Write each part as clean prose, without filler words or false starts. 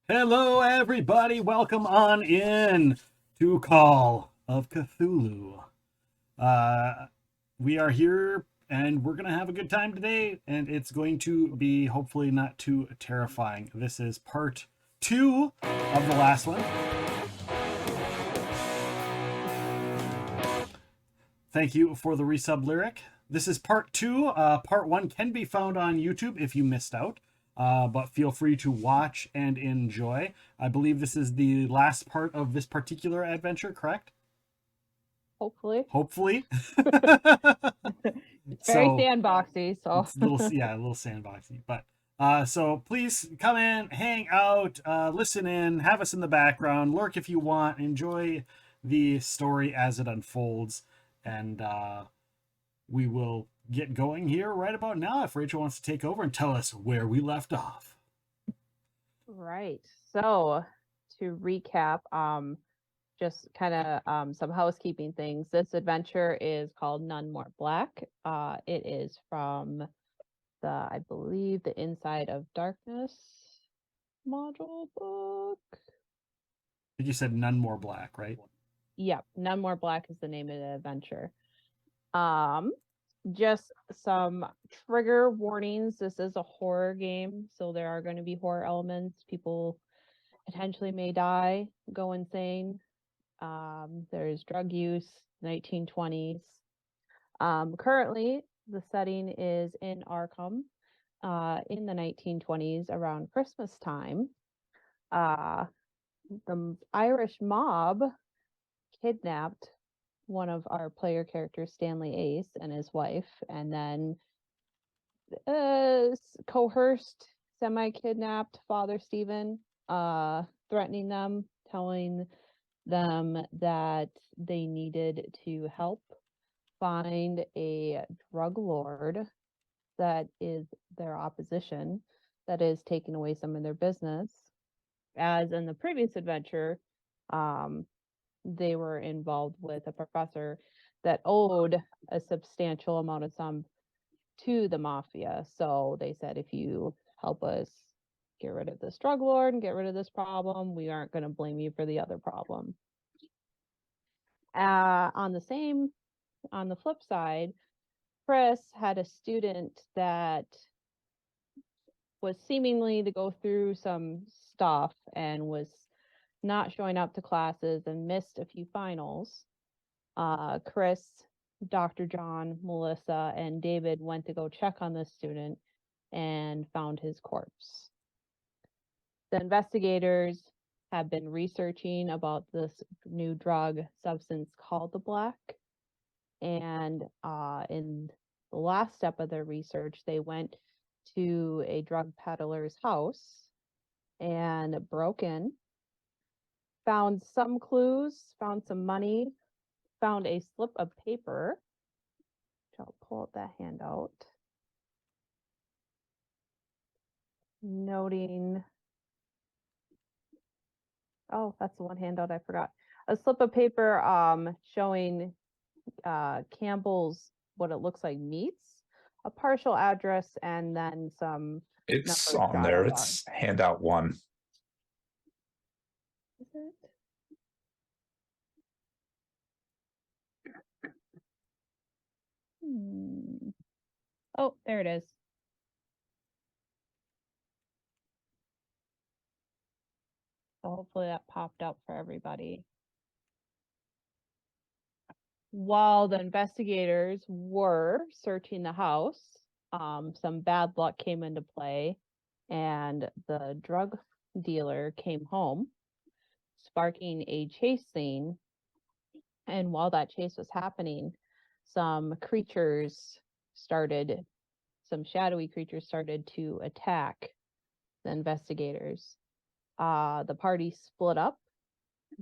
Hello, everybody. Welcome on in to Call of Cthulhu. Uh, we are here and we're going to have a good time today, and it's going to be hopefully not too terrifying. This is part two of the last one. Thank you for the resub lyric. This is part two. Part one can be found on YouTube if you missed out. But feel free to watch and enjoy. I believe this is the last part of this particular adventure, correct? Hopefully. Hopefully. It's very sandboxy, so it's a little sandboxy. But so please come in, hang out, listen in, have us in the background, lurk if you want, enjoy the story as it unfolds, and we will get going here right about now if Rachel wants to take over and tell us where we left off. Right. So to recap, just kind of some housekeeping things. This adventure is called None More Black. It is from I believe, the Inside of Darkness module book. I think you said None More Black, right? Yep, None More Black is the name of the adventure. Just some trigger warnings. This is a horror game, so there are going to be horror elements. People potentially may die, go insane. There's drug use, 1920s. Currently, the setting is in Arkham in the 1920s around Christmas time. The Irish mob kidnapped one of our player characters, Stanley Ace, and his wife, and then coerced, semi-kidnapped Father Stephen, threatening them, telling them that they needed to help find a drug lord that is their opposition, that is taking away some of their business. As in the previous adventure, they were involved with a professor that owed a substantial amount of sum to the mafia. So they said, if you help us get rid of this drug lord and get rid of this problem, we aren't going to blame you for the other problem. On the flip side, Chris had a student that was seemingly to go through some stuff and was not showing up to classes and missed a few finals. Chris, Dr. John, Melissa, and David went to go check on this student and found his corpse. The investigators have been researching about this new drug substance called the Black. And in the last step of their research, they went to a drug peddler's house and broke in, found some clues, found some money, found a slip of paper. I'll pull out that handout. Noting, oh, that's the one handout I forgot. A slip of paper showing Campbell's, what it looks like, meats, a partial address, and then some. It's on there. It's handout 1. Is it? Oh, there it is. So hopefully that popped up for everybody. While the investigators were searching the house, some bad luck came into play, and the drug dealer came home, sparking a chase scene. And while that chase was happening, some shadowy creatures started to attack the investigators. The party split up,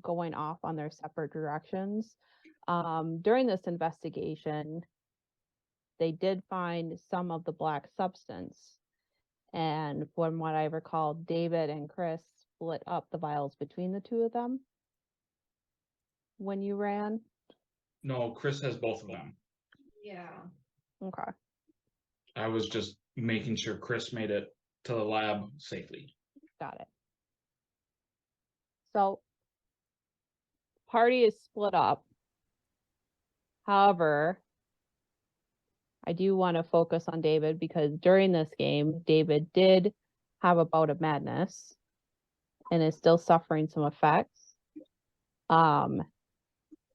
going off on their separate directions. During this investigation, they did find some of the black substance. And from what I recall, David and Chris split up the vials between the two of them when you ran. No, Chris has both of them. Yeah. Okay. I was just making sure Chris made it to the lab safely. Got it. So, party is split up. However, I do want to focus on David because during this game, David did have a bout of madness and is still suffering some effects.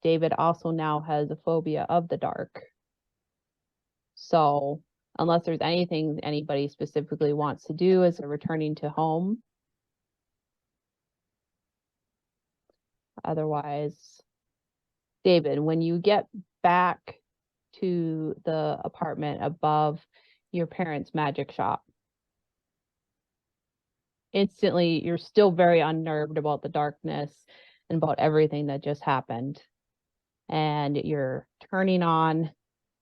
David also now has a phobia of the dark. So, unless there's anything anybody specifically wants to do as they're returning to home, otherwise, David, when you get back to the apartment above your parents' magic shop, instantly you're still very unnerved about the darkness and about everything that just happened. And you're turning on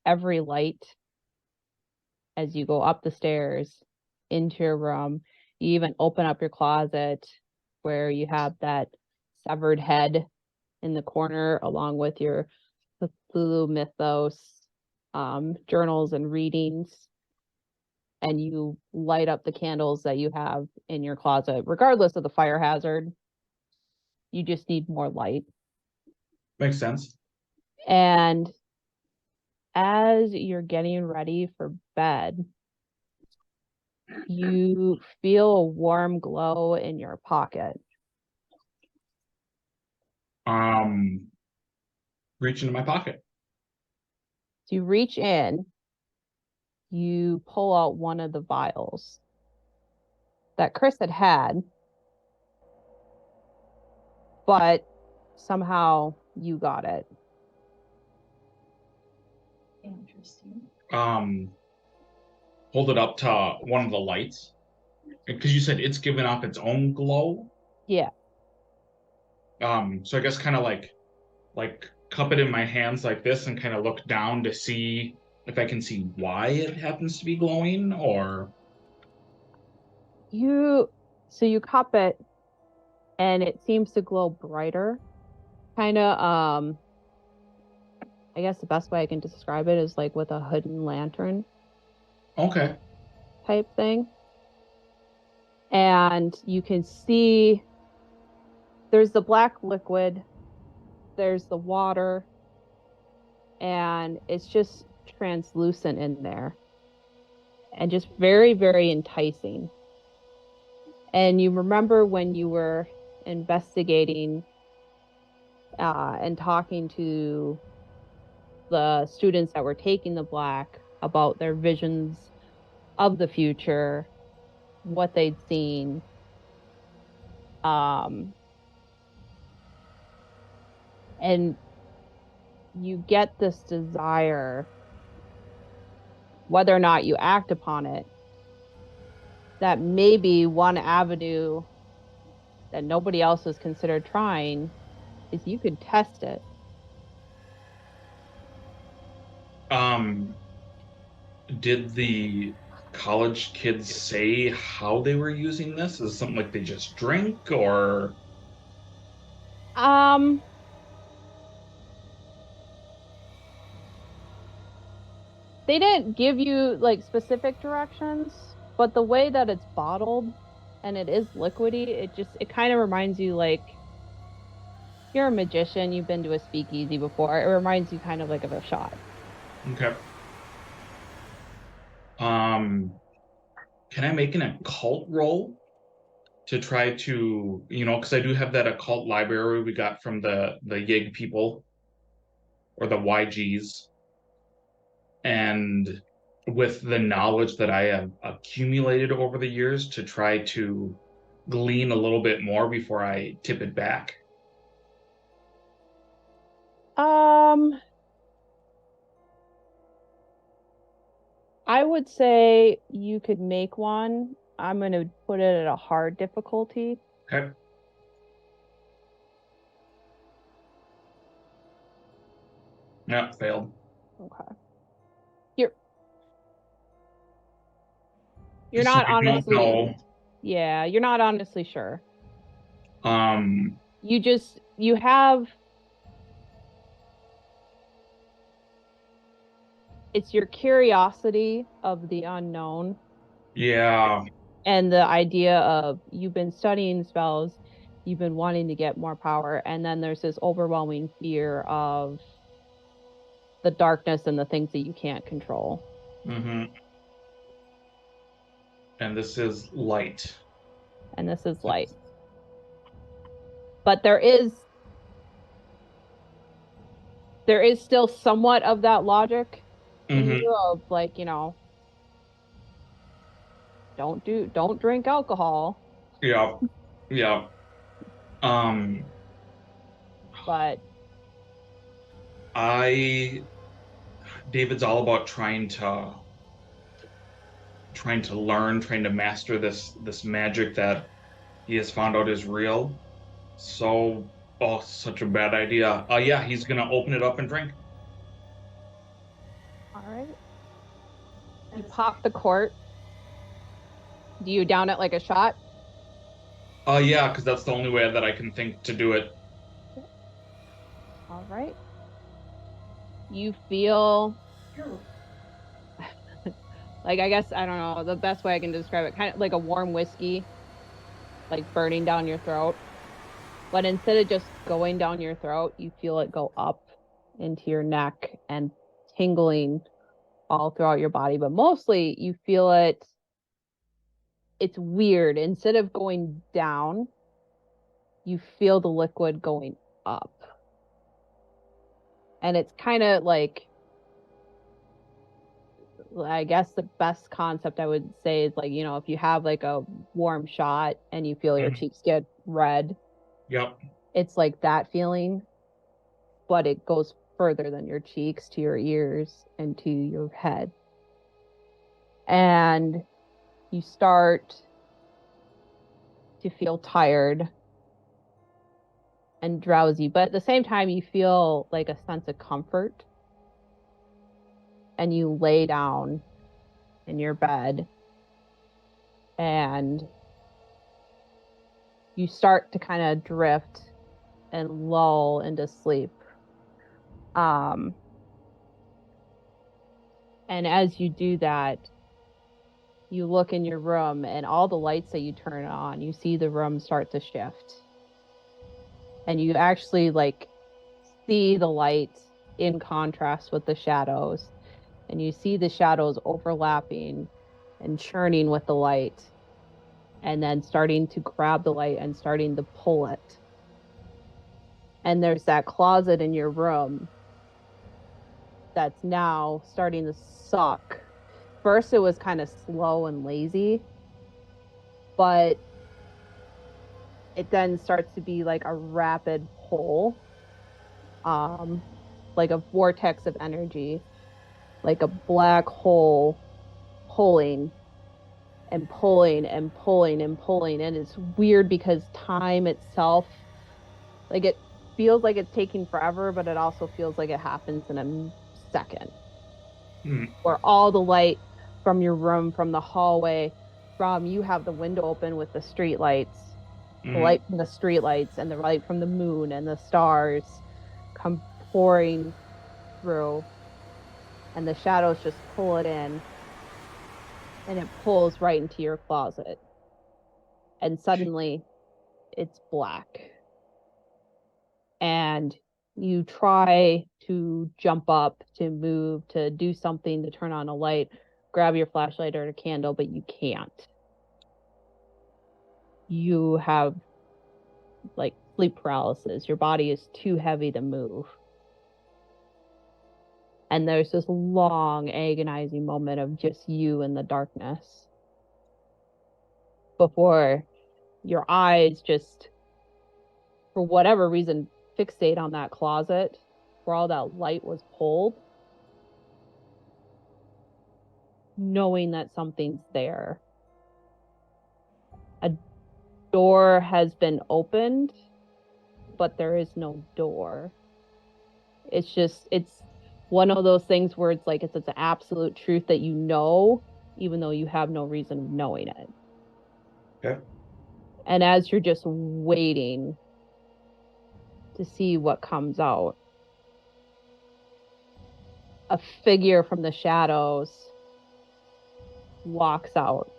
every light as you go up the stairs into your room. You even open up your closet where you have that severed head in the corner along with your Cthulhu mythos journals and readings. And you light up the candles that you have in your closet, regardless of the fire hazard. You just need more light. Makes sense. And as you're getting ready for bed, you feel a warm glow in your pocket. Reach into my pocket. So you reach in, you pull out one of the vials that Chris had, but somehow you got it. Interesting. Hold it up to one of the lights. Because you said it's giving off its own glow. Yeah. So I guess kind of like cup it in my hands like this and kind of look down to see if I can see why it happens to be glowing, or So you cup it and it seems to glow brighter. Kind of I guess the best way I can describe it is like with a hidden lantern okay. type thing. And you can see there's the black liquid, there's the water, and it's just translucent in there. And just very, very enticing. And you remember when you were investigating and talking to the students that were taking the black about their visions of the future, what they'd seen. And you get this desire, whether or not you act upon it, that maybe one avenue that nobody else has considered trying is you could test it. Did the college kids say how they were using this? Is it something like they just drink, or They didn't give you like specific directions, but the way that it's bottled and it is liquidy, it kind of reminds you like you're a magician, you've been to a speakeasy before. It reminds you kind of like of a shot. okay? Can I make an occult roll to try to, because I do have that occult library we got from the Yig people or the YGs, and with the knowledge that I have accumulated over the years to try to glean a little bit more before I tip it back. I would say you could make one. I'm going to put it at a hard difficulty. Okay. Yeah, failed. Okay. You're So not I don't honestly. know. Yeah, you're not honestly sure. Um, You have. It's your curiosity of the unknown yeah. and the idea of you've been studying spells, You've been wanting to get more power, and then there's this overwhelming fear of the darkness and the things that you can't control. Mm-hmm. And this is light. And this is light. But there is still somewhat of that logic in Mm-hmm. you of like, don't drink alcohol. Yeah. Yeah. But David's all about trying to learn, trying to master this magic that he has found out is real. So, oh, such a bad idea. Yeah, he's gonna open it up and drink. all right. You pop the cork. Do you down it like a shot? Yeah, because that's the only way that I can think to do it. All right. You feel like, I guess, I don't know, the best way I can describe it, kind of like a warm whiskey, like burning down your throat. But instead of just going down your throat, you feel it go up into your neck and tingling all throughout your body. But mostly you feel it. It's weird. Instead of going down, you feel the liquid going up. And it's kind of like, I guess the best concept I would say is like, if you have like a warm shot and you feel your cheeks get red, Yep. it's like that feeling, but it goes further than your cheeks to your ears and to your head. And you start to feel tired and drowsy, but at the same time, you feel like a sense of comfort. And you lay down in your bed and you start to kind of drift and lull into sleep. And as you do that, you look in your room and all the lights that you turn on, you see the room start to shift. And you actually like see the light in contrast with the shadows. And you see the shadows overlapping and churning with the light. And then starting to grab the light and starting to pull it. And there's that closet in your room that's now starting to suck. First, it was kind of slow and lazy, but it then starts to be like a rapid pull, like a vortex of energy, like a black hole pulling and pulling and pulling and pulling. And it's weird because time itself, like it feels like it's taking forever, but it also feels like it happens in a second. Where all the light from your room, from the hallway, you have the window open with the street lights, the light from the street lights and the light from the moon and the stars come pouring through, and the shadows just pull it in, and it pulls right into your closet. And suddenly it's black. And you try to jump up, to move, to do something, to turn on a light, grab your flashlight or a candle, but you can't. You have like sleep paralysis. Your body is too heavy to move. And there's this long, agonizing moment of just you in the darkness before your eyes just, for whatever reason, fixate on that closet where all that light was pulled, knowing that something's there. A door has been opened, but there is no door. It's one of those things where it's like it's an absolute truth that you know, even though you have no reason of knowing it. Okay. And as you're just waiting to see what comes out, a figure from the shadows walks out.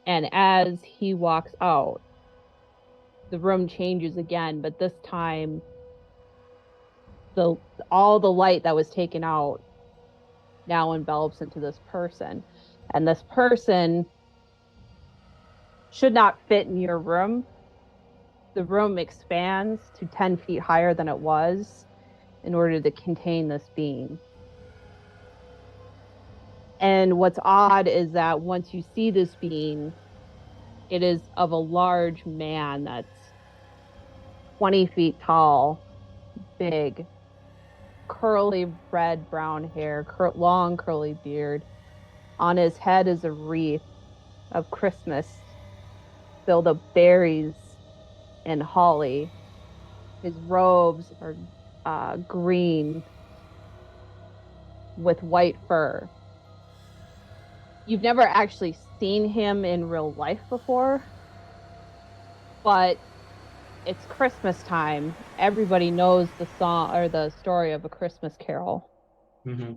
And as he walks out, the room changes again, but this time all the light that was taken out now envelops into this person. And this person should not fit in your room. The room expands to 10 feet higher than it was in order to contain this being. And what's odd is that once you see this being, it is of a large man that's 20 feet tall, big, curly red brown hair, long curly beard. On his head is a wreath of Christmas filled with berries and holly. His robes are green with white fur. You've never actually seen him in real life before, but it's Christmas time. Everybody knows the song or the story of A Christmas Carol. Mm-hmm.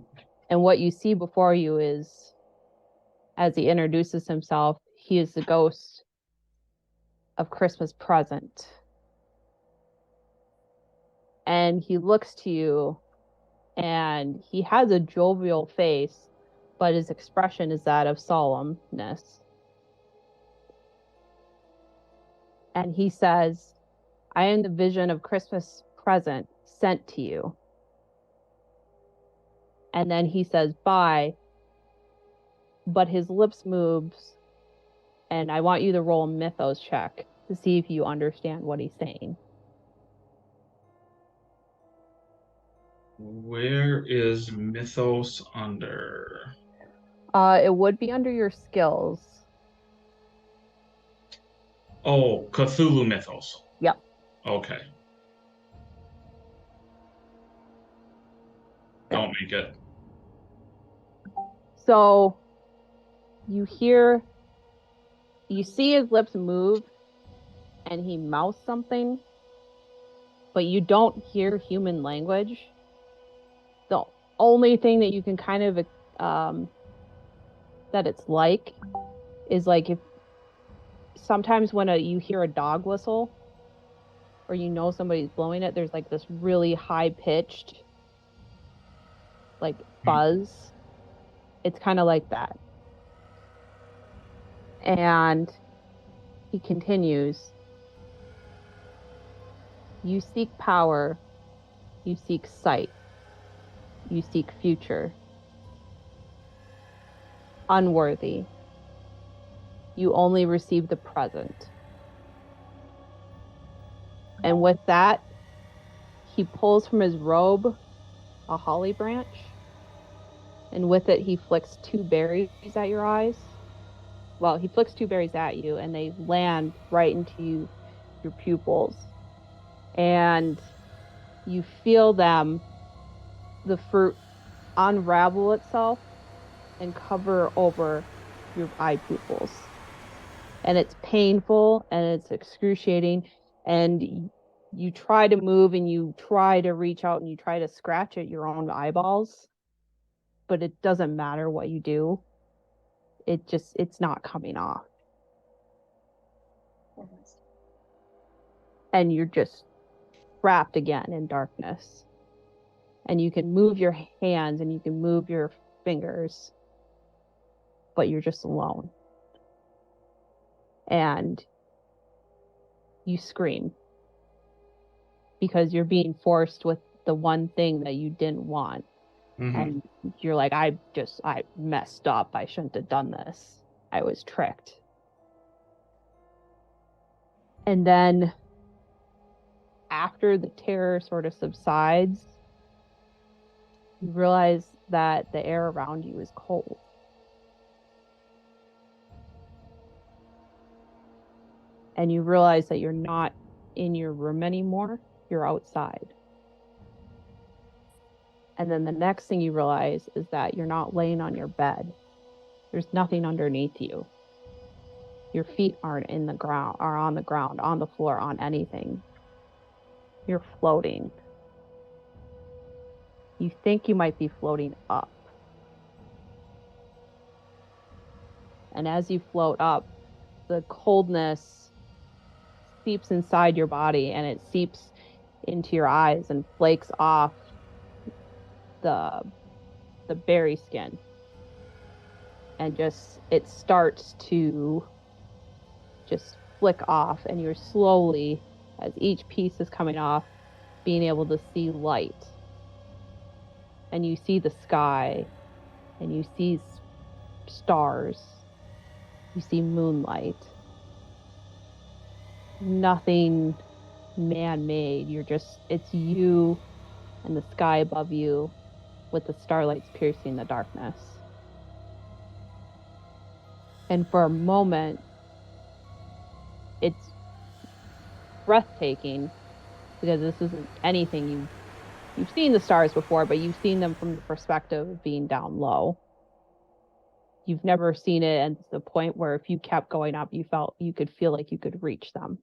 And what you see before you is, as he introduces himself, he is the ghost of Christmas Present. And he looks to you, and he has a jovial face, but his expression is that of solemnness. And he says, I am the vision of Christmas Present sent to you. And then he says, bye. But his lips moves, and I want you to roll a mythos check to see if you understand what he's saying. Where is Mythos under? It would be under your skills. Oh, Cthulhu Mythos. Yep. Okay. Don't make it. So you see his lips move, and he mouths something, but you don't hear human language. The only thing that you can kind of that it's like is like if sometimes when you hear a dog whistle or you know somebody's blowing it, there's like this really high pitched like buzz. It's kind of like that. And he continues, you seek power, you seek sight, you seek future. Unworthy. You only receive the present. And with that, he pulls from his robe a holly branch, and with it, he flicks 2 berries at your eyes. Well, he flicks 2 berries at you, and they land right into your pupils. And you feel them, the fruit, unravel itself and cover over your eye pupils. And it's painful and it's excruciating. And you try to move and you try to reach out and you try to scratch at your own eyeballs, but it doesn't matter what you do. It's not coming off. And you're just trapped again in darkness. And you can move your hands and you can move your fingers, but you're just alone. And you scream because you're being forced with the one thing that you didn't want. Mm-hmm. And you're like, I messed up. I shouldn't have done this. I was tricked. And then after the terror sort of subsides, you realize that the air around you is cold. And you realize that you're not in your room anymore. You're outside. And then the next thing you realize is that you're not laying on your bed. There's nothing underneath you. Your feet aren't in the ground, are on the ground, on the floor, on anything. You're floating. You think you might be floating up. And as you float up, the coldness seeps inside your body, and it seeps into your eyes and flakes off the berry skin. And just it starts to just flick off, and you're slowly, as each piece is coming off, being able to see light. And you see the sky, and you see stars, you see moonlight. Nothing man-made. It's you and the sky above you with the starlights piercing the darkness. And for a moment, it's breathtaking, because this isn't anything you've seen the stars before, but you've seen them from the perspective of being down low. You've never seen it at the point where if you kept going up, you could feel like you could reach them.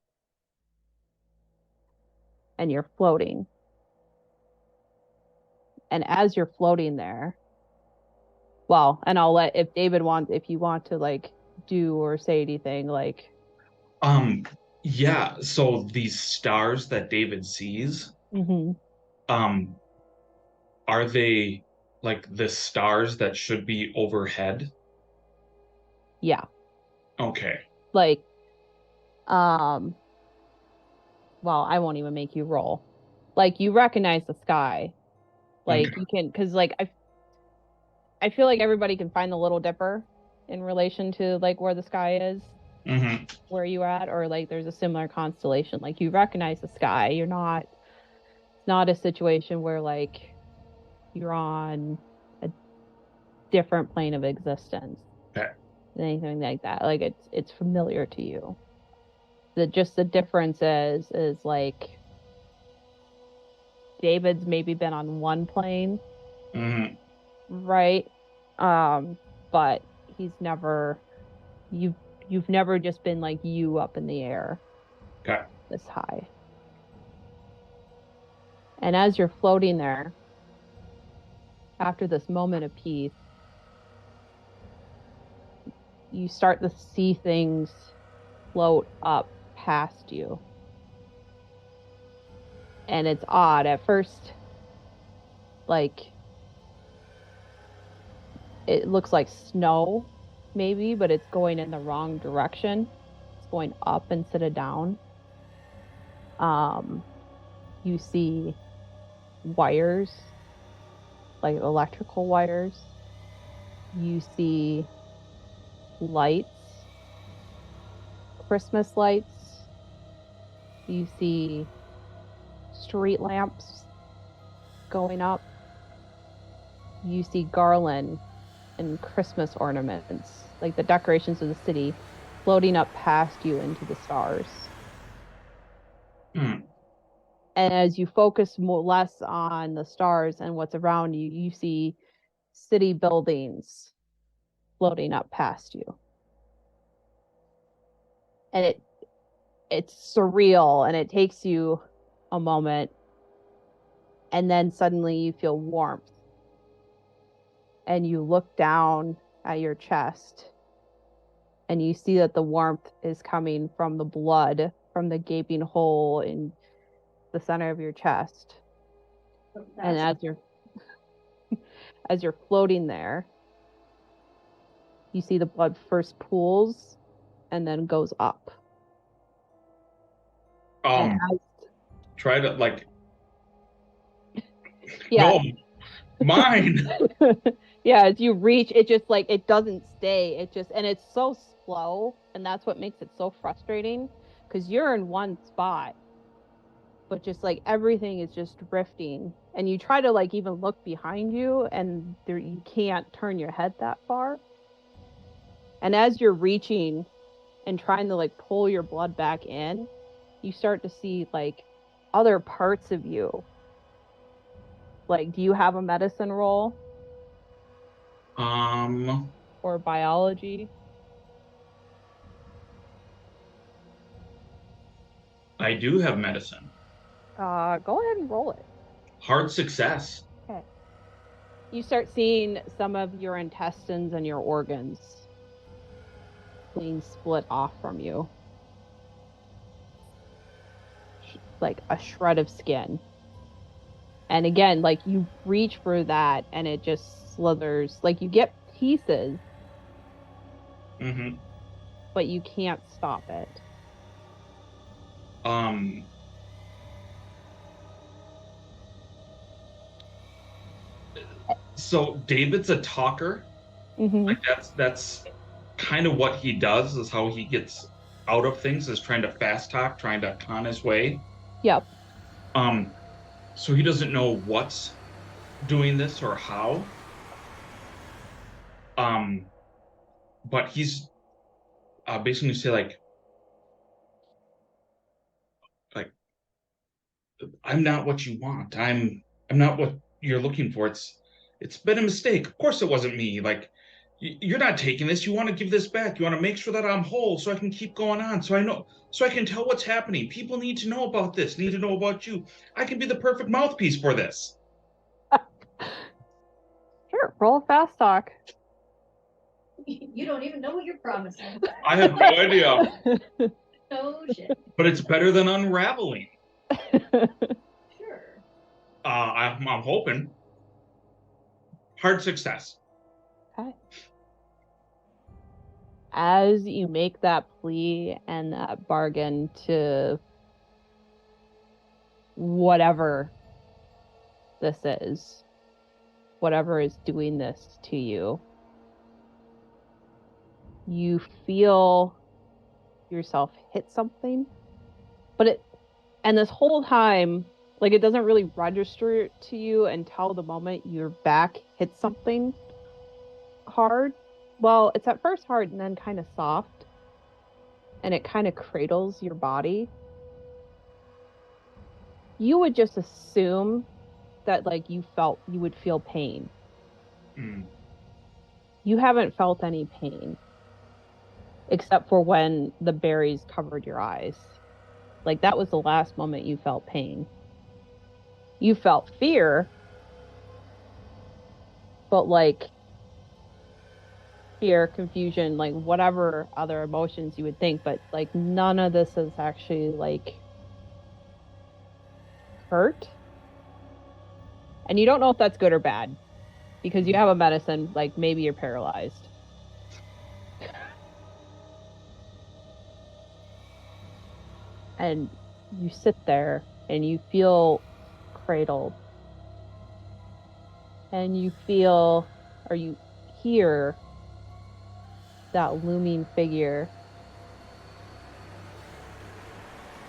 And you're floating. And as you're floating there, well, and I'll let, if you want to like do or say anything, like. Yeah, so these stars that David sees, are they like the stars that should be overhead? Yeah. Okay. Like, well, I won't even make you roll. Like, you recognize the sky. Like, Okay. you can, because like I feel like everybody can find the Little Dipper in relation to like where the sky is, where you at, or like there's a similar constellation. Like, you recognize the sky. You're not, it's not a situation where like you're on a different plane of existence. Okay. Anything like that. Like, it's familiar to you. The difference is like David's maybe been on one plane, right? But he's never, you've never just been like you up in the air, Okay. this high. And as you're floating there, after this moment of peace, you start to see things float up past you. And it's odd. At first, like, it looks like snow, maybe, but it's going in the wrong direction. It's going up instead of down. You see wires, like electrical wires. You see lights, Christmas lights. You see street lamps going up. You see garland and Christmas ornaments, like the decorations of the city, floating up past you into the stars. And as you focus less on the stars and what's around you, you see city buildings floating up past you. And it's surreal, and it takes you a moment, and then suddenly you feel warmth. And you look down at your chest, and you see that the warmth is coming from the blood from the gaping hole in the center of your chest. And as you're floating there, you see the blood first pools and then goes up. Try to like. Yeah. No, mine. Yeah, as you reach, it just like, it doesn't stay. And it's so slow, and that's what makes it so frustrating, because you're in one spot, but just like everything is just drifting, and you try to like even look behind you, and you can't turn your head that far. And as you're reaching and trying to like pull your blood back in, you start to see like other parts of you. Like, do you have a medicine roll? Or biology? I do have medicine. Go ahead and roll it. Hard success. Okay. You start seeing some of your intestines and your organs being split off from you. like a shred of skin. And again, like you reach for that and it just slithers. Like you get pieces, Mm-hmm. but you can't stop it. So David's a talker. Mm-hmm. Like that's kind of what he does, is how he gets out of things, is trying to fast talk, trying to con his way. Yep. So he doesn't know what's doing this or how. But he's basically say like I'm not what you want. I'm not what you're looking for. It's been a mistake. Of course it wasn't me. Like you're not taking this. You want to give this back. You want to make sure that I'm whole so I can keep going on. So I know, so I can tell what's happening. People need to know about this, need to know about you. I can be the perfect mouthpiece for this. Sure. Roll fast talk. You don't even know what you're promising. I have no idea. No shit. But it's better than unraveling. Sure. I'm hoping. Hard success. Okay. As you make that plea and that bargain to whatever this is, whatever is doing this to you, you feel yourself hit something, and this whole time, like, it doesn't really register to you until the moment your back hits something hard. Well, it's at first hard and then kind of soft, and it kind of cradles your body. You would just assume that, like, you would feel pain. You haven't felt any pain except for when the berries covered your eyes. Like, that was the last moment you felt pain. You felt fear, but like fear, confusion, like whatever other emotions you would think, but like none of this is actually like hurt. And you don't know if that's good or bad because you have a medicine, like maybe you're paralyzed. And you sit there and you feel cradled. And you feel, or you hear that looming figure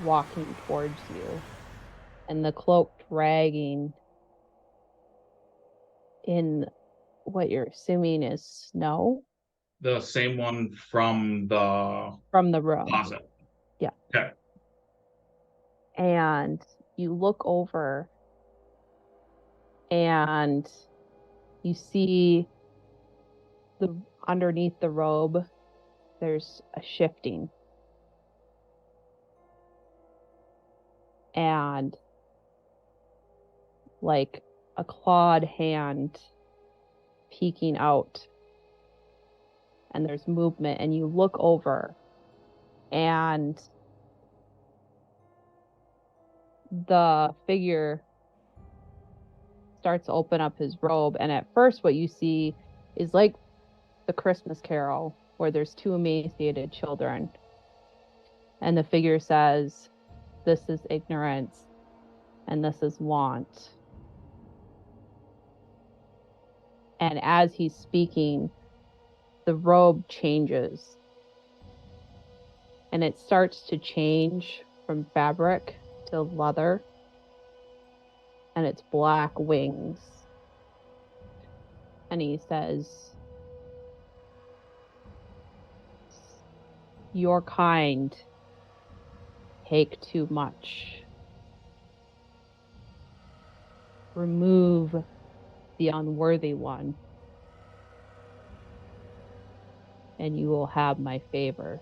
walking towards you, and the cloak dragging in what you're assuming is snow. The same one from the Room. closet. Yeah. Okay. And you look over and you see underneath the robe, there's a shifting. And like a clawed hand peeking out. And there's movement, and you look over and the figure starts to open up his robe, and at first what you see is like the Christmas Carol where there's two emaciated children, and the figure says, "This is ignorance and this is want." And as he's speaking, the robe changes, and it starts to change from fabric to leather, and it's black wings. And he says, "Your kind take too much. Remove the unworthy one, and you will have my favor."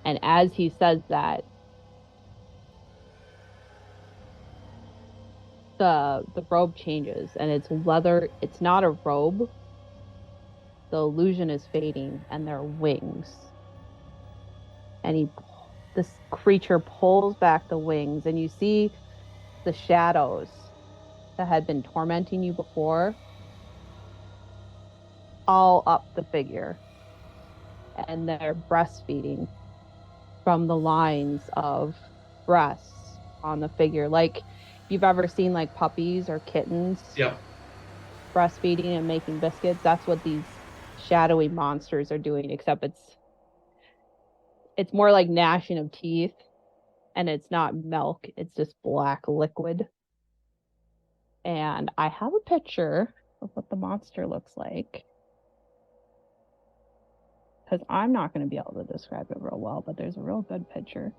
And as he says that, the robe changes, and it's leather. It's not a robe. The illusion is fading, and they're wings. And he this creature pulls back the wings, and you see the shadows that had been tormenting you before all up the figure. And they're breastfeeding from the lines of breasts on the figure. Like if you've ever seen like puppies or kittens Yep. breastfeeding and making biscuits, that's what these shadowy monsters are doing, except it's more like gnashing of teeth, and it's not milk, it's just black liquid. And I have a picture of what the monster looks like, because I'm not going to be able to describe it real well, but there's a real good picture.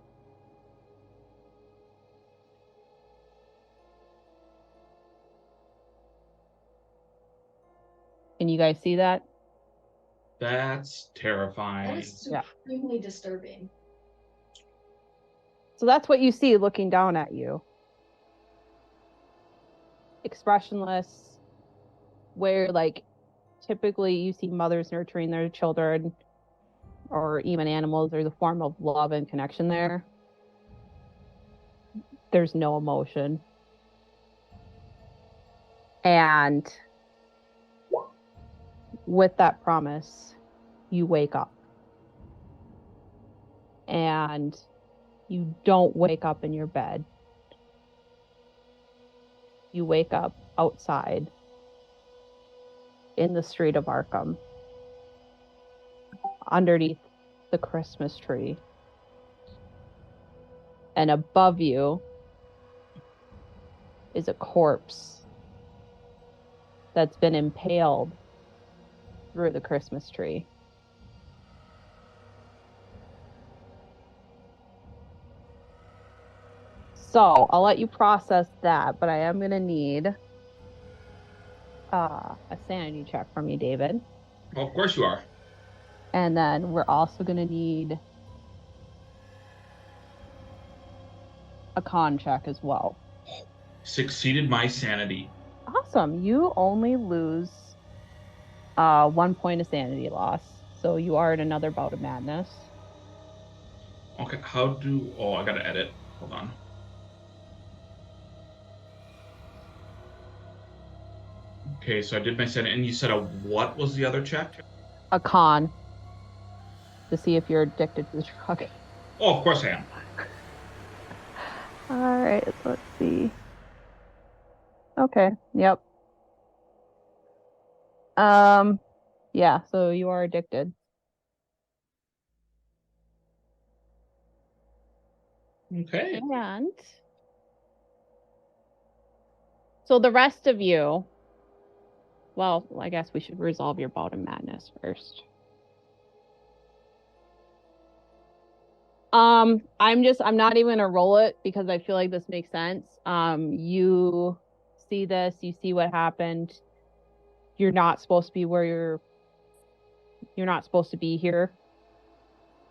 Can you guys see that? That's terrifying. That is supremely disturbing. So that's what you see looking down at you. Expressionless, where like typically you see mothers nurturing their children or even animals. There's a form of love and connection there. There's no emotion. And with that promise, you wake up. And you don't wake up in your bed. You wake up outside in the street of Arkham, underneath the Christmas tree. And above you is a corpse that's been impaled through the Christmas tree. So I'll let you process that, but I am going to need a sanity check from you, David. Well, of course you are. And then we're also going to need a con check as well. Succeeded my sanity. Awesome. You only lose 1 point of sanity loss. So you are in another bout of madness. Okay, I gotta edit. Hold on. Okay, so I did my sanity, and you said what was the other check? A con. To see if you're addicted to the drug. Oh, of course I am. All right, let's see. Okay, yep. Yeah, so you are addicted. Okay. And so the rest of you, well, I guess we should resolve your bout of madness first. I'm not even gonna roll it because I feel like this makes sense. You see this, you see what happened. You're not supposed to be where you're not supposed to be here.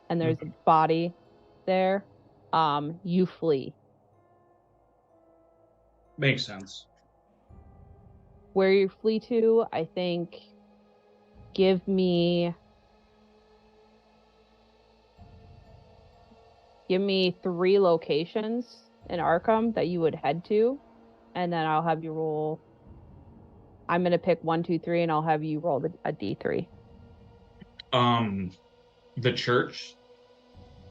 And there's a body there. You flee. Makes sense. Where you flee to, I think, give me 3 locations in Arkham that you would head to, and then I'll have you roll. I'm gonna pick 1, 2, 3, and I'll have you roll a D3. The church.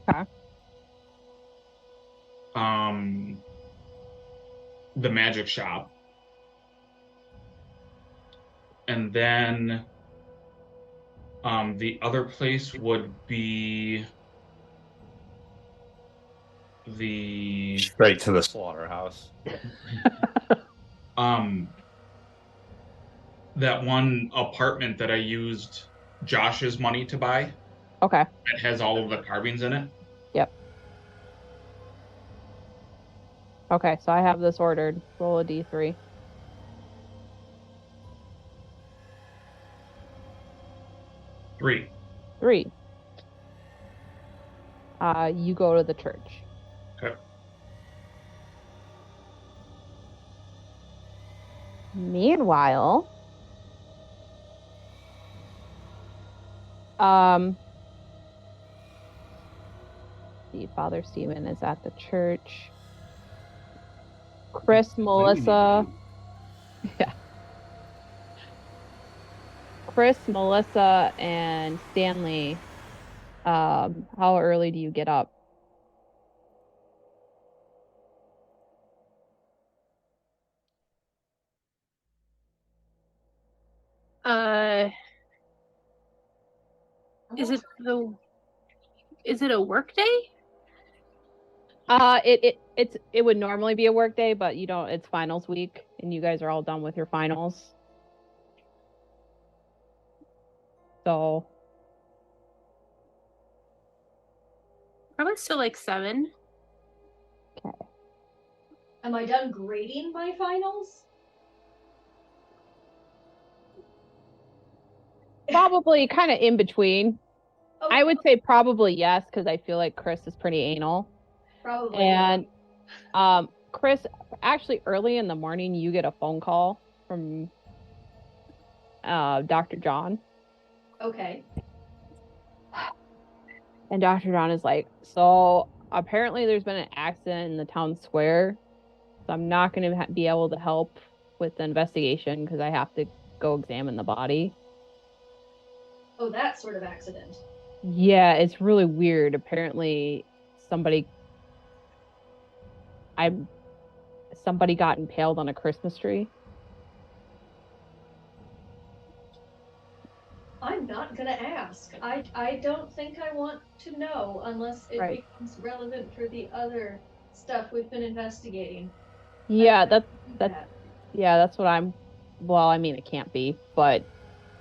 Okay. The magic shop. And then the other place would be the Straight to the slaughterhouse. that one apartment that I used Josh's money to buy. Okay. It has all of the carvings in it. Yep. Okay, so I have this ordered. Roll a D3. Three. You go to the church. Okay. Meanwhile, see, Father Stephen is at the church. Chris, Plainly Melissa, you. Chris, Melissa, and Stanley. How early do you get up? Is it a work day? It would normally be a work day, but you don't. It's finals week, and you guys are all done with your finals. So Probably still like 7. Am I done grading my finals? probably kind of in between. Okay, I would say probably yes, because I feel like Chris is pretty anal. probably. And Chris, actually early in the morning, you get a phone call from Dr. John. Okay. And Dr. John is like, so apparently there's been an accident in the town square. So I'm not going to be able to help with the investigation because I have to go examine the body. Oh, that sort of accident. Yeah, it's really weird. Apparently somebody got impaled on a Christmas tree. I'm not gonna ask. I don't think I want to know unless it Right. becomes relevant for the other stuff we've been investigating. Yeah, Do that's what I'm. Well, I mean, it can't be, but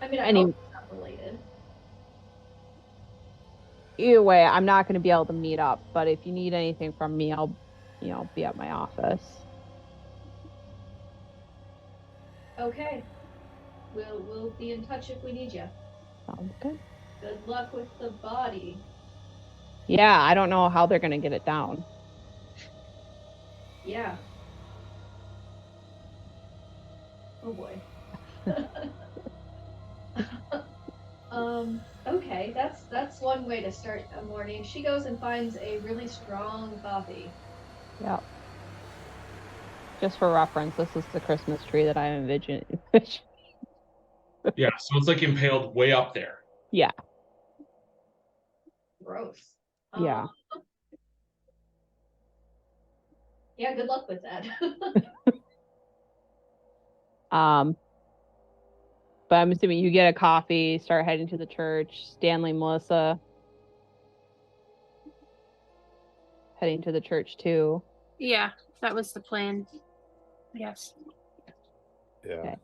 I mean, I any hope it's not related. either way, I'm not going to be able to meet up. But if you need anything from me, I'll be at my office. Okay. We'll be in touch if we need you. Sounds good. Good luck with the body. Yeah, I don't know how they're going to get it down. Yeah. Oh boy. Okay, that's one way to start a morning. She goes and finds a really strong coffee. Yeah. Just for reference, this is the Christmas tree that I envisioned. Yeah, so it's like impaled way up there. Yeah. Gross. Yeah. Yeah, good luck with that. But I'm assuming you get a coffee, start heading to the church. Stanley, Melissa, heading to the church too. Yeah, that was the plan. Yes. Yeah. Okay.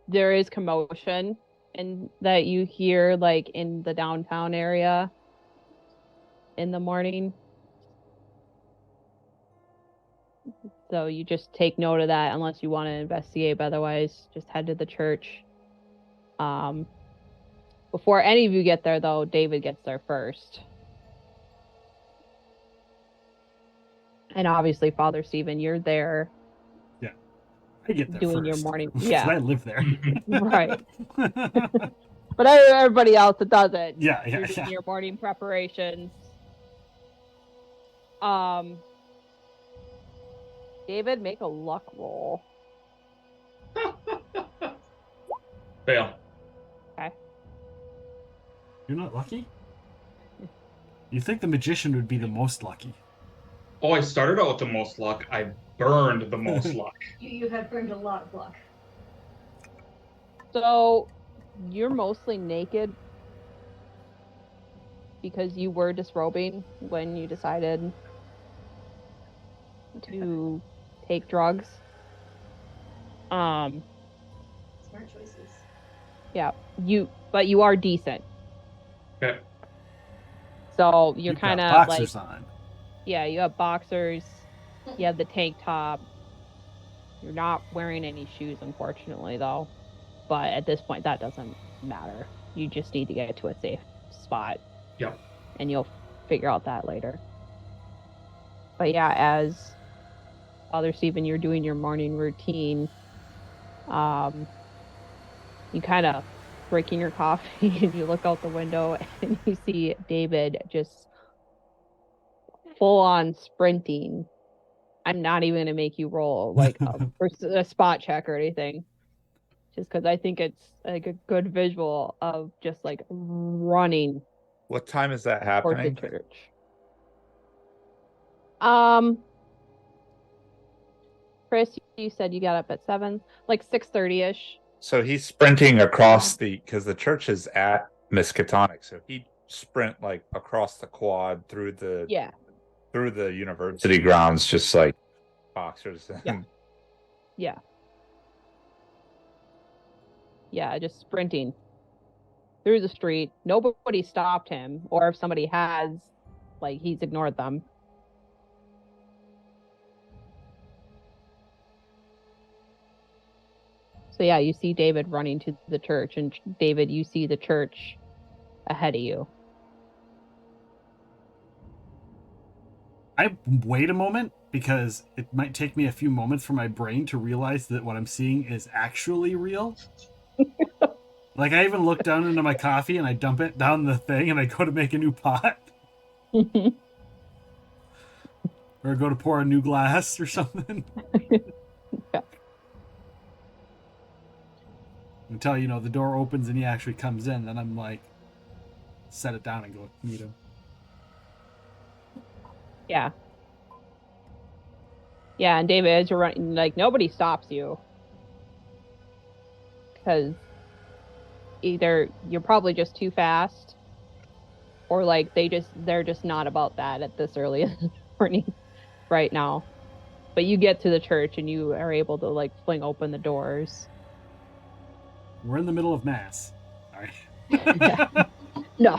There is commotion and that you hear like in the downtown area in the morning. So you just take note of that unless you want to investigate, but otherwise just head to the church. Before any of you get there though, David gets there first. And obviously, Father Stephen, you're there. Yeah. I get there doing first. your morning. Because Yeah. I live there. Right. But everybody else that doesn't. Yeah, You're doing your morning preparations. David, make a luck roll. Fail. Okay. You're not lucky? You think the magician would be the most lucky. Oh, I started out with the most luck. I burned the most luck. You have burned a lot of luck. So you're mostly naked because you were disrobing when you decided to take drugs. Smart choices. Yeah, but you are decent. Okay. So you're You've got kind of boxers like, on. yeah, you have boxers, you have the tank top. You're not wearing any shoes, unfortunately, though. But at this point, that doesn't matter. You just need to get to a safe spot. Yep. And you'll figure out that later. But yeah, as Father Stephen, you're doing your morning routine. You kind of drinking your coffee and you look out the window and you see David just full on sprinting. I'm not even going to make you roll like a spot check or anything. Just because I think it's like a good visual of just like running What time is that towards the happening? church. Chris, you said you got up at 7, like 6:30ish. So he's sprinting across because the church is at Miskatonic. So he'd sprint like across the quad through the Yeah. university grounds, just like boxers. Yeah. Yeah. Yeah, just sprinting through the street. Nobody stopped him, or if somebody has, like, he's ignored them. So yeah, you see David running to the church, and David, you see the church ahead of you. I wait a moment because it might take me a few moments for my brain to realize that what I'm seeing is actually real. Like, I even look down into my coffee and I dump it down the thing and I go to make a new pot. Or go to pour a new glass or something. Yeah. Until, you know, the door opens and he actually comes in. Then I'm like, set it down and go meet him. Yeah. Yeah, and David, as you're running, like, nobody stops you. Because either you're probably just too fast, or like they're just not about that at this early in the morning right now. But you get to the church and you are able to like fling open the doors. We're in the middle of mass. All right. Yeah. No.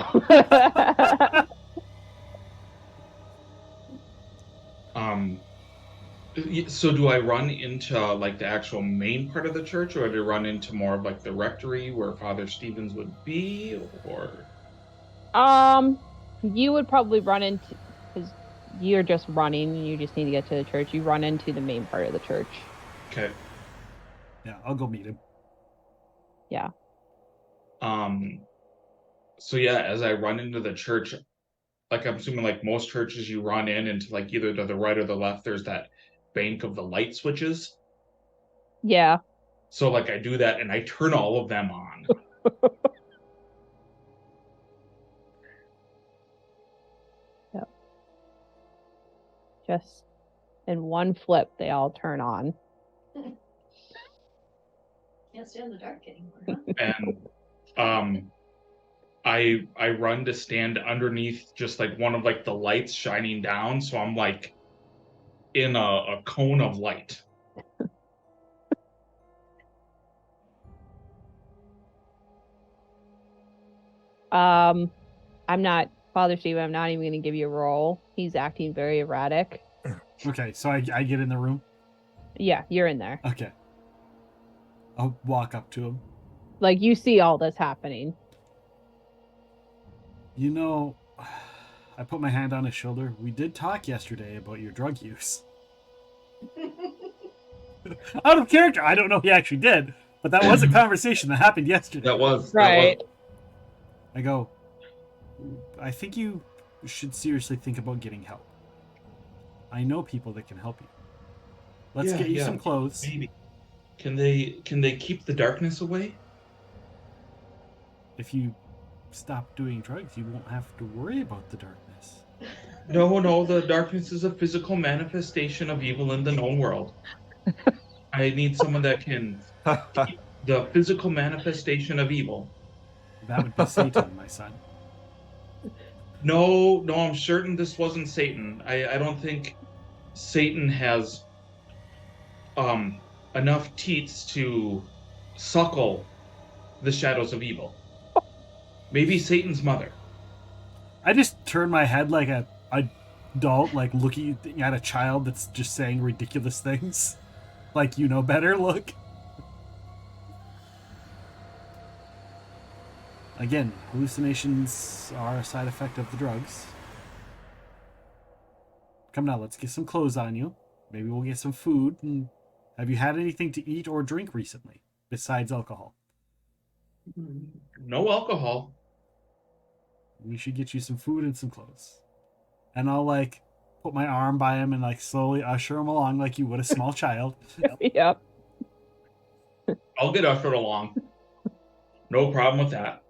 So do I run into like the actual main part of the church, or do I run into more of like the rectory where Father Stevens would be, or? You would probably run into, because you're just running and you just need to get to the church. You run into the main part of the church. Okay. Yeah, I'll go meet him. Yeah. So yeah, as I run into the church, like I'm assuming like most churches, you run in into like either to the right or the left, there's that bank of the light switches. Yeah. So like I do that and I turn all of them on. Yep. Just in one flip, they all turn on. Can't stand the dark anymore, huh? And I run to stand underneath just like one of like the lights shining down, so I'm like in a cone of light. I'm not, Father Stephen, I'm not even going to give you a roll. He's acting very erratic. Okay, so I get in the room. Yeah, you're in there. Okay. I'll walk up to him. Like, you see all this happening. You know, I put my hand on his shoulder. We did talk yesterday about your drug use. Out of character. I don't know if he actually did, but that was a conversation that happened yesterday. That was Right. I go, I think you should seriously think about getting help. I know people that can help you. Let's get you some clothes. Maybe. Can they keep the darkness away? If you stop doing drugs, you won't have to worry about the darkness. No, the darkness is a physical manifestation of evil in the known world. I need someone that can keep the physical manifestation of evil. That would be Satan, my son. No, I'm certain this wasn't Satan. I don't think Satan has enough teats to suckle the shadows of evil. Maybe Satan's mother. I just turn my head like a adult, like looking at a child that's just saying ridiculous things. Like, you know better, look. Again, hallucinations are a side effect of the drugs. Come now, let's get some clothes on you. Maybe we'll get some food. And have you had anything to eat or drink recently, besides alcohol? No alcohol. We should get you some food and some clothes. And I'll like put my arm by him and like slowly usher him along like you would a small child. Yep. I'll get ushered along. No problem with that.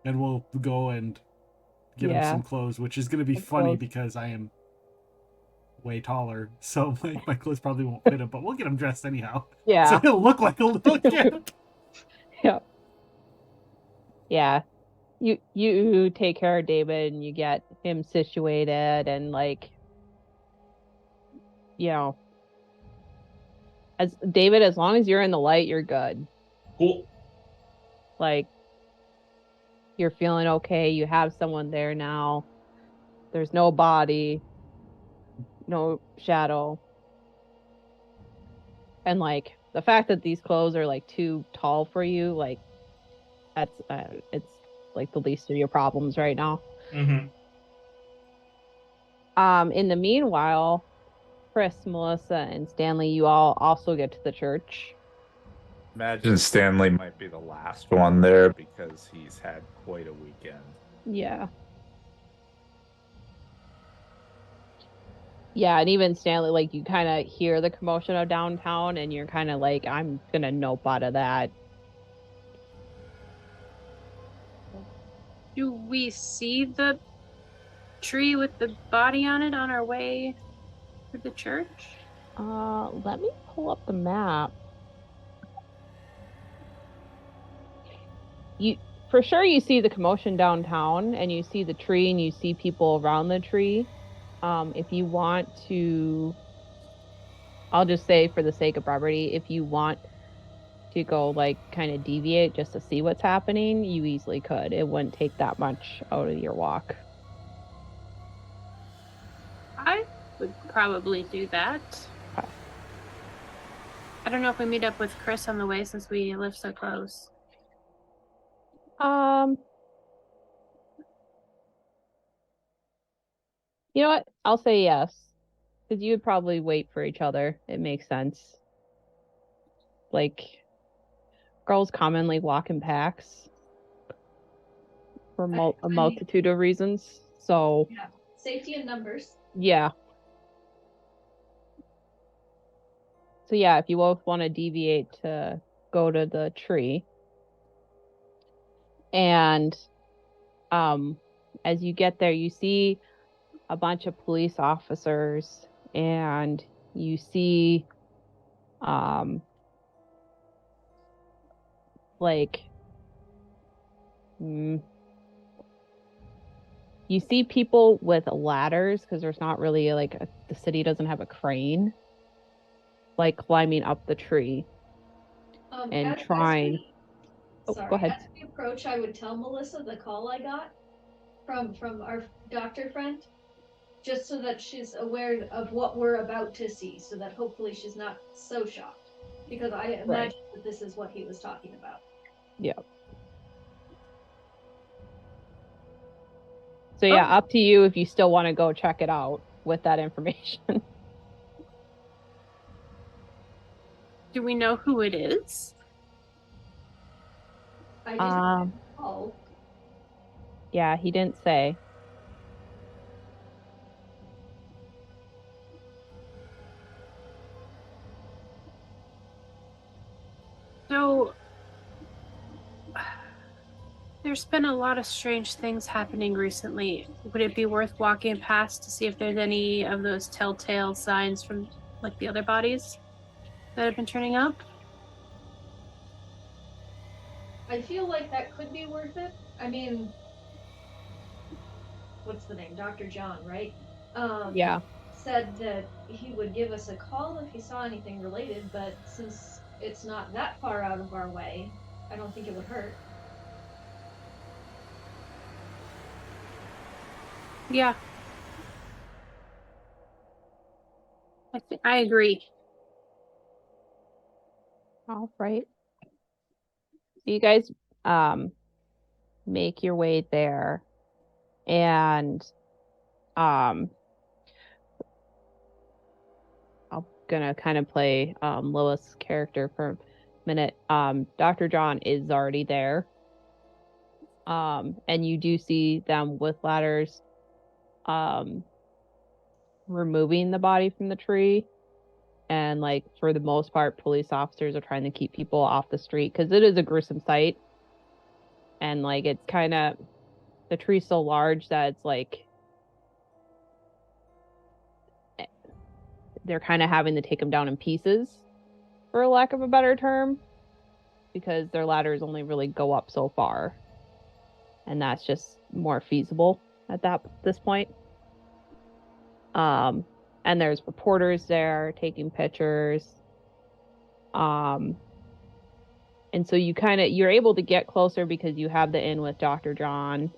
And we'll go and get him Yeah. some clothes, which is going to be Some funny clothes. because I am way taller. So like my clothes probably won't fit him, but we'll get him dressed anyhow. Yeah. So he'll look like a little kid. Yep. Yeah. You take care of David and you get him situated and like, you know, as David, as long as you're in the light, you're good. Cool. Like you're feeling okay. You have someone there now. There's no body, no shadow. And like the fact that these clothes are like too tall for you, like that's it's like the least of your problems right now. Mm-hmm. In the meanwhile, Chris, Melissa, and Stanley, you all also get to the church. Imagine Stanley might be the last one there because he's had quite a weekend. Yeah. Yeah, and even Stanley, like you kind of hear the commotion of downtown and you're kind of like, I'm gonna nope out of that. Do we see the tree with the body on it on our way to the church? Let me pull up the map. You for sure you see the commotion downtown and you see the tree and you see people around the tree. If you want to, I'll just say for the sake of brevity, if you want to go like kind of deviate just to see what's happening, you easily could. It wouldn't take that much out of your walk. I would probably do that. Okay. I don't know if we meet up with Chris on the way since we live so close. You know what? I'll say yes. Because you would probably wait for each other. It makes sense. Like, girls commonly walk in packs for a multitude of reasons. So, Yeah, safety in numbers. yeah. So, yeah, if you both want to deviate to go to the tree. And as you get there, you see a bunch of police officers and you see like you see people with ladders because there's not really like the city doesn't have a crane, like climbing up the tree and trying. Go ahead. As we approach, I would tell Melissa the call I got from our doctor friend, just so that she's aware of what we're about to see, so that hopefully she's not so shocked, because I imagine that this is what he was talking about. Yeah. So yeah, up to you if you still want to go check it out with that information. Do we know who it is? I didn't call. Yeah, he didn't say. So there's been a lot of strange things happening recently. Would it be worth walking past to see if there's any of those telltale signs from like the other bodies that have been turning up? I feel like that could be worth it. I mean, what's the name? Dr. John, right? Yeah. Said that he would give us a call if he saw anything related, but since it's not that far out of our way, I don't think it would hurt. Yeah. I agree. All right. So you guys make your way there and I'm gonna kind of play Lois' character for minute, Dr. John is already there. And you do see them with ladders removing the body from the tree. And like for the most part, police officers are trying to keep people off the street because it is a gruesome sight. And like it's kind of, the tree's so large that it's like they're kind of having to take them down in pieces, for lack of a better term, because their ladders only really go up so far. And that's just more feasible at this point. And there's reporters there taking pictures. And so you're able to get closer because you have the in with Dr. John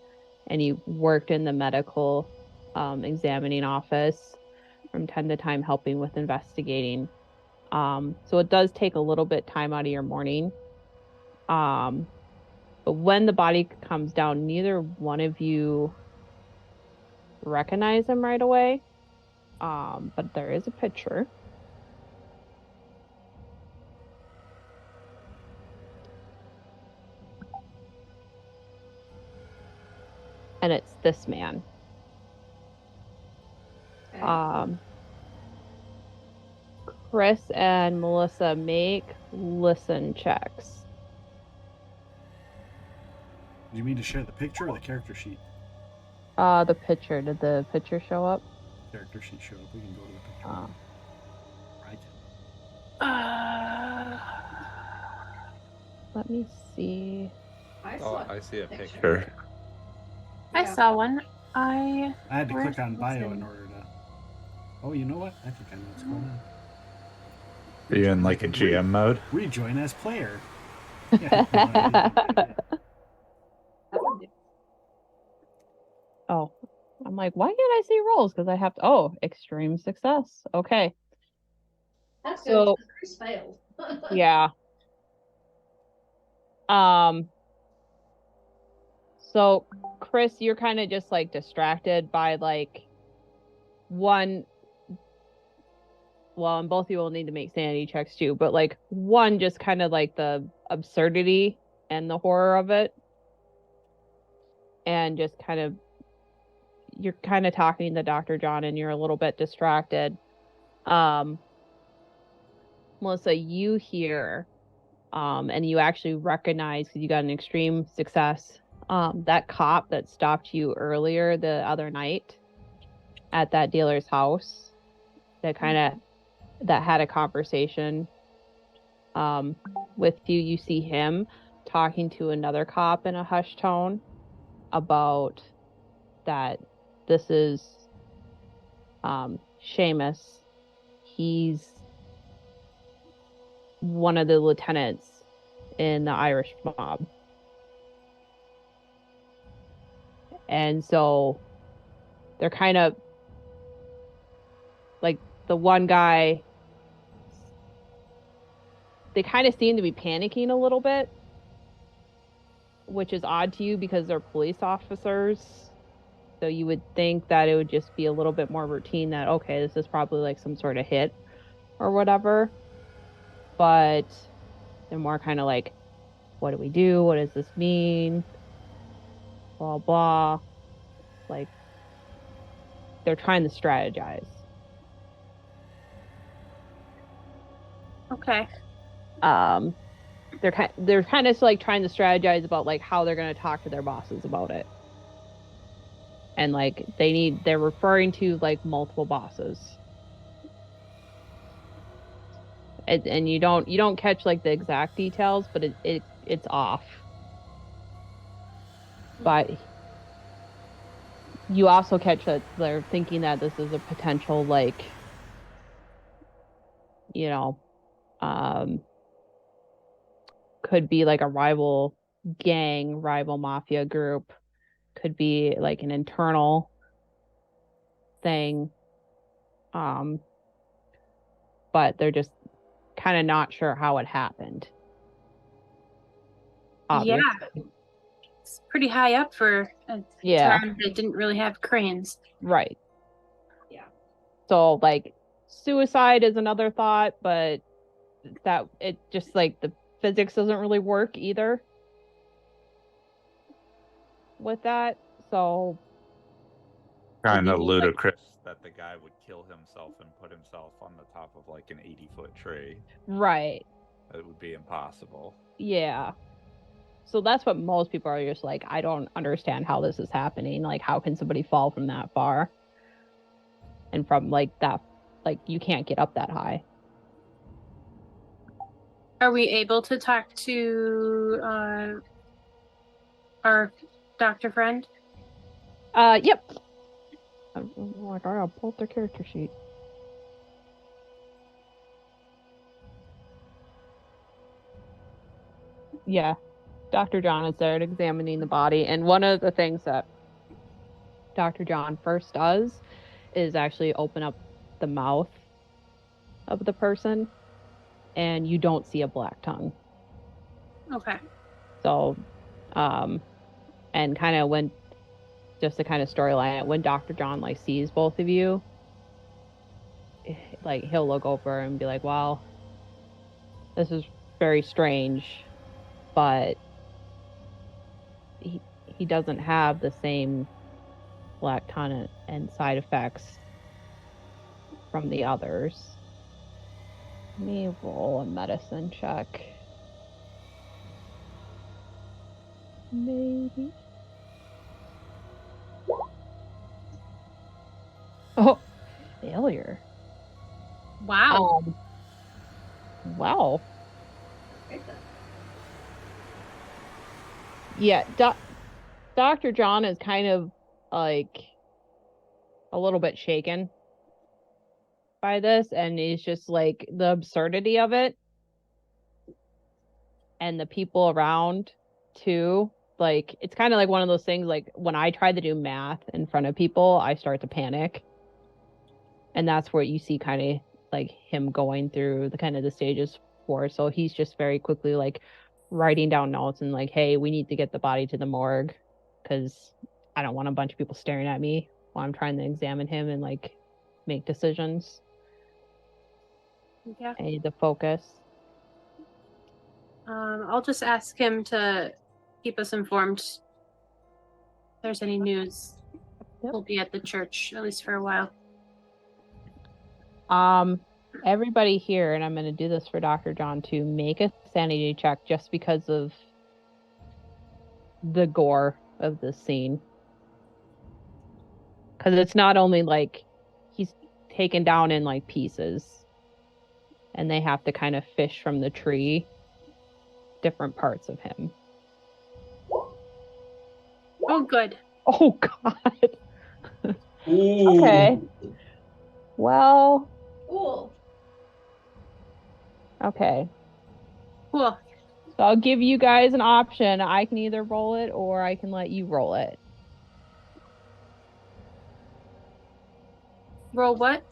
and you worked in the medical examining office from time to time helping with investigating. So it does take a little bit time out of your morning. But when the body comes down, neither one of you recognize him right away. But there is a picture. And it's this man. Okay. Chris and Melissa make listen checks. Do you mean to share the picture or the character sheet? The picture. Did the picture show up? Character sheet show up. We can go to the picture. Right. Let me see. I Oh, saw I see a picture. picture. I Yeah. saw one. I had to Where's click on bio Listen? in order to. Oh, you know what? I think I know what's going on. Are you in like a GM mode? Rejoin as player. Yeah, no idea. Oh, I'm like, why can't I see rolls? Because I have to. Oh, extreme success. Okay. That's good. So- because Chris failed. Yeah. So Chris, you're kind of just like distracted by like one. Well, and both of you will need to make sanity checks too, but like one, just kind of like the absurdity and the horror of it. And just kind of, you're kind of talking to Dr. John and you're a little bit distracted. Melissa, you hear, and you actually recognize, because you got an extreme success, that cop that stopped you earlier the other night at that dealer's house, that had a conversation with you. You see him talking to another cop in a hushed tone about that this is Seamus. He's one of the lieutenants in the Irish mob. And so they're kind of like the one guy, they kind of seem to be panicking a little bit, which is odd to you because they're police officers. So you would think that it would just be a little bit more routine that, okay, this is probably like some sort of hit or whatever. But they're more kind of like, what do we do? What does this mean? Blah, blah. Like, they're trying to strategize. Okay. They're kind of like trying to strategize about like how they're going to talk to their bosses about it. And like they're referring to like multiple bosses. And you don't catch like the exact details, but it's off. But you also catch that they're thinking that this is a potential like, you know, could be like a rival gang, rival mafia group, could be like an internal thing. But they're just kind of not sure how it happened. Obviously. Yeah. It's pretty high up for a town that didn't really have cranes. Right. Yeah. So like suicide is another thought, but that it just like the physics doesn't really work either with that. So Kind of maybe, like- ludicrous that the guy would kill himself and put himself on the top of like an 80-foot tree. right. It would be impossible. Yeah. So that's what most people are just like, I don't understand how this is happening. Like, how can somebody fall from that far? And from like that, like, you can't get up that high. Are we able to talk to our doctor friend? Yep. I'm like, I gotta pull up their character sheet. Yeah. Dr. John is there examining the body. And one of the things that Dr. John first does is actually open up the mouth of the person, and you don't see a black tongue. Okay. So, and kind of when, just the kind of storyline, when Dr. John like sees both of you, like he'll look over and be like, "Wow, this is very strange," but he doesn't have the same black tongue and side effects from the others. Let me roll a medicine check. Maybe. Oh, failure. Wow. Wow. Right then. Yeah, Dr. John is kind of like a little bit shaken by this, and he's just like the absurdity of it and the people around too. Like, it's kind of like one of those things, like when I try to do math in front of people, I start to panic. And that's where you see kind of like him going through the kind of the stages for. So he's just very quickly like writing down notes and like, hey, we need to get the body to the morgue because I don't want a bunch of people staring at me while I'm trying to examine him and like make decisions. Yeah. I need to focus. I'll just ask him to keep us informed. If there's any news, Yep. we'll be at the church at least for a while. Everybody here, and I'm going to do this for Dr. John too, make a sanity check just because of the gore of this scene. Because it's not only like he's taken down in like pieces and they have to kind of fish from the tree different parts of him. Oh, good. Oh, God. Ooh. Okay. Well, Cool. okay. Cool. So I'll give you guys an option. I can either roll it or I can let you roll it. Roll what?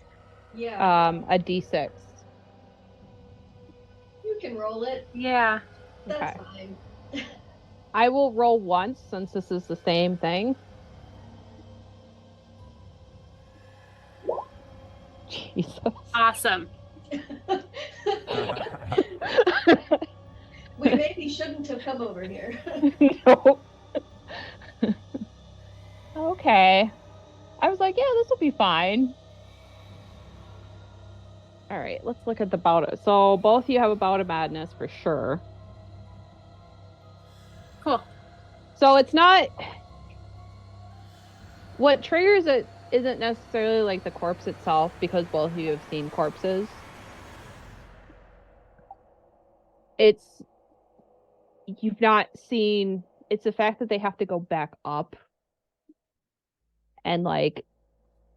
Yeah. A d6. You can roll it. Yeah. That's Okay. fine. I will roll once since this is the same thing. Jesus. Awesome. We maybe shouldn't have come over here. No. Okay. I was like, yeah, this will be fine. All right, let's look at the bout. So both of you have a bout of madness for sure. Cool. So it's not what triggers it isn't necessarily like the corpse itself because both of you have seen corpses. It's you've not seen it's the fact that they have to go back up. And like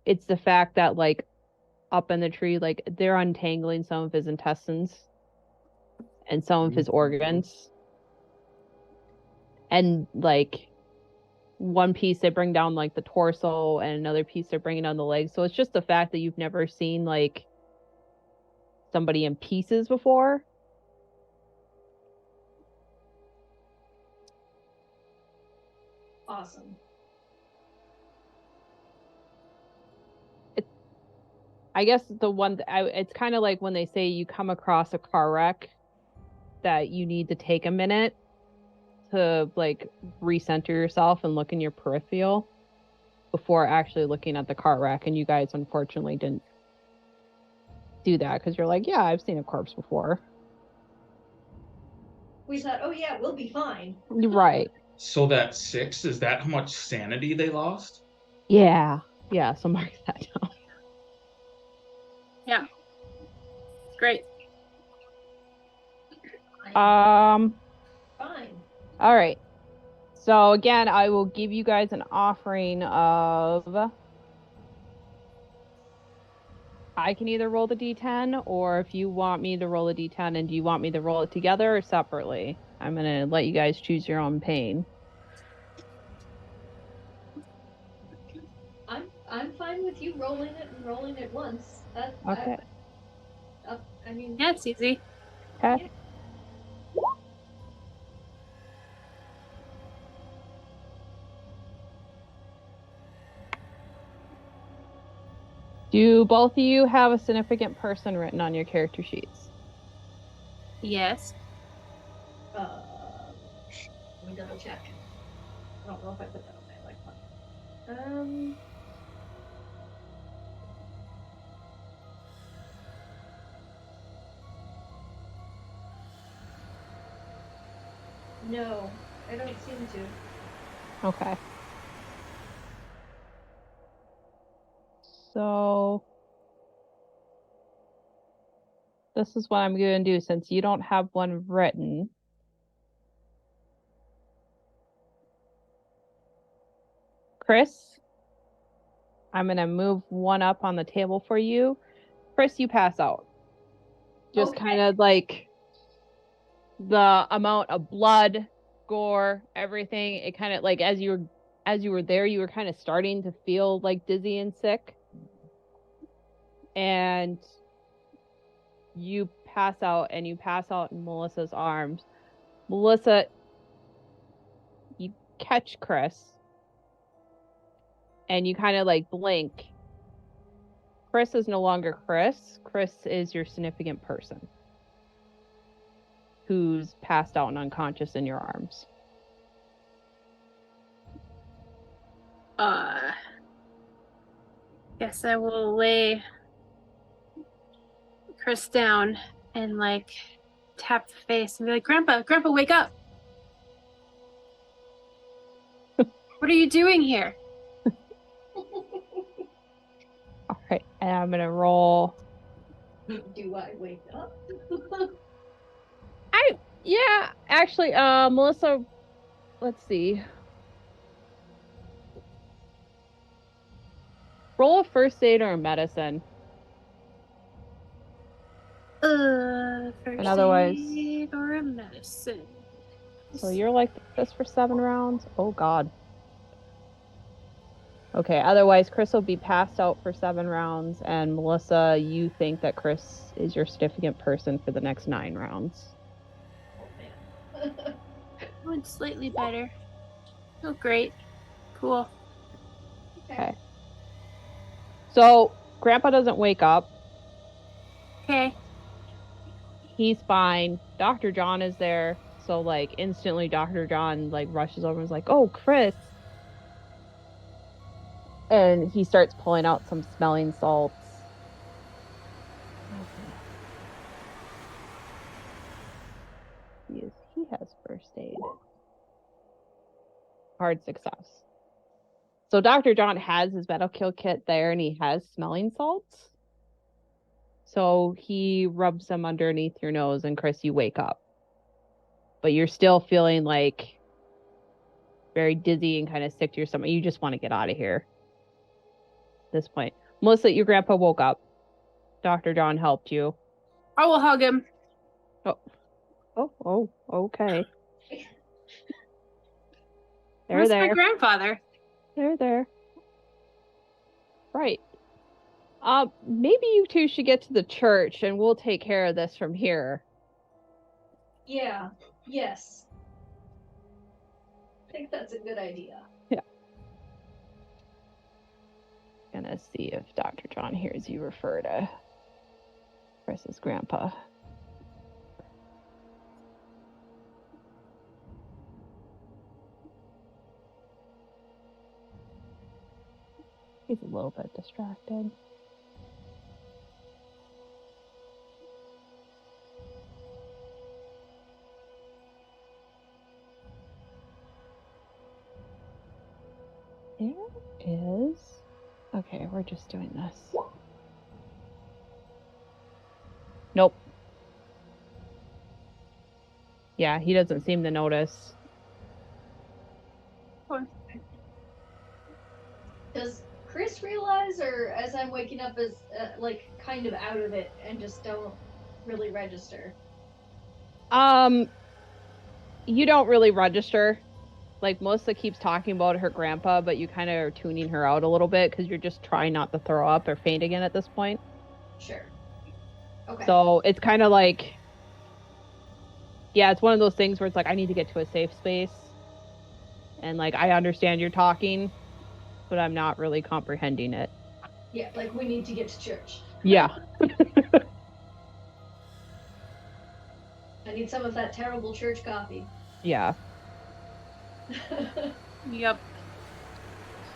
it's the fact that like up in the tree, like they're untangling some of his intestines and some of his organs. And like one piece they bring down like the torso and another piece they're bringing down the legs. So it's just the fact that you've never seen like somebody in pieces before. Awesome. I guess the one it's kind of like when they say you come across a car wreck that you need to take a minute to like recenter yourself and look in your peripheral before actually looking at the car wreck. And you guys unfortunately didn't do that because you're like, yeah, I've seen a corpse before. We thought, oh yeah, we'll be fine. Right. So that 6, is that how much sanity they lost? Yeah. Yeah. So mark that down. Yeah. Great. Um. Fine. All right. So again, I will give you guys an offering of. I can either roll the d10, or if you want me to roll a d10, and do you want me to roll it together or separately? I'm gonna let you guys choose your own pain. I'm fine with you rolling it and rolling it once. That Okay. I mean, Yeah, it's easy. Okay. Do both of you have a significant person written on your character sheets? Yes. let me double check. I don't know if I put that on my life one. No, I don't seem to. Okay. So this is what I'm going to do since you don't have one written. Chris, I'm going to move one up on the table for you. Chris, you pass out. Just Okay. kind of like the amount of blood, gore, everything. It kind of like as you were there, you were kind of starting to feel like dizzy and sick. And you pass out, and you pass out in Melissa's arms. Melissa, you catch Chris, and you kind of like blink. Chris is no longer Chris. Chris is your significant person who's passed out and unconscious in your arms. Guess I will lay Chris down and like tap the face and be like, Grandpa, wake up. What are you doing here? All right, and I'm gonna roll. Do I wake up? Yeah, actually, Melissa, let's see. Roll a first aid or a medicine. First And otherwise, aid or a medicine. so you're like this for 7 rounds? Oh God. Okay, otherwise Chris will be passed out for 7 rounds, and Melissa, you think that Chris is your significant person for the next 9 rounds. Oh man. Went slightly better. Oh, great. Cool. Okay. So Grandpa doesn't wake up. Okay. He's fine. Dr. John is there. So like instantly Dr. John like rushes over and is like, "Oh, Chris." And he starts pulling out some smelling salts. He has first aid. Hard success. So Dr. John has his medical kit there, and he has smelling salts. So he rubs them underneath your nose, and Chris, you wake up. But you're still feeling like very dizzy and kind of sick to your stomach. You just want to get out of here at this point. Melissa, your grandpa woke up. Dr. John helped you. I will hug him. Oh, okay. Where's my There. grandfather? There. Right. Maybe you two should get to the church and we'll take care of this from here. Yeah. Yes. I think that's a good idea. Yeah. Gonna see if Dr. John hears you refer to Chris's grandpa. He's a little bit distracted. There is. Okay, we're just doing this. Nope. Yeah, he doesn't seem to notice. Does Chris realize, or as I'm waking up, is like kind of out of it and just don't really register? You don't really register. Like Melissa keeps talking about her grandpa, but you kind of are tuning her out a little bit because you're just trying not to throw up or faint again at this point. Sure. Okay. So it's kind of like, yeah, it's one of those things where it's like, I need to get to a safe space. And like, I understand you're talking, but I'm not really comprehending it. Yeah, like we need to get to church. Yeah. I need some of that terrible church coffee. Yeah. Yep.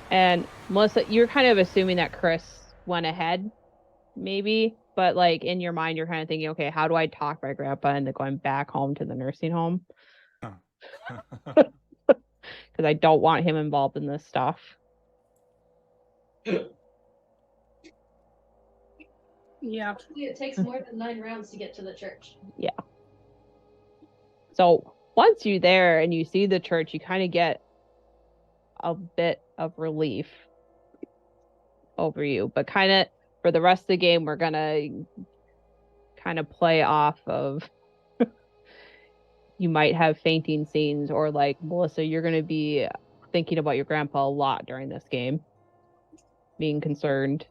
And Melissa, you're kind of assuming that Chris went ahead, maybe, but like in your mind, you're kind of thinking, okay, how do I talk my grandpa into going back home to the nursing home? Because I don't want him involved in this stuff. Yeah. Actually, it takes more than 9 rounds to get to the church. Yeah. So once you're there and you see the church, you kind of get a bit of relief over you. But kind of for the rest of the game, we're going to kind of play off of you might have fainting scenes, or like Melissa, you're going to be thinking about your grandpa a lot during this game, being concerned,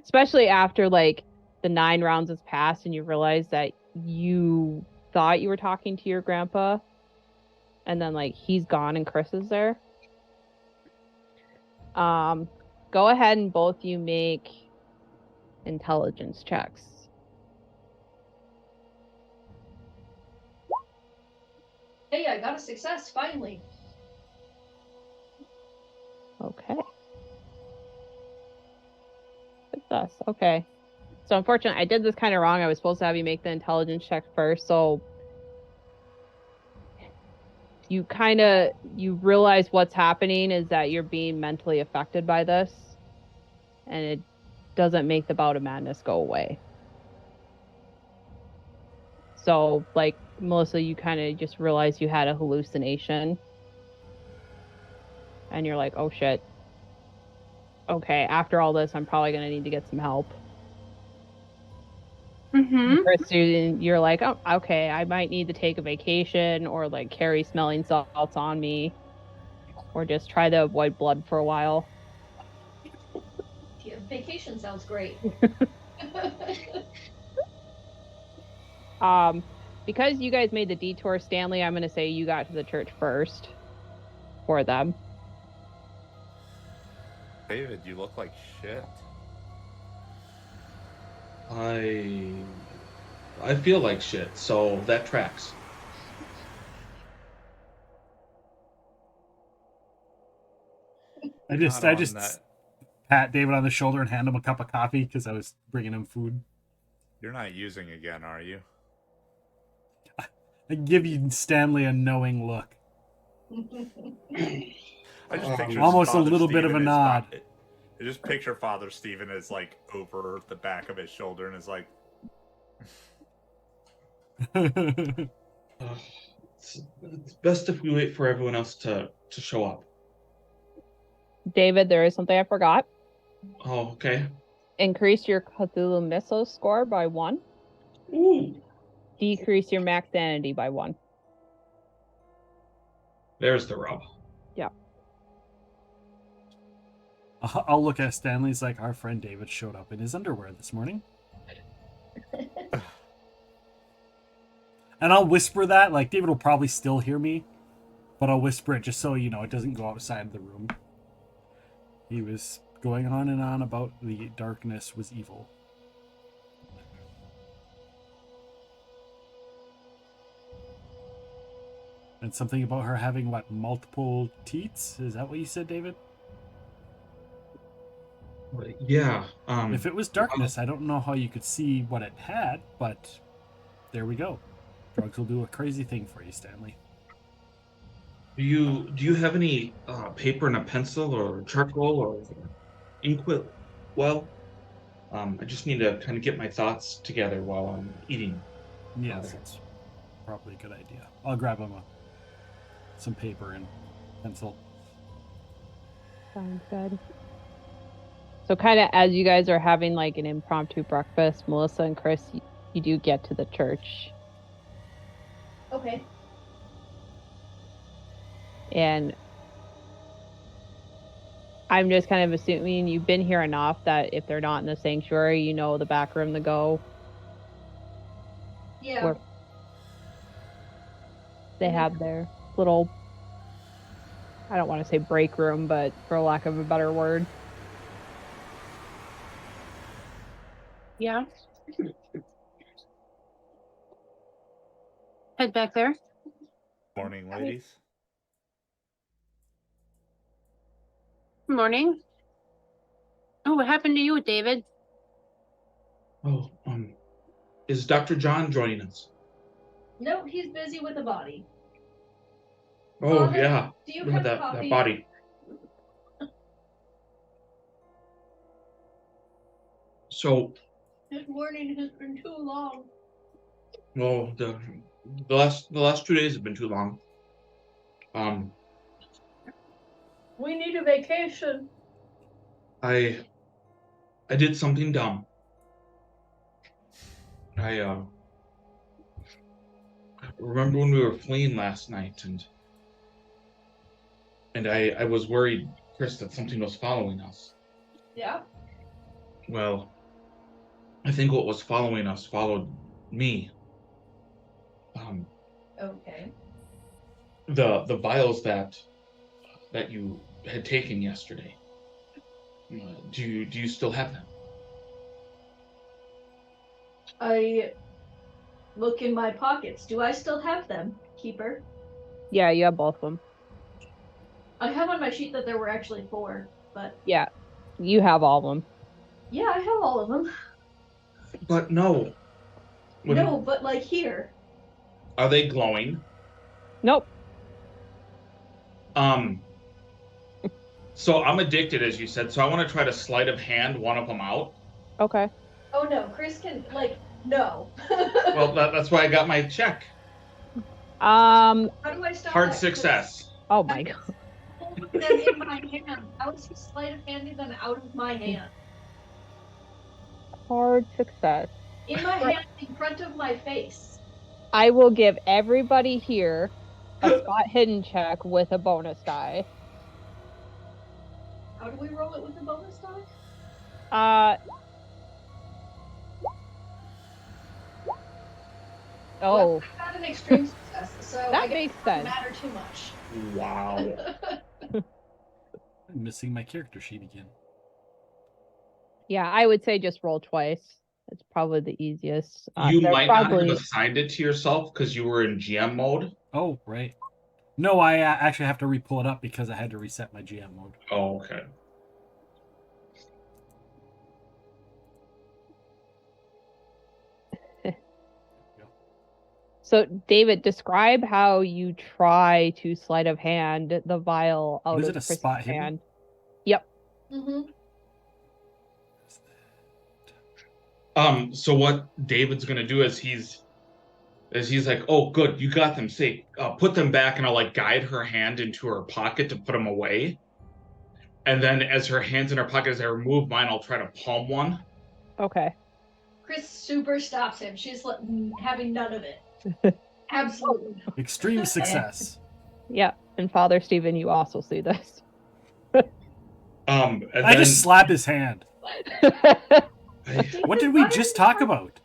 especially after like the 9 rounds has passed and you realize that you thought you were talking to your grandpa and then like he's gone and Chris is there. Go ahead and both you make intelligence checks. Hey, I got a success finally. Okay. Success. Okay. So unfortunately, I did this kind of wrong. I was supposed to have you make the intelligence check first. So you realize what's happening is that you're being mentally affected by this, and it doesn't make the bout of madness go away. So like Melissa, you kind of just realize you had a hallucination, and you're like, oh shit. Okay, after all this, I'm probably gonna need to get some help. Mm-hmm. Chris, you're like, oh, okay, I might need to take a vacation or like carry smelling salts on me, or just try to avoid blood for a while. Yeah, vacation sounds great. Because you guys made the detour, Stanley, I'm gonna say you got to the church first for them. David, you look like shit. I feel like shit, so that tracks. I just pat David on the shoulder and hand him a cup of coffee because I was bringing him food. You're not using again, are you? I give you Stanley a knowing look. I just picture Almost a Father little bit of a Stephen nod. I just picture Father Stephen as like over the back of his shoulder and is like, It's best if we wait for everyone else to show up. David, there is something I forgot. Oh, okay. Increase your Cthulhu Mythos score by 1. Ooh, Decrease your max sanity by 1. there's the rub. Yeah. I'll look at Stanley's like, our friend David showed up in his underwear this morning. And I'll whisper that, like David will probably still hear me, but I'll whisper it just so you know it doesn't go outside the room. He was going on and on about the darkness was evil. And something about her having, what, multiple teats? Is that what you said, David? Yeah. If it was darkness, I don't know how you could see what it had, but there we go. Drugs will do a crazy thing for you, Stanley. Do you have any paper and a pencil or charcoal or inkwell? Well, I just need to kind of get my thoughts together while I'm eating. Yes, that's probably a good idea. I'll grab him some paper and pencil. Sounds good. So kind of as you guys are having like an impromptu breakfast, Melissa and Chris, you do get to the church. Okay. And I'm just kind of assuming you've been here enough that if they're not in the sanctuary, you know the back room to go. Yeah. Where they have their little, I don't want to say break room, but for lack of a better word. Yeah. Head back there. Morning, ladies. Morning. Oh, what happened to you, David? Oh, is Dr. John joining us? No, he's busy with a body. Oh, Father, yeah. Do you Remember have that coffee? body. So, This morning has been too long. well, the last 2 days have been too long. We need a vacation. I did something dumb. I remember when we were fleeing last night, and I was worried, Chris, that something was following us. Yeah. Well, I think what was following us followed me. Okay. The vials that you had taken yesterday. Do you still have them? I look in my pockets. Do I still have them, Keeper? Yeah, you have both of them. I have on my sheet that there were actually 4, but Yeah, you have all of them. yeah, I have all of them. But no. No, but like here. Are they glowing? Nope. So I'm addicted, as you said. So I want to try to sleight of hand one of them out. Okay. Oh no, Chris can no. Well, that's why I got my check. How do I stop Hard that? success. Oh my god. Holding them in my hand. How is he sleight of handing them out of my hand? Hard success. In my hand, in front of my face. I will give everybody here a spot hidden check with a bonus die. How do we roll it with the bonus die? Oh, Well, I got an extreme success, so that I guess makes it doesn't sense. matter too much. Wow. I'm missing my character sheet again. Yeah, I would say just roll twice. It's probably the easiest. You they're might not probably have assigned it to yourself because you were in GM mode. Oh, right. No, I actually have to re-pull it up because I had to reset my GM mode. Oh, okay. So, David, describe how you try to sleight of hand the vial out Is of it a Chris's spot hidden? hand. Yep. Mm-hmm. So what David's gonna do is he's like, oh, good, you got them safe. Put them back, and I'll like guide her hand into her pocket to put them away. And then as her hand's in her pocket, as I remove mine, I'll try to palm one. Okay. Chris super stops him. She's having none of it. Absolutely. Extreme success. Yep. And Father Stephen, you also see this. And I just slap his hand. What did we just talk about?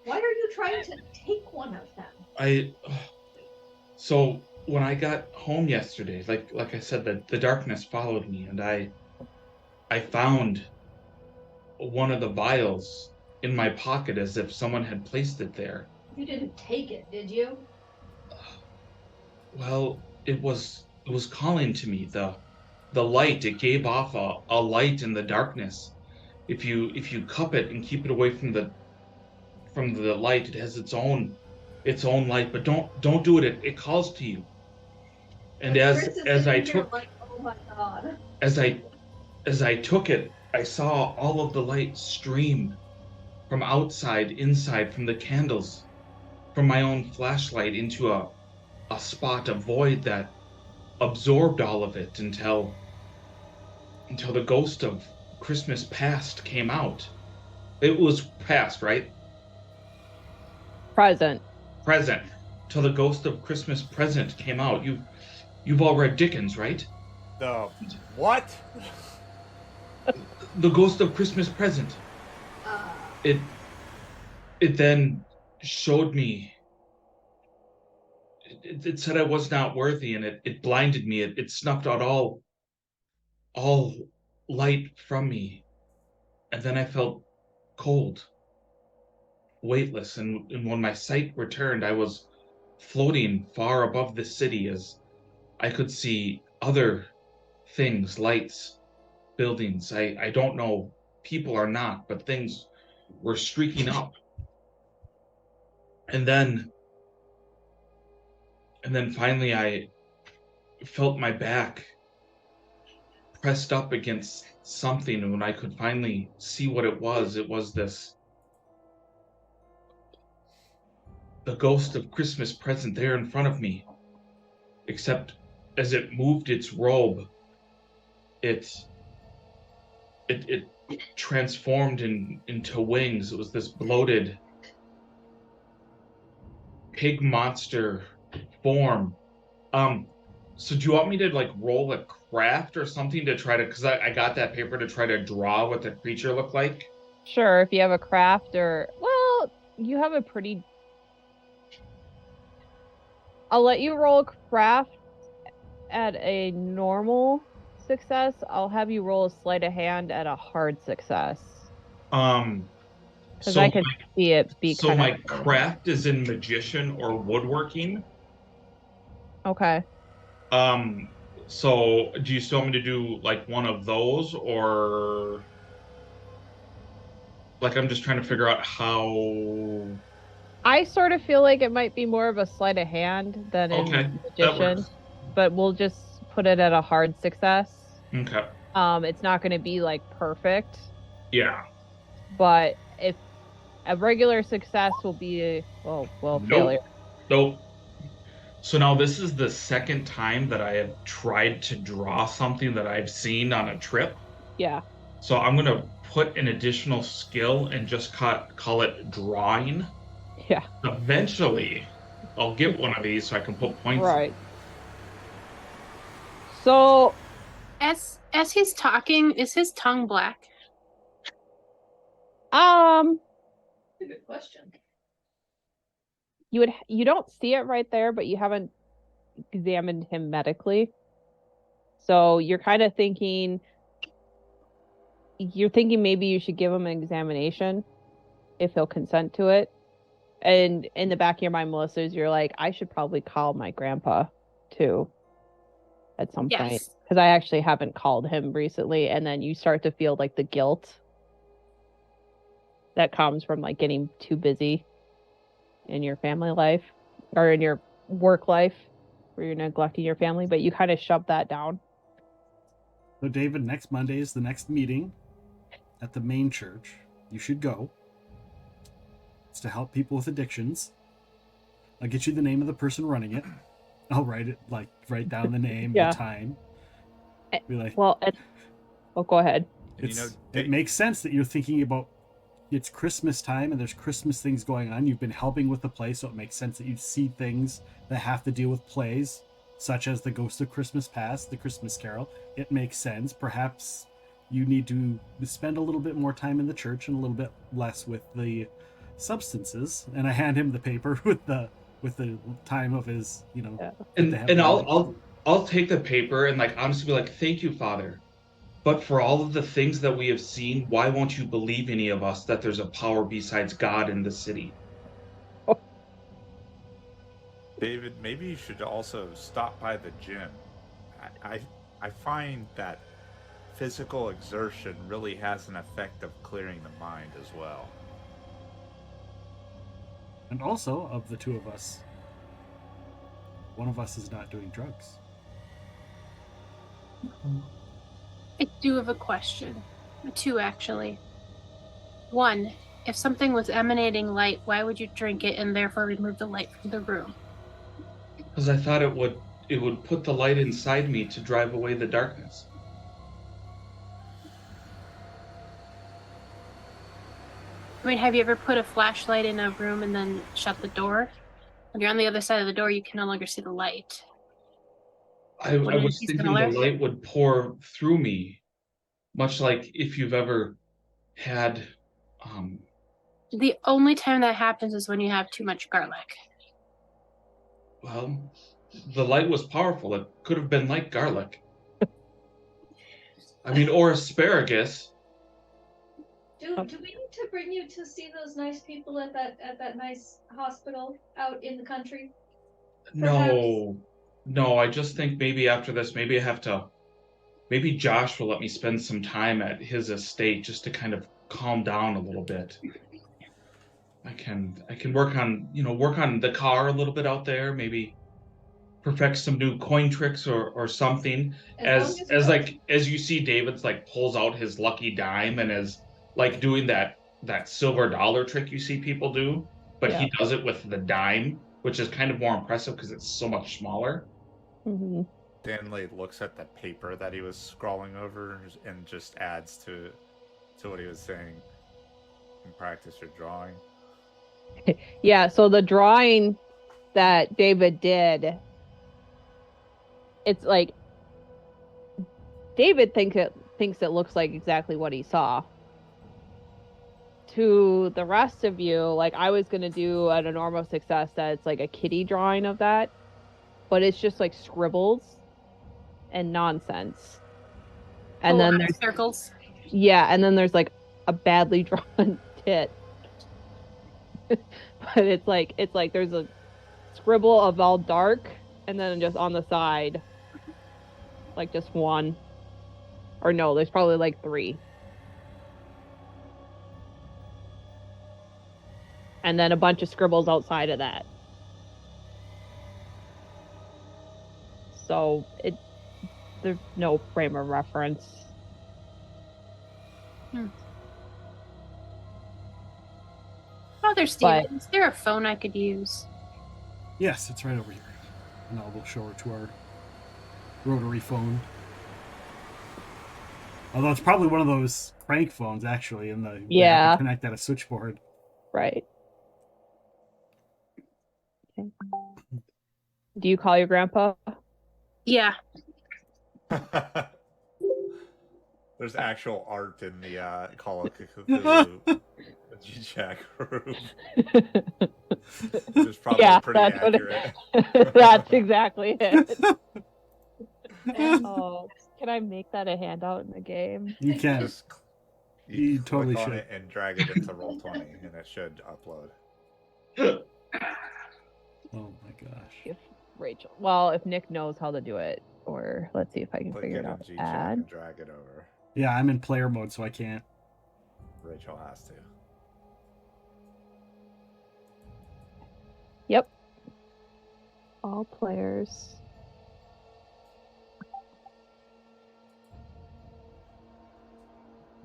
Why are you trying to take one of them? So when I got home yesterday, like I said, the darkness followed me, and I found one of the vials in my pocket as if someone had placed it there. You didn't take it, did you? Well, it was calling to me. the light, it gave off a light in the darkness. If you cup it and keep it away from the light, it has its own light. But don't do it. It calls to you. And as I took, like, oh my god. as I took it, I saw all of the light stream from outside, inside, from the candles, from my own flashlight into a spot, a void that absorbed all of it until the ghost of Christmas past came out. It was past, right? Present. Present. Till the ghost of Christmas present came out. You've all read Dickens, right? The what? The ghost of Christmas present. It then showed me. It said I was not worthy, and it blinded me. It snuffed out all light from me, and then I felt cold, weightless, and when my sight returned, I was floating far above the city as I could see other things, lights, buildings. I don't know, people are not, but things were streaking up. And then finally I felt my back pressed up against something, and when I could finally see what it was the ghost of Christmas present there in front of me. Except as it moved its robe, it transformed into wings. It was this bloated pig monster form. So do you want me to like roll a craft or something to try to, because I got that paper to try to draw what the creature looked like? Sure, if you have a craft or, well, you have a pretty... I'll let you roll a craft at a normal success. I'll have you roll a sleight of hand at a hard success. Because So I could see it be so kind my of... craft is in magician or woodworking. Okay. So do you still want me to do like one of those, or like I'm just trying to figure out how? I sort of feel like it might be more of a sleight of hand than in Okay, that magician, works. but we'll just put it at a hard success. Okay. It's not going to be like perfect, Yeah. but if a regular success will be a, well, Nope. failure. Nope. So now this is the second time that I have tried to draw something that I've seen on a trip. Yeah. So I'm gonna put an additional skill and just call it drawing. Yeah. Eventually, I'll get one of these so I can put points. Right. So As he's talking, is his tongue black? That's a good question. you don't see it right there, but you haven't examined him medically. So you're kind of thinking maybe you should give him an examination if he'll consent to it. And in the back of your mind, Melissa, you're like, I should probably call my grandpa too at some point. Yes. Because I actually haven't called him recently. And then you start to feel like the guilt that comes from like getting too busy in your family life or in your work life where you're neglecting your family, but you kind of shove that down. So, David, next Monday is the next meeting at the main church. You should go. It's to help people with addictions. I'll get you the name of the person running it. I'll write down the name, Yeah. the time. Be like, Well, go ahead. And you know, it makes sense that you're thinking about it's Christmas time and there's Christmas things going on. You've been helping with the play, so it makes sense that you see things that have to deal with plays, such as the Ghost of Christmas Past, the Christmas Carol. It makes sense. Perhaps you need to spend a little bit more time in the church and a little bit less with the substances. And I hand him the paper with the time of his, Yeah. And I'll take the paper and like honestly be like, thank you, Father. But for all of the things that we have seen, why won't you believe any of us that there's a power besides God in the city? David, maybe you should also stop by the gym. I find that physical exertion really has an effect of clearing the mind as well. And also, of the two of us, one of us is not doing drugs. I do have a question. Two, actually. One, if something was emanating light, why would you drink it and therefore remove the light from the room? Because I thought it would put the light inside me to drive away the darkness. I mean, have you ever put a flashlight in a room and then shut the door? When you're on the other side of the door, you can no longer see the light. I Wouldn't it was be thinking similar? the light would pour through me, much like if you've ever had. The only time that happens is when you have too much garlic. Well, the light was powerful. It could have been like garlic. I mean, or asparagus. Do we need to bring you to see those nice people at that nice hospital out in the country? No, I just think maybe after this, maybe I have to. Maybe Josh will let me spend some time at his estate just to kind of calm down a little bit. I can work on the car a little bit out there, maybe perfect some new coin tricks or something. As you see David's like pulls out his lucky dime and is like doing that silver dollar trick you see people do, but he does it with the dime, which is kind of more impressive because it's so much smaller. Mm-hmm. Stanley looks at the paper that he was scrawling over and just adds to what he was saying. And practice your drawing. Yeah, so the drawing that David did, it's like David thinks it looks like exactly what he saw. To the rest of you, like I was gonna do an enormous success that it's like a kitty drawing of that, but it's just like scribbles and nonsense. And then there's circles. Yeah, and then there's like a badly drawn tit. But it's like there's a scribble of all dark, and then just on the side, like just one. Or no, there's probably like 3. And then a bunch of scribbles outside of that. So there's no frame of reference. Oh, there's Steven. Is there a phone I could use? Yes, it's right over here. And we'll show her to our rotary phone. Although it's probably one of those crank phones, actually, and they have to connect at a switchboard. Right. Okay. Do you call your grandpa? Yeah. There's actual art in the Call of Cthulhu G-Jack room. Which is probably pretty accurate. That's exactly it. Oh, can I make that a handout in the game? You can. You totally click on should. It and drag it into Roll20, and it should upload. Oh my gosh. If Nick knows how to do it, or let's see if I can figure it out. Add and drag it over. Yeah, I'm in player mode, so I can't. Rachel has to. Yep. All players.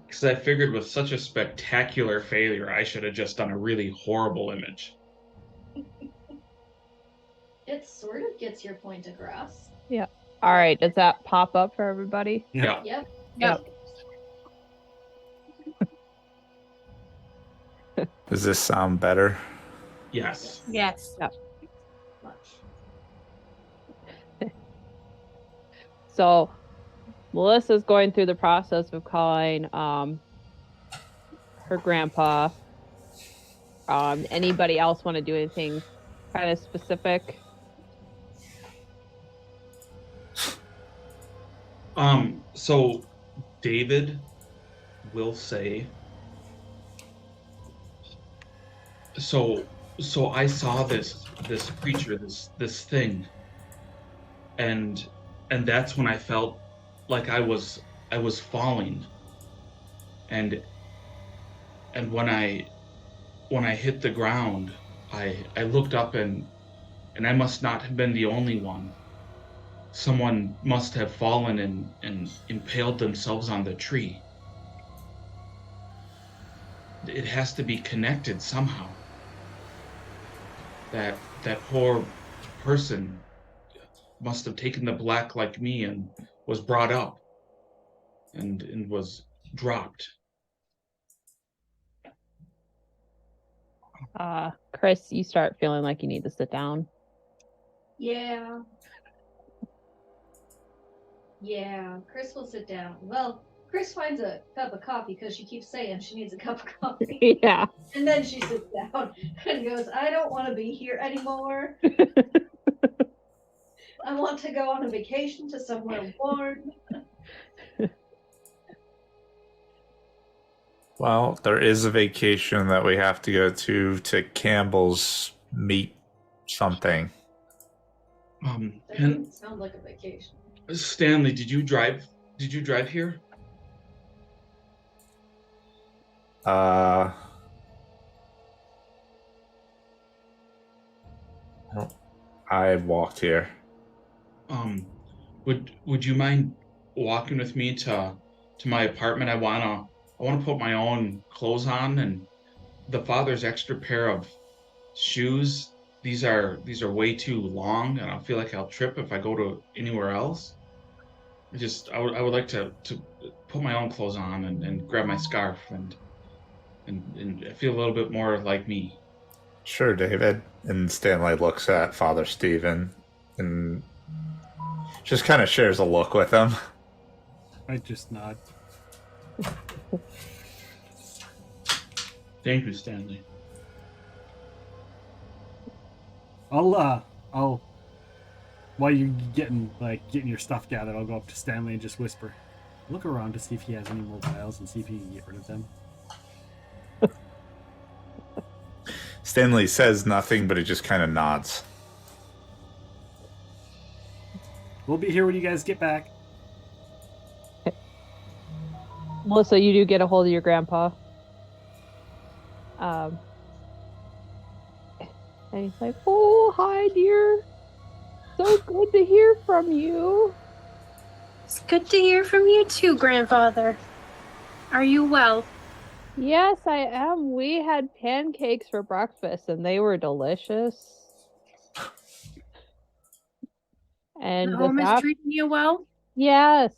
Because I figured with such a spectacular failure, I should have just done a really horrible image. It sort of gets your point across. Yeah. All right. Does that pop up for everybody? Yeah. Yep. Does this sound better? Yes. Yes. Yep. Much. So, Melissa's going through the process of calling her grandpa. Anybody else want to do anything kind of specific? So David will say, so I saw this creature, this thing, and that's when I felt like I was falling, and when I hit the ground, I looked up, and I must not have been the only one. Someone must have fallen and impaled themselves on the tree. It has to be connected somehow. That poor person must have taken the black like me and was brought up and was dropped. Chris, you start feeling like you need to sit down. Yeah. Yeah, Chris will sit down. Well, Chris finds a cup of coffee because she keeps saying she needs a cup of coffee. Yeah. And then she sits down and goes, I don't want to be here anymore. I want to go on a vacation to somewhere warm. Well, there is a vacation that we have to go to Campbell's meet something. That And didn't sound like a vacation. Stanley, did you drive here? I walked here. Would you mind walking with me to my apartment? I wanna put my own clothes on, and the father's extra pair of shoes. These are way too long, and I feel like I'll trip if I go to anywhere else. I would like to put my own clothes on and grab my scarf and feel a little bit more like me. Sure, David. And Stanley looks at Father Stephen and just kind of shares a look with him. I just nod. Thank you, Stanley. I'll while you're getting your stuff gathered, I'll go up to Stanley and just whisper, look around to see if he has any more vials and see if he can get rid of them. Stanley says nothing, but he just kind of nods. We'll be here when you guys get back. Melissa, you do get a hold of your grandpa. And he's like, oh, hi, dear. So good to hear from you. It's good to hear from you too, grandfather. Are you well? Yes, I am. We had pancakes for breakfast, and they were delicious. And The home is treating you well? Yes.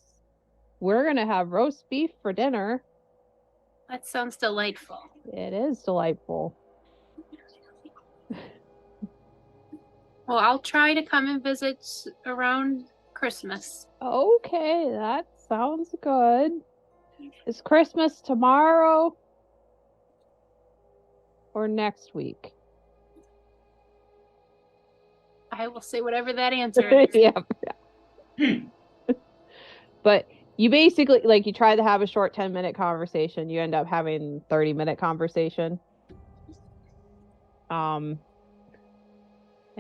We're going to have roast beef for dinner. That sounds delightful. It is delightful. Well, I'll try to come and visit around Christmas. Okay, that sounds good. Is Christmas tomorrow or next week? I will say whatever that answer is. Yeah. But you basically, you try to have a short 10-minute conversation, you end up having 30-minute conversation.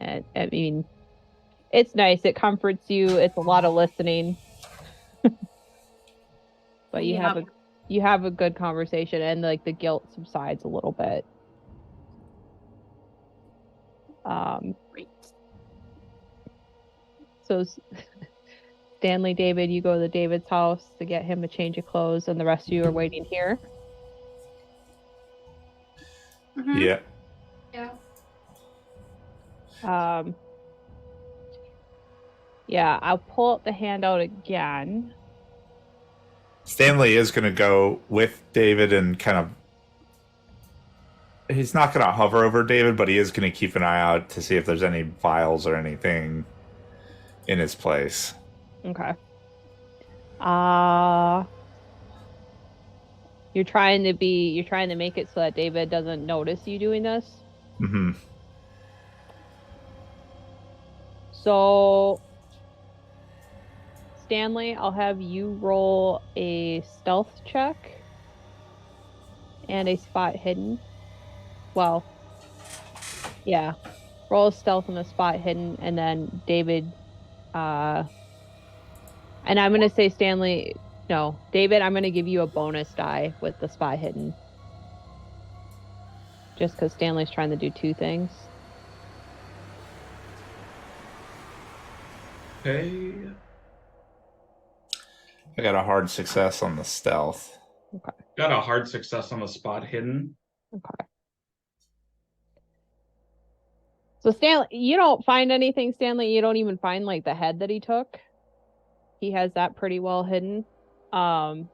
And I mean, it's nice. It comforts you. It's a lot of listening. But you have a good conversation, and the guilt subsides a little bit. Great. So Stanley, David, you go to David's house to get him a change of clothes, and the rest of you are waiting here. Mm-hmm. Yeah. Yeah. Yeah, I'll pull up the handout again. Stanley is going to go with David and kind of... He's not going to hover over David, but he is going to keep an eye out to see if there's any vials or anything in his place. Okay. You're trying to make it so that David doesn't notice you doing this? Mm-hmm. So, Stanley, I'll have you roll a stealth check and a spot hidden. Well, yeah. Roll a stealth and a spot hidden, and then David, And I'm gonna say Stanley. No, David. I'm gonna give you a bonus die with the spot hidden, just because Stanley's trying to do 2 things. Okay. I got a hard success on the stealth. Okay. Got a hard success on the spot hidden. Okay. So Stanley, you don't find anything, Stanley. You don't even find like the head that he took. He has that pretty well hidden. And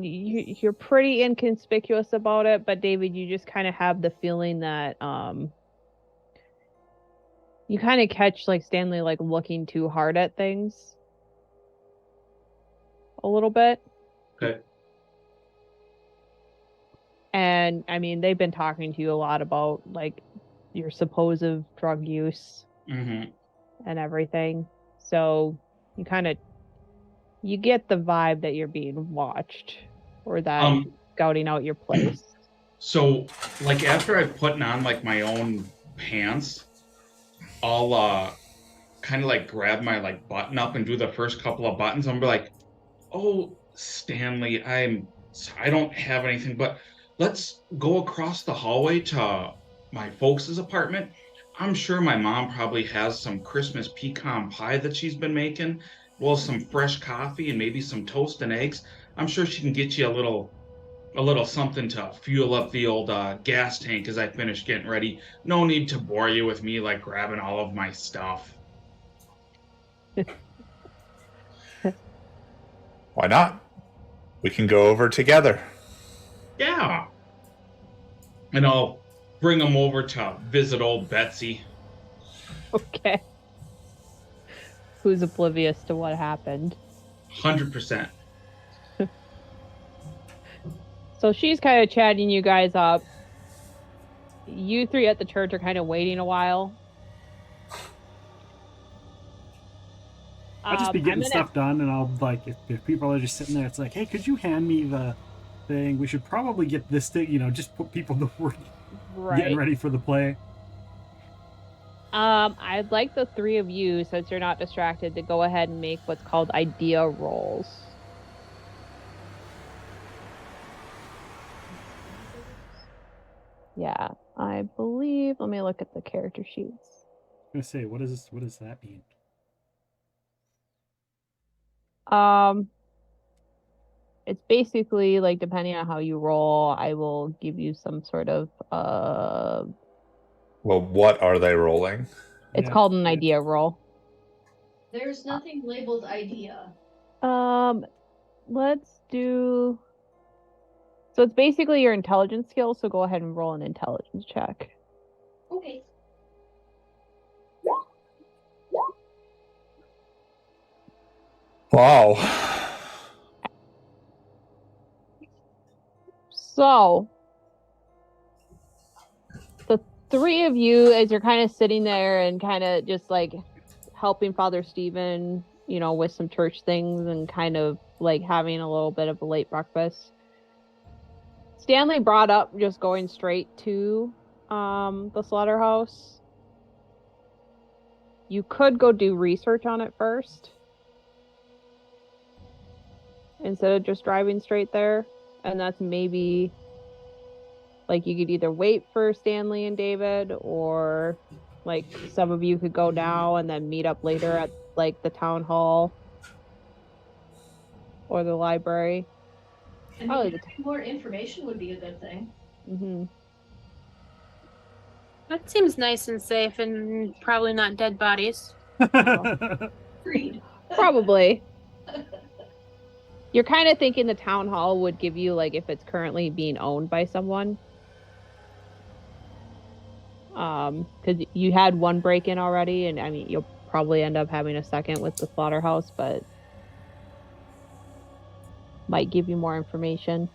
you're pretty inconspicuous about it, but David, you just kind of have the feeling that you kind of catch like Stanley like looking too hard at things a little bit. Okay. And I mean, they've been talking to you a lot about like your supposed drug use Mm-hmm. and everything. So you get the vibe that you're being watched or that scouting out your place. So, like, after I've put on like my own pants, I'll kind of like grab my like button up and do the first couple of buttons. I'm like, "Oh, Stanley, I don't have anything, but let's go across the hallway to my folks' apartment. I'm sure my mom probably has some Christmas pecan pie that she's been making, well, some fresh coffee and maybe some toast and eggs. I'm sure she can get you a little something to fuel up the old gas tank as I finish getting ready. No need to bore you with me like grabbing all of my stuff." Why not? We can go over together. Yeah. And I'll bring them over to visit old Betsy. Okay. Who's oblivious to what happened? 100%. So she's kind of chatting you guys up. You 3 at the church are kind of waiting a while. I'll just be getting stuff done, and I'll like if people are just sitting there, it's like, hey, could you hand me the thing? We should probably get this thing, just put people to work getting ready for the play. I'd like the 3 of you, since you're not distracted, to go ahead and make what's called idea rolls. Yeah, I believe. Let me look at the character sheets. I'm gonna say, what does that mean? It's basically like depending on how you roll, I will give you some sort of Well, what are they rolling? It's called an idea roll. There's nothing labeled idea. Let's do. So it's basically your intelligence skill. So go ahead and roll an intelligence check. Okay. Wow. So the 3 of you, as you're kind of sitting there and kind of just like helping Father Stephen, with some church things and kind of like having a little bit of a late breakfast. Stanley brought up just going straight to the slaughterhouse. You could go do research on it first instead of just driving straight there. And that's maybe like you could either wait for Stanley and David, or like some of you could go now and then meet up later at like the town hall or the library. I mean, more information would be a good thing. Mm-hmm. That seems nice and safe and probably not dead bodies. Agreed. Probably. You're kind of thinking the town hall would give you, like, if it's currently being owned by someone. Because you had 1 break-in already, and I mean, you'll probably end up having a second with the slaughterhouse, but might give you more information.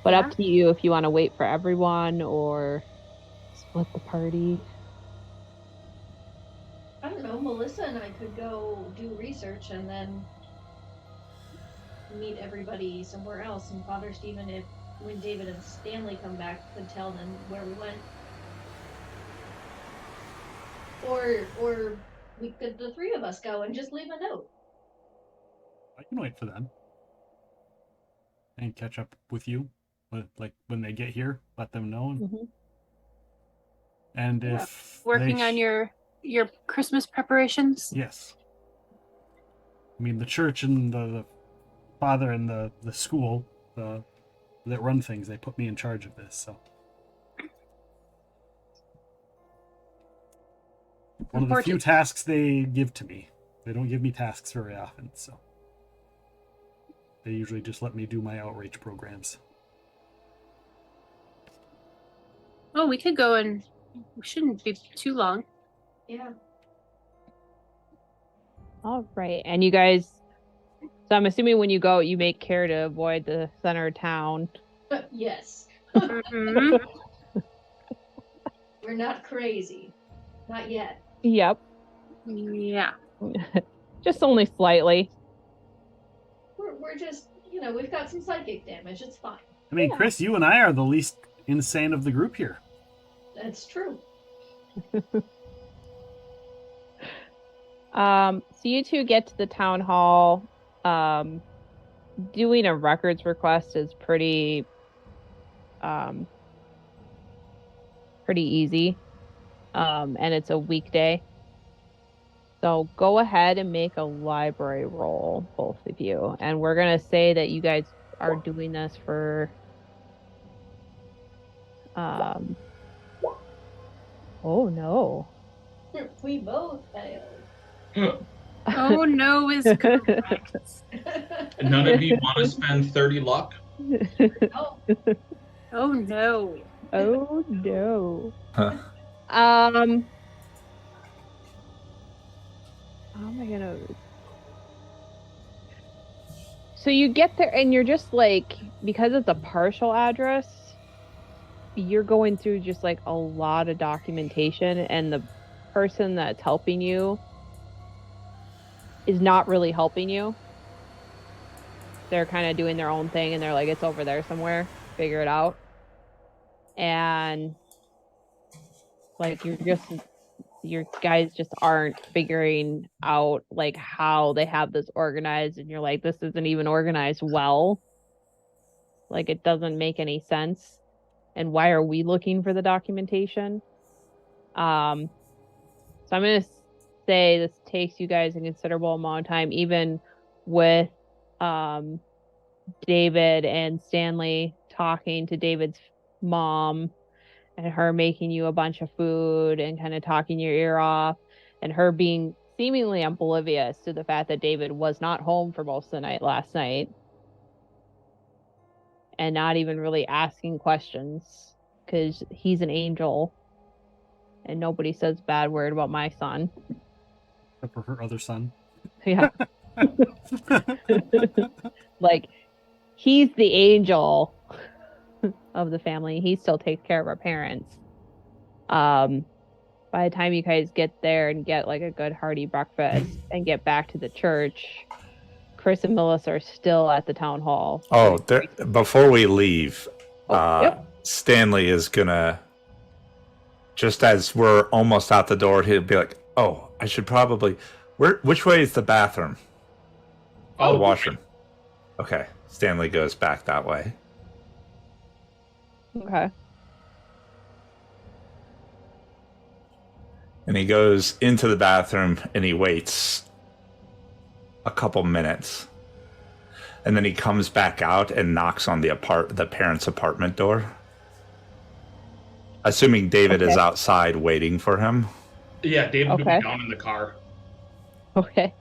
But up to you if you want to wait for everyone or split the party. I don't know, Melissa and I could go do research and then meet everybody somewhere else, and Father Stephen, when David and Stanley come back, could tell them where we went. Or we could, the three of us, go and just leave a note. I can wait for them and catch up with you, like when they get here. Let them know, Mhm. and Yeah. if Working they on your Christmas preparations. yes, I mean the church and the father and the school that run things. They put me in charge of this, so one of the few Important. tasks they give to me. They don't give me tasks very often, so they usually just let me do my outreach programs. Oh, we could go and we shouldn't be too long. Yeah. All right. And you guys, so I'm assuming when you go, you make care to avoid the center of town. Yes. Mhm. We're not crazy. Not yet. Yep. Yeah. Just only slightly. We're just, we've got some psychic damage. It's fine. I mean, Yeah. Chris, you and I are the least insane of the group here. That's true. So you two get to the town hall. Doing a records request is pretty easy. And it's a weekday. So go ahead and make a library roll, both of you. And we're gonna say that you guys are doing this for oh no. We both failed. Oh no is correct. None of you want to spend 30 luck? Oh, Oh no. Oh no. Huh. How am I gonna? So you get there and you're just like, because it's a partial address, you're going through just like a lot of documentation, and the person that's helping you is not really helping you. They're kind of doing their own thing and they're like, it's over there somewhere, figure it out. And like your guys just aren't figuring out like how they have this organized, and you're like, this isn't even organized well. Like it doesn't make any sense. And why are we looking for the documentation? So I'm gonna say this takes you guys a considerable amount of time, even with David and Stanley talking to David's mom and her making you a bunch of food and kind of talking your ear off, and her being seemingly oblivious to the fact that David was not home for most of the night last night and not even really asking questions because he's an angel and nobody says a bad word about my son. Except for her other son. Yeah. Like, he's the angel of the family. He still takes care of our parents. By the time you guys get there and get like a good hearty breakfast and get back to the church, Chris and Melissa are still at the town hall. Oh, before we leave, Yep. Stanley is gonna, just as we're almost out the door, he'll be like, "Oh, I should probably. Which way is the bathroom? Oh, The washroom. Okay." Stanley goes back that way. Okay. And he goes into the bathroom and he waits a couple minutes. And then he comes back out and knocks on the parents' apartment door. Assuming David is Okay. outside waiting for him. yeah, David would Okay. be down in the car. Okay.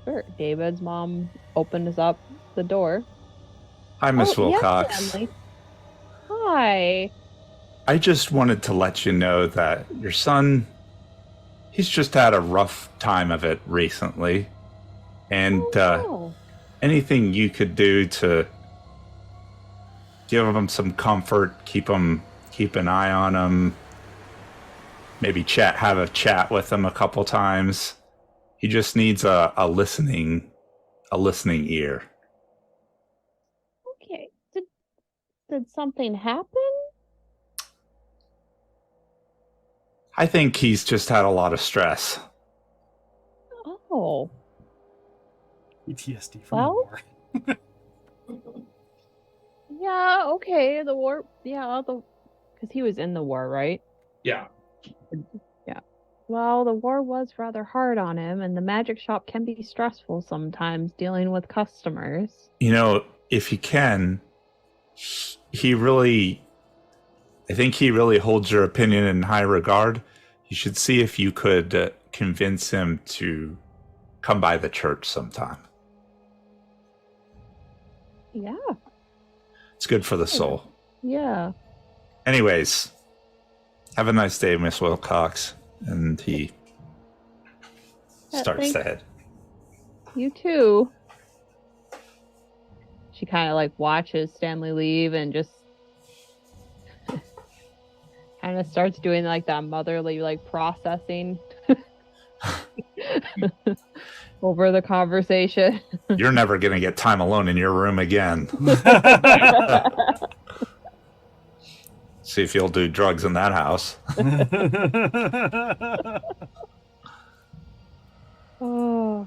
Sure. David's mom opens up the door. Hi, Miss Oh, yes, Wilcox. Stanley. Hi. I just wanted to let you know that your son, he's just had a rough time of it recently. And Oh, anything you could do to give him some comfort, keep an eye on him, maybe have a chat with him a couple times. He just needs a listening ear. okay. Did something happen? I think he's just had a lot of stress. Oh, PTSD from Well? the war. yeah, okay. The war, yeah, because he was in the war, right? Yeah. Yeah. Well, the war was rather hard on him, and the magic shop can be stressful sometimes dealing with customers. You know, if he can, he really, I think he really holds your opinion in high regard. You should see if you could convince him to come by the church sometime. Yeah, It's good for the soul. yeah. Anyways, have a nice day, Miss Wilcox. And he starts thanks. to head. You too. She kind of like watches Stanley leave and just kind of starts doing like that motherly like processing over the conversation. You're never going to get time alone in your room again. See if you'll do drugs in that house. Oh.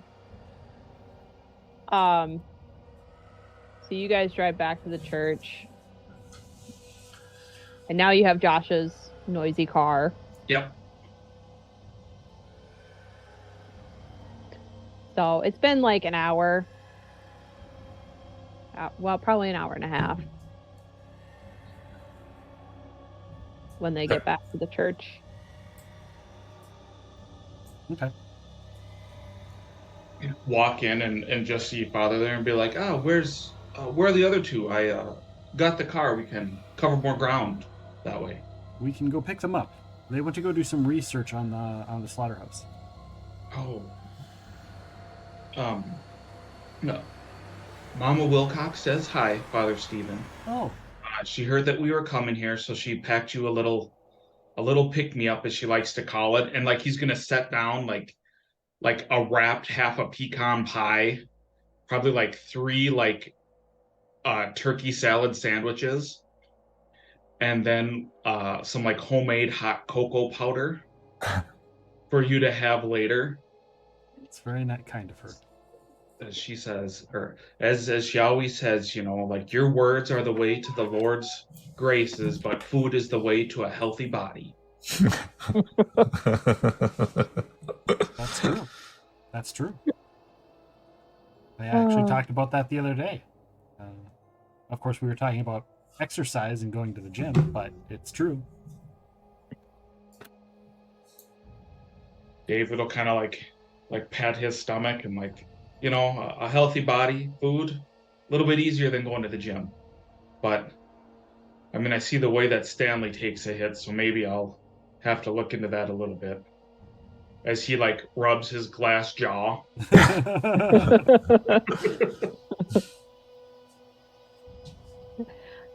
So you guys drive back to the church. And now you have Josh's noisy car. Yep. So it's been like an hour. Well, probably an hour and a half. When they get back to the church. Okay. Walk in and just see Father there and be like, oh, where are the other two? I got the car. We can cover more ground that way. We can go pick them up. They went to go do some research on the slaughterhouse. Oh. No. Mama Wilcox says hi, Father Stephen. Oh. She heard that we were coming here, so she packed you a little pick-me-up, as she likes to call it, and like he's gonna set down like a wrapped half a pecan pie, probably like 3 like turkey salad sandwiches, and then some like homemade hot cocoa powder for you to have later. It's very not kind of her. As she says, or as she always says, you know, like your words are the way to the Lord's graces, but food is the way to a healthy body. That's true. That's true. I actually talked about that the other day. Of course, we were talking about exercise and going to the gym, but it's true. David will kind of like pat his stomach and like, you know, a healthy body, food, a little bit easier than going to the gym. But I mean, I see the way that Stanley takes a hit, so maybe I'll have to look into that a little bit. As he like rubs his glass jaw.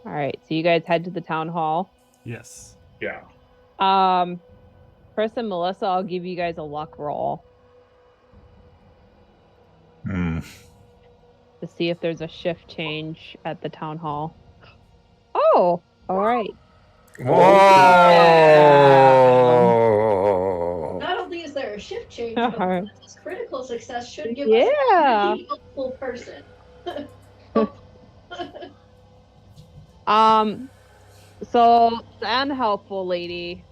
All right, so you guys head to the town hall. Yes. Yeah. Chris and Melissa, I'll give you guys a luck roll to see if there's a shift change at the town hall. Oh, all right. Whoa! Not only is there a shift change, All but right. this critical success should give Yeah. us a really helpful person. So the unhelpful lady,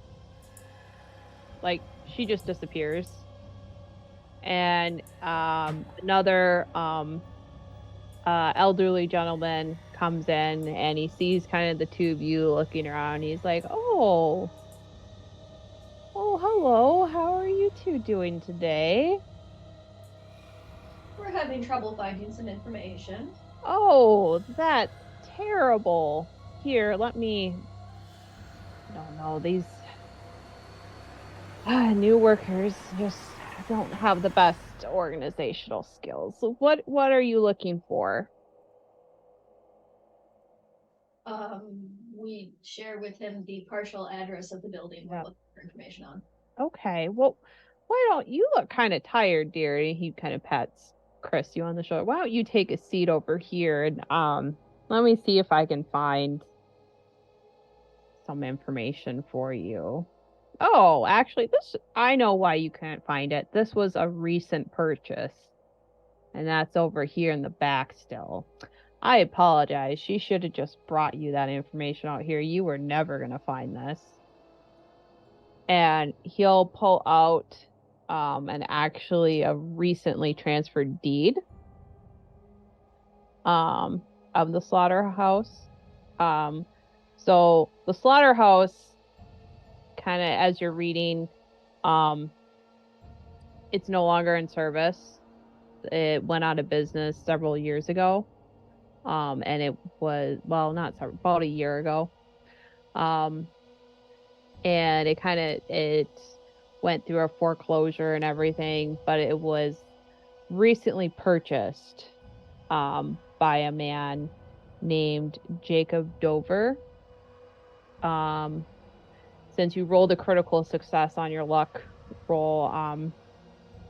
like, she just disappears. And another elderly gentleman comes in and he sees kind of the two of you looking around. He's like, oh, hello. How are you two doing today? We're having trouble finding some information. Oh, that's terrible. Here, I don't know, these new workers just don't have the best organizational skills. So what are you looking for? We share with him the partial address of the building we're looking for information on. Okay, well, why don't you look kind of tired, dear? And he kind of pats Chris you on the shoulder. Why don't you take a seat over here and let me see if I can find some information for you. Oh, actually, I know why you can't find it. This was a recent purchase. And that's over here in the back still. I apologize. She should have just brought you that information out here. You were never going to find this. And he'll pull out and actually a recently transferred deed of the slaughterhouse. So the slaughterhouse, kind of as you're reading, it's no longer in service. It went out of business several years ago. And it was, well, not several, about a year ago. And it went through a foreclosure and everything, but it was recently purchased by a man named Jacob Dover. Since you rolled a critical success on your luck roll,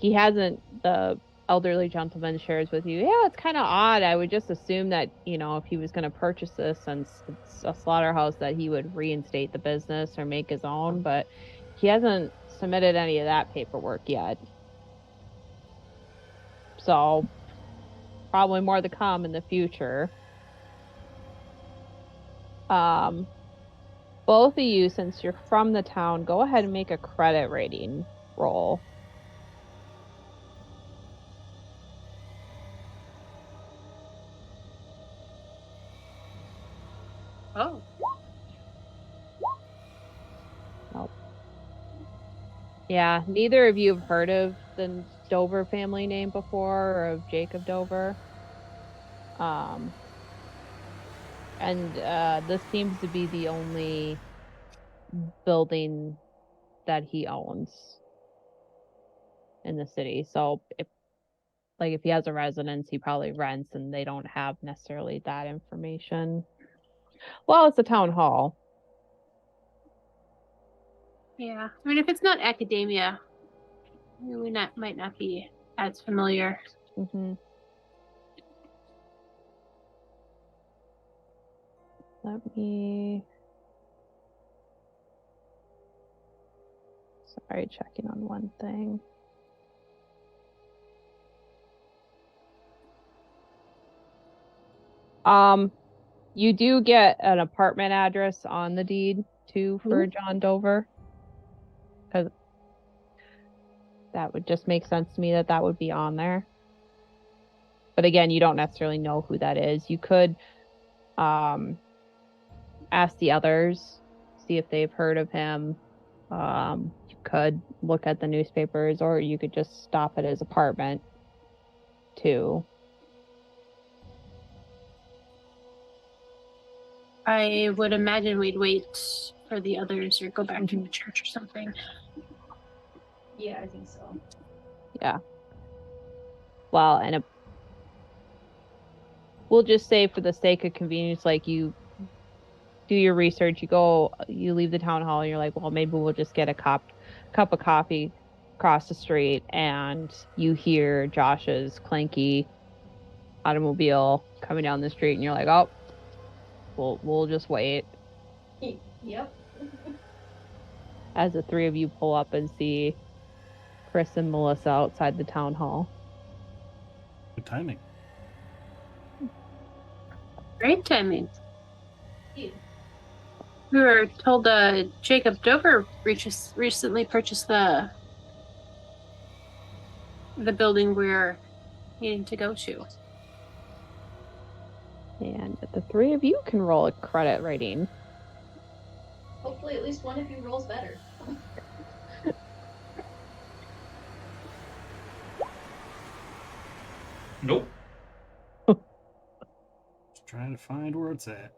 he hasn't, the elderly gentleman shares with you, yeah, it's kind of odd. I would just assume that, if he was going to purchase this, since it's a slaughterhouse, that he would reinstate the business or make his own, but he hasn't submitted any of that paperwork yet. So probably more to come in the future. Both of you, since you're from the town, go ahead and make a credit rating roll. Oh. Nope. Yeah, neither of you have heard of the Dover family name before, or of Jacob Dover. And this seems to be the only building that he owns in the city. So if he has a residence, he probably rents, and they don't have necessarily that information. Well, it's a town hall. Yeah. I mean, if it's not academia, we might not be as familiar. Mm-hmm. Let me... Sorry, checking on one thing. You do get an apartment address on the deed too for John Dover, because that would just make sense to me that would be on there. But again, you don't necessarily know who that is. You could ask the others, see if they've heard of him. You could look at the newspapers, or you could just stop at his apartment too. I would imagine we'd wait for the others or go back to the church or something. Yeah, I think so. Yeah. Well, and we'll just say, for the sake of convenience, you do your research, you leave the town hall, and you're like, well, maybe we'll just get a cup of coffee across the street, and you hear Josh's clanky automobile coming down the street, and you're like, oh, we'll just wait. Yep. As the three of you pull up and see Chris and Melissa outside the town hall. Good timing. Great timing. Yeah. We were told Jacob Dover recently purchased the building we're needing to go to. And the three of you can roll a credit rating. Hopefully, at least one of you rolls better. Nope. Just trying to find where it's at.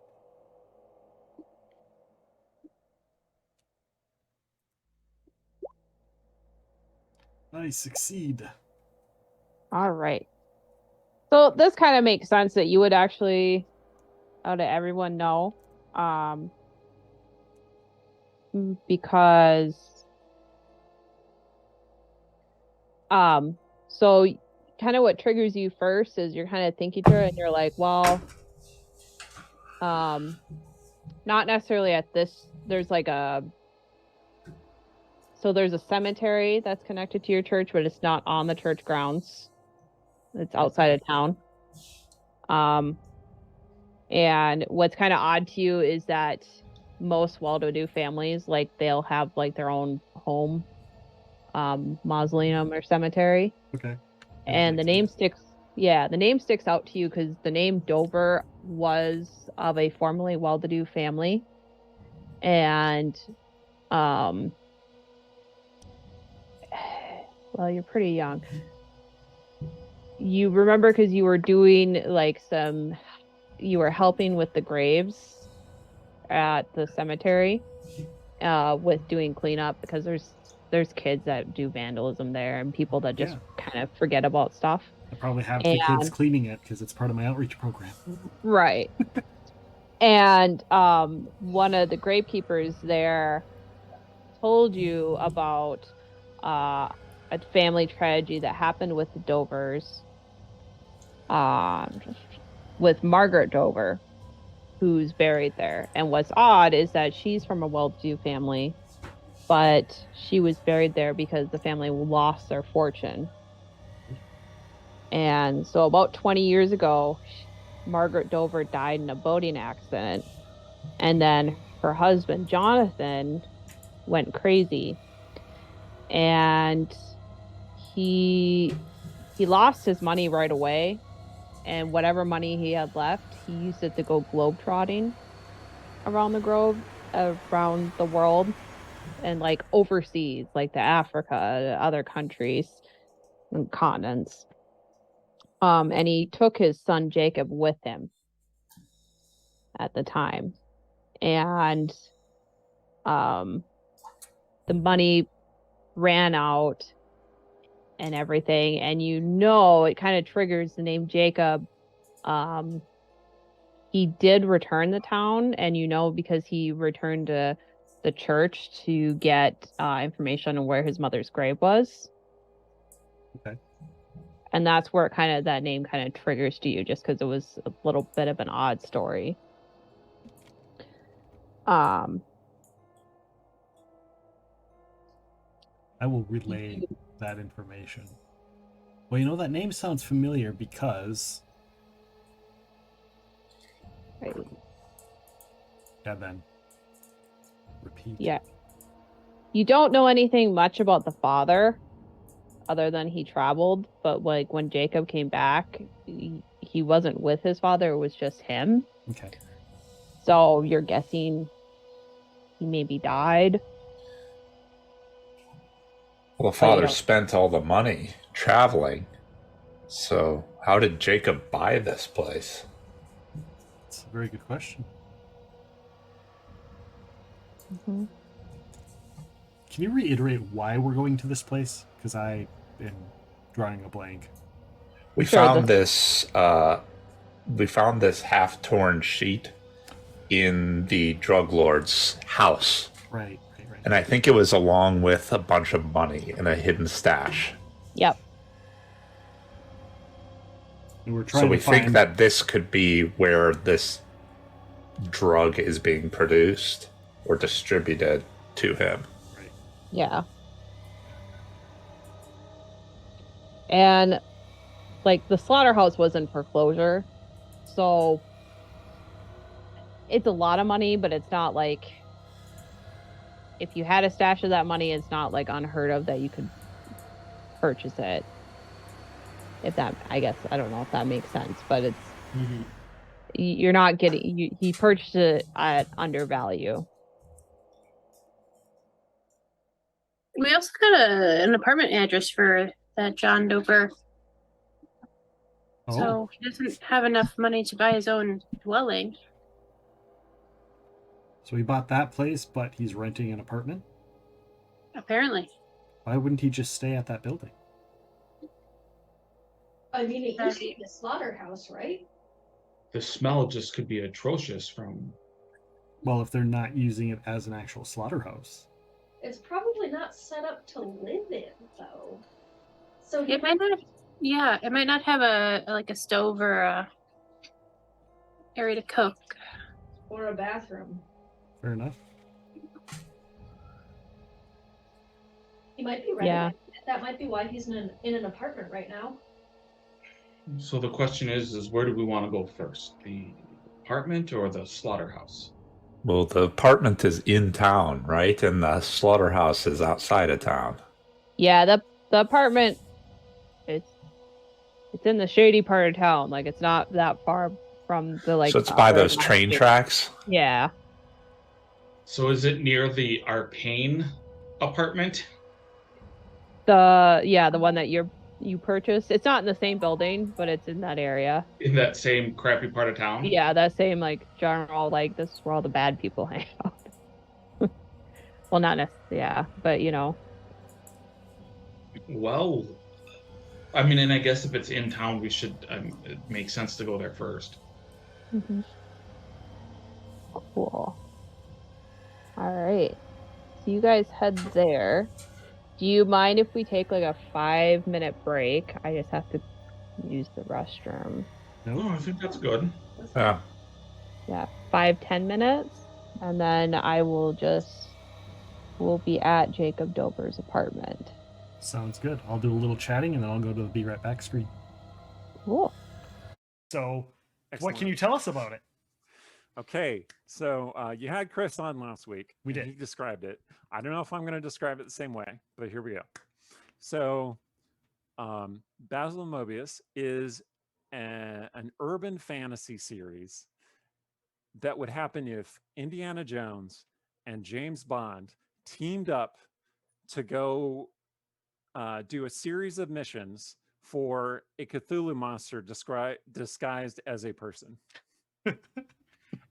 I succeed. All right. So this kind of makes sense that you would actually, out of everyone, know. Because so kind of what triggers you first is you're kind of thinking through it, and you're like, well, not necessarily at this, there's So there's a cemetery that's connected to your church, but it's not on the church grounds. It's outside of town. And what's kind of odd to you is that most well-to-do families, like, they'll have like their own home mausoleum or cemetery. Okay. And the name sticks out to you because the name Dover was of a formerly well-to-do family. And well, you're pretty young. You remember because you were doing like you were helping with the graves at the cemetery, with doing cleanup, because there's kids that do vandalism there and people that just kind of forget about stuff. I probably have the kids cleaning it because it's part of my outreach program. Right. And one of the gravekeepers there told you about a family tragedy that happened with the Dovers, with Margaret Dover, who's buried there. And what's odd is that she's from a well-to-do family, but she was buried there because the family lost their fortune. And so about 20 years ago, Margaret Dover died in a boating accident. And then her husband, Jonathan, went crazy. And he lost his money right away. And whatever money he had left, he used it to go globetrotting around the world, and like overseas, like to Africa, other countries and continents. And he took his son Jacob with him at the time. And the money ran out and everything, and it kind of triggers the name Jacob. He did return the town, and because he returned to the church to get information on where his mother's grave was. Okay. And that's where that name kind of triggers to you, just because it was a little bit of an odd story. I will relay that information. Well, that name sounds familiar because... Right. Yeah, then. Repeat. Yeah. You don't know anything much about the father, other than he traveled, but like when Jacob came back, he wasn't with his father, it was just him. Okay. So you're guessing he maybe died. Well, the father spent all the money traveling. So how did Jacob buy this place? That's a very good question. Mm-hmm. Can you reiterate why we're going to this place? Because I am drawing a blank. We found this half-torn sheet in the drug lord's house. Right. And I think it was along with a bunch of money in a hidden stash. Yep. And we're trying to think that this could be where this drug is being produced or distributed to him. Right. Yeah. And like the slaughterhouse was in foreclosure, so it's a lot of money, but it's not like, if you had a stash of that money, it's not like unheard of that you could purchase it. I guess, I don't know if that makes sense, but it's, you're not getting, he purchased it at undervalue. We also got an apartment address for that John Dover. Oh. So he doesn't have enough money to buy his own dwelling. So he bought that place, but he's renting an apartment? Apparently. Why wouldn't he just stay at that building? I mean, it used to be a slaughterhouse, right? The smell just could be atrocious from... Well, if they're not using it as an actual slaughterhouse. It's probably not set up to live in, though. So it might not. Yeah, it might not have a stove or a area to cook. Or a bathroom. Fair enough. He might be ready. Yeah. That might be why he's in an apartment right now. So the question is where do we want to go first? The apartment or the slaughterhouse? Well, the apartment is in town, right? And the slaughterhouse is outside of town. Yeah, the apartment, it's in the shady part of town. Like, it's not that far from the So it's by those train tracks? Yeah. So is it near the Arcane apartment? The one that you purchased. It's not in the same building, but it's in that area. In that same crappy part of town? Yeah, that same like general, like, this is where all the bad people hang out. Well, not necessarily, yeah, but you know. Well, I mean, and I guess if it's in town, we should. It makes sense to go there first. Mm-hmm. Cool. All right. So you guys head there. Do you mind if we take like a 5-minute break? I just have to use the restroom. No, I think that's good. Yeah. Yeah, 5-10 minutes, and then we'll be at Jacob Dober's apartment. Sounds good. I'll do a little chatting and then I'll go to the Be Right Back screen. Cool. So, Excellent. what can you tell us about it? Okay, so you had Chris on last week. We did. He described it. I don't know if I'm going to describe it the same way, but here we go. So, Basil and Mobius is an urban fantasy series that would happen if Indiana Jones and James Bond teamed up to go do a series of missions for a Cthulhu monster disguised as a person.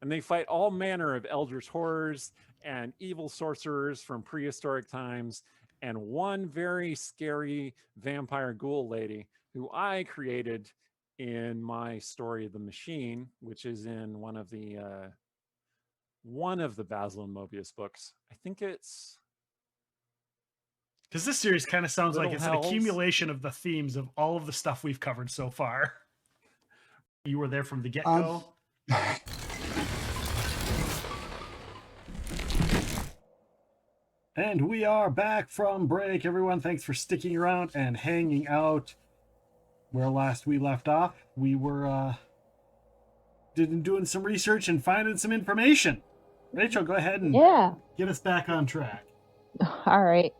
And they fight all manner of eldritch horrors and evil sorcerers from prehistoric times, and one very scary vampire ghoul lady who I created in my Story of the Machine, which is in one of the Basil and Mobius books. I think it's Because this series kind of sounds like Little it's Hells. an accumulation of the themes of all of the stuff we've covered so far. You were there from the get-go. And we are back from break. Everyone, thanks for sticking around and hanging out. Where last we left off, we were doing some research and finding some information. Rachel, go ahead and get us back on track. All right.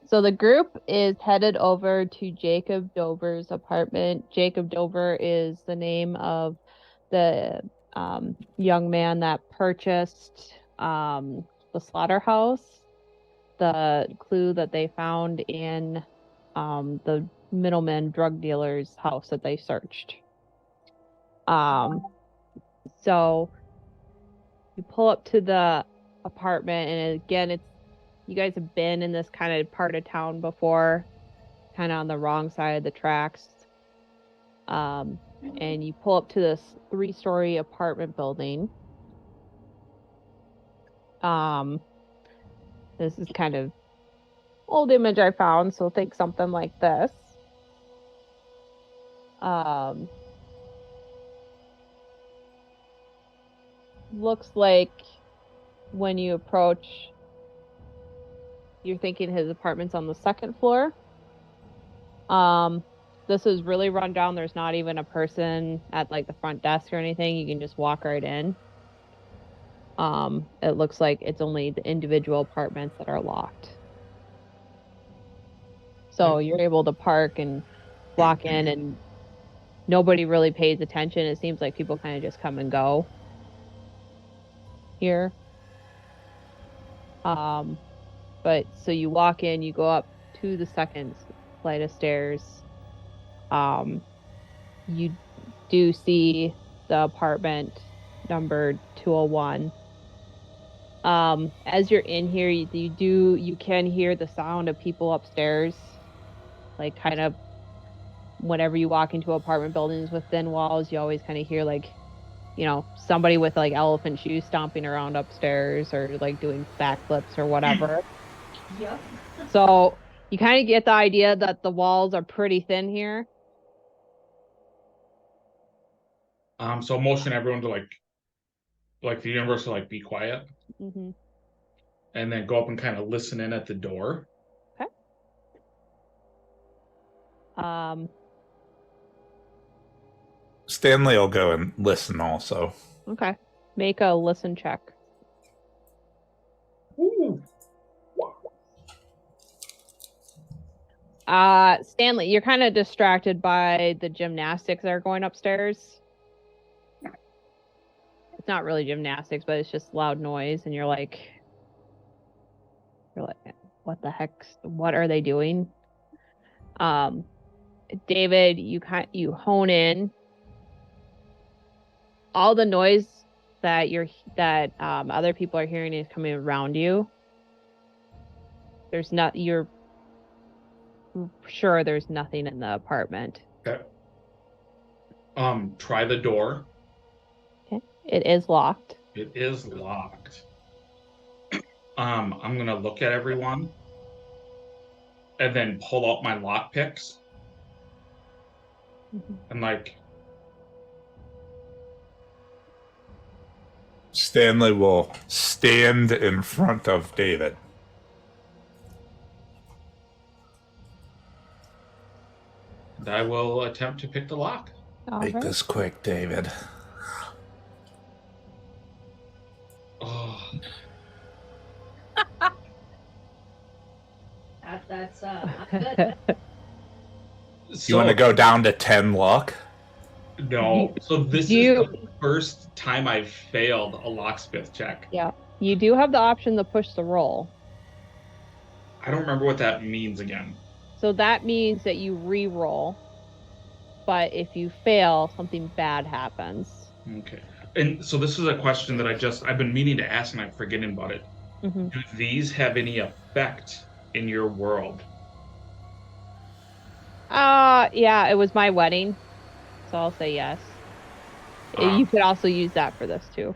So the group is headed over to Jacob Dover's apartment. Jacob Dover is the name of the young man that purchased the slaughterhouse. The clue that they found in the middleman drug dealer's house that they searched. So you pull up to the apartment, and again, you guys have been in this kind of part of town before, kind of on the wrong side of the tracks. And you pull up to this 3-story apartment building. This is kind of old image I found, so think something like this. Looks like when you approach, you're thinking his apartment's on the 2nd floor. This is really run down. There's not even a person at like the front desk or anything. You can just walk right in. It looks like it's only the individual apartments that are locked. So you're able to park and walk in, and nobody really pays attention. It seems like people kind of just come and go here. But so you walk in, you go up to the 2nd flight of stairs. You do see the apartment numbered 201. As you're in here, you can hear the sound of people upstairs, like kind of whenever you walk into apartment buildings with thin walls, you always kind of hear like, you know, somebody with like elephant shoes stomping around upstairs or like doing backflips or whatever. Yep. So you kind of get the idea that the walls are pretty thin here. So motion everyone to like the universe to like be quiet, Mm-hmm. and then go up and kind of listen in at the door. Okay. Stanley will go and listen also. Okay. Make a listen check. Ooh. Stanley, you're kind of distracted by the gymnastics that are going upstairs. It's not really gymnastics, but it's just loud noise, and you're like, what the heck? What are they doing? David, you hone in. All the noise that other people are hearing is coming around you. You're sure there's nothing in the apartment. Okay. Try the door. Okay. It is locked. It is locked. I'm gonna look at everyone and then pull out my lock picks and like Stanley will stand in front of David. and I will attempt to pick the lock. Make Alright. this quick, David. Oh, That's good. You want to go down to 10 luck? No. So this is the first time I've failed a locksmith check. Yeah. You do have the option to push the roll. I don't remember what that means again. So that means that you re-roll. But if you fail, something bad happens. Okay. And so this is a question that I've been meaning to ask and I'm forgetting about it. Mm-hmm. Do these have any effect in your world? Yeah, it was my wedding. So I'll say yes. You could also use that for this too.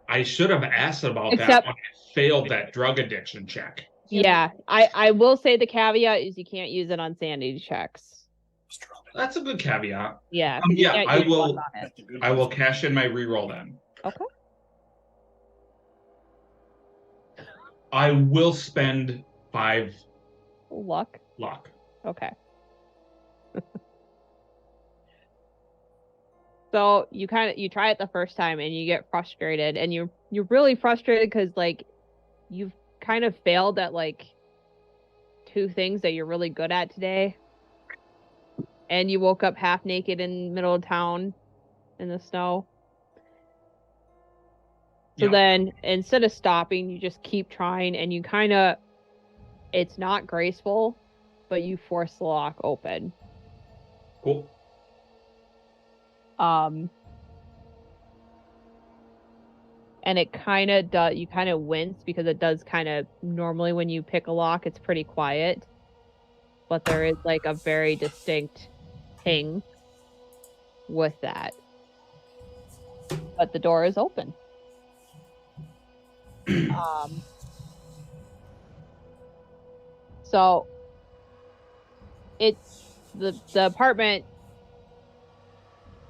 I should have asked about that Except- when I failed that drug addiction check. Yeah, I will say the caveat is you can't use it on sanity checks. That's a good caveat. Yeah, 'cause you Yeah, can't I use will. luck on it. I will cash in my reroll then. Okay. I will spend 5 Luck. luck. Okay. So you try it the first time and you get frustrated, and you're really frustrated because like you've kind of failed at like 2 things that you're really good at today. And you woke up half naked in the middle of town in the snow. So Yeah. then instead of stopping, you just keep trying, and you it's not graceful, but you force the lock open. Cool. And it kind of does, you kind of wince because it does kind of, normally when you pick a lock, it's pretty quiet. But there is like a very distinct ping with that. But the door is open. So it's the apartment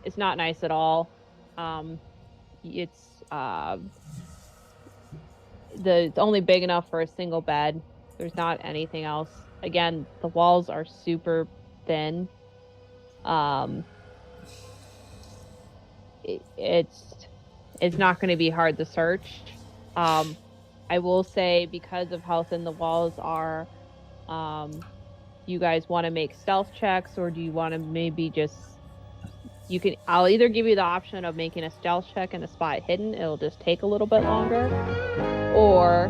is not nice at all. It's it's only big enough for a single bed. There's not anything else. Again, the walls are super thin. It's not going to be hard to search. I will say, because of how thin the walls are, you guys want to make stealth checks, or do you want to maybe just, I'll either give you the option of making a stealth check and a spot hidden. It'll just take a little bit longer, or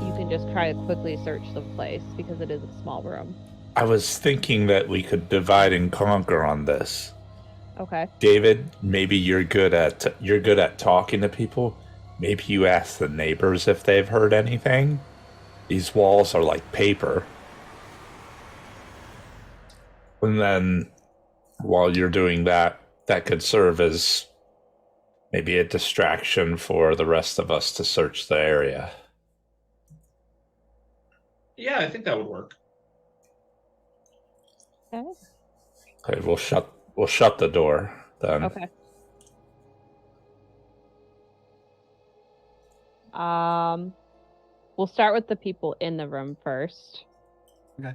you can just try to quickly search the place because it is a small room. I was thinking that we could divide and conquer on this. Okay. David, maybe you're good at talking to people. Maybe you ask the neighbors if they've heard anything. These walls are like paper. And then while you're doing that, that could serve as maybe a distraction for the rest of us to search the area. Yeah, I think that would work. Okay. Okay, we'll shut the door then. Okay. We'll start with the people in the room first. Okay.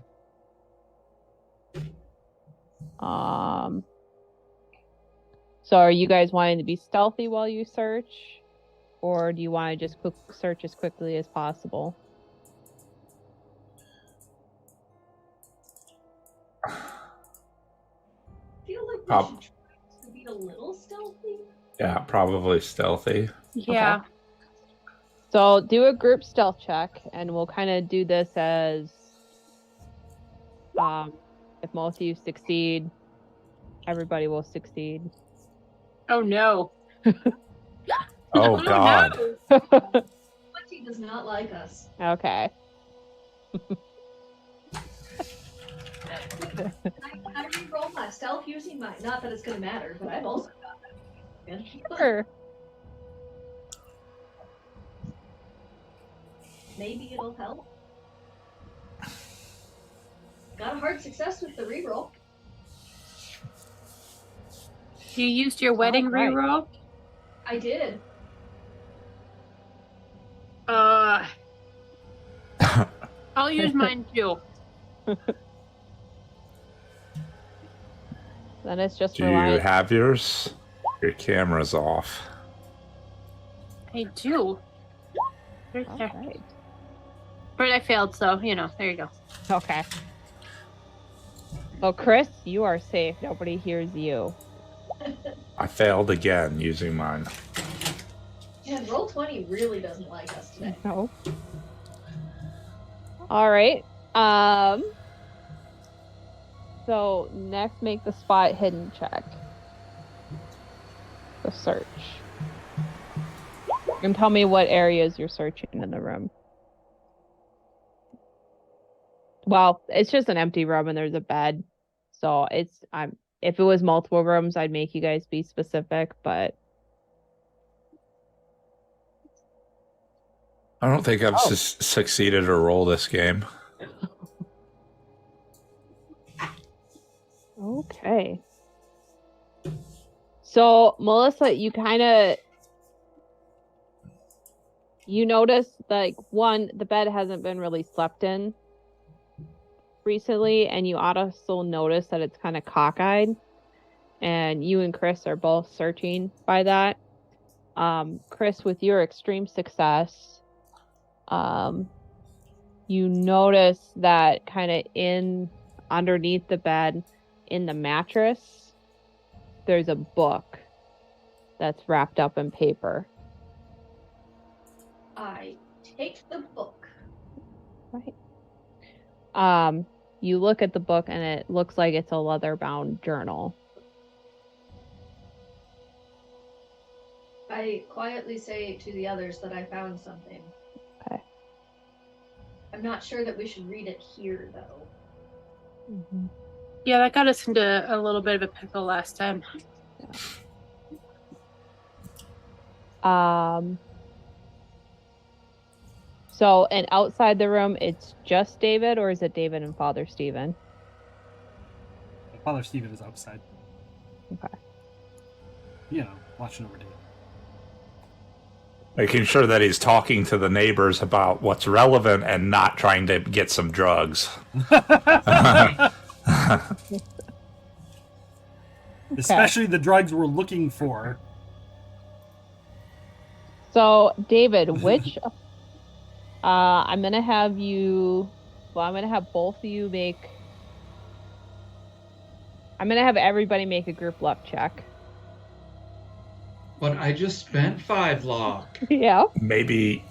So are you guys wanting to be stealthy while you search? Or do you want to just search as quickly as possible? I feel like we Prob- should try to be a little stealthy. Yeah, probably stealthy. Yeah. So do a group stealth check, and we'll kind of do this as if most of you succeed, everybody will succeed. Oh no. Oh Oh, God. no. Quincy does not like us. Okay. I re-roll my stealth using my. Not that it's gonna matter, but I've also got that. Sure. Maybe it'll help. Got a hard success with the reroll. You used your wedding right. reroll? I did. I'll use mine too. Then it's just Do you have yours? Your camera's off. I do. Right All there. right. But I failed, so there you go. Okay. Well, Chris, you are safe. Nobody hears you. I failed again using mine. And roll 20 really doesn't like us today. No. All right. So next, make the spot hidden check. The search. And tell me what areas you're searching in the room. Well, it's just an empty room and there's a bed. So if it was multiple rooms, I'd make you guys be specific, but I don't think I've succeeded to roll this game. okay. So Melissa, you notice like the bed hasn't been really slept in recently, and you also notice that it's kind of cockeyed, and you and Chris are both searching by that. Chris, with your extreme success, you notice that kind of underneath the bed in the mattress, there's a book that's wrapped up in paper. I take the book. Right. You look at the book and it looks like it's a leather-bound journal. I quietly say to the others that I found something. Okay. I'm not sure that we should read it here, though. Mm-hmm. Yeah, that got us into a little bit of a pickle last time. So, and outside the room, it's just David, or is it David and Father Stephen? Father Stephen is outside. Okay. Watching over David. Making sure that he's talking to the neighbors about what's relevant and not trying to get some drugs. Especially the drugs we're looking for. So, David, which I'm gonna have both of you I'm gonna have everybody make a group luck check. But I just spent 5 luck. Yeah. Maybe.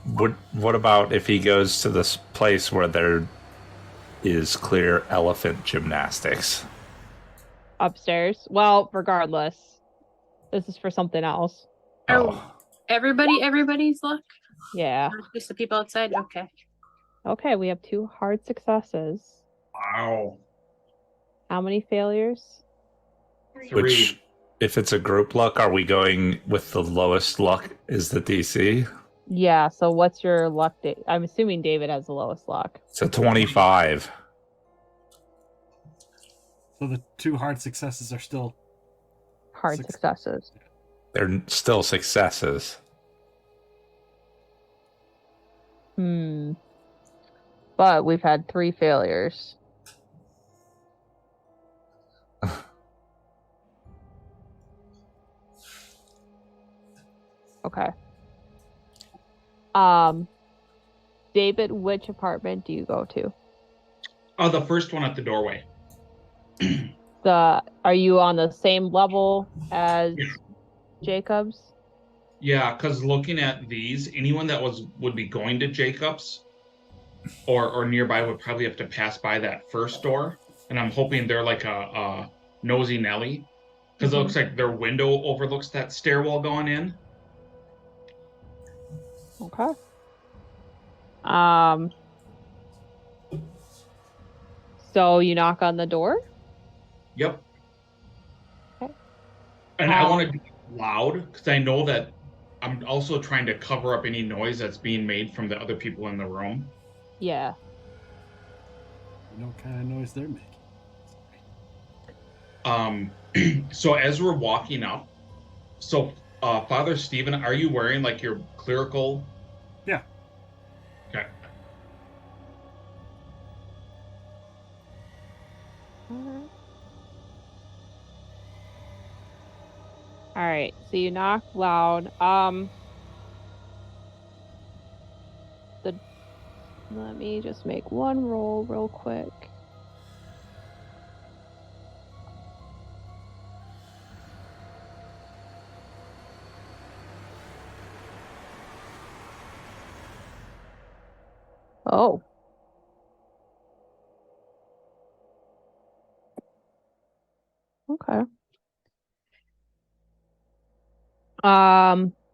What about if he goes to this place where there is clear elephant gymnastics? Upstairs. Well, regardless, this is for something else. Oh, everybody's luck? Yeah. Not just the people outside? Okay. Okay, we have 2 hard successes. Wow. How many failures? 3. Which, if it's a group luck, are we going with the lowest luck is the DC? Yeah, so what's your luck? I'm assuming David has the lowest luck. It's a 25. So the 2 hard successes are still Hard successes. They're still successes. But we've had 3 failures. Okay. David, which apartment do you go to? Oh, the first one at the doorway. Are you on the same level as Yeah. Jacob's? Yeah, because looking at these, anyone that would be going to Jacob's or nearby would probably have to pass by that first door. And I'm hoping they're like a nosy Nelly, because it looks like their window overlooks that stairwell going in. Okay. Um, so you knock on the door? Yep. Okay. And I want to do it loud because I know that I'm also trying to cover up any noise that's being made from the other people in the room. Yeah. You know what kind of noise they're making. So as we're walking up, Father Stephen, are you wearing like your clerical? Yeah. Okay. All right. So you knock loud. Let me just make one roll real quick. Oh. Okay.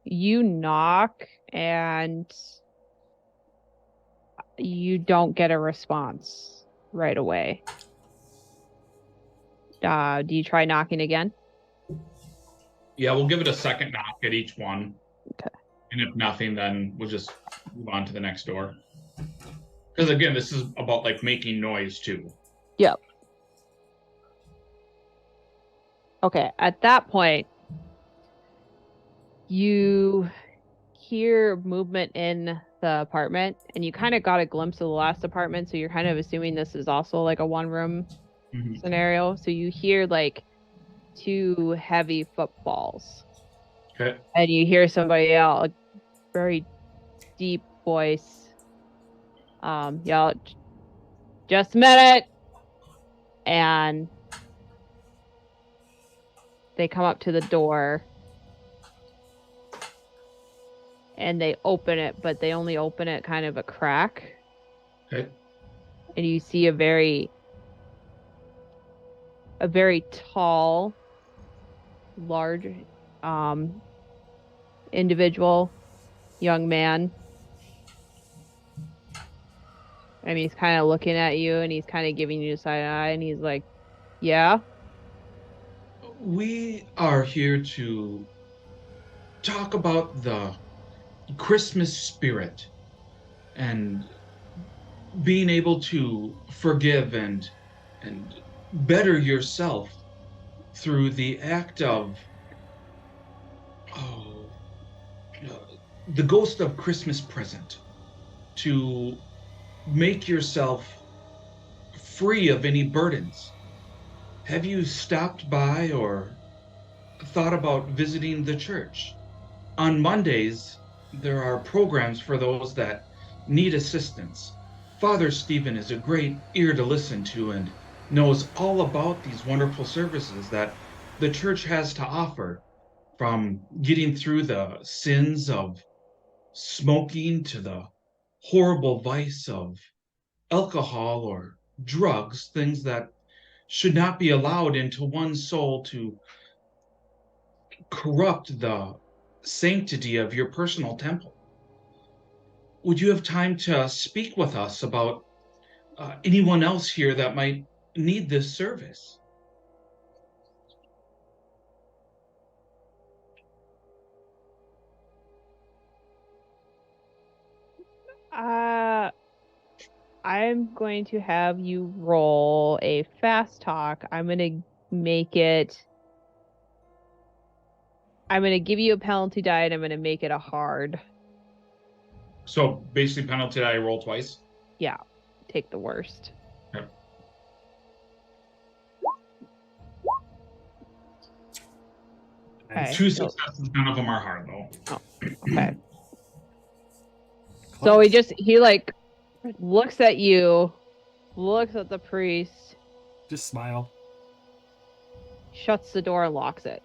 You knock and you don't get a response right away. Do you try knocking again? Yeah, we'll give it a second knock at each one. Okay. And if nothing, then we'll just move on to the next door. Because again, this is about like making noise too. Yep. Okay. At that point, you hear movement in the apartment, and you kind of got a glimpse of the last apartment, so you're kind of assuming this is also like a one-room scenario. So you hear like 2 heavy footfalls. Okay. And you hear somebody yell, a very deep voice, yell, "Just a minute!" And they come up to the door and they open it, but they only open it kind of a crack. Okay. And you see a very tall, large, individual, young man. And he's kind of looking at you, and he's kind of giving you a side eye, and he's like, "Yeah." We are here to talk about the Christmas spirit and being able to forgive and better yourself through the act of the ghost of Christmas present, to make yourself free of any burdens. Have you stopped by or thought about visiting the church? On Mondays, there are programs for those that need assistance. Father Stephen is a great ear to listen to and knows all about these wonderful services that the church has to offer, from getting through the sins of smoking to the horrible vice of alcohol or drugs, things that should not be allowed into one's soul to corrupt the sanctity of your personal temple. Would you have time to speak with us about anyone else here that might need this service? I'm going to have you roll a fast talk. I'm going to give you a penalty die, and I'm going to make it a hard. So basically, penalty I roll twice. Yeah, take the worst. Okay. Okay. Two so- successes, none of them are hard though. Okay. So he like looks at you, looks at the priest, Just smile. shuts the door and locks it.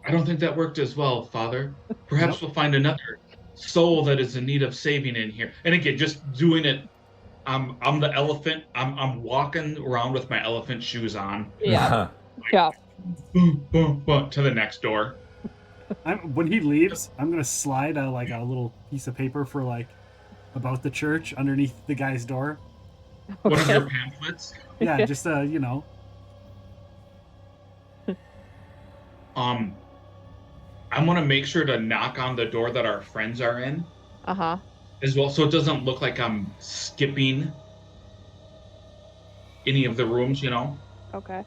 I don't think that worked as well, Father. Perhaps Nope. we'll find another soul that is in need of saving in here. And again, just doing it. I'm the elephant. I'm walking around with my elephant shoes on. Yeah. Yeah. Boom, boom, boom, to the next door. When he leaves, I'm gonna slide a little piece of paper for like about the church underneath the guy's door. One of your pamphlets. Yeah, just you know. I want to make sure to knock on the door that our friends are in Uh-huh. as well, so it doesn't look like I'm skipping any of the rooms, you know. Okay.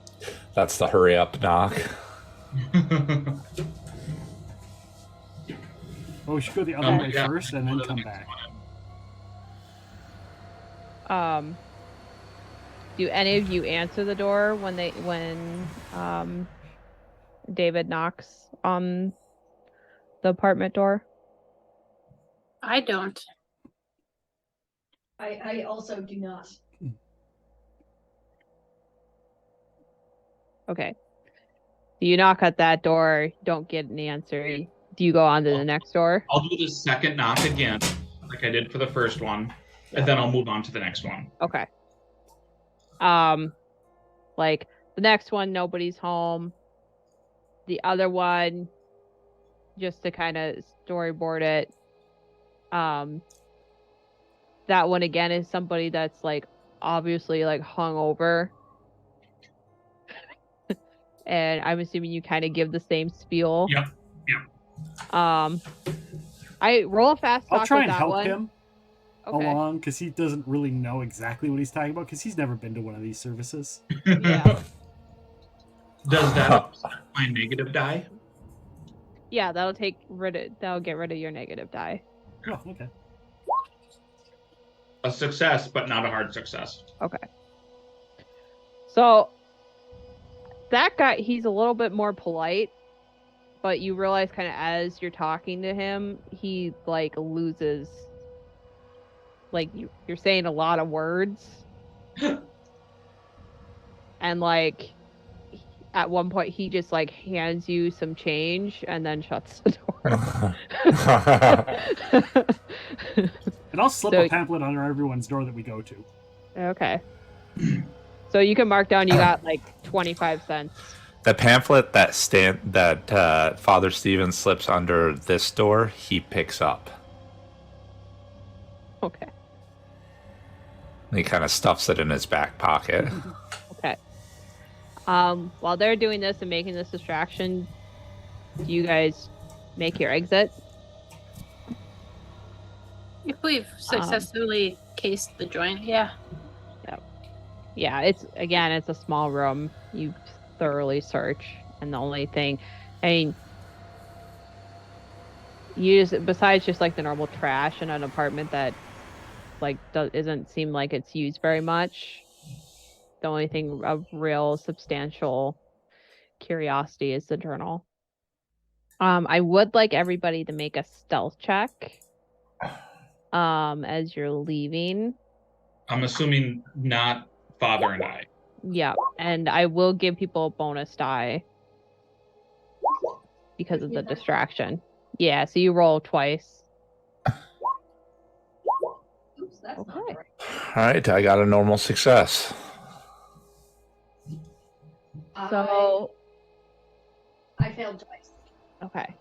That's the hurry up knock. Oh, we should go the other way Yeah. first and then come back. Do any of you answer the door when David knocks on the apartment door? I don't. I also do not. Okay. You knock at that door, don't get an answer. Do you go on to the next door? I'll do the second knock again, like I did for the first one, and then I'll move on to the next one. Okay. Like the next one, nobody's home. The other one, just to kind of storyboard it, that one again is somebody that's like obviously like hungover. And I'm assuming you kind of give the same spiel. Yep. I roll a fast talk I'll try with and that help one. him Okay. along because he doesn't really know exactly what he's talking about because he's never been to one of these services. Yeah. Does that upset my negative die? Yeah, that'll get rid of your negative die. Oh, okay. A success, but not a hard success. Okay. So that guy, he's a little bit more polite, but you realize kind of as you're talking to him, he like loses, like you're saying a lot of words. And like at one point he just like hands you some change and then shuts the door. And I'll slip So- a pamphlet under everyone's door that we go to. Okay. So you can mark down you got like 25 cents. The pamphlet that Father Stephen slips under this door, he picks up. Okay. And he kind of stuffs it in his back pocket. Okay. While they're doing this and making this distraction, do you guys make your exit? If we've successfully cased the joint, yeah. Yeah, it's a small room. You thoroughly search, and the only thing, I mean, besides just like the normal trash in an apartment that like doesn't seem like it's used very much, the only thing of real substantial curiosity is the journal. I would like everybody to make a stealth check as you're leaving. I'm assuming not Father and I. Yeah, and I will give people a bonus die because of the distraction. Yeah, so you roll twice. Oops, that's not Okay. right. All right, I got a normal success. So, I failed twice. okay.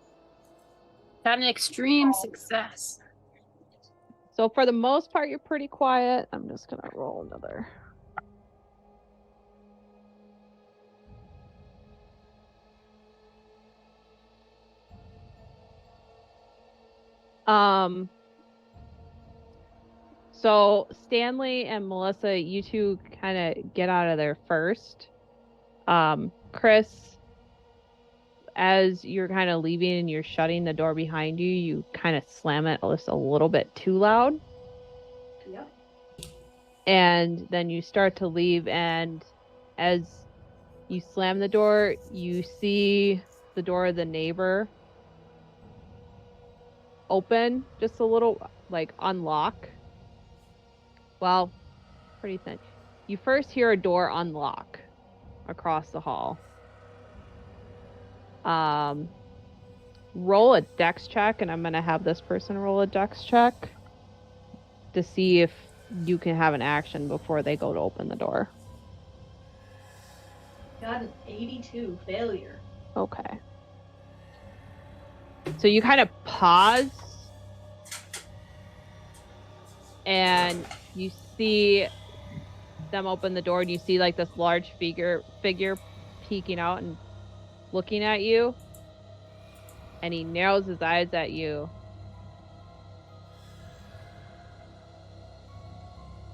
Got an extreme success. So for the most part, you're pretty quiet. I'm just gonna roll another. So Stanley and Melissa, you two kind of get out of there first. Chris, as you're kind of leaving and you're shutting the door behind you, you kind of slam it just a little bit too loud. Yep. And then you start to leave, and as you slam the door, you see the door of the neighbor open just a little, like unlock. Well, pretty thin. You first hear a door unlock across the hall. Roll a dex check, and I'm going to have this person roll a dex check to see if you can have an action before they go to open the door. Got an 82 failure. Okay. So you kind of pause, and you see them open the door, and you see like this large figure peeking out and looking at you, and he narrows his eyes at you.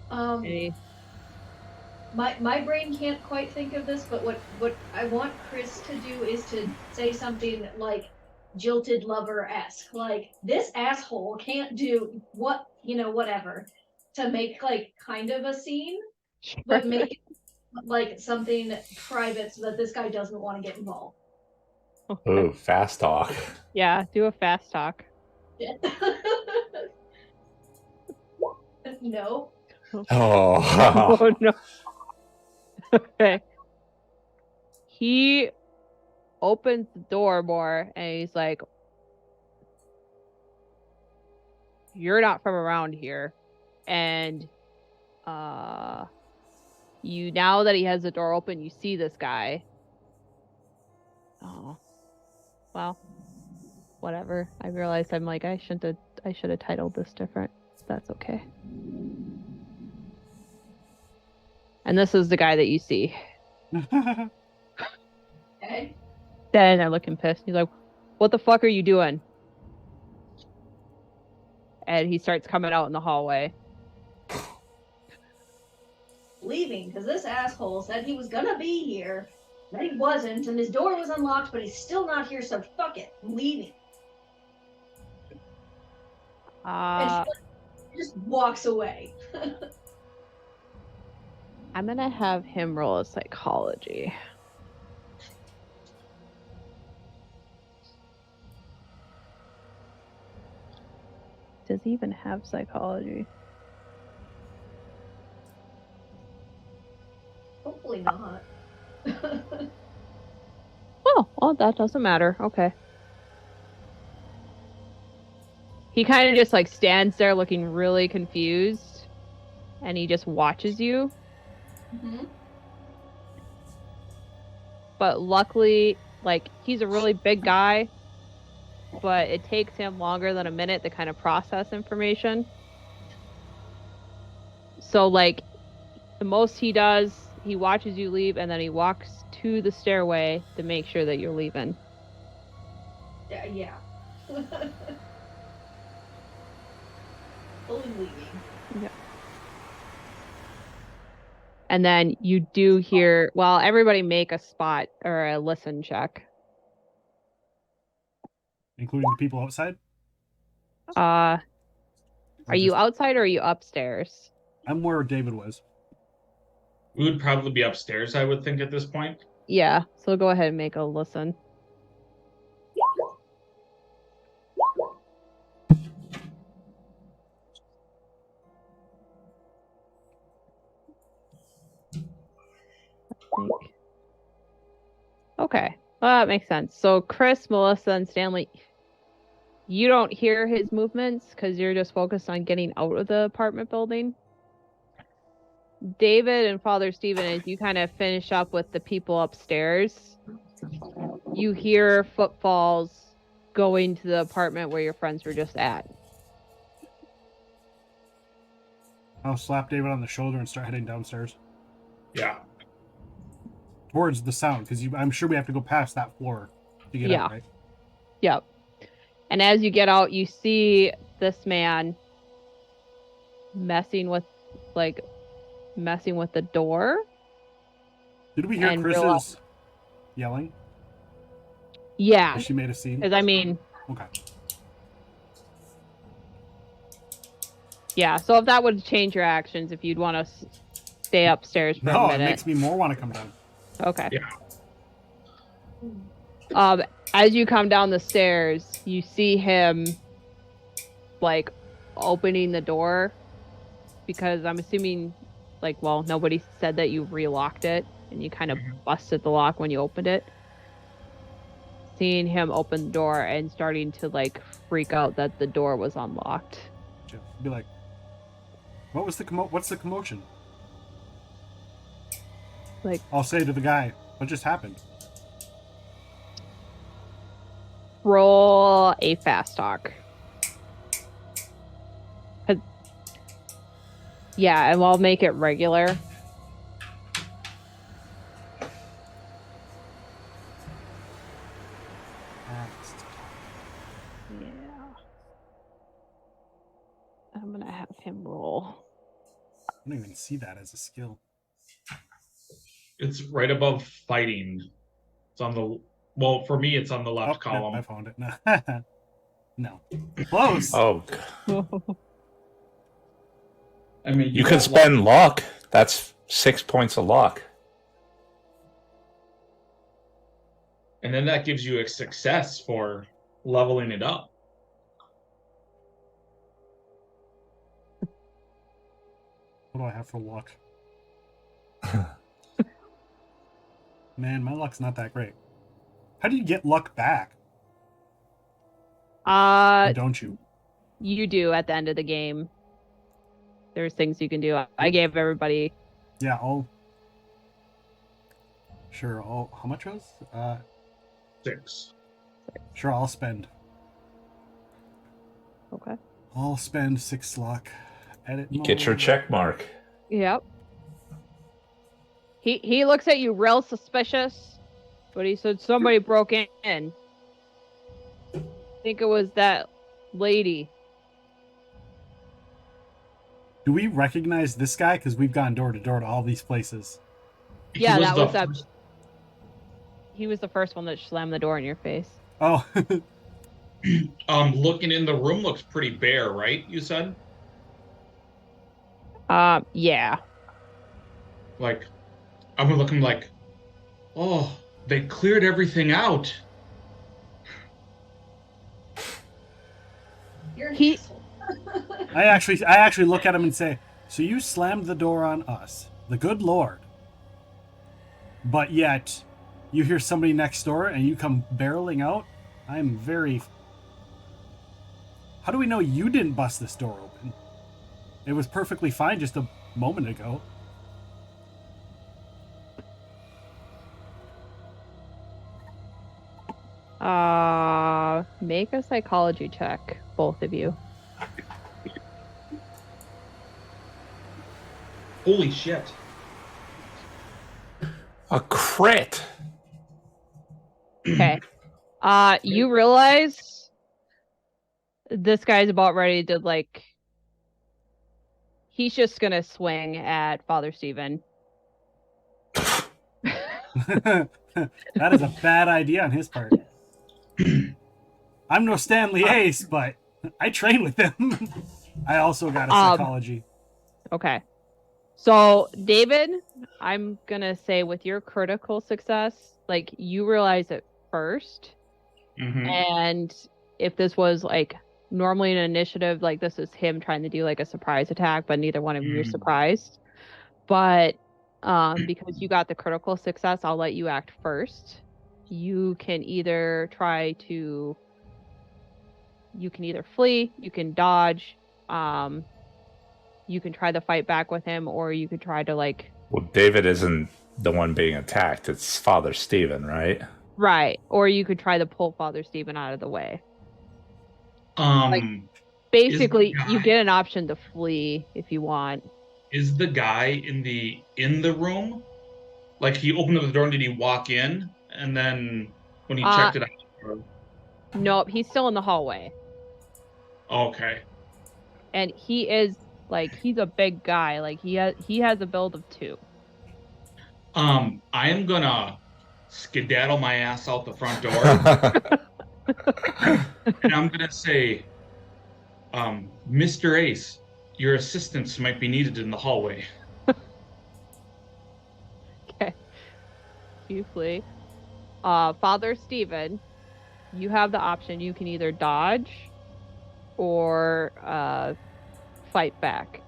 And he, My brain can't quite think of this, but what I want Chris to do is to say something like jilted lover-esque, like this asshole can't do what, whatever, to make like kind of a scene, but make it like something private so that this guy doesn't want to get involved. Okay. Ooh, fast talk. Yeah, do a fast talk. No. Oh. Oh no. Okay. He opens the door more, and he's like, "You're not from around here." And you, now that he has the door open, you see this guy. Oh. Well, whatever. I realized I'm like, I should have titled this different. That's okay. And this is the guy that you see. Okay. Then they're looking pissed. He's like, "What the fuck are you doing?" And he starts coming out in the hallway. Leaving, because this asshole said he was gonna be here, then he wasn't, and his door was unlocked, but he's still not here, so fuck it, I'm leaving. And she just walks away. I'm gonna have him roll a psychology. Does he even have psychology? Hopefully not. Oh, well, that doesn't matter. Okay. He kind of just like stands there looking really confused, and he just watches you. Mm-hmm. But luckily, like, he's a really big guy, but it takes him longer than a minute to kind of process information. So, like, the most he does, he watches you leave, and then he walks to the stairway to make sure that you're leaving. Yeah. Fully leaving. Yeah. And then you do hear, well, everybody make a spot or a listen check. Including the people outside? Are you just- outside or are you upstairs? I'm where David was. We would probably be upstairs, I would think, at this point. Yeah, so go ahead and make a listen. Okay, well, that makes sense. So Chris, Melissa, and Stanley, you don't hear his movements because you're just focused on getting out of the apartment building. David and Father Stephen, as you kind of finish up with the people upstairs, you hear footfalls going to the apartment where your friends were just at. I'll slap David on the shoulder and start heading downstairs Yeah. towards the sound, because I'm sure we have to go past that floor to get out, right? Yep. And as you get out, you see this man messing with the door. Did we hear And Chris's yelling? Yeah, As she made a scene? because I mean, Okay. Yeah, so if that would change your actions, if you'd want to stay upstairs for a No, it minute. makes me more want to come down. Okay. Yeah. As you come down the stairs, you see him like opening the door because I'm assuming like, well, nobody said that you relocked it and you kind of busted the lock when you opened it. Seeing him open the door and starting to like freak out that the door was unlocked. Be like, what's the commotion? Like, I'll say to the guy, what just happened? roll a fast talk. Yeah, and I'll make it regular. Yeah. I'm gonna have him roll. I don't even see that as a skill. It's right above fighting. It's on the well, for me it's on the left Oh, column. I found it. No. No. Close. Oh, I mean, you can don't spend luck. That's 6 points of luck. and then that gives you a success for leveling it up. What do I have for luck? Man, my luck's not that great. How do you get luck back? Or don't you? You do at the end of the game. There's things you can do. I gave everybody. Yeah, Sure, how much was? 6. Sure, I'll spend. Okay. I'll spend 6 luck. Edit mode. Get your check mark. Yep. He looks at you real suspicious, but he said somebody broke in. I think it was that lady. Do we recognize this guy? Because we've gone door to door to all these places. Yeah, that was the that. first- He was the first one that slammed the door in your face. Oh, Looking in the room looks pretty bare, right? You said? Yeah. Like, I'm looking like, oh, they cleared everything out. You're an He- asshole. I actually look at him and say, "So you slammed the door on us, the good Lord, but yet you hear somebody next door and you come barreling out? I'm very. How do we know you didn't bust this door open? It was perfectly fine just a moment ago." Make a psychology check, both of you. Holy shit. A crit. Okay. You realize this guy's about ready to like. He's just gonna swing at Father Stephen. That is a bad idea on his part. I'm no Stanley Ace, but I train with him. I also got a psychology. Okay. So, David, I'm gonna say with your critical success, like you realize it first. Mm-hmm. And if this was like normally an initiative, like this is him trying to do like a surprise attack, but neither one of you are surprised. But because you got the critical success, I'll let you act first. You can either flee, you can dodge, you can try to fight back with him, or you could try to like. Well, David isn't the one being attacked. It's Father Stephen, right? Right. Or you could try to pull Father Stephen out of the way. Like, basically, you get an option to flee if you want. Is the guy in the room? Like he opened up the door and did he walk in? And then when he checked it out? Nope, he's still in the hallway. Okay. And he is like he's a big guy. Like he has a build of 2. I am gonna skedaddle my ass out the front door. And I'm gonna say, Mr. Ace, Your assistance might be needed in the hallway. Okay. You flee. Father Stephen, you have the option. You can either dodge or fight back.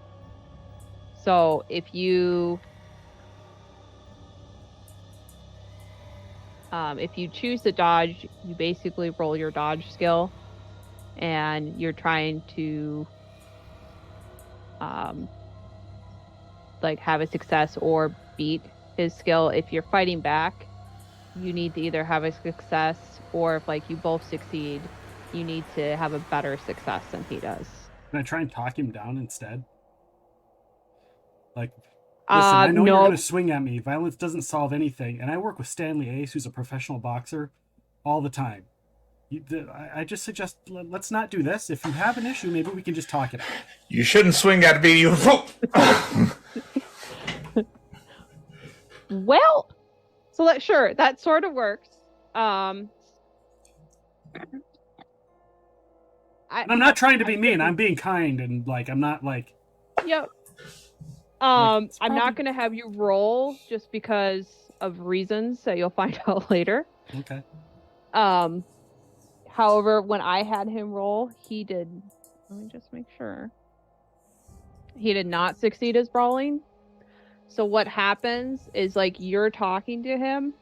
So if you choose to dodge, you basically roll your dodge skill, and you're trying to like have a success or beat his skill. If you're fighting back, you need to either have a success, or if like you both succeed, you need to have a better success than he does. Can I try and talk him down instead? Like, listen, I know you're no. going to swing at me. Violence doesn't solve anything. And I work with Stanley Ace, who's a professional boxer, all the time. I just suggest let's not do this. If you have an issue, maybe we can just talk it out. You shouldn't swing at me. You. Well, so that sort of works. And I'm not trying to be mean. I'm being kind, and like I'm not like. Yep. Like, I'm not gonna have you roll just because of reasons that you'll find out later. Okay. However, when I had him roll, he did. Let me just make sure. He did not succeed his brawling. So what happens is like you're talking to him,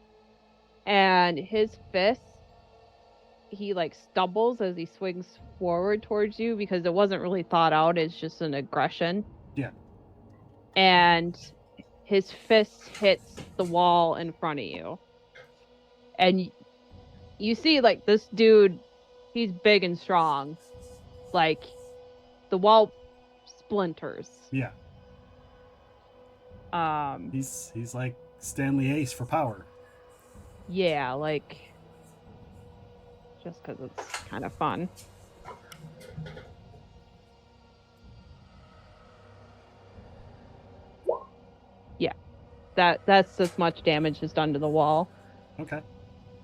and his fist, he like stumbles as he swings forward towards you because it wasn't really thought out. It's just an aggression. Yeah. And his fist hits the wall in front of you. And you see like this dude, he's big and strong. Like the wall splinters. Yeah. He's like Stanley Ace for power. Yeah, like just because it's kind of fun. Yeah, that's as much damage as done to the wall. Okay.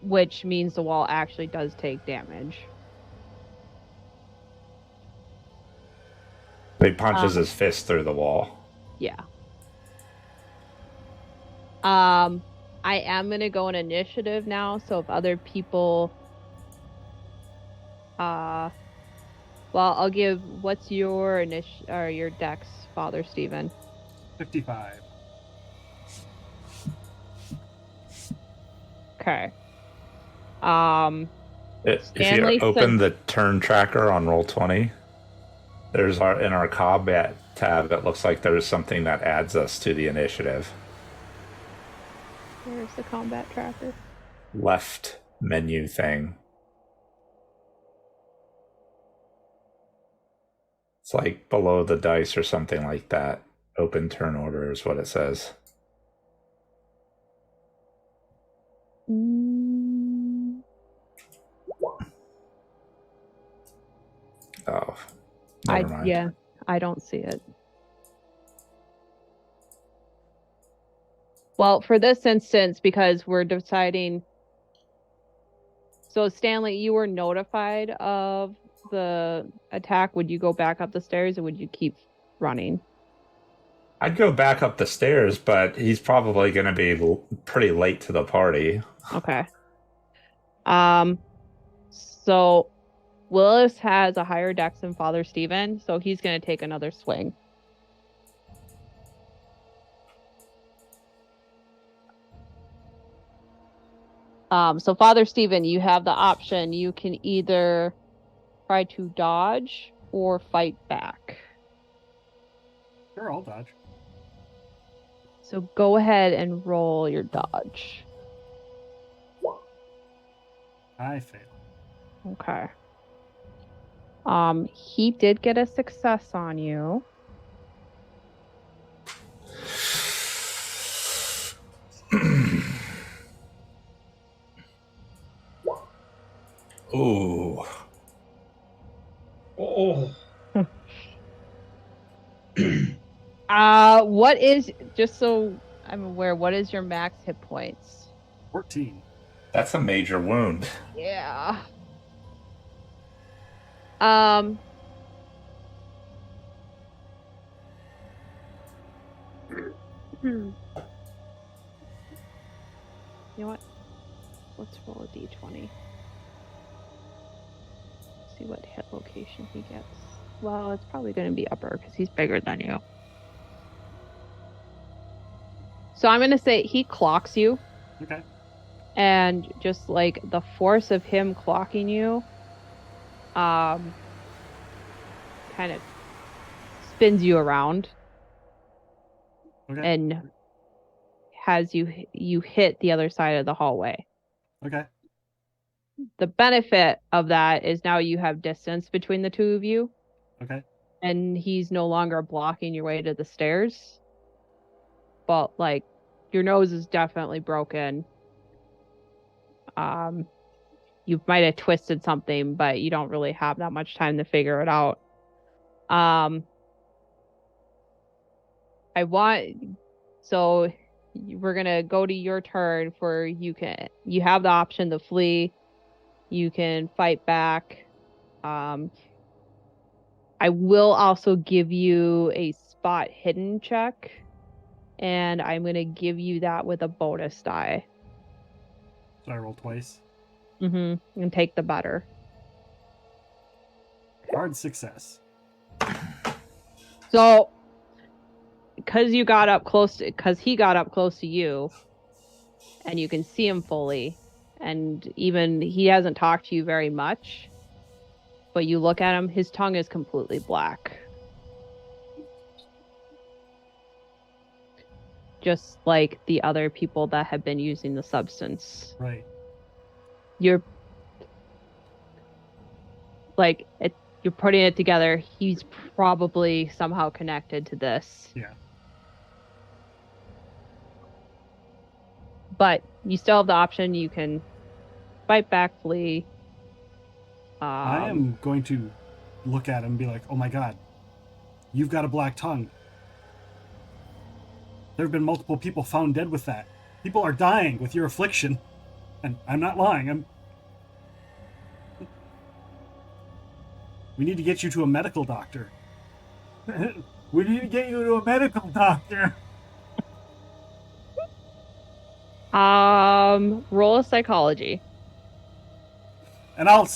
Which means the wall actually does take damage. He punches his fist through the wall. Yeah. I am gonna go in initiative now, so if other people well, I'll give what's your your dex, Father Stephen? 55. Okay. If Stanley you open the turn tracker on Roll20, there's in our combat tab, it looks like there's something that adds us to the initiative. Where's the combat tracker? Left menu thing. It's like below the dice or something like that. Open turn order is what it says. Oh, never mind. Yeah, I don't see it. Well, for this instance, because we're deciding. So, Stanley, you were notified of the attack. Would you go back up the stairs, or would you keep running? I'd go back up the stairs, but he's probably going to be pretty late to the party. Okay. So Willis has a higher dex than Father Stephen, so he's going to take another swing. So Father Stephen, you have the option. You can either try to dodge or fight back. Sure, I'll dodge. So go ahead and roll your dodge. I fail. Okay. He did get a success on you. Ooh. Oh. What is, just so I'm aware, what is your max hit points? 14. That's a major wound. Yeah. Hmm. You know what? Let's roll a d20. See what hit location he gets. Well, it's probably going to be upper because he's bigger than you. So I'm going to say he clocks you. Okay. And just like the force of him clocking you, kind of spins you around. Okay. And has you hit the other side of the hallway. Okay. The benefit of that is now you have distance between the two of you. Okay. And he's no longer blocking your way to the stairs. But like your nose is definitely broken. You might have twisted something, but you don't really have that much time to figure it out. So we're gonna go to your turn for you have the option to flee. You can fight back. I will also give you a spot hidden check, and I'm gonna give you that with a bonus die. So I roll twice. And take the better. Hard success. So, because he got up close to you, and you can see him fully, and even he hasn't talked to you very much, but you look at him, his tongue is completely black. Just like the other people that have been using the substance. Right. You're putting it together. He's probably somehow connected to this. Yeah. But you still have the option. You can fight back, flee. I am going to look at him and be like, oh my god, you've got a black tongue. There have been multiple people found dead with that. People are dying with your affliction. And I'm not lying. We need to get you to a medical doctor. We need to get you to a medical doctor. Roll a psychology. And I'll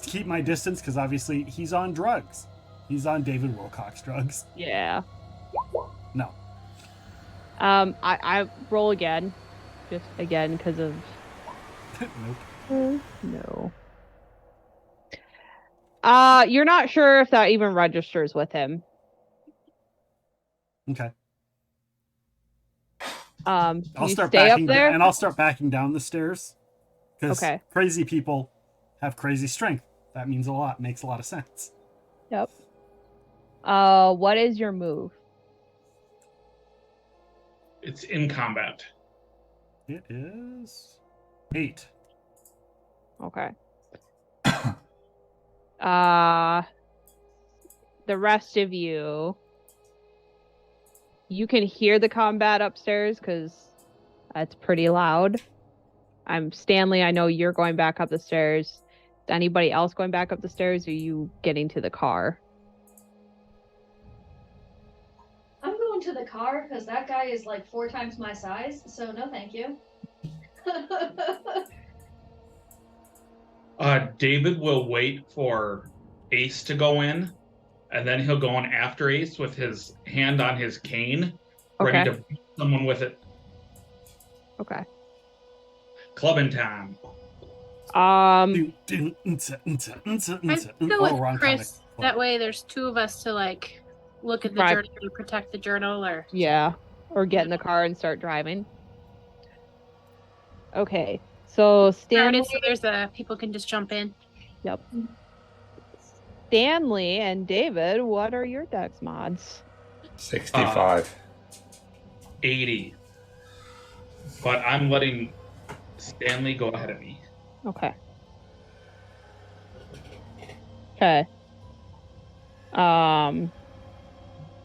keep my distance because obviously he's on drugs. He's on David Wilcox drugs. Yeah. No. I roll again, just again because of. Nope. No. You're not sure if that even registers with him. Okay. I'll start stay up backing there, and I'll start backing down the stairs. Because Okay. crazy people have crazy strength. That means a lot. Makes a lot of sense. Yep. What is your move? It's in combat. It is 8. Okay. The rest of you can hear the combat upstairs because it's pretty loud. Stanley, I know you're going back up the stairs. Is anybody else going back up the stairs, or are you getting to the car? I'm going to the car because that guy is like 4 times my size, so no thank you. David will wait for Ace to go in, and then he'll go in after Ace with his hand on his cane, ready to beat someone with it. Okay. Clubbing time. I'd go Oh, wrong with Chris. comic. That way there's 2 of us to like look at the Right. journal or protect the journal or Yeah, or get in the car and start driving. Okay, so Stanley, so there's people can just jump in. Yep. Stanley and David, what are your dex mods? 65. 80. But I'm letting Stanley go ahead of me. Okay. Okay.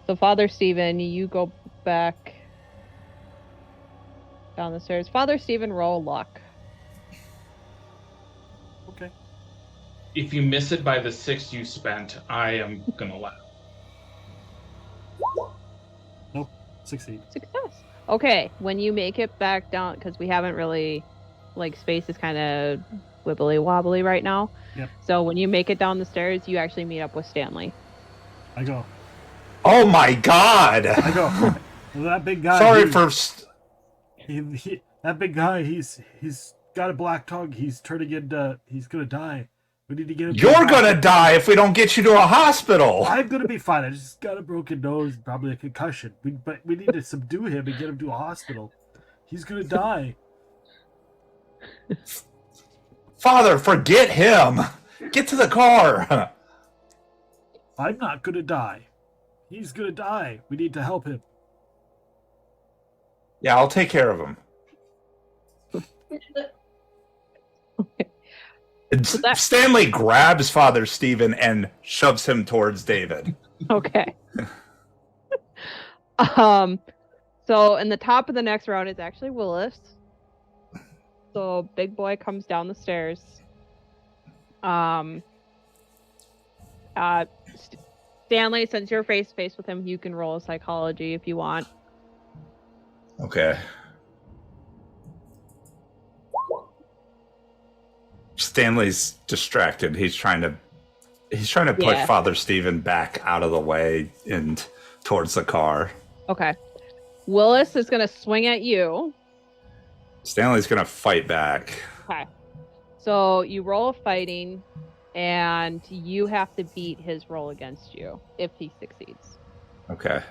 So Father Stephen, you go back down the stairs. Father Stephen, roll luck. Okay. If you miss it by the 6 you spent, I am gonna laugh. Nope. Succeed. Success. Okay, when you make it back down, because we haven't really, like, space is kind of wibbly wobbly right now. Yep. So when you make it down the stairs, you actually meet up with Stanley. I go. Oh my god! I go. Well, that big guy. Sorry he- for. that big guy. He's got a black tongue. He's turning into. He's gonna die. We need to get him. You're gonna die if we don't get you to a hospital. I'm gonna be fine. I just got a broken nose, probably a concussion. But we need to subdue him and get him to a hospital. He's gonna die. Father, forget him. Get to the car. I'm not gonna die. He's gonna die. We need to help him. Yeah, I'll take care of him. And So that- Stanley grabs Father Stephen and shoves him towards David. Okay. So in the top of the next round is actually Willis. So big boy comes down the stairs. Stanley, since you're face to face with him, you can roll a psychology if you want. Okay. Stanley's distracted. He's trying to push Yeah. Father Stephen back out of the way and towards the car. Okay. Willis is gonna swing at you. Stanley's gonna fight back. Okay. So you roll a fighting, and you have to beat his roll against you if he succeeds. Okay.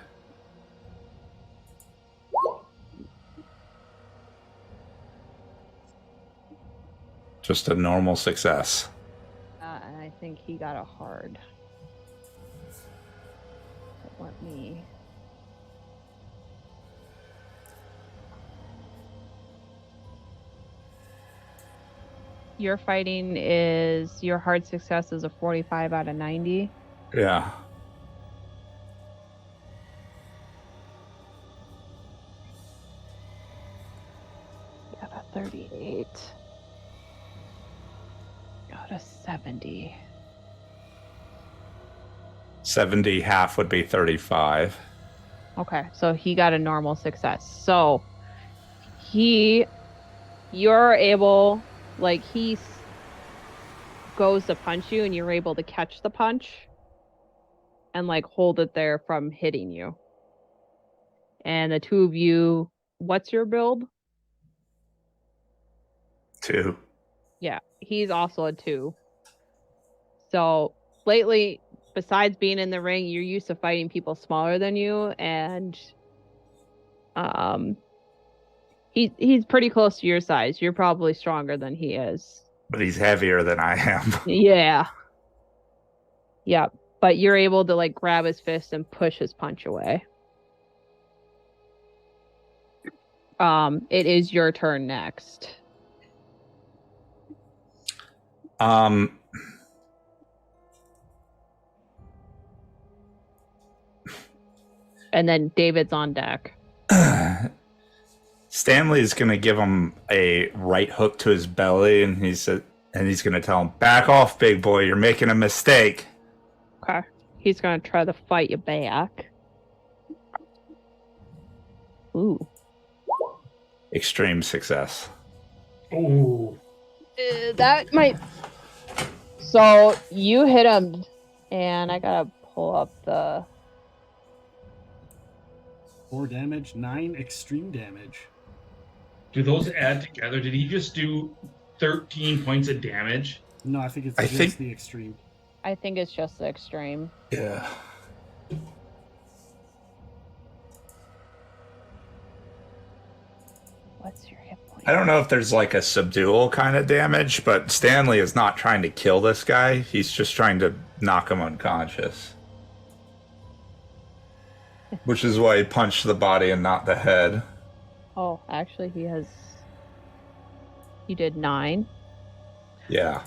Just a normal success. And I think he got a hard. So let me. Your fighting is your hard success is a 45 out of 90. Yeah. Got a 38. Got a 70. 70 half would be 35. Okay, so he got a normal success. So you're able, like, goes to punch you and you're able to catch the punch and, like, hold it there from hitting you. And the two of you, what's your build? 2. Yeah, he's also a 2. So lately, besides being in the ring, you're used to fighting people smaller than you, and he's pretty close to your size. You're probably stronger than he is. But he's heavier than I am. Yeah. Yeah, but you're able to, like, grab his fist and push his punch away. It is your turn next. And then David's on deck. Stanley's gonna give him a right hook to his belly, and he's gonna tell him, "Back off, big boy. You're making a mistake." Okay. He's gonna try to fight you back. Ooh. Extreme success. Oh, That might. So you hit him, and I gotta pull up the. 4 damage, 9 extreme damage. do those add together? Did he just do 13 points of damage? No, I think it's I just think- the extreme. I think it's just the extreme. Yeah. What's your hit point? I don't know if there's like a subdual kind of damage, but Stanley is not trying to kill this guy. He's just trying to knock him unconscious. Which is why he punched the body and not the head. Oh, actually, he has. He did 9. Yeah.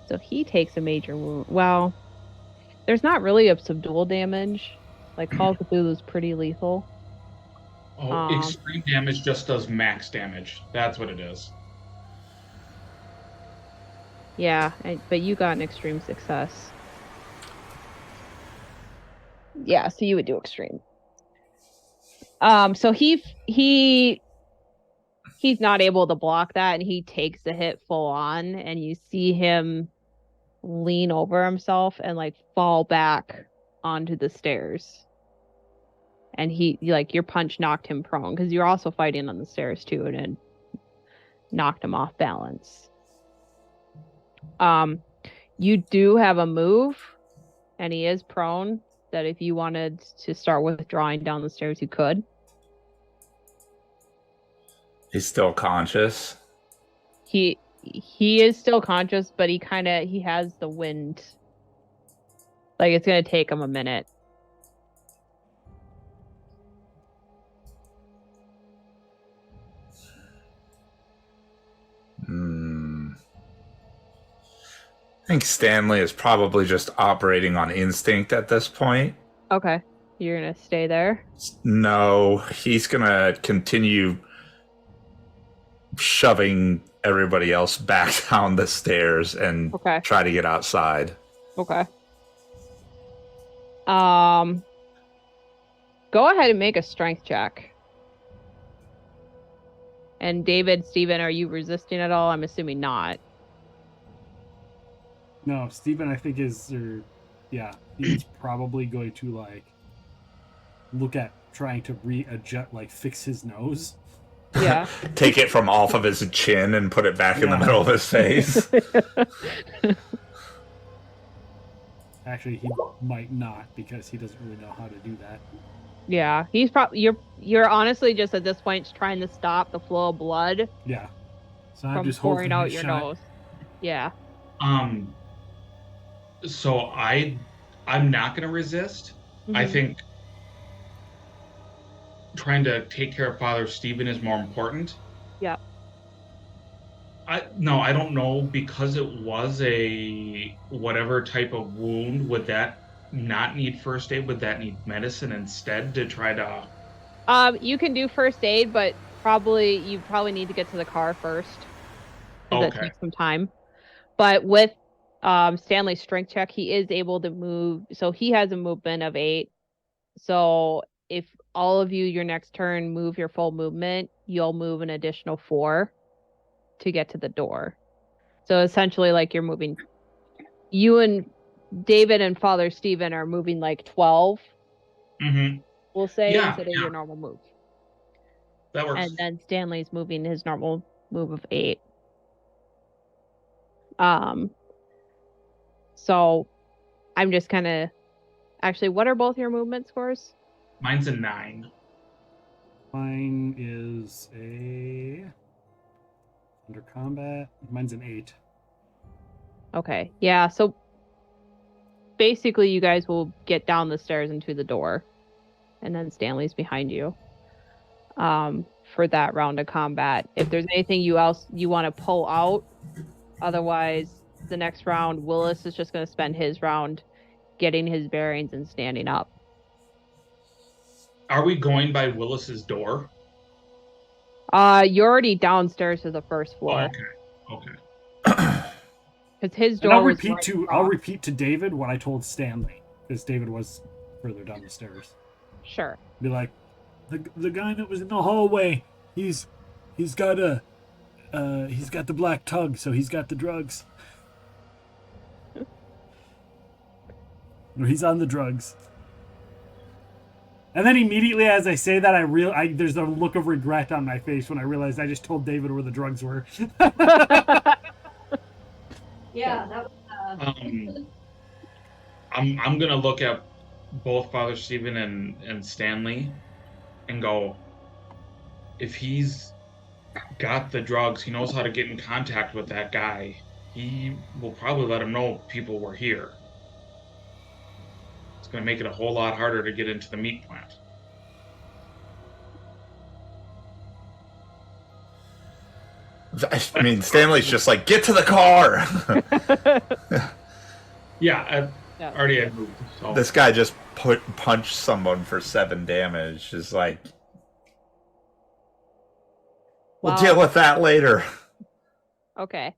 So he takes a major wound. Well, there's not really a subdual damage. Like, Call of Cthulhu is pretty lethal. Oh, extreme damage just does max damage. That's what it is. Yeah, but you got an extreme success. Yeah, so you would do extreme. So he's not able to block that, and he takes the hit full on, and you see him lean over himself and like fall back onto the stairs. And your punch knocked him prone because you're also fighting on the stairs too, and it knocked him off balance. You do have a move, and he is prone, that if you wanted to start withdrawing down the stairs, you could. He's still conscious. He is still conscious, but he has the wind. Like, it's gonna take him a minute. I think Stanley is probably just operating on instinct at this point. Okay. You're gonna stay there? No, he's gonna continue shoving everybody else back down the stairs and try to get outside. Okay. Go ahead and make a strength check. And David, Steven, are you resisting at all? I'm assuming not. No, Steven, I think he's probably going to like look at trying to readjust, like fix his nose. Yeah. Take it from off of his chin and put it back in the middle of his face. Actually, he might not, because he doesn't really know how to do that. Yeah, he's probably you're honestly just at this point trying to stop the flow of blood. Yeah. So I'm from just pouring out his your shot. nose. Yeah. So I'm not going to resist. I think trying to take care of Father Stephen is more important. Yeah. I don't know, because it was a whatever type of wound, would that not need first aid? Would that need medicine instead to try to... You can do first aid, but you probably need to get to the car first. That takes some time. But with Stanley's strength check, he is able to move. So he has a movement of 8. So if all of you, your next turn, move your full movement, you'll move an additional 4 to get to the door. So essentially, like, you're moving. You and David and Father Stephen are moving like 12. We'll say, instead of your normal move. That works. And then Stanley's moving his normal move of 8. So I'm just kind of... Actually, what are both your movement scores? Mine's a 9. Mine is a... Under combat. Mine's an 8. Okay. Yeah, so basically you guys will get down the stairs into the door. And then Stanley's behind you. For that round of combat. If there's anything you want to pull out, otherwise the next round, Willis is just going to spend his round getting his bearings and standing up. Are we going by Willis's door? You're already downstairs to the first floor. Okay. Because his door. And I'll repeat to David what I told Stanley, because David was further down the stairs. Sure. Be like, the guy that was in the hallway, he's got the black tug, so he's got the drugs. Or he's on the drugs. And then immediately as I say that, there's a look of regret on my face when I realized I just told David where the drugs were. Yeah, that was... I'm gonna look at both Father Stephen and Stanley and go, if he's got the drugs, he knows how to get in contact with that guy. He will probably let him know people were here. It's going to make it a whole lot harder to get into the meat plant. I mean, Stanley's just like, get to the car! Yeah, I already had moved. So. This guy just punched someone for 7 damage. Is like, we'll deal with that later. Okay.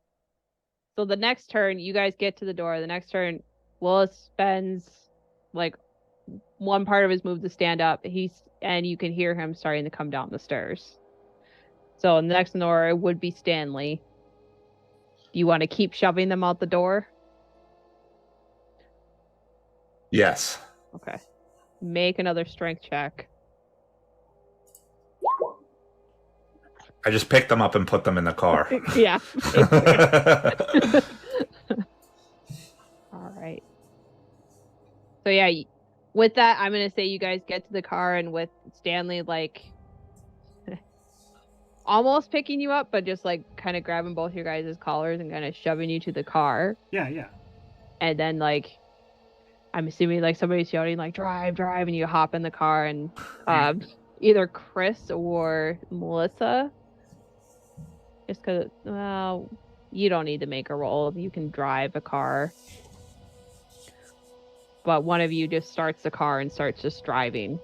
So the next turn, you guys get to the door. The next turn, Willis spends like one part of his move to stand up. And you can hear him starting to come down the stairs. So next in order would be Stanley. Do you want to keep shoving them out the door? Yes. Okay. Make another strength check. I just picked them up and put them in the car. Yeah. All right. So yeah, with that, I'm gonna say you guys get to the car, and with Stanley like almost picking you up, but just like kind of grabbing both your guys' collars and kind of shoving you to the car. Yeah, yeah. And then like I'm assuming like somebody's shouting like drive, and you hop in the car, and either Chris or Melissa. Just because, well, you don't need to make a roll. You can drive a car. But one of you just starts the car and starts just driving.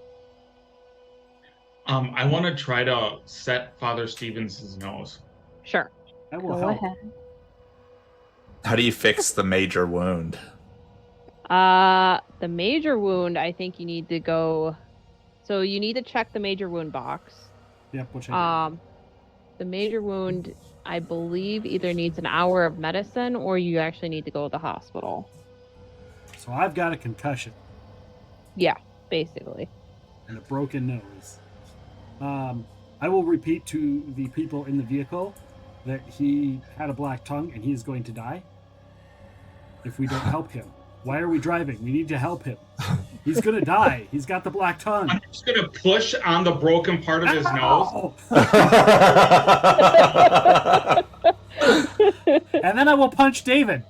I want to try to set Father Stevens' nose. Sure. That will Go help. ahead. How do you fix the major wound? The major wound, I think you need to go. So you need to check the major wound box. Yep, which I did. The major wound, I believe, either needs an hour of medicine or you actually need to go to the hospital. So I've got a concussion. Yeah, basically. And a broken nose. I will repeat to the people in the vehicle that he had a black tongue and he is going to die if we don't help him. Why are we driving? We need to help him. He's going to die. He's got the black tongue. I'm just going to push on the broken part of his nose. And then I will punch David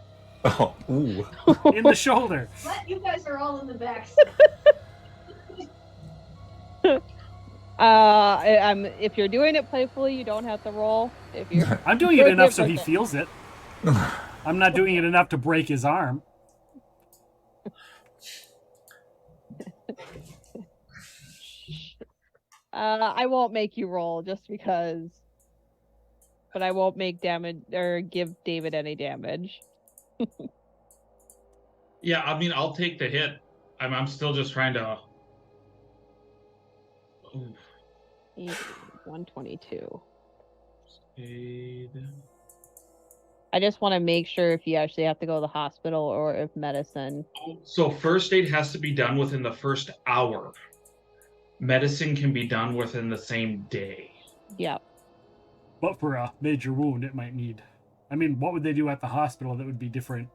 Ooh. in the shoulder. What? You guys are all in the back. If you're doing it playfully, you don't have to roll. If you're I'm doing it enough so he feels it. I'm not doing it enough to break his arm. I won't make you roll just because, but I won't make damage or give David any damage. Yeah, I mean, I'll take the hit. I'm still just trying to. Ooh. 122. Aid. I just want to make sure if you actually have to go to the hospital or if medicine. So first aid has to be done within the first hour. Medicine can be done within the same day. Yeah. But for a major wound, it might need. I mean, what would they do at the hospital that would be different,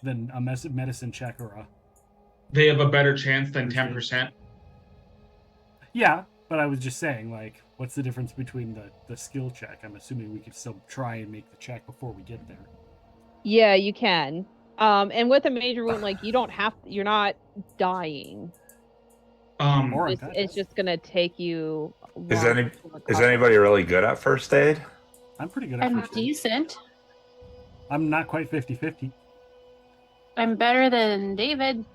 than a medicine check or a. They have a better chance than 10%. Yeah, but I was just saying, like, what's the difference between the skill check? I'm assuming we could still try and make the check before we get there. Yeah, you can. And with a major wound, like, you're not dying. It's just gonna take you. Is anybody really good at first aid? I'm pretty good at I'm first aid. decent. I'm not quite 50-50. I'm better than David.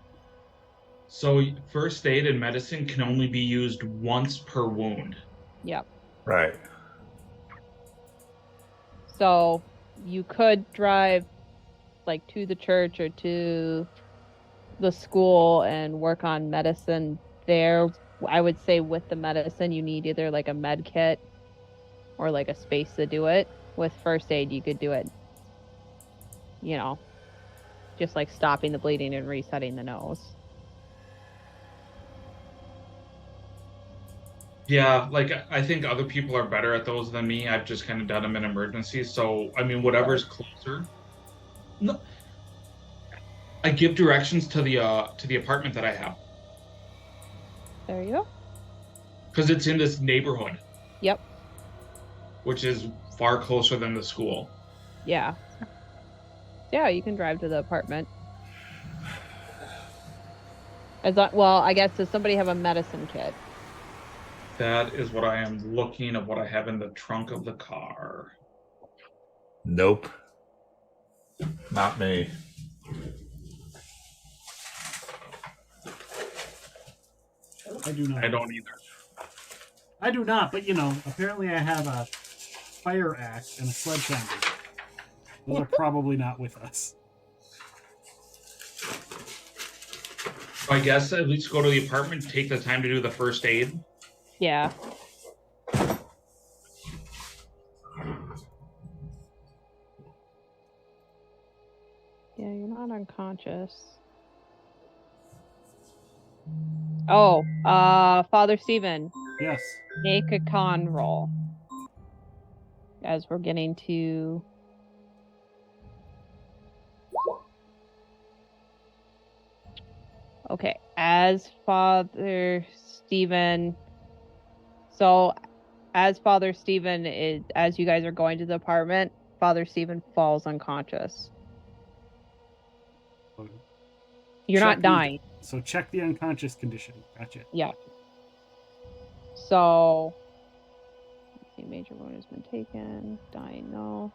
So first aid and medicine can only be used once per wound. Yep. Right. So you could drive like to the church or to the school and work on medicine there. I would say with the medicine you need either like a med kit or like a space to do it. With first aid you could do it, just like stopping the bleeding and resetting the nose. Yeah, like I think other people are better at those than me. I've just kind of done them in emergencies. So I mean, whatever's closer. No, I give directions to the apartment that I have There you go. because it's in this neighborhood. Yep. Which is far closer than the school. Yeah. Yeah, you can drive to the apartment. I guess does somebody have a medicine kit? That is what I am looking at. What I have in the trunk of the car. Nope. Not me. I do not. I don't either. I do not, but apparently I have a fire axe and a sledgehammer. Those are probably not with us. I guess at least go to the apartment, take the time to do the first aid. Yeah. Yeah, you're not unconscious. Oh, Father Stephen, Yes. make a con roll. As we're getting to okay, as Father Stephen. So as Father Stephen is as you guys are going to the apartment, Father Stephen falls unconscious. You're not dying. So check the unconscious condition. Gotcha. Yeah. So let's see, major wound has been taken. Dying, no.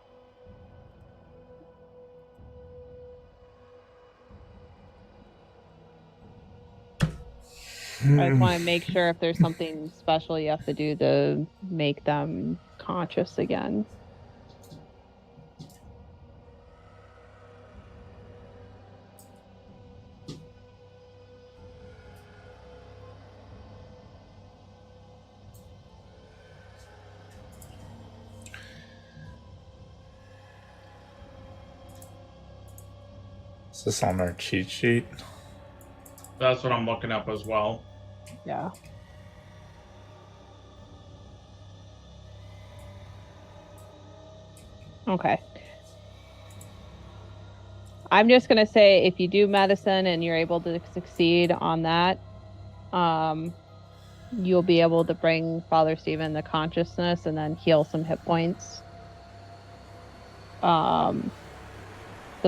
I just want to make sure if there's something special you have to do to make them conscious again. Is this on our cheat sheet? That's what I'm looking up as well. Yeah. Okay. I'm just going to say if you do medicine and you're able to succeed on that, you'll be able to bring Father Stephen the consciousness and then heal some hit points. The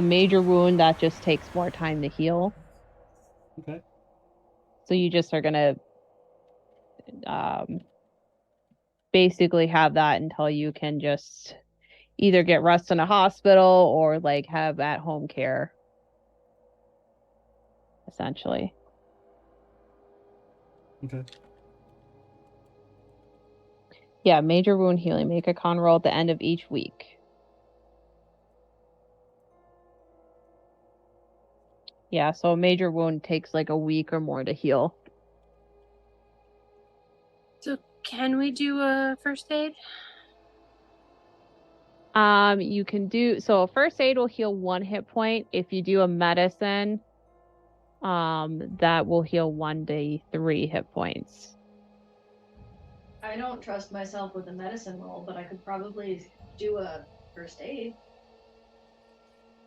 major wound, that just takes more time to heal. Okay. So you just are going to basically have that until you can just either get rest in a hospital or like have at-home care, essentially. Okay. Yeah, major wound healing. Make a con roll at the end of each week. Yeah, so a major wound takes like a week or more to heal. So can we do a first aid? You can do so first aid will heal 1 hit point. If you do a medicine, that will heal 1d3 hit points. I don't trust myself with a medicine roll, but I could probably do a first aid.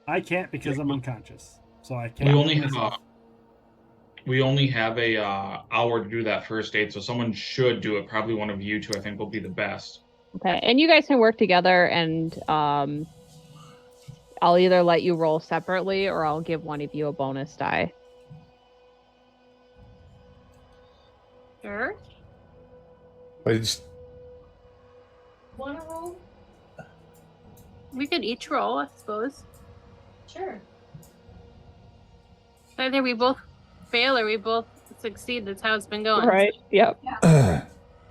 I can't because I'm unconscious. So I can't We do only it have myself. we only have a hour to do that first aid, so someone should do it. Probably one of you two, I think, will be the best. Okay, and you guys can work together, and I'll either let you roll separately or I'll give one of you a bonus die. Sure. Wanna roll? We could each roll, I suppose. Sure. Either we both fail or we both succeed. That's how it's been going. Right. Yep.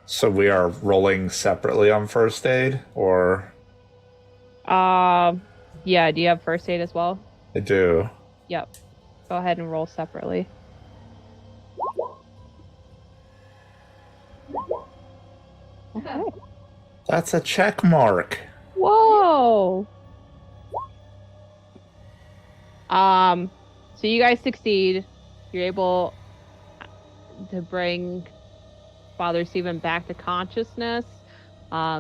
So we are rolling separately on first aid, or Yeah, do you have first aid as well? I do. Yep. Go ahead and roll separately. Okay. That's a check mark. Whoa. So you guys succeed. You're able to bring Father Stephen back to consciousness.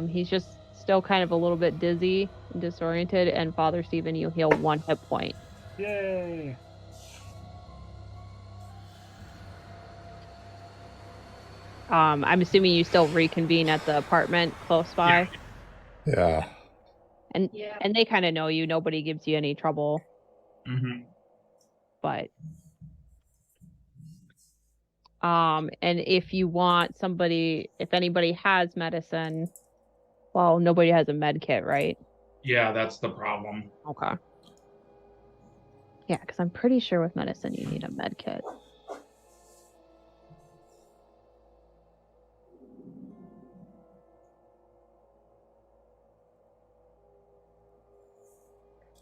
He's just still kind of a little bit dizzy and disoriented, and Father Stephen, you heal 1 hit point. Yay. I'm assuming you still reconvene at the apartment close by. Yeah. And Yeah. and they kind of know you. Nobody gives you any trouble, Mm-hmm. but and if you want somebody, if anybody has medicine, well, nobody has a med kit, right? Yeah, that's the problem. Okay. Yeah, because I'm pretty sure with medicine you need a med kit.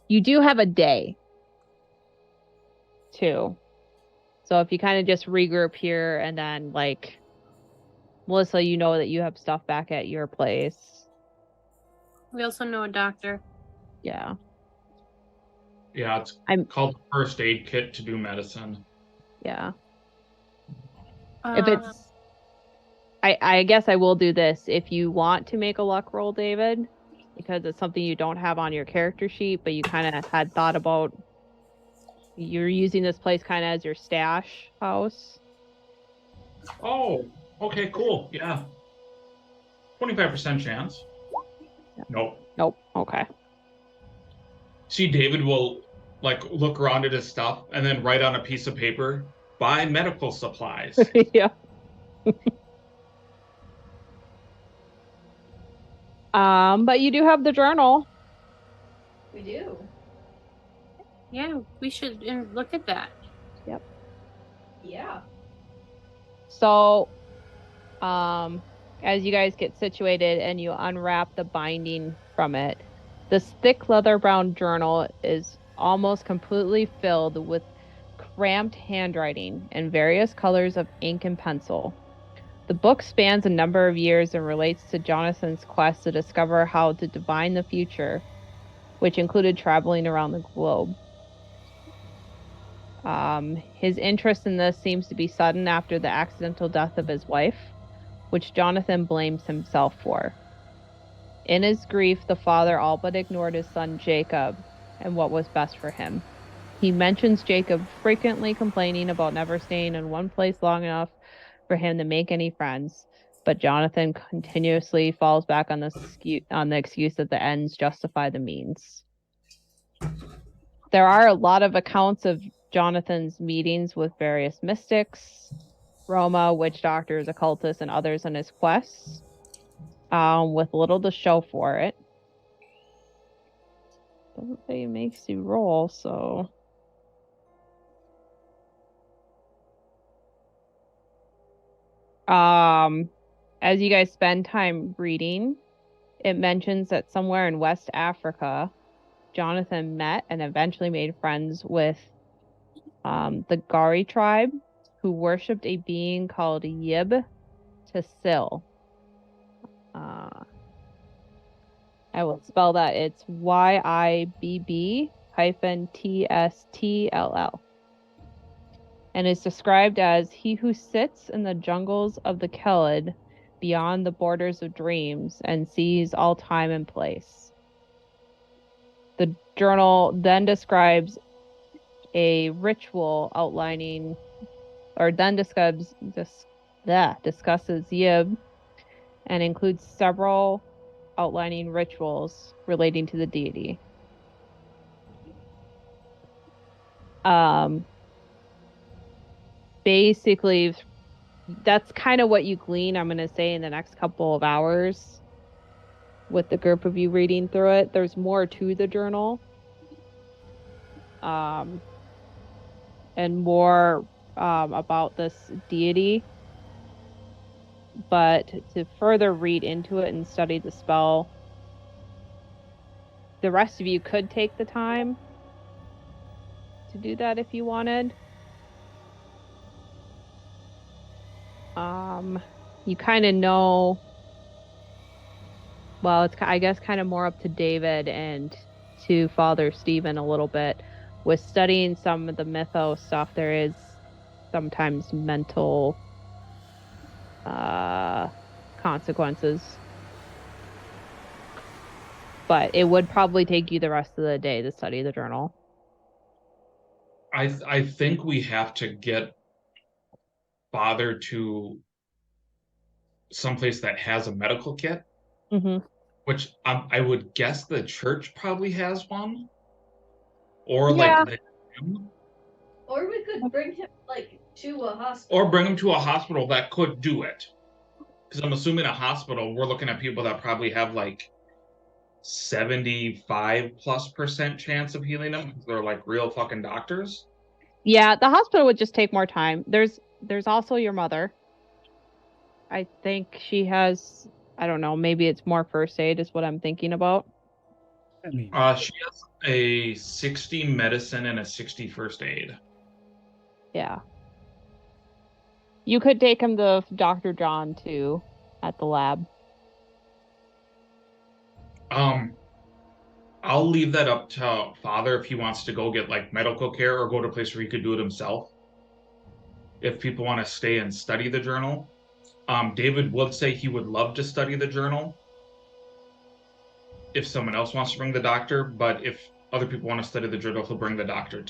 You do have a day, too. So if you kind of just regroup here and then, like, Melissa, you know that you have stuff back at your place. We also know a doctor. Yeah. Yeah, it's I'm- called the first aid kit to do medicine. Yeah. If Uh, it's, I guess I will do this. If you want to make a luck roll, David, because it's something you don't have on your character sheet, but you kind of had thought about, you're using this place kind of as your stash house. Oh, okay, cool. Yeah. 25% chance. Nope. Nope. Okay. See, David will like look around at his stuff and then write on a piece of paper, buy medical supplies. Yeah. But you do have the journal. We do. yeah, we should look at that. Yeah. So, as you guys get situated and you unwrap the binding from it, this thick leather bound journal is almost completely filled with cramped handwriting and various colors of ink and pencil. The book spans a number of years and relates to Jonathan's quest to discover how to divine the future, which included traveling around the globe. His interest in this seems to be sudden after the accidental death of his wife, which Jonathan blames himself for. In his grief, the father all but ignored his son Jacob and what was best for him. He mentions Jacob frequently complaining about never staying in one place long enough for him to make any friends, but Jonathan continuously falls back on the excuse that the ends justify the means. There are a lot of accounts of Jonathan's meetings with various mystics, Roma, witch doctors, occultists, and others on his quests, with little to show for it. Doesn't say it makes you roll, so. As you guys spend time reading, it mentions that somewhere in West Africa, Jonathan met and eventually made friends with the Gari tribe, who worshipped a being called Yib Tsil. I will spell that. It's YIBB-TSTLL. And is described as he who sits in the jungles of the Khalid beyond the borders of dreams and sees all time and place. The journal then describes a ritual outlining, or then discusses Yib and includes several outlining rituals relating to the deity. Basically, that's kind of what you glean, I'm going to say, in the next couple of hours with the group of you reading through it. There's more to the journal. And more about this deity. But to further read into it and study the spell, the rest of you could take the time to do that if you wanted. You kind of know, well, it's, I guess, kind of more up to David and to Father Stephen a little bit. With studying some of the mythos stuff, there is sometimes mental consequences. But it would probably take you the rest of the day to study the journal. I think we have to get Father to someplace that has a medical kit, which I would guess the church probably has one, or Yeah. like the gym, Or we could bring him like to a hospital. or bring him to a hospital that could do it. Because I'm assuming a hospital, we're looking at people that probably have like 75+% chance of healing them because they're like real fucking doctors. Yeah, the hospital would just take more time. There's also your mother. I think she has, I don't know, maybe it's more first aid is what I'm thinking about. I mean, She has a 60 medicine and a 60 first aid. Yeah. You could take him to Dr. John too at the lab. I'll leave that up to Father if he wants to go get like medical care or go to a place where he could do it himself. If people want to stay and study the journal, David would say he would love to study the journal if someone else wants to bring the doctor, but if other people want to study the journal, he'll bring the doctor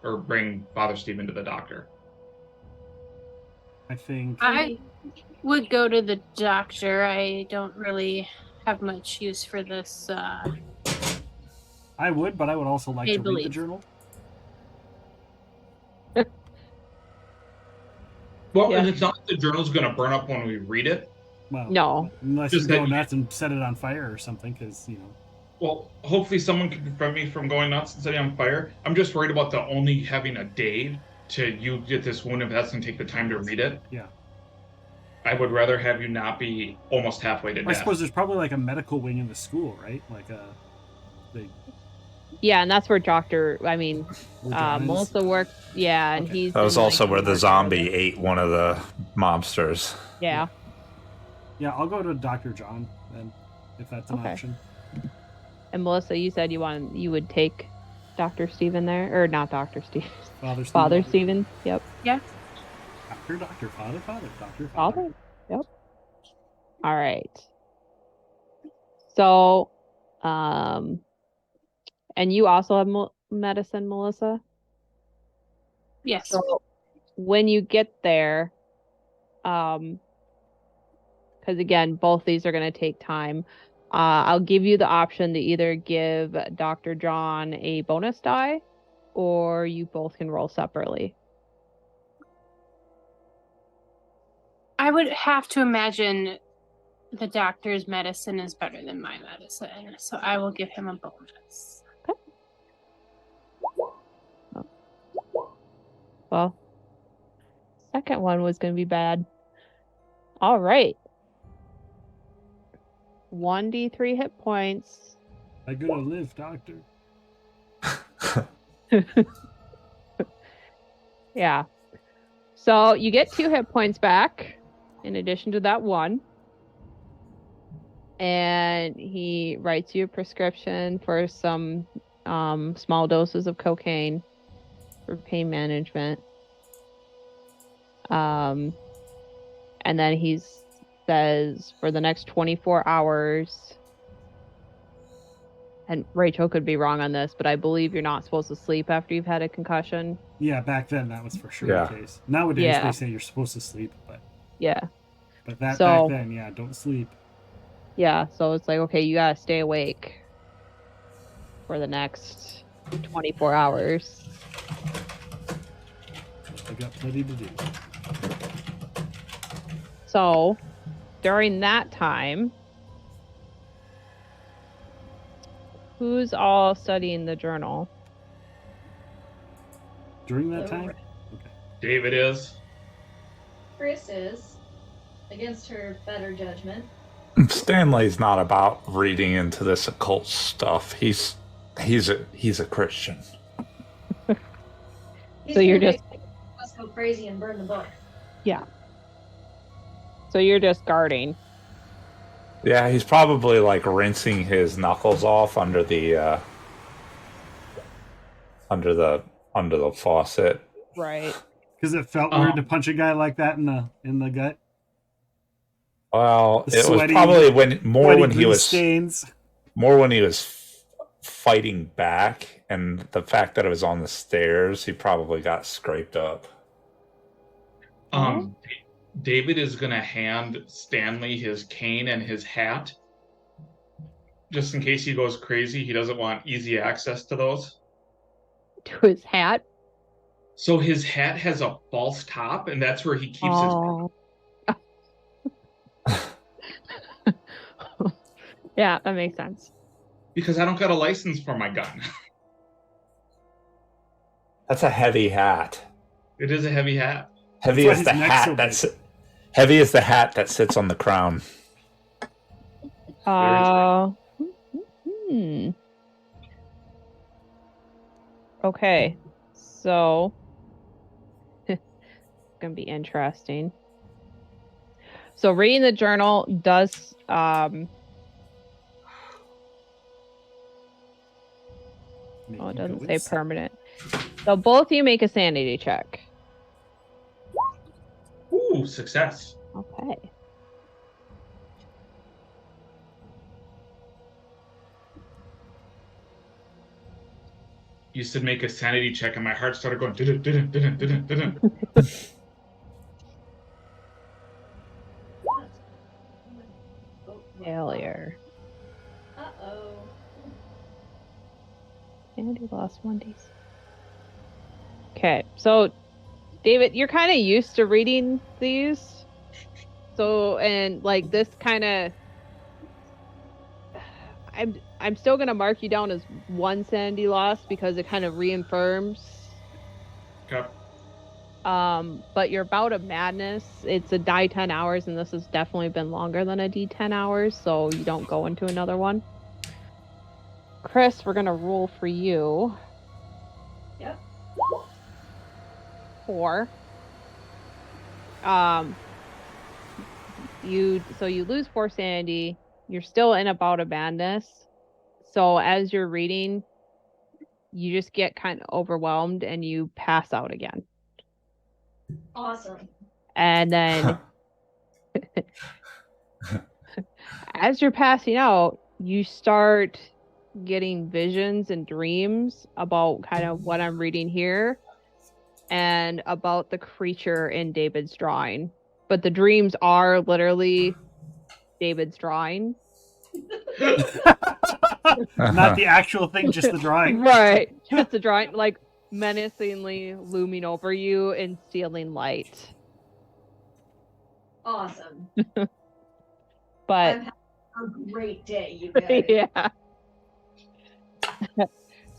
or bring Father Stephen to the doctor. I think. I would go to the doctor. I don't really have much use for this. I would, but I would also like to read the believe. journal. Well, Yeah. and it's not like the journal's going to burn up when we read it. Well, No. unless Just you go that- nuts and set it on fire or something, because Well, hopefully someone can prevent me from going nuts and setting on fire. I'm just worried about the only having a day to you get this wound if that's going to take the time to read it. Yeah. I would rather have you not be almost halfway to I death. suppose there's probably like a medical wing in the school, right? Like Yeah, and that's where where John is. Melissa worked. Yeah, and Okay. he's. That was in, also like, where the work zombie area. ate one of the mobsters. Yeah. Yeah, I'll go to Dr. John then, if that's an Okay. option. And Melissa, you said you would take Dr. Stephen there, or not Dr. Stephen, Father Stephen. Father Stephen. Yep. Doctor, Father, Doctor, Father. Yep. All right. So, and you also have medicine, Melissa. Yes. So when you get there, because again, both these are going to take time. I'll give you the option to either give Dr. John a bonus die, or you both can roll separately. I would have to imagine the doctor's medicine is better than my medicine, so I will give him a bonus. Well, second one was going to be bad. All right. 1d3 hit points. I gotta live, Doctor. Yeah. So you get 2 hit points back in addition to that 1. And he writes you a prescription for some small doses of cocaine for pain management. And then he says for the next 24 hours, and Rachel could be wrong on this, but I believe you're not supposed to sleep after you've had a concussion. Yeah, back then that was for sure Yeah. the case. Nowadays Yeah. they say you're supposed to sleep, but Yeah. back So- then, yeah, don't sleep. Yeah, so it's like, okay, you gotta stay awake for the next 24 hours. I got plenty to do. So during that time, who's all studying the journal? During that time? David is. Chris is, against her better judgment. Stanley's not about reading into this occult stuff. He's a Christian. He's So you're gonna just- make us go crazy and burn the book. So you're just guarding. Yeah, he's probably like rinsing his knuckles off under the faucet. Right. Because it felt weird to punch a guy like that in the gut. Well, The it was sweaty- probably when Sweaty he grease was stains. fighting back, and the fact that it was on the stairs, he probably got scraped up. David is going to hand Stanley his cane and his hat. Just in case he goes crazy, he doesn't want easy access to those. To his hat. So his hat has a false top, and that's where he keeps his. Oh. Yeah, that makes sense. Because I don't got a license for my gun. That's a heavy hat. It is a heavy hat. Heavy why as his the neck's hat so that's heavy as the hat that sits on the crown. Hmm. Okay. So going to be interesting. So reading the journal does Make oh, it you doesn't go say insane. permanent. So both of you make a sanity check. Ooh, success. Okay. You said make a sanity check, and my heart started going. Didn't. Failure. Uh-oh. Sanity lost 1d6. Okay, so David, you're kind of used to reading these. So, and like this kind of, I'm still gonna mark you down as 1 sanity loss because it kind of reaffirms. Okay. But your bout of madness, it's a die 10 hours, and this has definitely been longer than a d10 hours, so you don't go into another one. Chris, we're gonna roll for you. Yep. 4. You lose 4 sanity. You're still in a bout of madness. So as you're reading, you just get kind of overwhelmed and you pass out again. Awesome. And then as you're passing out, you start getting visions and dreams about kind of what I'm reading here and about the creature in David's drawing. But the dreams are literally David's drawing. Not the actual thing, just the drawing. Right. Just the drawing, like menacingly looming over you and stealing light. Awesome. But I'm having a great day, you guys. yeah.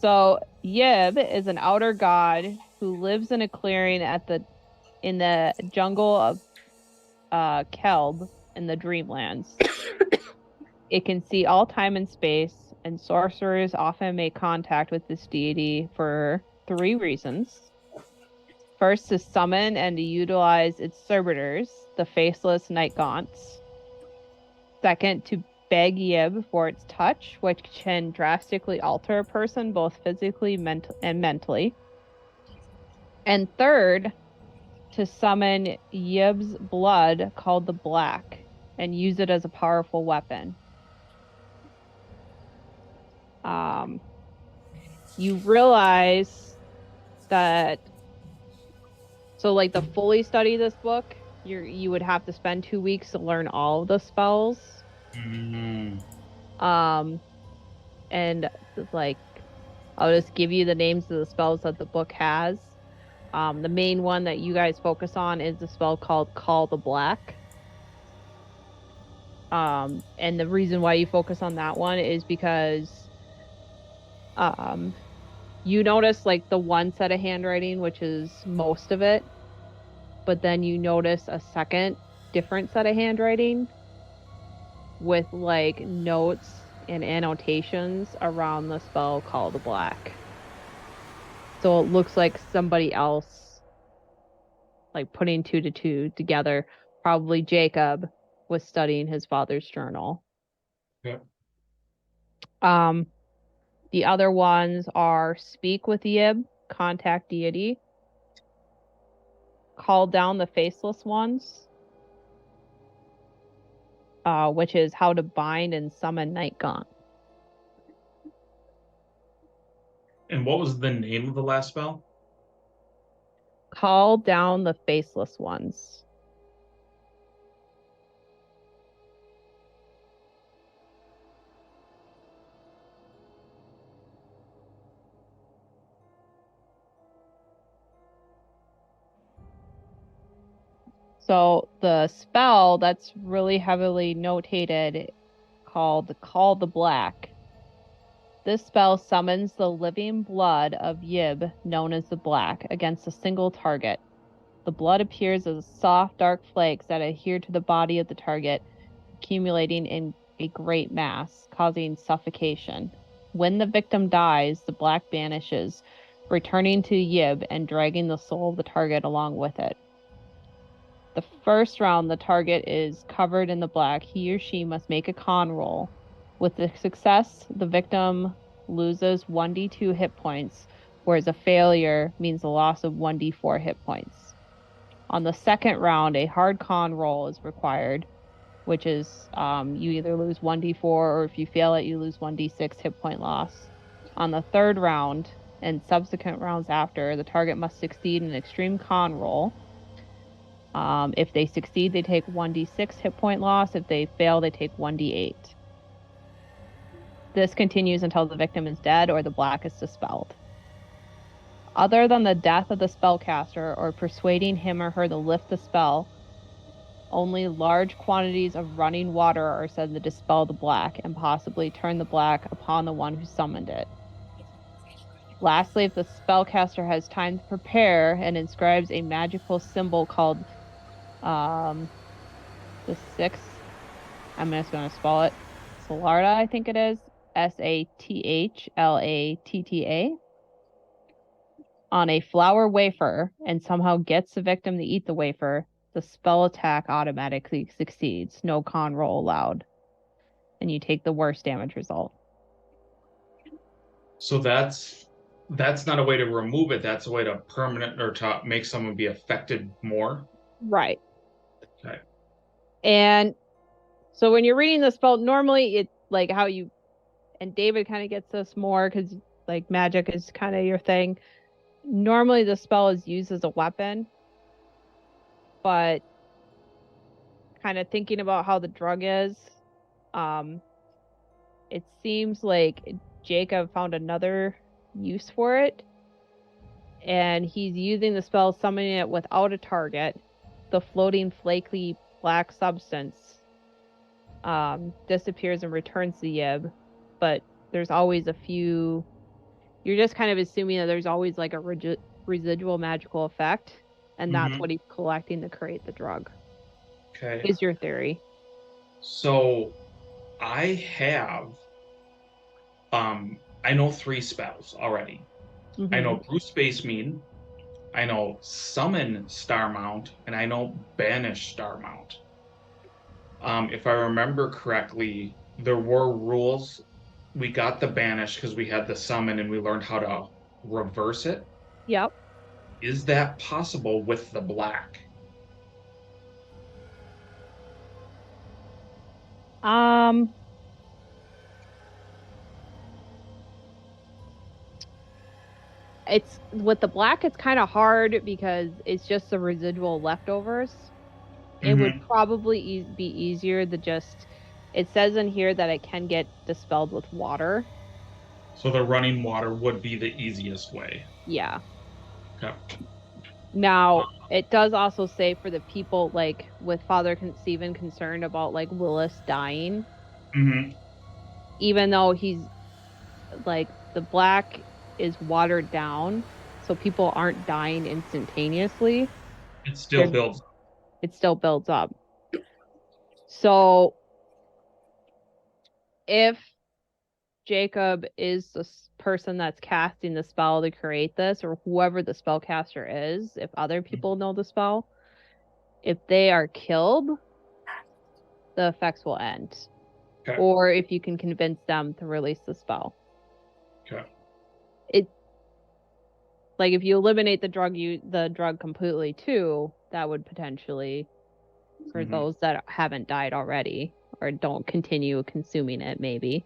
So Yib is an outer god who lives in a clearing in the jungle of Kelb in the Dreamlands. It can see all time and space, and sorcerers often make contact with this deity for 3 reasons. First, to summon and to utilize its servitors, the faceless night gaunts. Second, to beg Yib for its touch, which can drastically alter a person both physically and mentally. And third, to summon Yib's blood, called the Black, and use it as a powerful weapon. You realize that, so like to fully study this book, you would have to spend 2 weeks to learn all of the spells. And like, I'll just give you the names of the spells that the book has. The main one that you guys focus on is the spell called Call the Black. And the reason why you focus on that one is because you notice like the one set of handwriting, which is most of it, but then you notice a second different set of handwriting with like notes and annotations around the spell Call the Black. So it looks like somebody else, like putting 2 to 2 together, probably Jacob was studying his father's journal. Yeah. The other ones are Speak with Yib, Contact Deity, Call Down the Faceless Ones, which is How to Bind and Summon Night Gaunt. And what was the name of the last spell? Call Down the Faceless Ones. So the spell that's really heavily notated, called Call the Black. This spell summons the living blood of Yib, known as the Black, against a single target. The blood appears as soft, dark flakes that adhere to the body of the target, accumulating in a great mass, causing suffocation. When the victim dies, the Black vanishes, returning to Yib and dragging the soul of the target along with it. The first round, the target is covered in the black. He or she must make a con roll. With the success, the victim loses 1d2 hit points, whereas a failure means a loss of 1d4 hit points. On the second round, a hard con roll is required, which is you either lose 1d4 or if you fail it, you lose 1d6 hit point loss. On the third round and subsequent rounds after, the target must succeed an extreme con roll. If they succeed, they take 1d6 hit point loss. If they fail, they take 1d8. This continues until the victim is dead or the black is dispelled. Other than the death of the spellcaster or persuading him or her to lift the spell, only large quantities of running water are said to dispel the black and possibly turn the black upon the one who summoned it. Lastly, if the spellcaster has time to prepare and inscribes a magical symbol called the sixth, I'm just going to spell it, Salarda, I think it is, Sathlatta, on a flour wafer and somehow gets the victim to eat the wafer, the spell attack automatically succeeds. No con roll allowed. And you take the worst damage result. So that's not a way to remove it. That's a way to permanent or to make someone be affected more. Right. Okay. And so when you're reading the spell, normally it's like how you, and David kind of gets this more because like magic is kind of your thing. Normally the spell is used as a weapon, but kind of thinking about how the drug is, it seems like Jacob found another use for it, and he's using the spell summoning it without a target. The floating flaky black substance disappears and returns to Yib, but there's always a few. You're just kind of assuming that there's always like a residual magical effect, and that's what he's collecting to create the drug. Okay. Is your theory? So I have I know 3 spells already. Mm-hmm. I know Bruce Space Mean, I know Summon Starmount, and I know Banish Starmount. If I remember correctly, there were rules. We got the Banish because we had the Summon and we learned how to reverse it. Yep. Is that possible with the black? It's with the black, it's kind of hard because it's just the residual leftovers. It would probably be easier to just, it says in here that it can get dispelled with water. So the running water would be the easiest way. Yeah. Okay. Now, it does also say for the people like with Father Stephen concerned about like Willis dying, even though he's like the black is watered down, so people aren't dying instantaneously. It still builds up. It still builds up. So if Jacob is the person that's casting the spell to create this, or whoever the spellcaster is, if other people know the spell, if they are killed, the effects will end. Okay. Or if you can convince them to release the spell. Okay. It, like if you eliminate the drug completely too, that would potentially, for those that haven't died already or don't continue consuming it, maybe.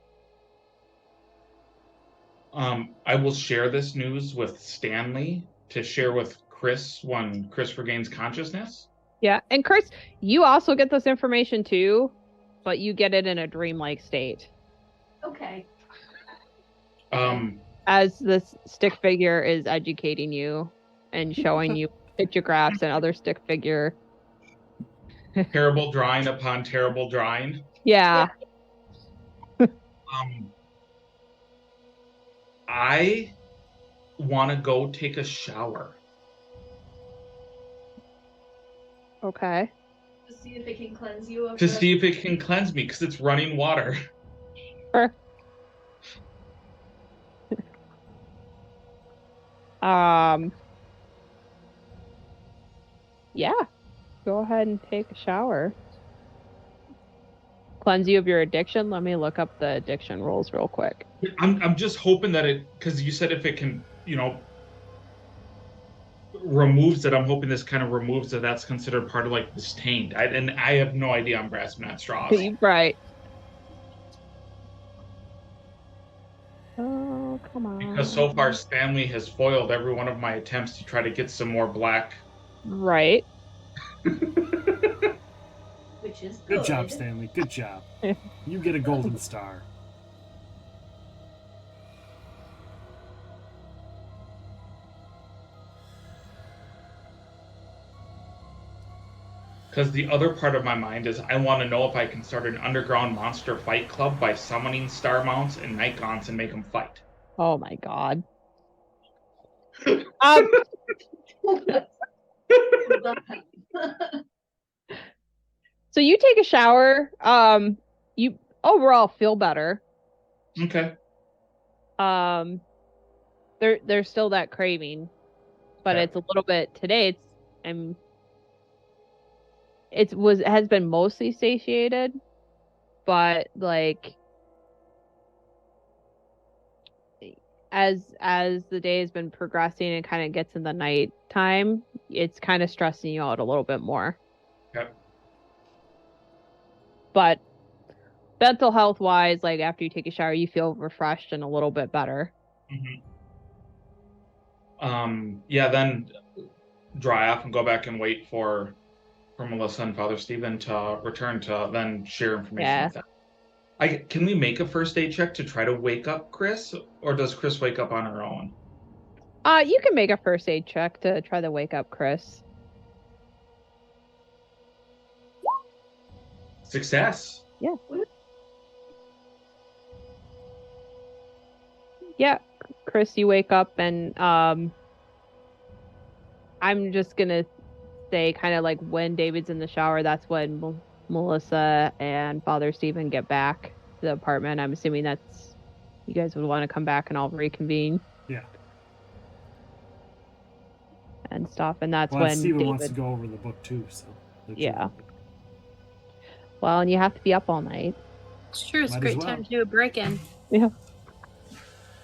I will share this news with Stanley to share with Chris when Chris regains consciousness. Yeah, and Chris, you also get this information too, but you get it in a dreamlike state. Okay. As this stick figure is educating you and showing you pictographs and other stick figure. Terrible drawing upon terrible drawing. Yeah. I want to go take a shower. Okay. To see if it can cleanse you of To see if it can cleanse me, because it's running water. Sure. Yeah. go ahead and take a shower. Cleanse you of your addiction. Let me look up the addiction rolls real quick. I'm just hoping that because you said if it can, removes it. I'm hoping this kind of removes it. That's considered part of like this taint. And I have no idea. I'm grasping at straws. Right. Oh, come on. Because so far Stanley has foiled every one of my attempts to try to get some more black. Right. Which is Good job, Stanley. Good job. You get a golden star. Because the other part of my mind is I want to know if I can start an underground monster fight club by summoning star mounts and night gaunts and make them fight. Oh my god. So you take a shower. You overall feel better. Okay. There's still that craving, but Okay. it's a little bit today. Has been mostly satiated, but like as the day has been progressing and kind of gets in the night time, it's kind of stressing you out a little bit more. Okay. But mental health wise, like after you take a shower, you feel refreshed and a little bit better. Mm-hmm. Yeah, then dry off and go back and wait for Melissa and Father Stephen to return to then share information with them. Can we make a first aid check to try to wake up Chris, or does Chris wake up on her own? You can make a first aid check to try to wake up Chris. Success. Yeah. Yeah, Chris, you wake up and I'm just gonna say kind of like when David's in the shower, that's when Melissa and Father Stephen get back to the apartment. I'm assuming that's you guys would want to come back and all reconvene. Yeah. And stuff, and that's when when Stephen David wants to go over the book too. So yeah. Well, and you have to be up all night. It's true. It's a Might great as well. time to do a break-in. Yeah.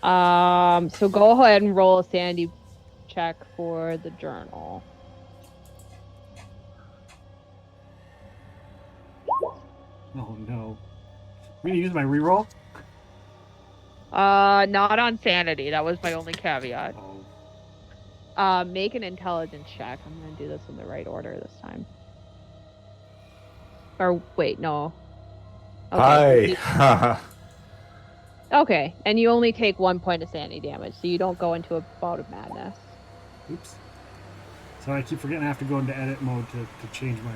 So go ahead and roll a sanity check for the journal. Oh no. I'm gonna use my reroll? Not on sanity. That was my only caveat. Oh. Make an intelligence check. I'm gonna do this in the right order this time. Or wait, no. Okay. Hi. Okay, and you only take 1 point of sanity damage, so you don't go into a bout of madness. Oops. So I keep forgetting I have to go into edit mode to change my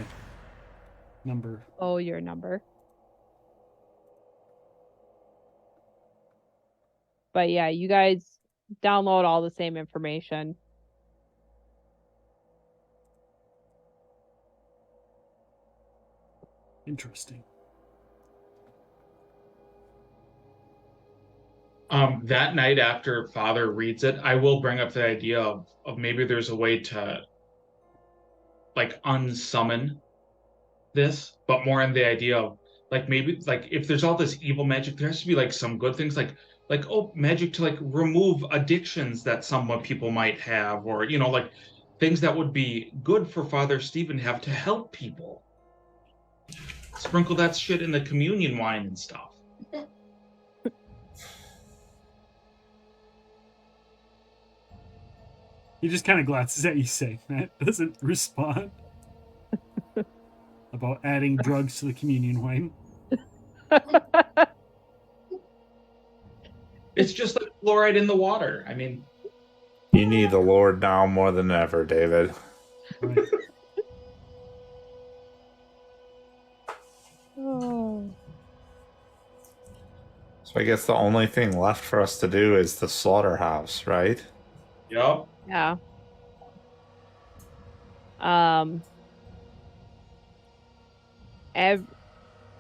number. Oh, your number. But yeah, you guys download all the same information. Interesting. That night after Father reads it, I will bring up the idea of maybe there's a way to like unsummon this, but more in the idea of like maybe like if there's all this evil magic, there has to be like some good things like magic to like remove addictions that some people might have, or like things that would be good for Father Stephen to have to help people. Sprinkle that shit in the communion wine and stuff. He just kind of glances at you saying that, doesn't respond. About adding drugs to the communion wine. It's just like fluoride in the water. I mean, You need the Lord now more than ever, David. Right. Oh. So I guess the only thing left for us to do is the slaughterhouse, right? yep. Yeah.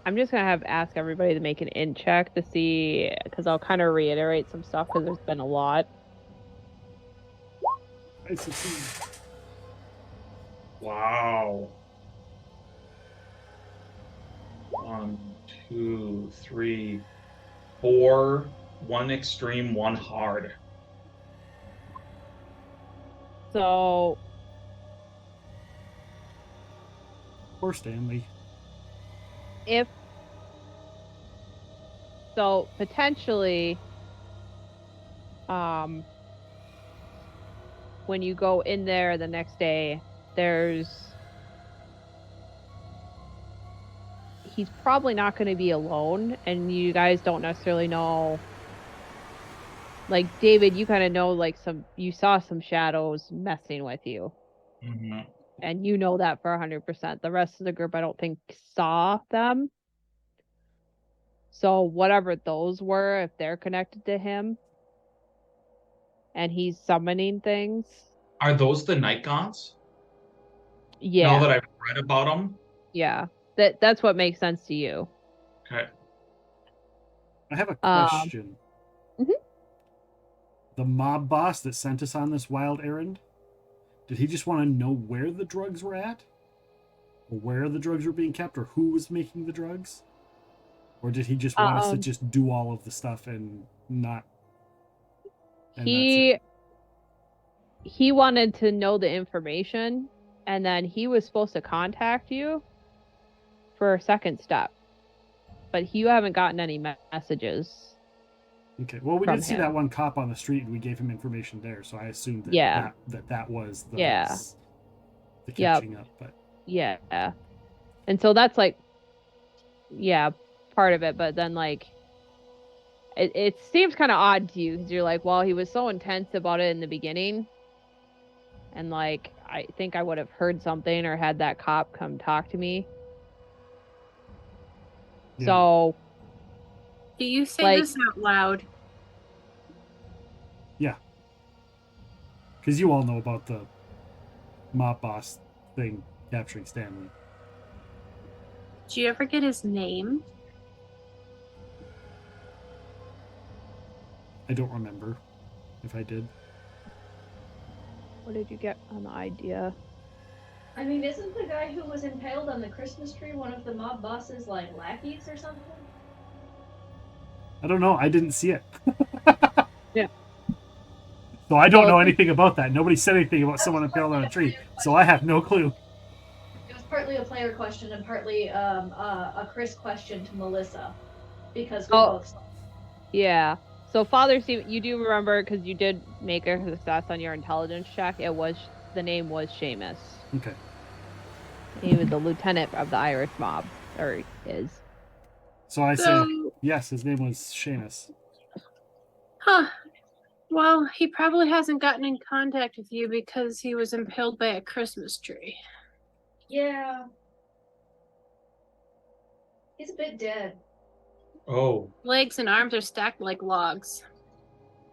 I'm just gonna ask everybody to make an int check to see, because I'll kind of reiterate some stuff because there's been a lot. I succeed. Wow. 1, 2, 3, 4. 1 extreme, 1 hard. So Poor Stanley. if so, potentially, when you go in there the next day, he's probably not going to be alone, and you guys don't necessarily know. Like David, you kind of know, like you saw some shadows messing with you, Mm-hmm. and you know that for 100%. The rest of the group, I don't think, saw them. So whatever those were, if they're connected to him, and he's summoning things, Are those the night gaunts? yeah, Now that I've read about them? yeah, that's what makes sense to you. Okay. I have a question. Mhm. The mob boss that sent us on this wild errand, did he just want to know where the drugs were at? Or where the drugs were being kept? Or who was making the drugs? Or did he just want us to just do all of the stuff and not... And that's it? He wanted to know the information, and then he was supposed to contact you for a second step. But you haven't gotten any messages. Okay. Well, we from did see him. that one cop on the street, and we gave him information there, so I assumed that Yeah. that was the, Yeah. the Yep. catching up. But Yeah. And so that's like, yeah, part of it. But then, like, it seems kind of odd to you because you're like, well, he was so intense about it in the beginning. And, like, I think I would have heard something or had that cop come talk to me. Yeah. So, Do you say Like- this out loud? yeah. Because you all know about the mob boss thing capturing Stanley. Did you ever get his name? I don't remember if I did. what did you get on the idea? I mean, isn't the guy who was impaled on the Christmas tree one of the mob boss's, like, lackeys or something? I don't know. I didn't see it. Yeah. So I don't Well, know it's- anything about that. Nobody said anything about someone impaled on a tree. So I have no clue. It was partly a player question and partly a Chris question to Melissa, because we Oh. both saw. Yeah. So Father Steve, you do remember because you did make a success on your intelligence check. The name was Seamus. Okay. He was the lieutenant of the Irish mob, or is. So I say, So, yes, his name was Seamus. huh. Well, he probably hasn't gotten in contact with you because he was impaled by a Christmas tree. Yeah. He's a bit dead. Oh. Legs and arms are stacked like logs.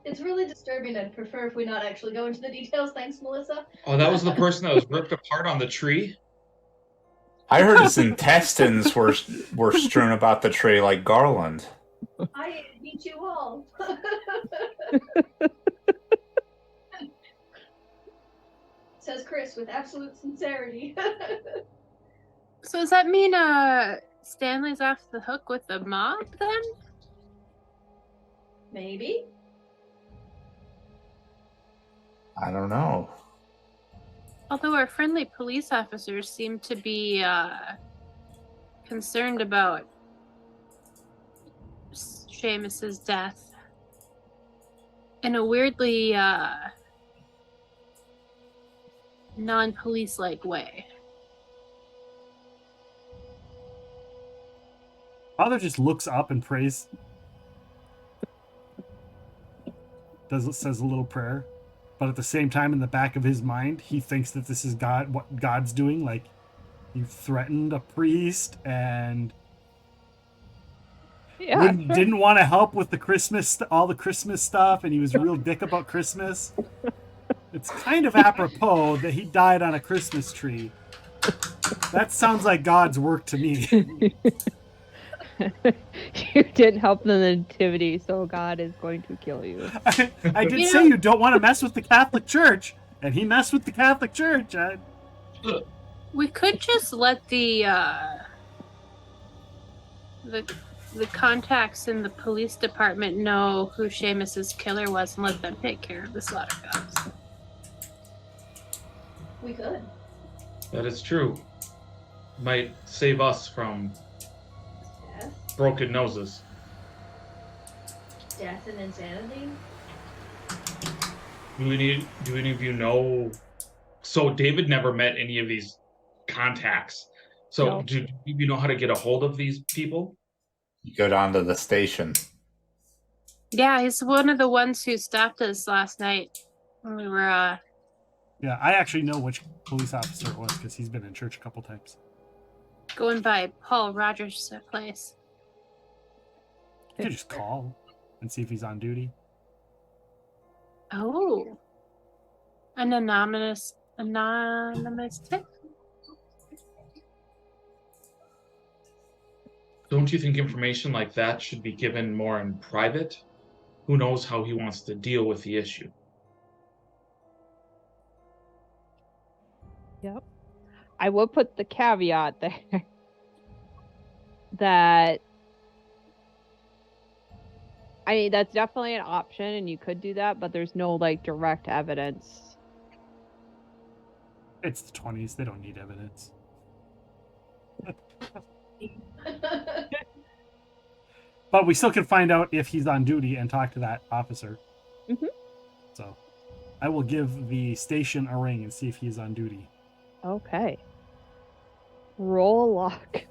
It's really disturbing. I'd prefer if we not actually go into the details. Thanks, Melissa. Oh, that was the person that was ripped apart on the tree? I heard his intestines were strewn about the tree like garland. I beat you all. Says Chris with absolute sincerity. So does that mean Stanley's off the hook with the mob then? Maybe. I don't know. Although our friendly police officers seem to be concerned about Seamus's death in a weirdly non-police-like way. Father just looks up and prays. Says a little prayer, but at the same time, in the back of his mind, he thinks that this is God. What God's doing, like you threatened a priest and Yeah. didn't want to help with the Christmas, all the Christmas stuff, and he was a real dick about Christmas. It's kind of apropos that he died on a Christmas tree. That sounds like God's work to me. You didn't help the nativity, so God is going to kill you. I did say you don't want to mess with the Catholic Church, and he messed with the Catholic Church. I, We could just let the Seamus the contacts in the police department know who Seamus's killer was and let them take care of the slaughterhouse. We could. That is true. Might save us from Death? broken noses. Death and insanity? Do any of you know? So David never met any of these contacts. So No. do you know how to get a hold of these people? You go down to the station. Yeah, he's one of the ones who stopped us last night when we were Yeah, I actually know which police officer it was because he's been in church a couple times. going by Paul Rogers' place. You could just call and see if he's on duty. Oh. An anonymous tip? Don't you think information like that should be given more in private? Who knows how he wants to deal with the issue? Yep. I will put the caveat there that I mean that's definitely an option and you could do that, but there's no like direct evidence. It's the 20s. They don't need evidence. But we still can find out if he's on duty and talk to that officer. Mhm. So I will give the station a ring and see if he's on duty. Okay. Roll luck.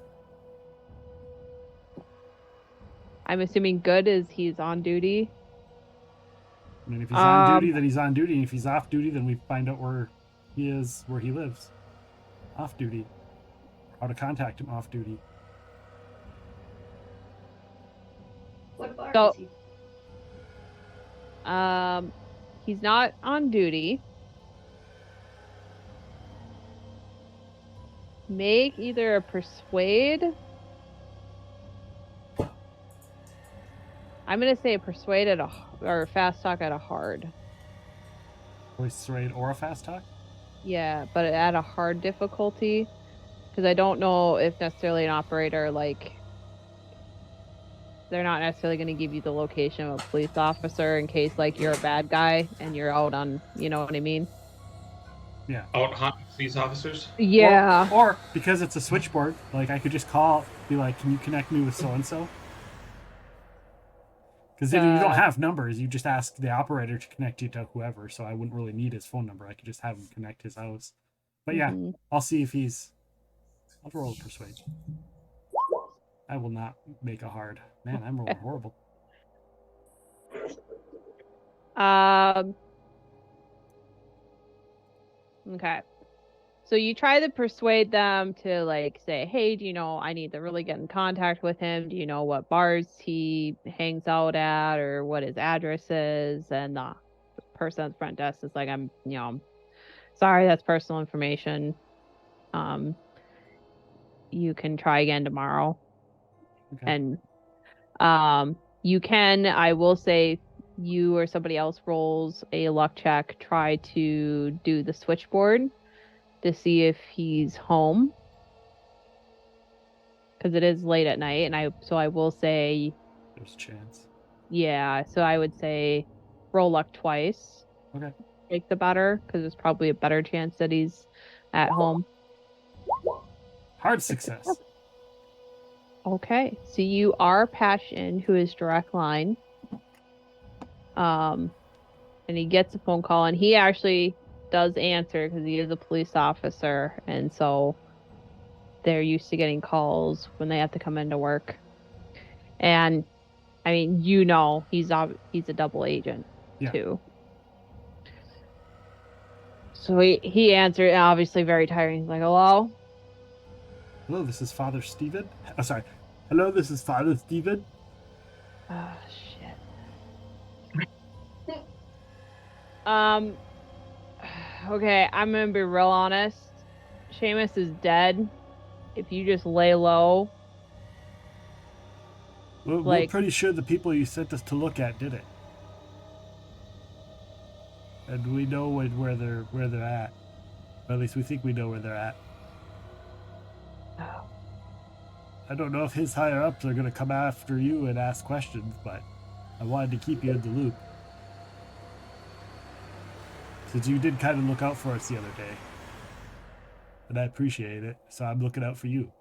I'm assuming good is he's on duty. I mean, if he's on duty, then he's on duty. And if he's off duty, then we find out where he is, where he lives. Off duty. How to contact him off duty. What bar So- is he? He's not on duty. Make either a persuade. I'm gonna say a persuade at or fast talk at a hard. Voice raid or a fast talk? Yeah, but at a hard difficulty, because I don't know if necessarily an operator like they're not necessarily going to give you the location of a police officer in case like you're a bad guy and you're out on, you know what I mean? Yeah. Out hunting police officers? Yeah. Or because it's a switchboard, like I could just call, be like, "Can you connect me with so and so?" Because if you don't have numbers, you just ask the operator to connect you to whoever. So I wouldn't really need his phone number. I could just have him connect his house. But yeah, Mhm. I'll see if he's. I'll roll a persuade. I will not make a hard. Man, I'm rolling horrible. Okay. So you try to persuade them to like say, hey, do you know I need to really get in contact with him? Do you know what bars he hangs out at or what his address is? And the person at the front desk is like, I'm sorry, that's personal information. You can try again tomorrow. Okay. And you can, I will say, you or somebody else rolls a luck check, try to do the switchboard to see if he's home. Because it is late at night, and I will say, There's a chance. yeah, so I would say roll luck twice. Okay. Make the better, because there's probably a better chance that he's at home. Hard success. Okay, so you are Passion, who is direct line. And he gets a phone call, and he actually does answer because he is a police officer, and so they're used to getting calls when they have to come into work. And I mean, he's a double agent too. So he answered, obviously very tired. He's like, "Hello." Hello, this is Father Steven. Oh, sorry. Hello, this is Father Steven. Oh shit. Okay, I'm gonna be real honest. Seamus is dead. If you just lay low. We're pretty sure the people you sent us to look at did it, and we know where they're at. Or at least we think we know where they're at. I don't know if his higher ups are gonna come after you and ask questions, but I wanted to keep you in the loop. Since you did kind of look out for us the other day. And I appreciate it, so I'm looking out for you.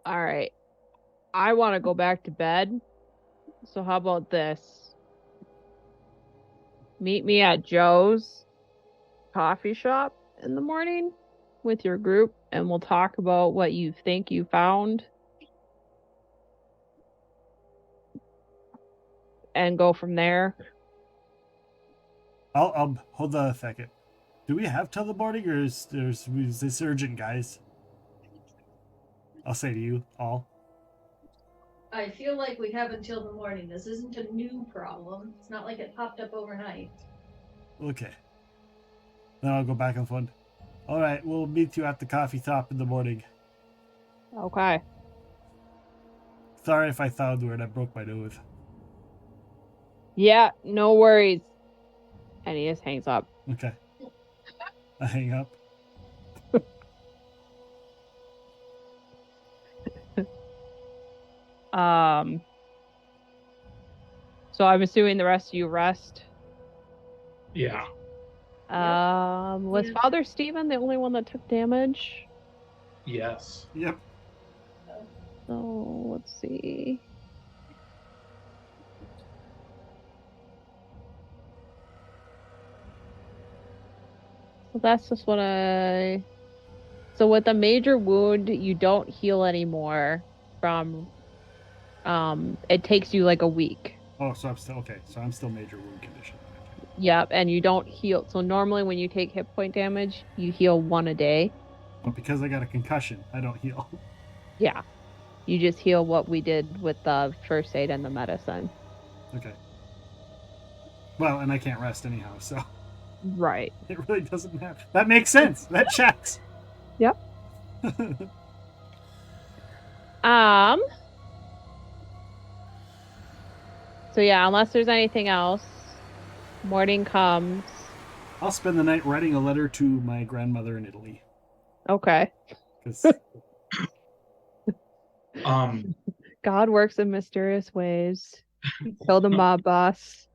All right. I want to go back to bed. So how about this? Meet me at Joe's coffee shop in the morning with your group, and we'll talk about what you think you found and go from there. I'll hold on a second. Do we have till the morning, or is this urgent, guys? I'll say to you all. I feel like we have until the morning. This isn't a new problem. It's not like it popped up overnight. Okay. Then I'll go back and forth. All right, we'll meet you at the coffee shop in the morning. Okay. Sorry if I sound weird. I broke my nose. Yeah, no worries. And he just hangs up. Okay. I hang up. So I'm assuming the rest of you rest. Yeah. Was Yeah. Father Stephen the only one that took damage? Yes. Yep. So let's see. So that's just what I. So with a major wound, you don't heal anymore from. It takes you like a week. Oh, so I'm still okay. So I'm still major wound condition. Yep, and you don't heal. So normally when you take hit point damage, you heal 1 a day. But because I got a concussion, I don't heal. Yeah. You just heal what we did with the first aid and the medicine. Okay. Well, and I can't rest anyhow, so Right. it really doesn't matter. That makes sense. That checks. Yep. So yeah, unless there's anything else, morning comes. I'll spend the night writing a letter to my grandmother in Italy. Okay. 'Cause God works in mysterious ways. Kill the mob boss.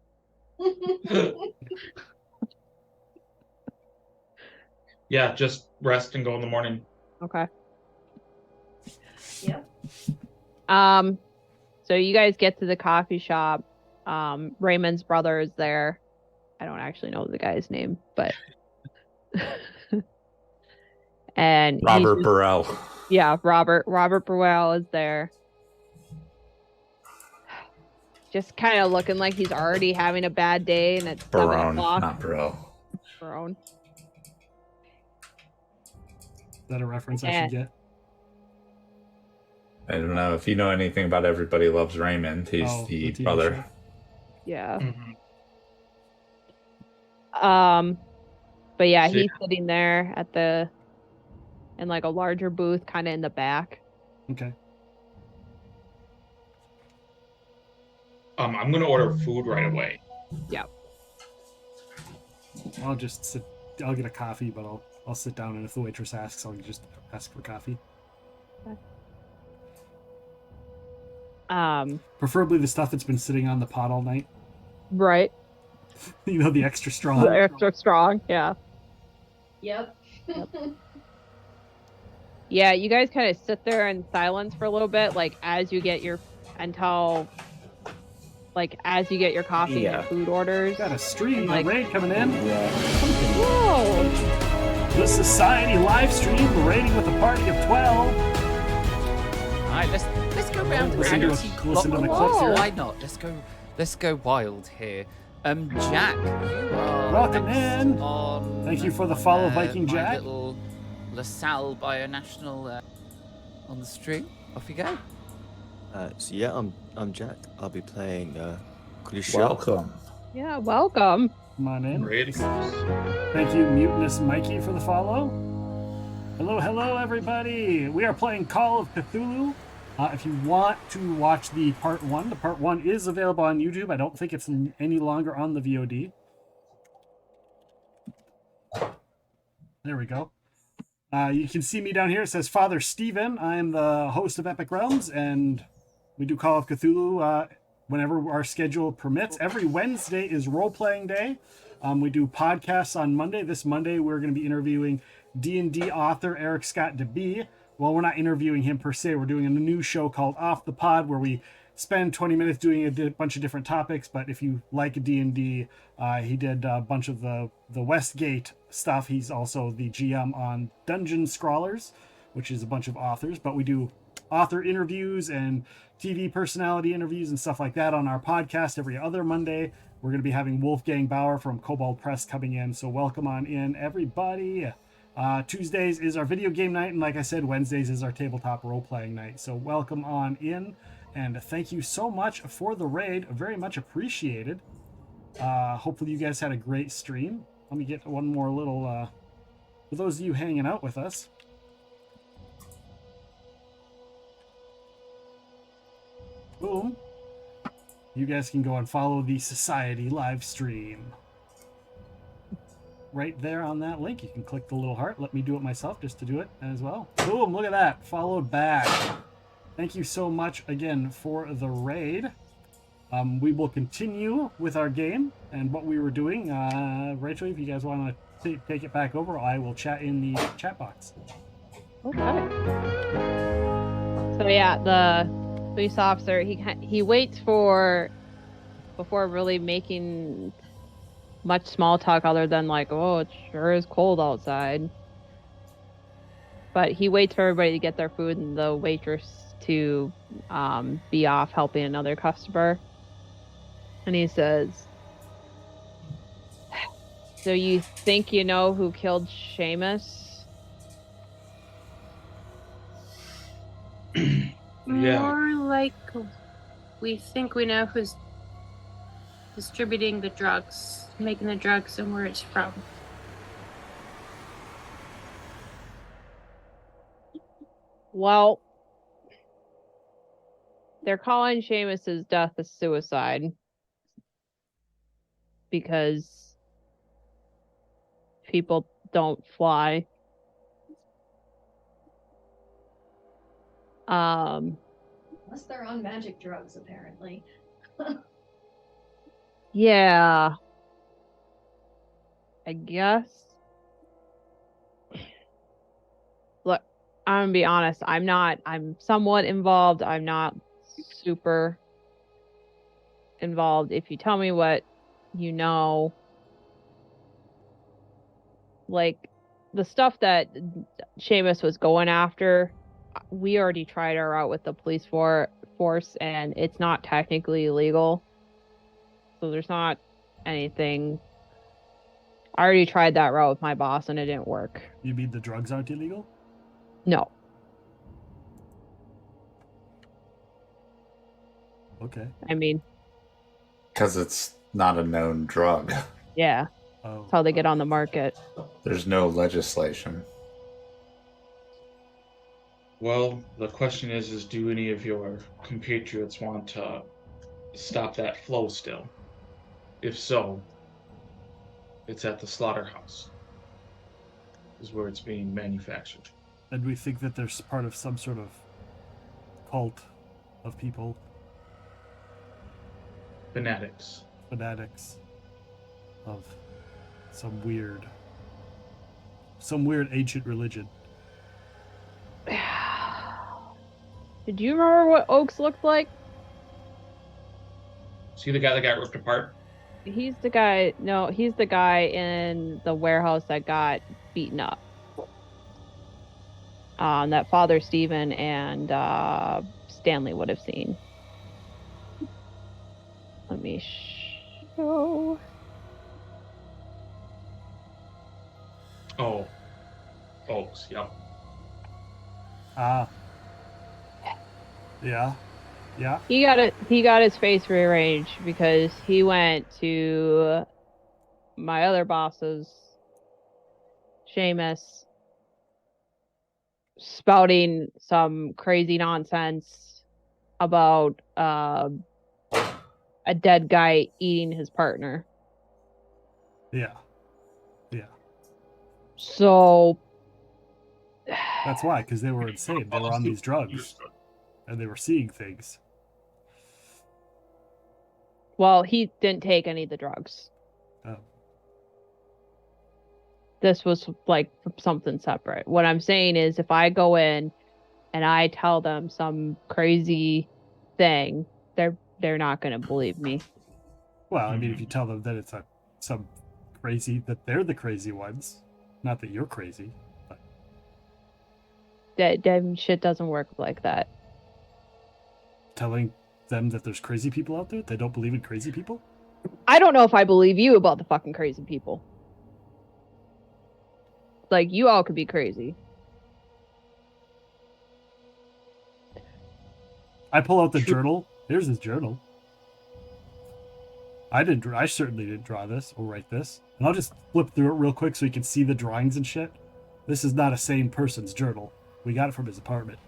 Yeah, just rest and go in the morning. Okay. Yep. So you guys get to the coffee shop. Raymond's brother is there. I don't actually know the guy's name, but and Robert he's just- Burrell. Yeah, Robert Burwell is there. Just kind of looking like he's already having a bad day, and it's 7 Barone, o'clock. not Burrell. Barone. is that a reference I should get? I don't know if you know anything about Everybody Loves Raymond. He's Oh, the TV brother. show. Yeah. Mhm. But yeah, See- he's sitting there in like a larger booth, kind of in the back. Okay. I'm gonna order food right away. I'll just sit. I'll get a coffee, but I'll sit down, and if the waitress asks, I'll just ask for coffee. Preferably the stuff that's been sitting on the pot all night. Right. You know, the extra strong. Extra strong. Yeah. Yep. Yeah, you guys kind of sit there in silence for a little bit, like as you get your coffee and Yeah. your food orders. Got a stream, Like- a raid coming in. Whoa! The Society live stream, raiding with a party of 12. Alright, let's go round Listen to anti a- listen to the clips clockwise. here. Why not? Let's go wild here. Jack, you are Welcome next in. on, Thank you for the follow, Viking my Jack. little LaSalle Bionational on the stream. Off you go. So yeah, I'm Jack. I'll be playing Cthulhu. Welcome. Yeah, welcome. Come on in. Great. Thank you, Mutinous Mikey, for the follow. Hello, everybody. We are playing Call of Cthulhu. If you want to watch the part 1, the part 1 is available on YouTube. I don't think it's any longer on the VOD. There we go. You can see me down here. It says Father Steven. I'm the host of Epic Realms, and we do Call of Cthulhu whenever our schedule permits. Every Wednesday is role-playing day. We do podcasts on Monday. This Monday, we're going to be interviewing D&D author Eric Scott DeBee. Well, we're not interviewing him per se. We're doing a new show called Off the Pod, where we spend 20 minutes doing a bunch of different topics. But if you like D&D, he did a bunch of the Westgate stuff. He's also the GM on Dungeon Scrawlers, which is a bunch of authors. But we do author interviews and TV personality interviews and stuff like that on our podcast every other Monday. We're going to be having Wolfgang Bauer from Cobalt Press coming in. So welcome on in, everybody. Tuesdays is our video game night, and like I said, Wednesdays is our tabletop role-playing night. So welcome on in, and thank you so much for the raid. Very much appreciated. Hopefully you guys had a great stream. Let me get one more little, for those of you hanging out with us. Boom. You guys can go and follow the Society live stream. Right there on that link, you can click the little heart. Let me do it myself just to do it as well. Boom, look at that. Followed back. Thank you so much again for the raid. We will continue with our game and what we were doing. Rachel, if you guys want to take it back over, I will chat in the chat box. Okay. So yeah, the police officer, he waits for, before really making much small talk other than like, oh, it sure is cold outside. But he waits for everybody to get their food and the waitress to be off helping another customer. And he says, so you think you know who killed Seamus? Yeah. More like we think we know who's distributing the drugs, making the drugs, and where it's from. Well, they're calling Seamus's death a suicide because people don't fly. Unless they're on magic drugs, apparently. Yeah. I guess. Look, I'm gonna be honest. I'm somewhat involved. I'm not super involved. If you tell me what you know, like the stuff that Seamus was going after, we already tried our route with the police force, and it's not technically illegal. So there's not anything. I already tried that route with my boss, and it didn't work. You mean the drugs aren't illegal? No. Okay. I mean, Because it's not a known drug. yeah. Oh. That's how they get on the market. There's no legislation. Well, the question is do any of your compatriots want to stop that flow still? If so, it's at the slaughterhouse, is where it's being manufactured. And we think that there's part of some sort of cult of people, Fanatics. of some weird ancient religion. Did you remember what Oaks looked like? See the guy that got ripped apart? He's the guy. No, he's the guy in the warehouse that got beaten up. That Father Stephen and Stanley would have seen. Let me show. Oh. Oaks, yep. Yeah. He got his face rearranged because he went to my other boss's, Seamus, spouting some crazy nonsense about a dead guy eating his partner. Yeah. Yeah. So That's why, because they were insane. They were on these drugs and they were seeing things. well, he didn't take any of the drugs. Oh. This was like something separate. What I'm saying is if I go in and I tell them some crazy thing, they're not going to believe me. Well, I mean, if you tell them that it's some crazy, that they're the crazy ones, not that you're crazy. But That shit doesn't work like that. telling them that there's crazy people out there, they don't believe in crazy people. I don't know if I believe you about the fucking crazy people. Like, you all could be crazy. I pull out the journal. Here's his journal. I certainly didn't draw this or write this. And I'll just flip through it real quick so you can see the drawings and shit. This is not a sane person's journal. We got it from his apartment.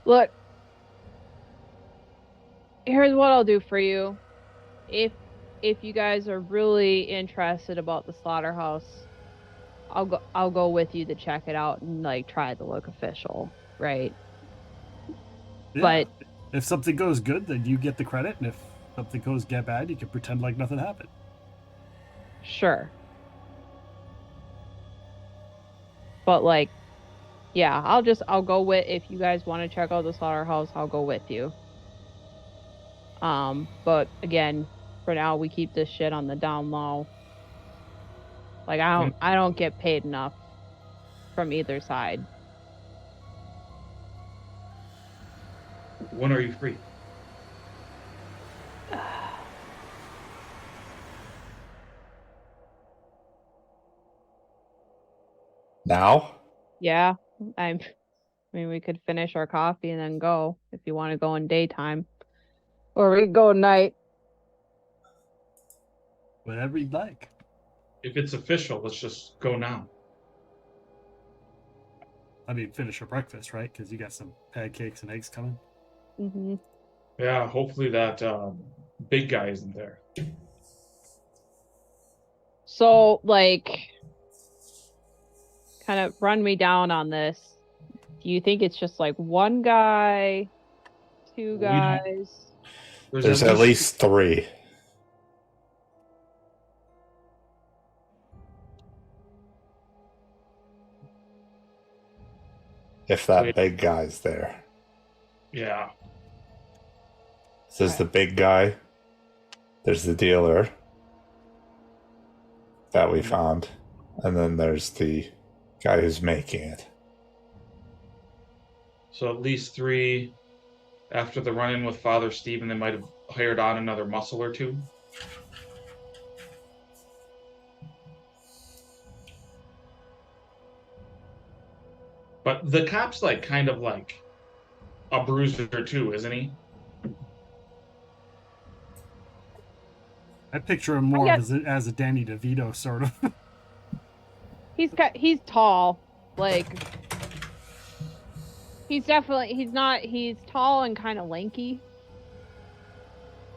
Look, here's what I'll do for you. If you guys are really interested about the slaughterhouse, I'll go with you to check it out and like try to look official, right? Yeah. But if something goes good, then you get the credit, and if something goes get bad, you can pretend like nothing happened. sure. But like, yeah, I'll go with, if you guys want to check out the slaughterhouse, I'll go with you. But again, for now we keep this shit on the down low. Like I don't get paid enough from either side. When are you free? Now? Yeah, I mean we could finish our coffee and then go if you want to go in daytime, or we could go at night. Whatever you'd like. If it's official, let's just go now. I mean, finish your breakfast, right? Because you got some pancakes and eggs coming. Mm-hmm. Yeah, hopefully that big guy isn't there. So like, kind of run me down on this. Do you think it's just like one guy, two We don't- guys? There's at least 3. If that Wait. big guy's there. Yeah. There's the big guy. There's the dealer that we found. And then there's the guy who's making it. So at least 3. After the run-in with Father Stephen, they might have hired on another muscle or 2. But the cop's like kind of like a bruiser too, isn't he? I picture him more as a Danny DeVito sort of. He's tall, like he's tall and kind of lanky.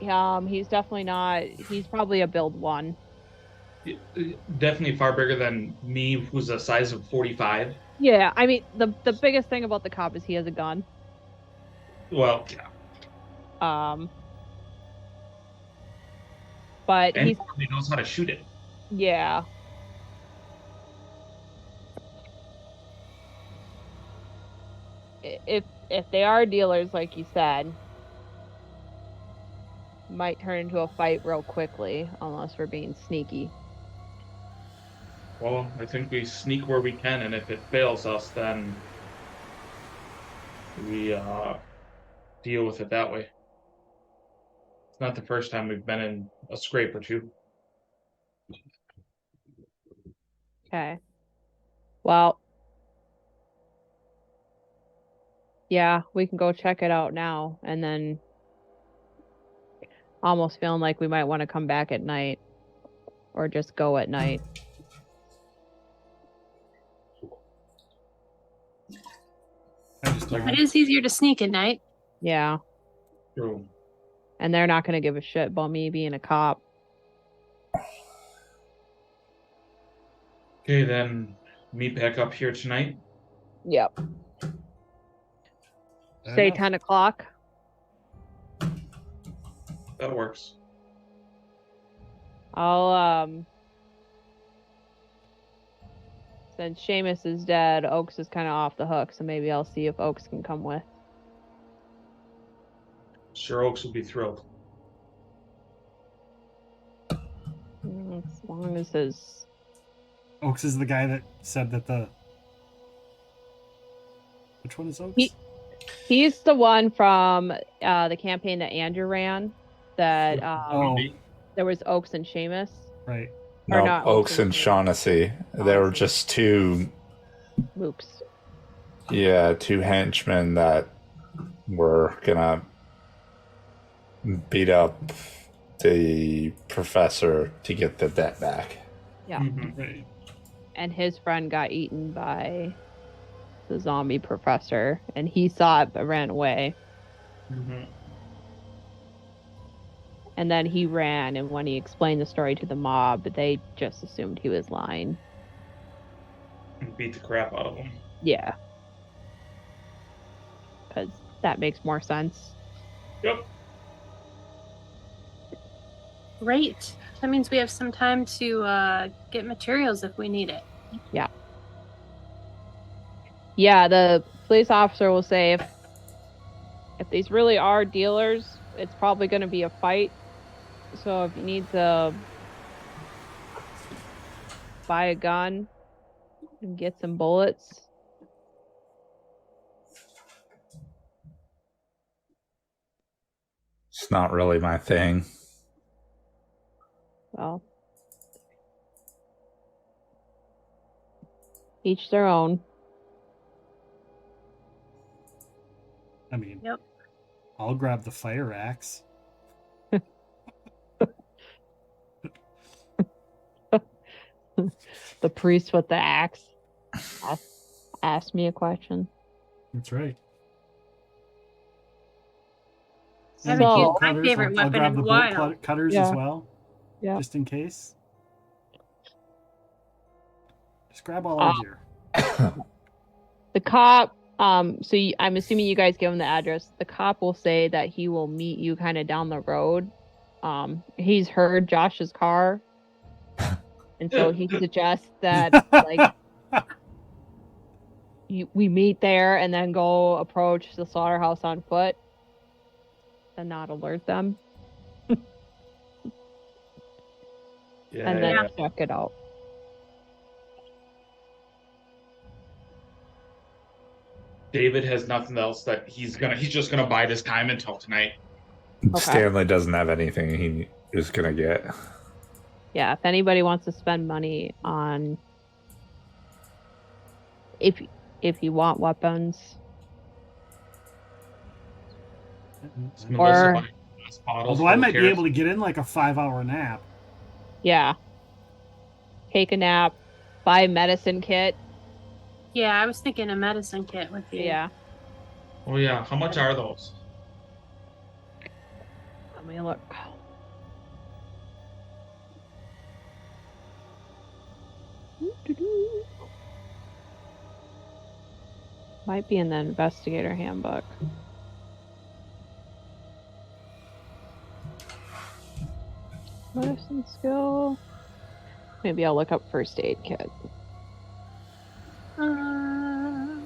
He's definitely not. He's probably a build 1. Definitely far bigger than me, who's a size of 45. Yeah, I mean the biggest thing about the cop is he has a gun. Well, yeah. But And he he knows how to shoot it. Yeah. If they are dealers, like you said, might turn into a fight real quickly unless we're being sneaky. Well, I think we sneak where we can, and if it fails us, then we deal with it that way. It's not the first time we've been in a scrape or 2. Okay. Well, yeah, we can go check it out now, and then almost feeling like we might want to come back at night or just go at night. I just don't. It is easier to sneak at night. Yeah. True. And they're not going to give a shit about me being a cop. Okay, then meet back up here tonight. Yep. Fair Say enough. 10 o'clock. That works. I'll, since Seamus is dead, Oaks is kind of off the hook, so maybe I'll see if Oaks can come with. Sir Oaks will be thrilled. As long as his... Oaks is the guy that said that the. Which one is Oaks? He's the one from the campaign that Andrew ran. That Oh, there was Oaks and Seamus. right. Or No, not Oaks and Shaughnessy. They were just two, Mooks. two henchmen that were gonna beat up the professor to get the debt back. Yeah. Mhm. Right. And his friend got eaten by the zombie professor, and he saw it but ran away. Mhm. And then he ran, and when he explained the story to the mob, they just assumed he was lying. And beat the crap out of him. Yeah. Because that makes more sense. Yep. Great. That means we have some time to get materials if we need it. Yeah, the police officer will say if these really are dealers, it's probably going to be a fight. So if you need to buy a gun and get some bullets, It's not really my thing. well, each their own. I mean, Yep. I'll grab the fire axe. The priest with the axe asked me a question. That's right. I And the haven't So- used bolt my cutters. favorite I'll weapon grab in the a bolt while. cutters as Yeah. well. Yeah. Just in case. Just grab all our gear. The cop, I'm assuming you guys give him the address. The cop will say that he will meet you kind of down the road. He's heard Josh's car, and so he suggests that like we meet there and then go approach the slaughterhouse on foot and not alert them, Yeah. and then Yeah. check it out. David has nothing else that he's just gonna bide his time until tonight. Stanley doesn't have anything he is gonna get. Yeah, if anybody wants to spend money on, if you want weapons, Is Melissa Or- buying glass bottles Although I for might be Karis? able to get in like a 5-hour nap. yeah, take a nap, buy a medicine kit. Yeah, I was thinking a medicine kit would be. Yeah, Oh yeah, how much are those? let me look. Might be in the investigator handbook. Medicine skill. Maybe I'll look up first aid kit. Uh,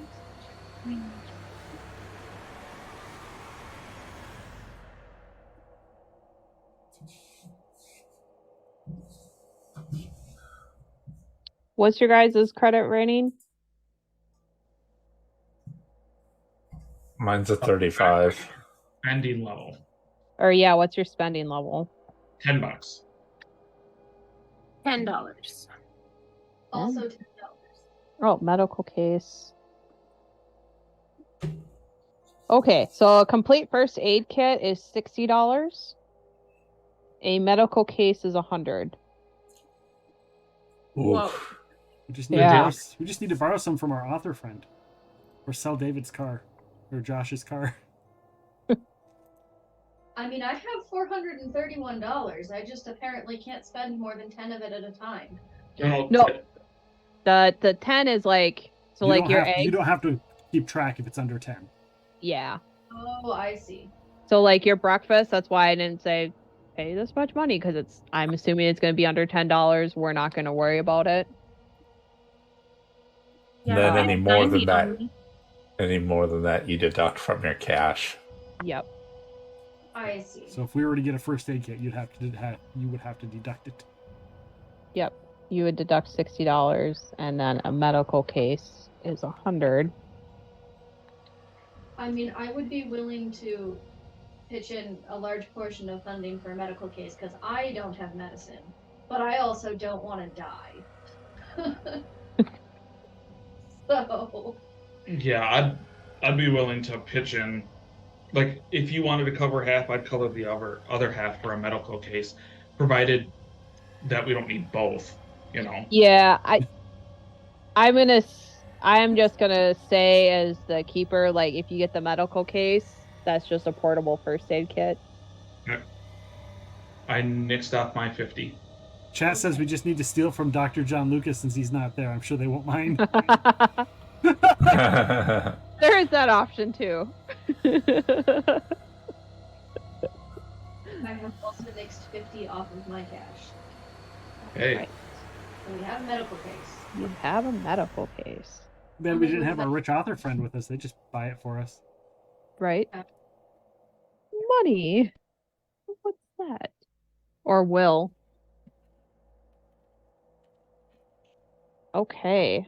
What's your guys' credit rating? Mine's a 35. Spending level. Or yeah, what's your spending level? $10. $10. Also $10. Oh, medical case. Okay, so a complete first aid kit is $60. A medical case is 100. Whoa. Oof. We just need Yeah. we just need to borrow some from our author friend, or sell David's car, or Josh's car. I mean, I have $431. I just apparently can't spend more than 10 of it at a time. No. The 10 is like so You like don't your have, eggs. you don't have to keep track if it's under 10. Yeah. Oh, I see. So like your breakfast, that's why I didn't say pay this much money because I'm assuming it's going to be under $10. We're not going to worry about it. And then Yeah. any more than 90 that, only. you deduct from your cash. Yep. I see. So if we were to get a first aid kit, you would have to deduct it. Yep. You would deduct $60, and then a medical case is 100. I mean, I would be willing to pitch in a large portion of funding for a medical case because I don't have medicine, but I also don't want to die. So Yeah, I'd be willing to pitch in. Like, if you wanted to cover half, I'd cover the other half for a medical case, provided that we don't need both. You know. Yeah, I'm just gonna say as the keeper, like if you get the medical case, that's just a portable first aid kit. I nixed off my 50. Chat says we just need to steal from Dr. John Lucas since he's not there. I'm sure they won't mind. There is that option too. I have also nixed 50 off of my cash. Hey. Right. So we have a medical case. You have a medical case, Man, we didn't have our rich author friend with us. They just buy it for us. right? Money. What's that? Or will. Okay.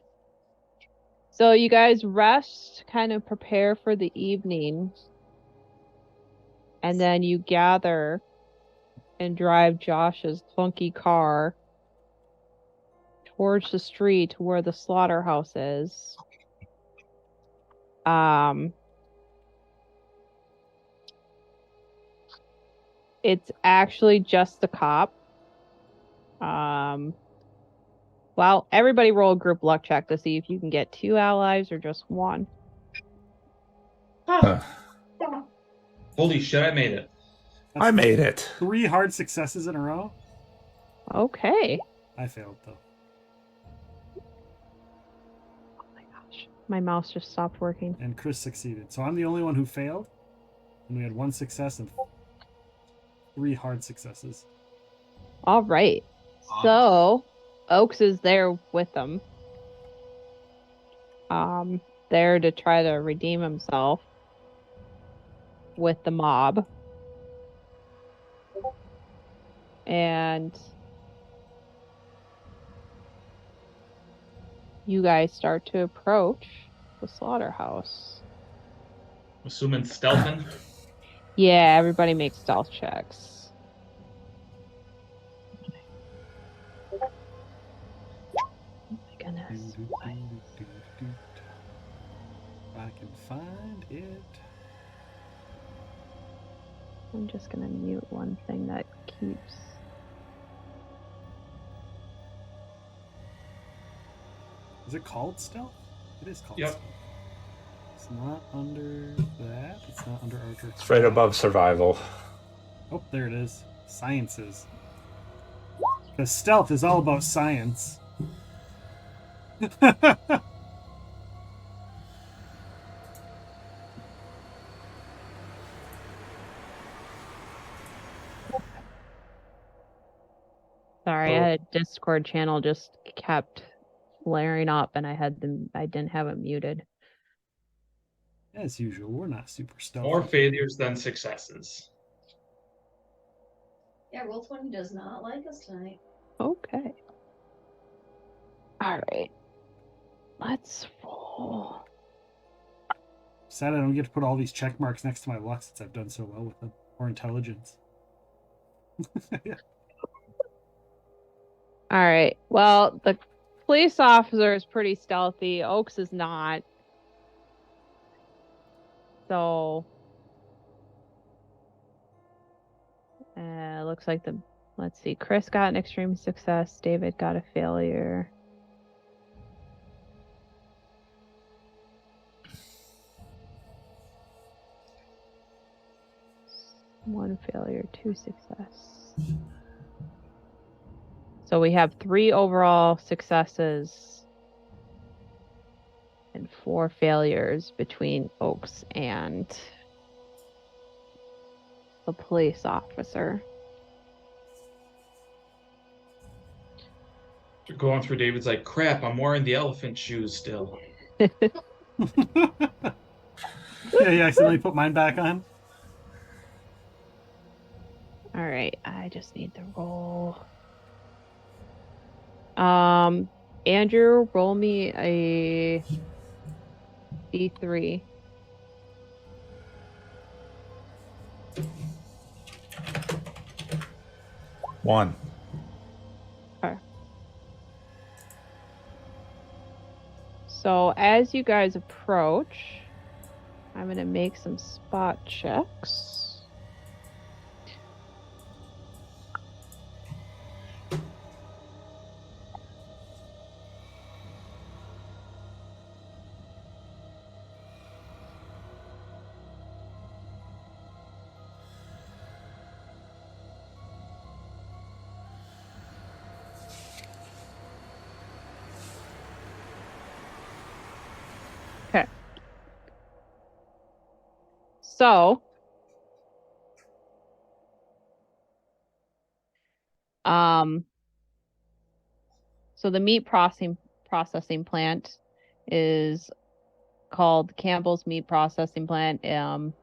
So you guys rest, kind of prepare for the evening, and then you gather and drive Josh's clunky car towards the street where the slaughterhouse is. It's actually just the cop. Well, everybody roll a group luck check to see if you can get 2 allies or just 1. Holy shit! I made it. I made it. 3 hard successes in a row. Okay. I failed though. Oh my gosh. My mouse just stopped working. And Chris succeeded. So I'm the only one who failed. And we had 1 success and 3 hard successes. All right. So Oaks is there with them. There to try to redeem himself with the mob. And you guys start to approach the slaughterhouse. Assuming stealthing. Yeah, everybody makes stealth checks. Oh my goodness. If I can find it. I'm just gonna mute one thing that keeps. Is it called stealth? It is called Yep. stealth. It's not under that. It's not under Archer. It's right above survival. Oh, there it is. Sciences. Because stealth is all about science. Sorry, I had a Discord channel just kept flaring up, and I didn't have it muted. As usual, we're not super stealthy. More failures than successes. Yeah, Roll20 does not like us tonight. Okay. All right. Let's roll. Sad I don't get to put all these check marks next to my luck since I've done so well with them. Or intelligence. All right. Well, the police officer is pretty stealthy. Oaks is not. So Looks like let's see, Chris got an extreme success, David got a failure. One failure, 2 success. So we have 3 overall successes and 4 failures between Oaks and the police officer. You're going through David's like, crap, I'm wearing the elephant shoes still. Yeah, you accidentally put mine back on. All right, I just need to roll. Andrew, roll me a D3. One. Okay. So as you guys approach, I'm going to make some spot checks. So, so the meat processing plant is called Campbell's Meat Processing Plant. Just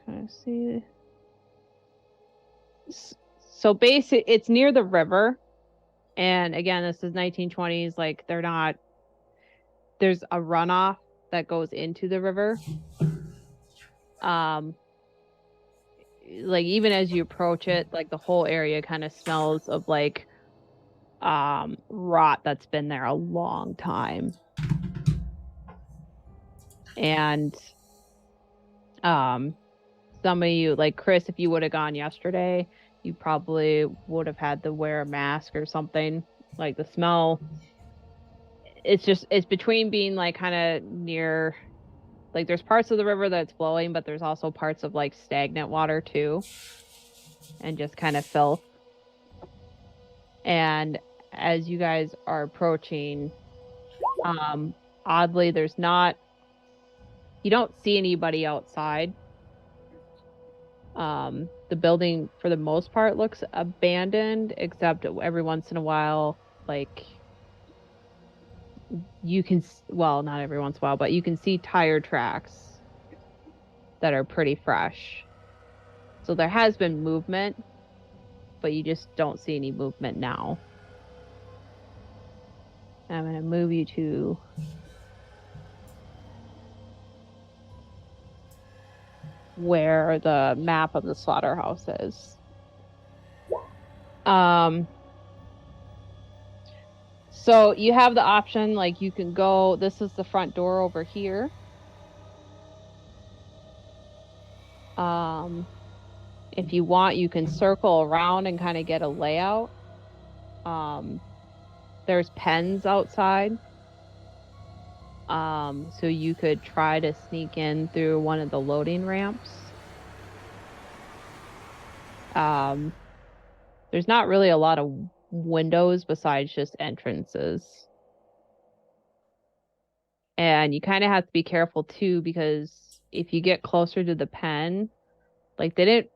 kind of see. So basically, it's near the river, and again, this is 1920s. Like there's a runoff that goes into the river. Like even as you approach it, like the whole area kind of smells of like rot that's been there a long time. And some of you, like Chris, if you would have gone yesterday, you probably would have had to wear a mask or something. Like the smell, it's between being like kind of near, like there's parts of the river that's flowing, but there's also parts of like stagnant water too, and just kind of filth. And as you guys are approaching, oddly, you don't see anybody outside. The building for the most part looks abandoned, except every once in a while, like you can, well, not every once in a while, but you can see tire tracks that are pretty fresh. So there has been movement, but you just don't see any movement now. I'm going to move you to where the map of the slaughterhouse is. So you have the option, like you can go, this is the front door over here. If you want, you can circle around and kind of get a layout. There's pens outside. So you could try to sneak in through one of the loading ramps. There's not really a lot of windows besides just entrances. And you kind of have to be careful too, because if you get closer to the pen, like they didn't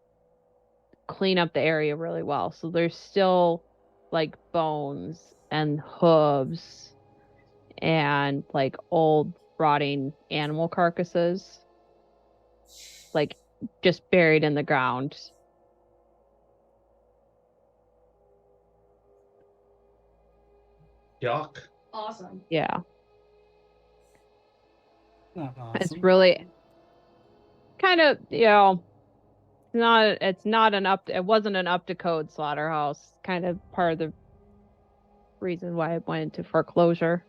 clean up the area really well. So there's still like bones and hooves and like old rotting animal carcasses, like just buried in the ground. Yuck. Awesome. Yeah. Not awesome. It's really kind of, it wasn't an up to code slaughterhouse. Kind of part of the reason why it went into foreclosure.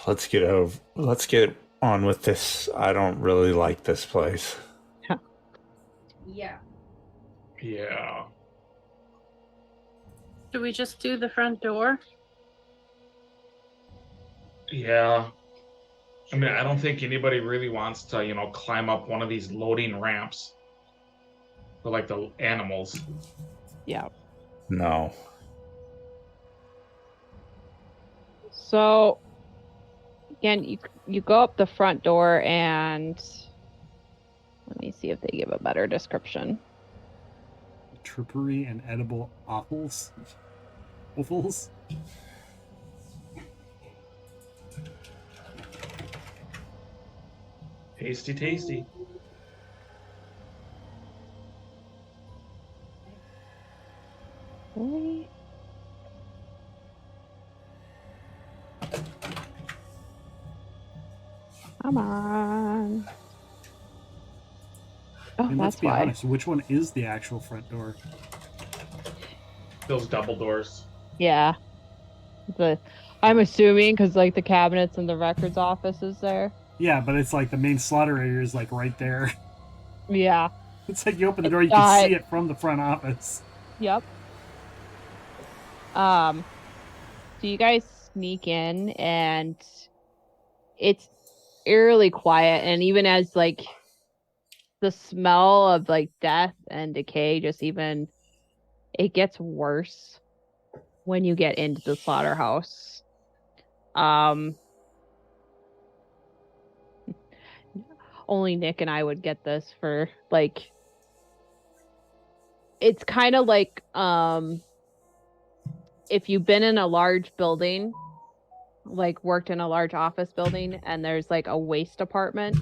Let's get on with this. I don't really like this place. Yeah. Yeah. Do we just do the front door? Yeah. I mean, I don't think anybody really wants to, climb up one of these loading ramps for like the animals. Yeah. No. So again, you go up the front door and let me see if they give a better description. Trippery and edible offals. Offals. Tasty, tasty. Really? Come on. Oh, And let's that's be why. honest, which one is the actual front door? Those double doors. Yeah. I'm assuming because like the cabinets and the records office is there. Yeah, but it's like the main slaughter area is like right there. Yeah. It's like you open the It's door, you got- can see it from the front office. Yep. So you guys sneak in and it's eerily quiet, and even as like the smell of like death and decay just even it gets worse when you get into the slaughterhouse. Only Nick and I would get this for like it's kind of like if you've been in a large building, like worked in a large office building and there's like a waste department,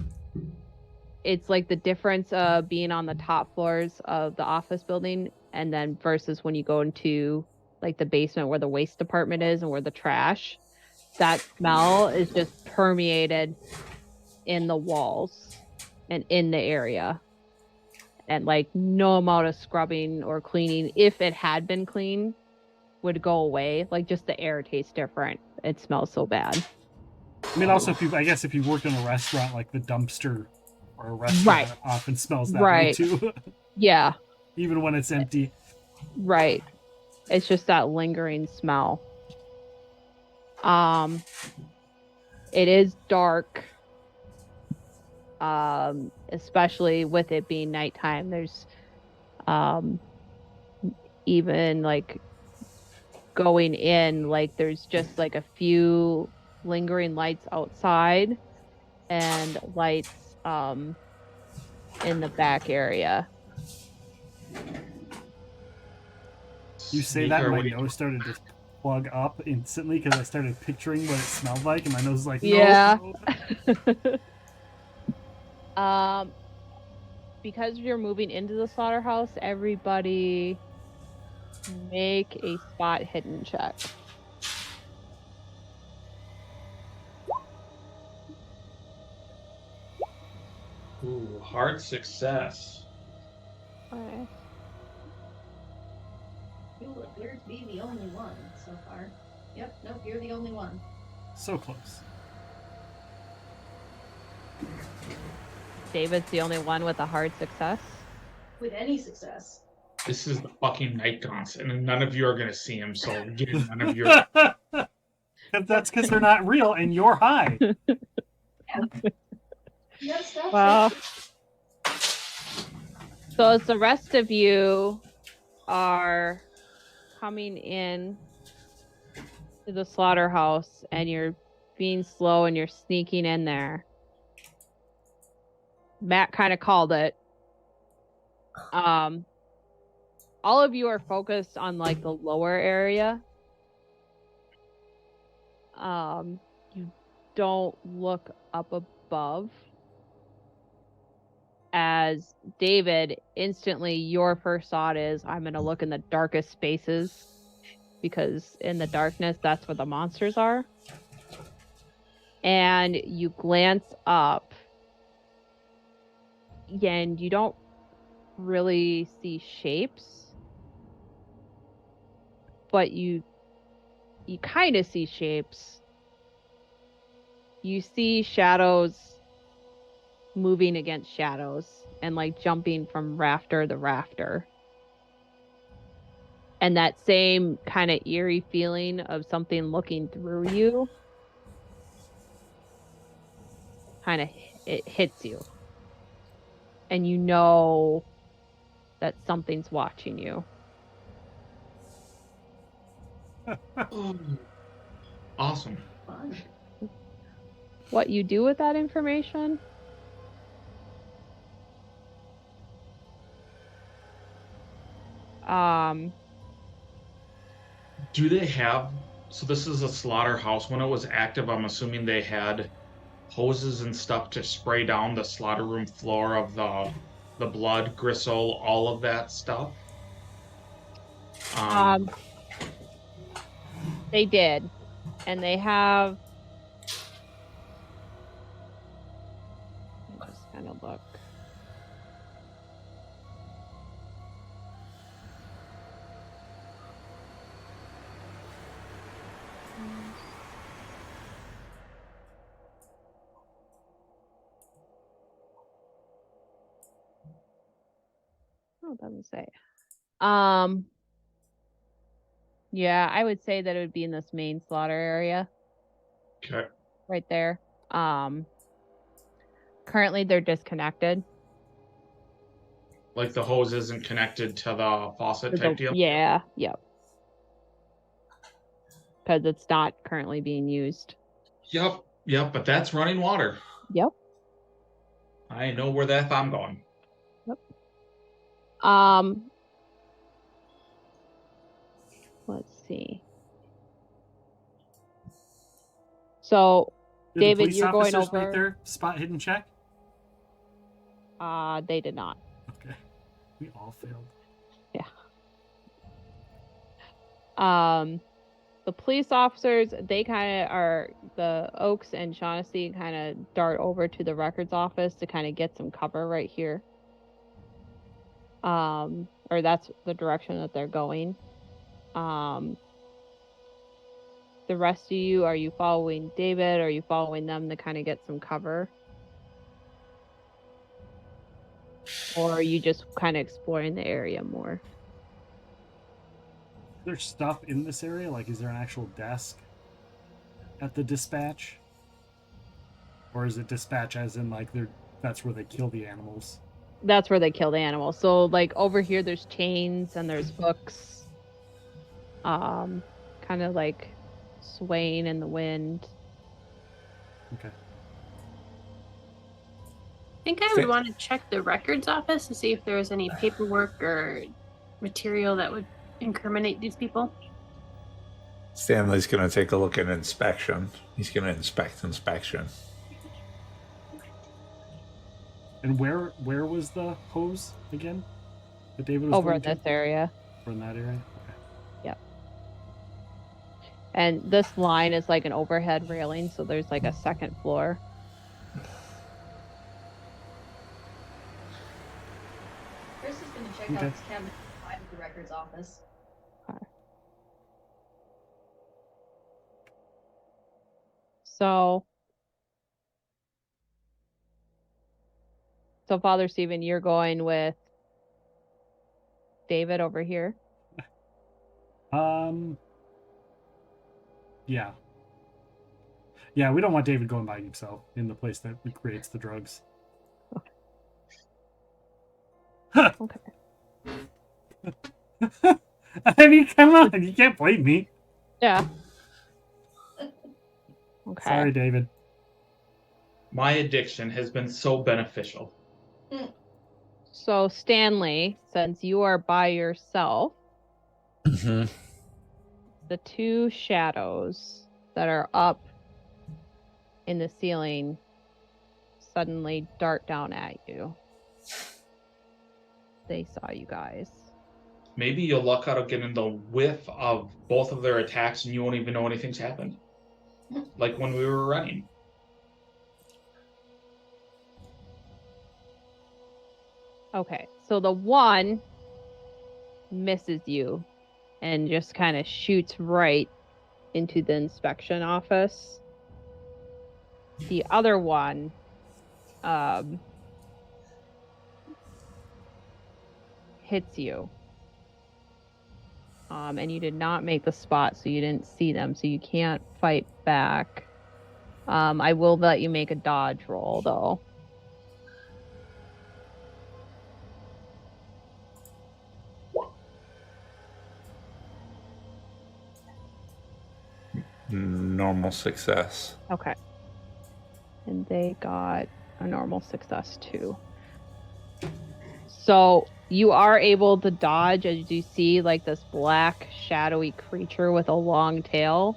it's like the difference of being on the top floors of the office building and then versus when you go into like the basement where the waste department is and where the trash, that smell is just permeated in the walls and in the area. And like no amount of scrubbing or cleaning, if it had been clean, would go away. Like just the air tastes different. It smells so bad. I mean, also, if you worked in a restaurant, like the dumpster or a restaurant Right. often smells that way Right. too, Yeah, even when it's empty. right. It's just that lingering smell. It is dark. Especially with it being nighttime. There's even like going in, like there's just like a few lingering lights outside and lights in the back area. You say that, and my nose started to plug up instantly because I started picturing what it smelled like, and my nose is like, no, Yeah. no. Because you're moving into the slaughterhouse, everybody make a spot hidden check. Ooh, hard success. Okay. You appear to be the only one so far. Yep, nope, you're the only one. So close. David's the only one with a hard success. With any success. This is the fucking night gaunts, and none of you are gonna see him, so again, none of you. That's because they're not real, and you're high. You gotta stop. Well, so as the rest of you are coming in to the slaughterhouse and you're being slow and you're sneaking in there, Matt kind of called it. All of you are focused on like the lower area. You don't look up above. As David, instantly your first thought is, I'm going to look in the darkest spaces because in the darkness, that's where the monsters are. And you glance up and you don't really see shapes, but you kind of see shapes. you see shadows moving against shadows and like jumping from rafter to rafter. And that same kind of eerie feeling of something looking through you kind of it hits you. And you know that something's watching you. Awesome. Fun. What you do with that information? Do they have? So this is a slaughterhouse. When it was active, I'm assuming they had hoses and stuff to spray down the slaughter room floor of the blood, gristle, all of that stuff. They did. And they have, let me just kind of look. Oh, it doesn't say. Yeah, I would say that it would be in this main slaughter area. Okay. Right there. Currently they're disconnected. Like the hose isn't connected to the faucet type deal? Yeah, yep. Because it's not currently being used. Yep, but that's running water. Yep. I know where that I'm going. Yep. Let's see. So, Did David, the police you're going officers over. make their spot hidden check? They did not. Okay. We all failed. Yeah. The police officers, they kind of are, the Oaks and Shaughnessy kind of dart over to the records office to kind of get some cover right here. Or that's the direction that they're going. The rest of you, are you following David? Or are you following them to kind of get some cover? Or are you just kind of exploring the area more? Is there stuff in this area? Like, is there an actual desk at the dispatch? Or is it dispatch as in, like, that's where they kill the animals? That's where they kill the animals. So, like, over here, there's chains and there's hooks. Kind of like swaying in the wind. Okay. I think I would want to check the records office to see if there was any paperwork or material that would incriminate these people. Stanley's going to take a look at inspection. He's going to inspect inspection. And where was the hose again? That David was over going in to? this area. Or in that area? Okay. Yep. And this line is like an overhead railing, so there's like a second floor. Chris is going to check out this cabinet inside of the records office. Okay. So Father Stephen, you're going with David over here? Yeah. Yeah, we don't want David going by himself in the place that creates the drugs. Okay. I mean, come on, you can't blame me. Yeah. Okay. Sorry, David. My addiction has been so beneficial. So Stanley, since you are by yourself, Mm-hmm. the two shadows that are up in the ceiling suddenly dart down at you. They saw you guys. Maybe you'll luck out of getting the whiff of both of their attacks and you won't even know anything's happened. Like when we were running. Okay, so the one misses you and just kind of shoots right into the inspection office. the other one hits you. And you did not make the spot, so you didn't see them, so you can't fight back. I will let you make a dodge roll, though. Normal success. Okay. And they got a normal success, too. So you are able to dodge as you see like this black shadowy creature with a long tail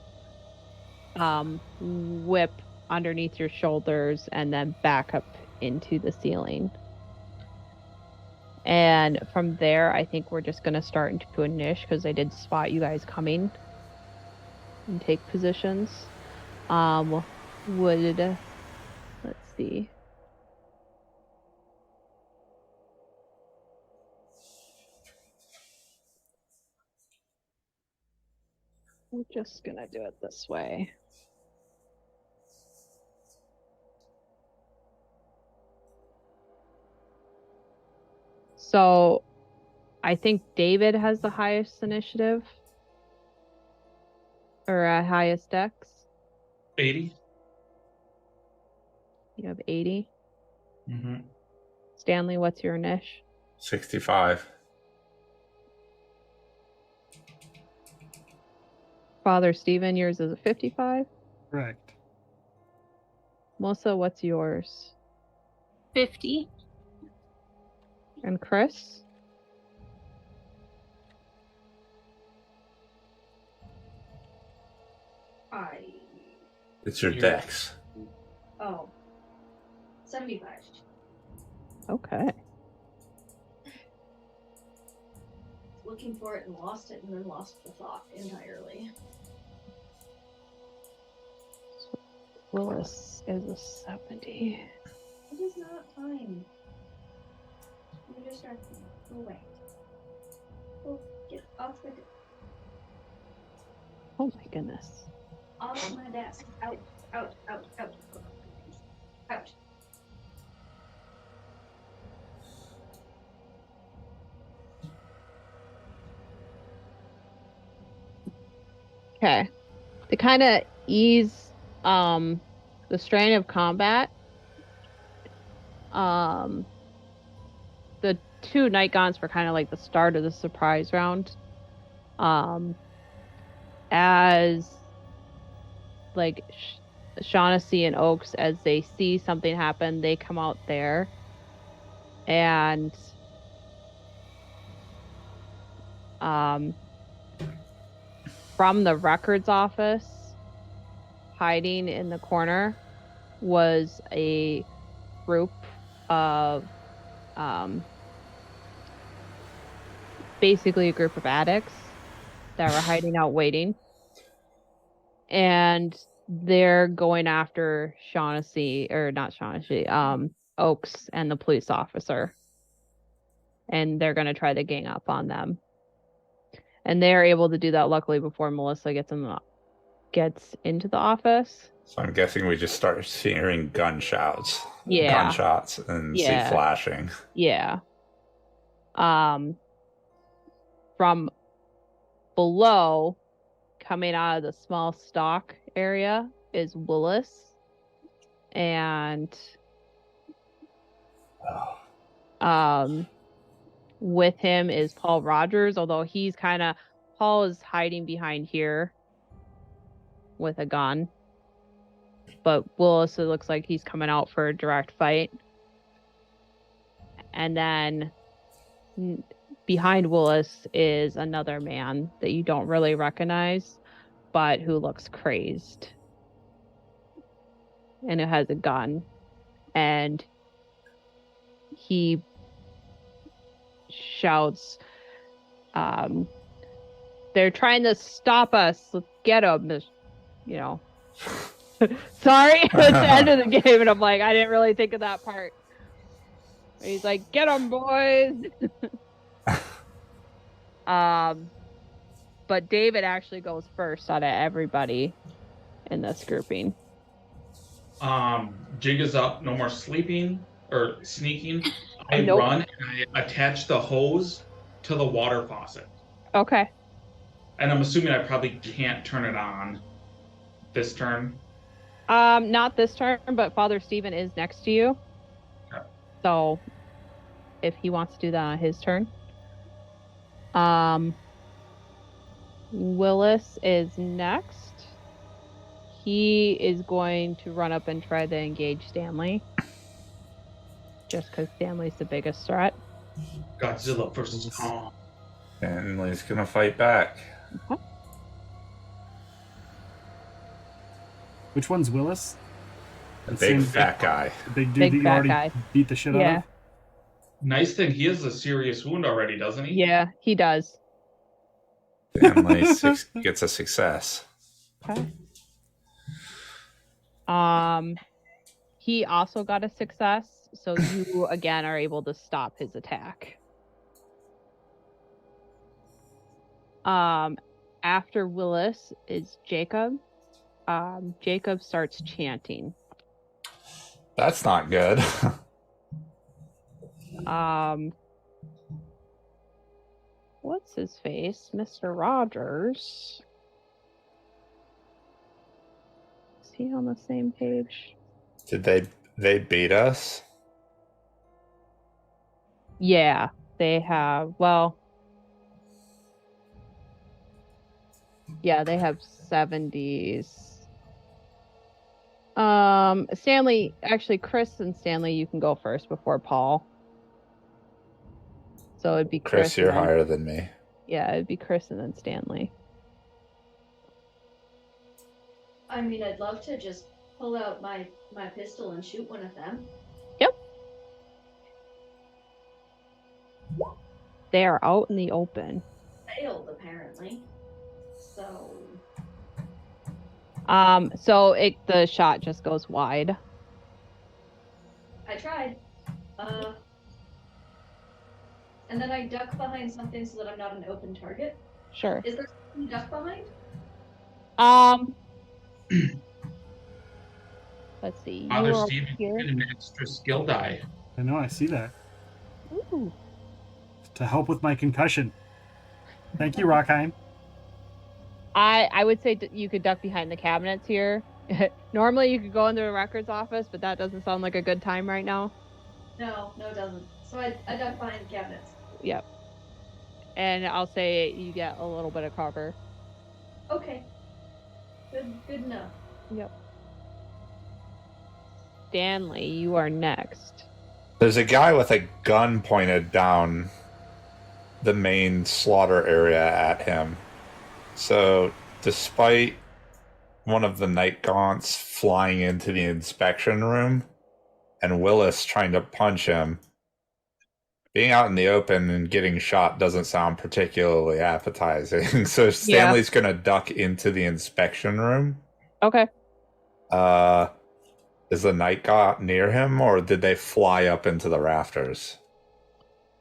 whip underneath your shoulders and then back up into the ceiling. And from there, I think we're just going to start into a niche because I did spot you guys coming and take positions. Let's see. We're just going to do it this way. So I think David has the highest initiative or highest dex. 80. You have 80. Mm-hmm. Stanley, what's your niche? 65. Father Stephen, yours is a 55. Correct. Melissa, what's yours? 50. And Chris? It's your dex. Oh. 75. Okay. Looking for it and lost it, and then lost the thought entirely. Willis is a 70. It is not time. You distract me. Go away. Go get off the Oh my goodness. off my desk. Out. Out. Out. Out. Out. Okay. To kind of ease the strain of combat, the two night gaunts were kind of like the start of the surprise round. As like Shaughnessy and Oaks, as they see something happen, they come out there, and from the records office, hiding in the corner, was a group of basically a group of addicts that were hiding out waiting. And they're going after Shaughnessy, or not Shaughnessy, Oaks and the police officer. And they're going to try to gang up on them. And they're able to do that, luckily, before Melissa gets into the office. So I'm guessing we just start hearing gunshots. Yeah. Gunshots and see Yeah. flashing. Yeah. From below, coming out of the small stock area, is Willis. And with him is Paul Rogers, although Paul is hiding behind here with a gun. But Willis, it looks like he's coming out for a direct fight. And then behind Willis is another man that you don't really recognize, but who looks crazed. And it has a gun. And he shouts, they're trying to stop us. Let's get them. You know. Sorry, it's the end of the game, and I'm like, I didn't really think of that part. He's like, get them, boys. But David actually goes first out of everybody in this grouping. Jig is up, no more sleeping or sneaking. I Nope. run and I attach the hose to the water faucet. Okay. And I'm assuming I probably can't turn it on this turn. Not this turn, but Father Stephen is next to you. Okay. So if he wants to do that on his turn. Willis is next. He is going to run up and try to engage Stanley. Just because Stanley's the biggest threat. Godzilla versus Kong. Stanley's gonna fight back. Okay. Which one's Willis? The big fat guy. The big dude Big that you fat already guy. beat the shit out Yeah. of? Nice thing, he has a serious wound already, doesn't he? Yeah, he does. Stanley gets a success. Okay. He also got a success, so you again are able to stop his attack. After Willis is Jacob. Jacob starts chanting. That's not good. What's his face? Mr. Rogers. Is he on the same page? Did they beat us? Yeah, they have. Well, yeah, they have 70s. Stanley, actually, Chris and Stanley, you can go first before Paul. So it'd be Chris. Chris, you're higher than me. Yeah, it'd be Chris and then Stanley. I mean, I'd love to just pull out my pistol and shoot one of them. Yep. They are out in the open. Failed, apparently. So the shot just goes wide. I tried. And then I duck behind something so that I'm not an open target. Sure. Is there something to duck behind? Let's see. Father You're Stephen, here. get an extra skill die. I know, I see that. Ooh. To help with my concussion. Thank you, Rockheim. I would say you could duck behind the cabinets here. Normally you could go into the records office, but that doesn't sound like a good time right now. No, it doesn't. So I duck behind the cabinets. Yep. And I'll say you get a little bit of cover. Okay. Good enough. Yep. Stanley, you are next. There's a guy with a gun pointed down the main slaughter area at him. So, despite one of the night gaunts flying into the inspection room and Willis trying to punch him, being out in the open and getting shot doesn't sound particularly appetizing. So Stanley's going to duck into the inspection room. Okay. Is the night gaunt near him, or did they fly up into the rafters?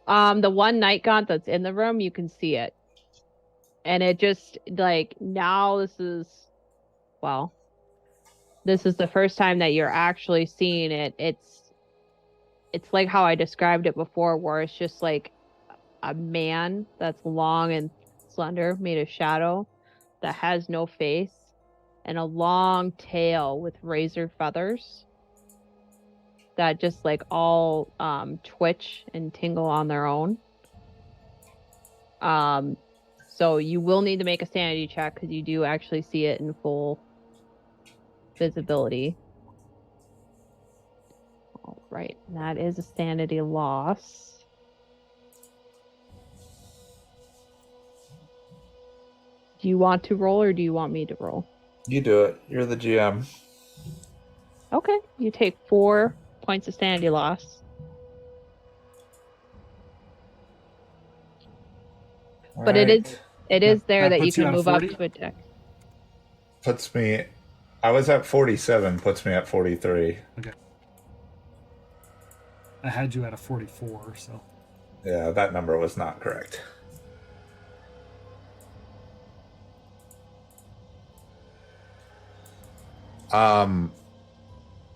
The one night gaunt that's in the room, you can see it. And it just, now this is the first time that you're actually seeing it. It's like how I described it before, where it's just like a man that's long and slender, made of shadow, that has no face, and a long tail with razor feathers that just all twitch and tingle on their own. So you will need to make a sanity check because you do actually see it in full visibility. All right, that is a sanity loss. Do you want to roll or do you want me to roll? You do it. You're the GM. Okay, you take 4 points of sanity loss. But it is there that you puts you can at a move up 40? to attack. Puts me... I was at 47, puts me at 43. Okay. I had you at a 44, so. Yeah, that number was not correct.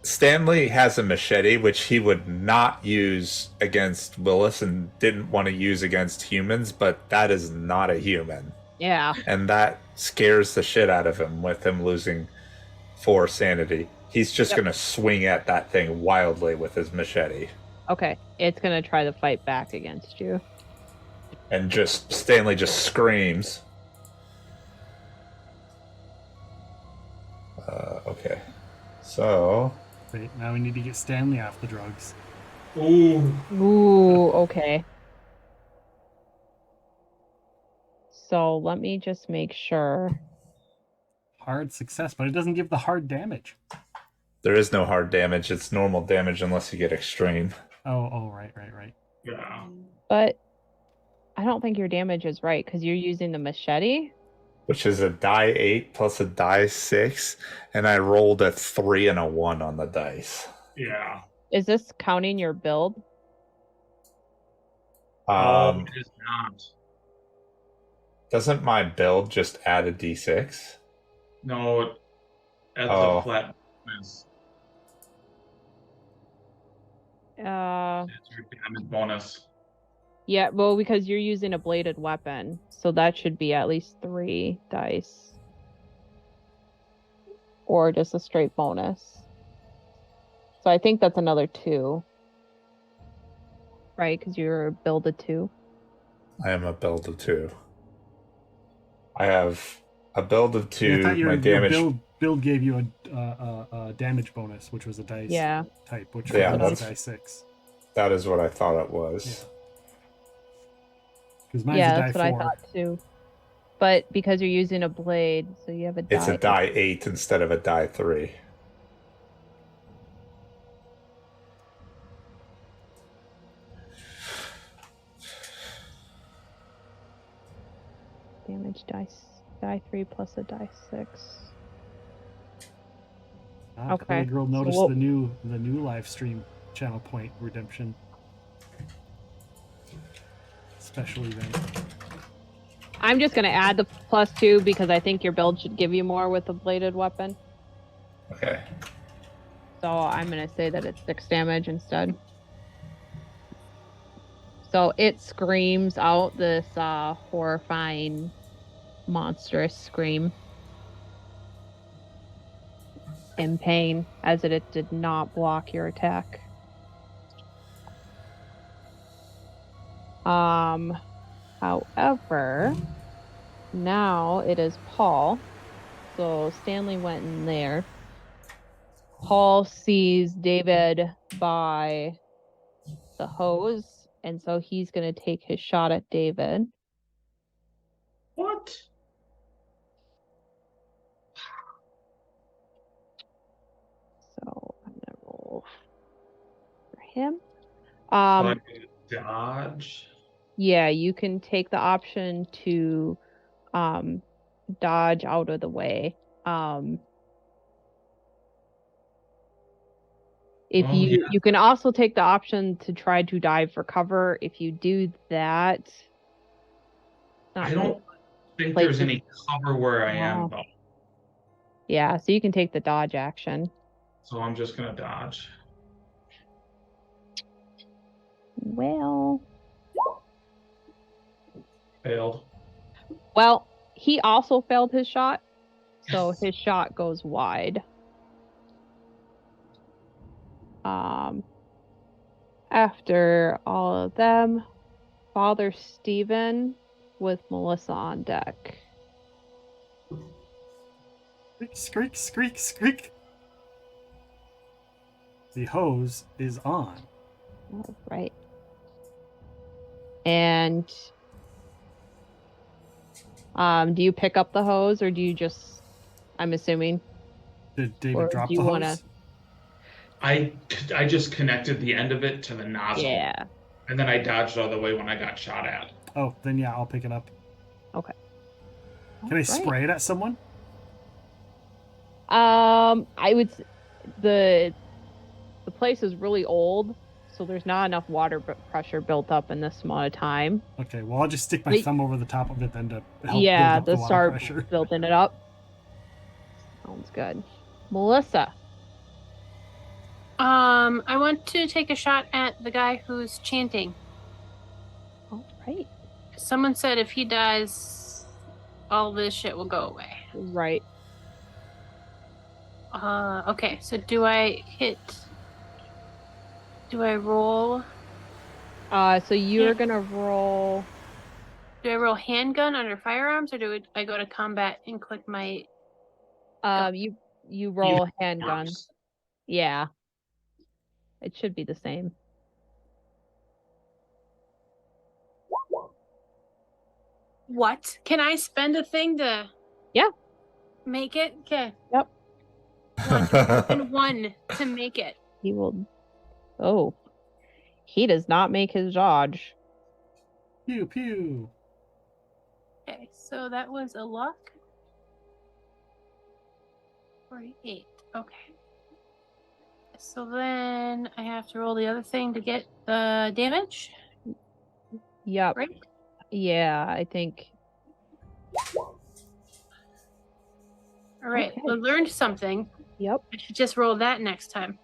Stanley has a machete, which he would not use against Willis and didn't want to use against humans, but that is not a human. Yeah. And that scares the shit out of him with him losing 4 sanity. He's just going to swing at that thing wildly with his machete. Okay. It's going to try to fight back against you. And just Stanley just screams. Okay. So... Wait, now we need to get Stanley off the drugs. Ooh. Ooh, okay. So let me just make sure. Hard success, but it doesn't give the hard damage. There is no hard damage. It's normal damage unless you get extreme. Oh, right. Yeah. But I don't think your damage is right because you're using the machete. Which is a die 8 plus a die 6. And I rolled a 3 and a 1 on the dice. Yeah. Is this counting your build? It is not. Doesn't my build just add a d6? No, it adds Oh. a flat bonus. It's your damage bonus. Yeah, well, because you're using a bladed weapon, so that should be at least 3 dice. Or just a straight bonus. So I think that's another 2. Right, because you're a build of 2. I am a build of 2. I have a build of 2. Yeah, I thought my your damage build gave you a damage bonus, which was a dice type, which Yeah, was that's- a dice 6. that is what I thought it was. Because mine's Yeah, a die that's what 4. I thought too. But because you're using a blade, so you have a die. It's a die 8 instead of a die 3. Damage dice. Die 3 plus a die 6. Okay, Girl so noticed we'll- the new live stream channel point redemption special event. I'm just going to add the +2 because I think your build should give you more with a bladed weapon. Okay. So I'm going to say that it's 6 damage instead. So it screams out this horrifying, monstrous scream in pain as it did not block your attack. However, now it is Paul. So Stanley went in there. Paul sees David by the hose, and so he's going to take his shot at David. What? So I'm going to roll for him. So I could dodge. Yeah, you can take the option to dodge out of the way. If Oh, you yeah. you can also take the option to try to dive for cover. If you do that, I don't think Like there's the- any cover where I am, Oh. though. Yeah, so you can take the dodge action. So I'm just going to dodge. Well, Failed. he also failed his shot, so Yes. his shot goes wide. After all of them, Father Stephen with Melissa on deck. Skreek, skreek, skreek. The hose is on. All right. And do you pick up the hose or do you just, I'm assuming, Did David Or drop do the you hose? wanna- I just connected the end of it to the nozzle. yeah. And then I dodged out of the way when I got shot at. Oh, then yeah, I'll pick it up. Okay. Can I spray it at someone? I would. The place is really old, so there's not enough water pressure built up in this amount of time. Okay, well I'll just stick my Like- thumb over the top of it then to help Yeah, build up the to water start pressure. building it up. Sounds good. Melissa. I want to take a shot at the guy who's chanting. All right. Someone said if he dies, all this shit will go away. Right. Okay, so do I roll? So you're gonna roll. Do I roll handgun under firearms, or I go to combat and click my? You roll handgun. Works. Yeah. It should be the same. What? Can I spend a thing to? Yeah. Make it? Okay. Yep. And one to make it. He will. Oh. He does not make his dodge. Pew pew. Okay, so that was a luck. 48. Okay. So then I have to roll the other thing to get the damage, Yep. right? Yeah, I think. All right. Okay. I learned something. Yep. I should just roll that next time.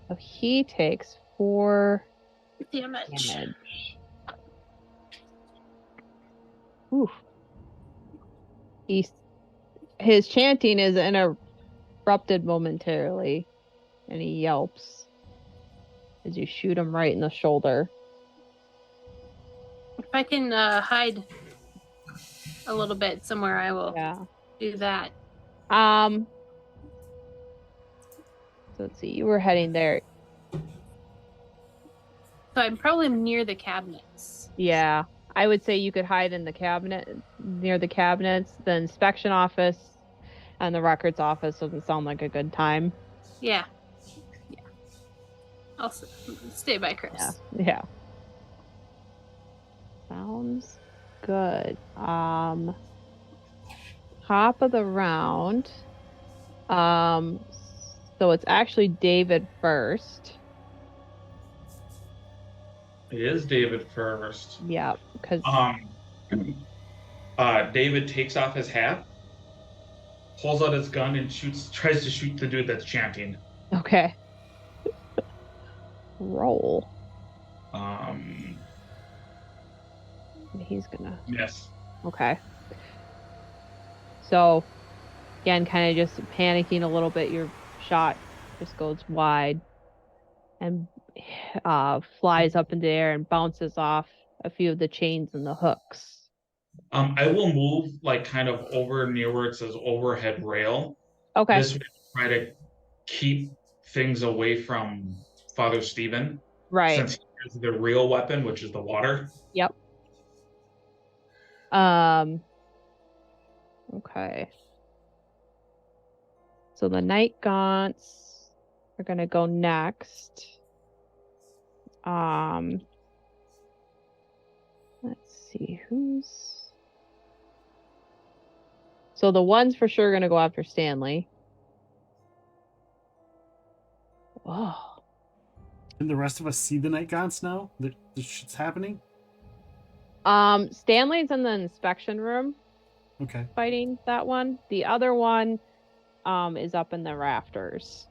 So he takes 4 Damage. damage. Oof. His chanting is interrupted momentarily, and he yelps as you shoot him right in the shoulder. If I can hide a little bit somewhere, I will do that. So let's see. You were heading there. So I'm probably near the cabinets. Yeah. I would say you could hide in the cabinet, near the cabinets. The inspection office and the records office doesn't sound like a good time. Yeah. Yeah. I'll stay by Chris. Yeah. Sounds good. Top of the round. So it's actually David first. It is David first. Yeah, because David takes off his hat, pulls out his gun, and tries to shoot the dude that's chanting. Okay. Roll. He's gonna. Yes. Okay. So, again, kind of just panicking a little bit. Your shot just goes wide and flies up in the air and bounces off a few of the chains and the hooks. I will move like kind of over near where it says overhead rail. Okay. This way, try to keep things away from Father Stephen. Right. Since he has the real weapon, which is the water. Yep. Okay. So the Night Gaunts are gonna go next. Let's see who's. So the one's for sure gonna go after Stanley. Whoa. Can the rest of us see the Night Gaunts now that this shit's happening? Stanley's in the inspection room Okay. fighting that one. The other one is up in the rafters.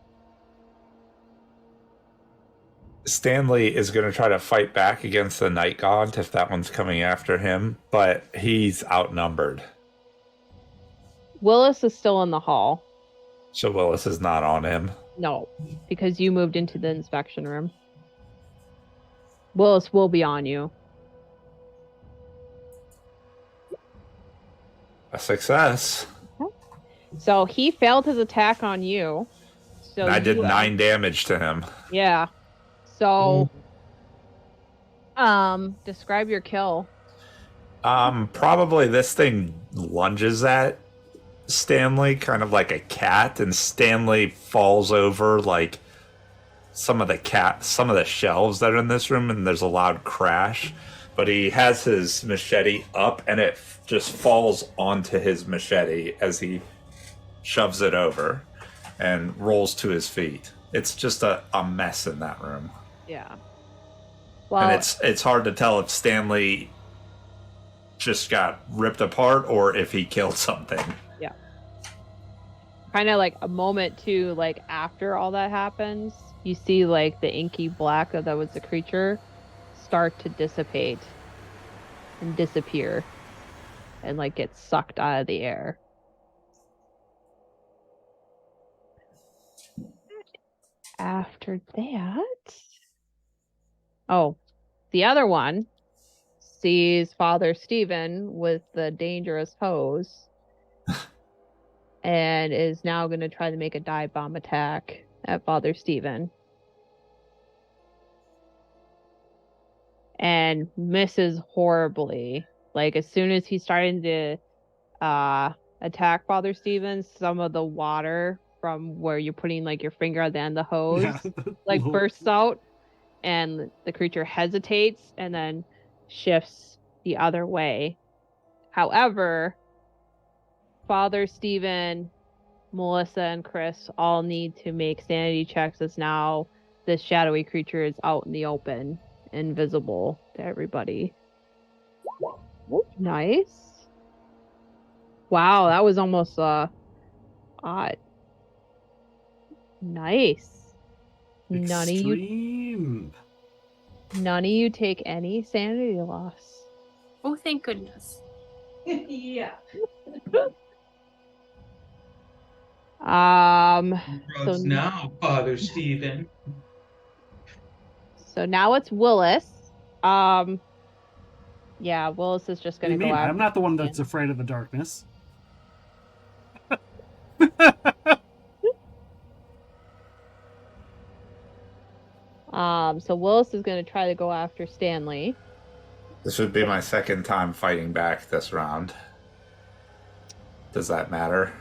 Stanley is going to try to fight back against the Night Gaunt if that one's coming after him, but he's outnumbered. Willis is still in the hall. So Willis is not on him. No, because you moved into the inspection room. Willis will be on you. A success. So he failed his attack on you. So And I did 9 damage to him. Yeah. So describe your kill. Probably this thing lunges at Stanley kind of like a cat, and Stanley falls over like some of the shelves that are in this room, and there's a loud crash. But he has his machete up, and it just falls onto his machete as he shoves it over and rolls to his feet. It's just a mess in that room. Yeah. Well, And it's hard to tell if Stanley just got ripped apart or if he killed something. Yeah. kind of like a moment too, like after all that happens, you see like the inky black that was the creature start to dissipate and disappear and like get sucked out of the air. After that, oh, the other one sees Father Stephen with the dangerous hose and is now going to try to make a dive bomb attack at Father Stephen. And misses horribly. Like, as soon as he's starting to attack Father Stephen, some of the water from where you're putting like your finger at the end of the hose Yeah. like bursts out, and the creature hesitates and then shifts the other way. However, Father Stephen, Melissa, and Chris all need to make sanity checks, as now this shadowy creature is out in the open, invisible to everybody. Nice. Wow, that was almost odd. Nice. Extreme. None of you take any sanity loss. Oh, thank goodness. Yeah. Drugs now, Father Stephen. So now it's Willis. Yeah, Willis is just What do gonna you go mean? after. I'm not the one that's afraid of the darkness. So Willis is gonna try to go after Stanley. This would be my second time fighting back this round. Does that matter?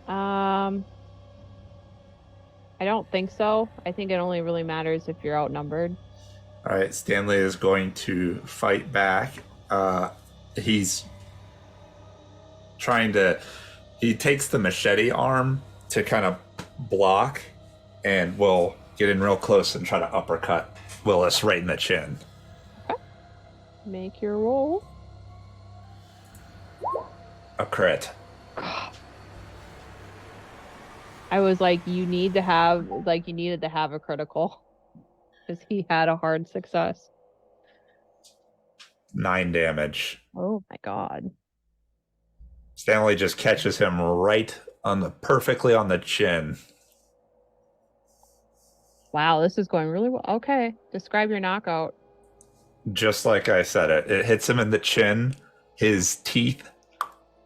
I don't think so. I think it only really matters if you're outnumbered. All right, Stanley is going to fight back. He's trying to. He takes the machete arm to kind of block, and will get in real close and try to uppercut Willis right in the chin. Okay. Make your roll. A crit. I was like, you needed to have a critical, because he had a hard success. 9 damage. Oh my god. Stanley just catches him right perfectly on the chin. Wow, this is going really well. Okay, describe your knockout. Just like I said, it hits him in the chin. His teeth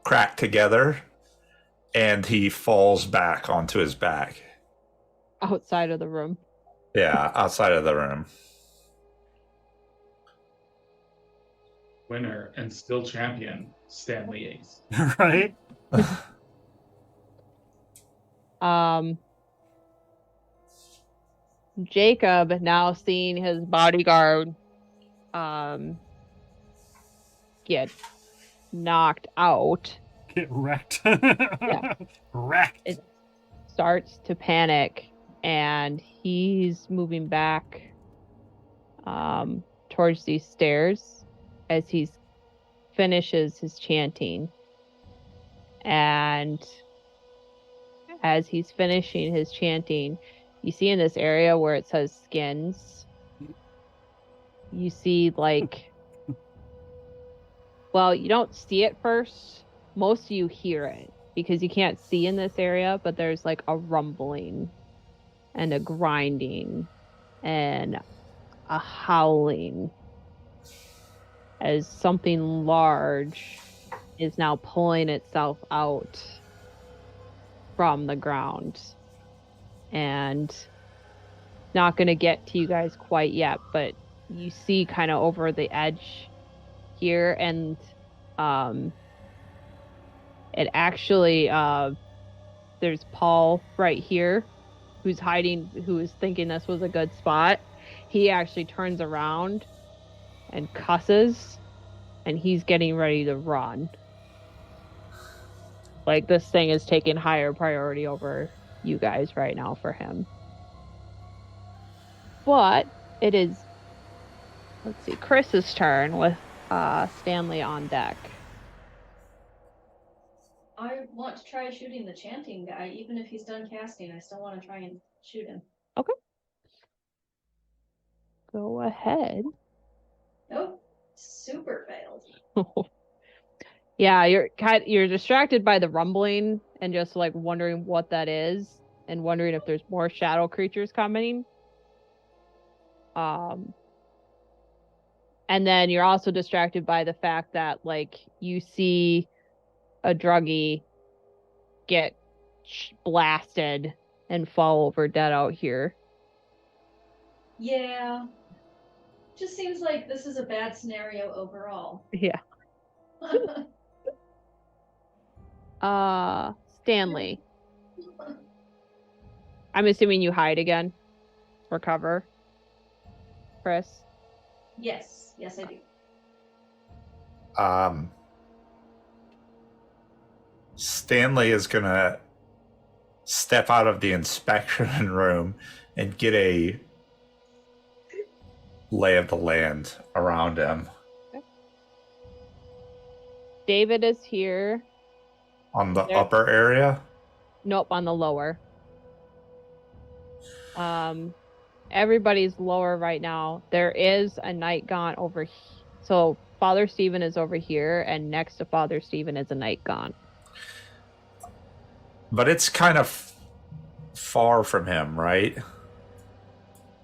crack together, and he falls back onto his back. Outside of the room. Yeah, outside of the room. Winner and still champion, Stanley Ace. Right? Jacob, now seeing his bodyguard get knocked out, Get wrecked. Yeah. Wrecked. It starts to panic, and he's moving back towards these stairs as he finishes his chanting. And as he's finishing his chanting, you see in this area where it says skins, you see like, well, you don't see it first. Most of you hear it because you can't see in this area, but there's like a rumbling and a grinding and a howling as something large is now pulling itself out from the ground. And not going to get to you guys quite yet, but you see kind of over the edge here, and it actually there's Paul right here who's hiding, who is thinking this was a good spot. He actually turns around and cusses, and he's getting ready to run. Like, this thing is taking higher priority over you guys right now for him. But it is, let's see, Chris's turn with Stanley on deck. I want to try shooting the chanting guy, even if he's done casting. I still want to try and shoot him. Go ahead. Nope, super failed. Yeah, you're distracted by the rumbling and just like wondering what that is and wondering if there's more shadow creatures coming. And then you're also distracted by the fact that like you see a druggie get blasted and fall over dead out here. Yeah. Just seems like this is a bad scenario overall. Yeah. Stanley. I'm assuming you hide again for cover. Chris. Yes, I do. Stanley is gonna step out of the inspection room and get a lay of the land around him. David is here. On the upper area? Nope, on the lower. Everybody's lower right now. There is a night gaunt over so Father Stephen is over here, and next to Father Stephen is a night gaunt. But it's kind of far from him, right?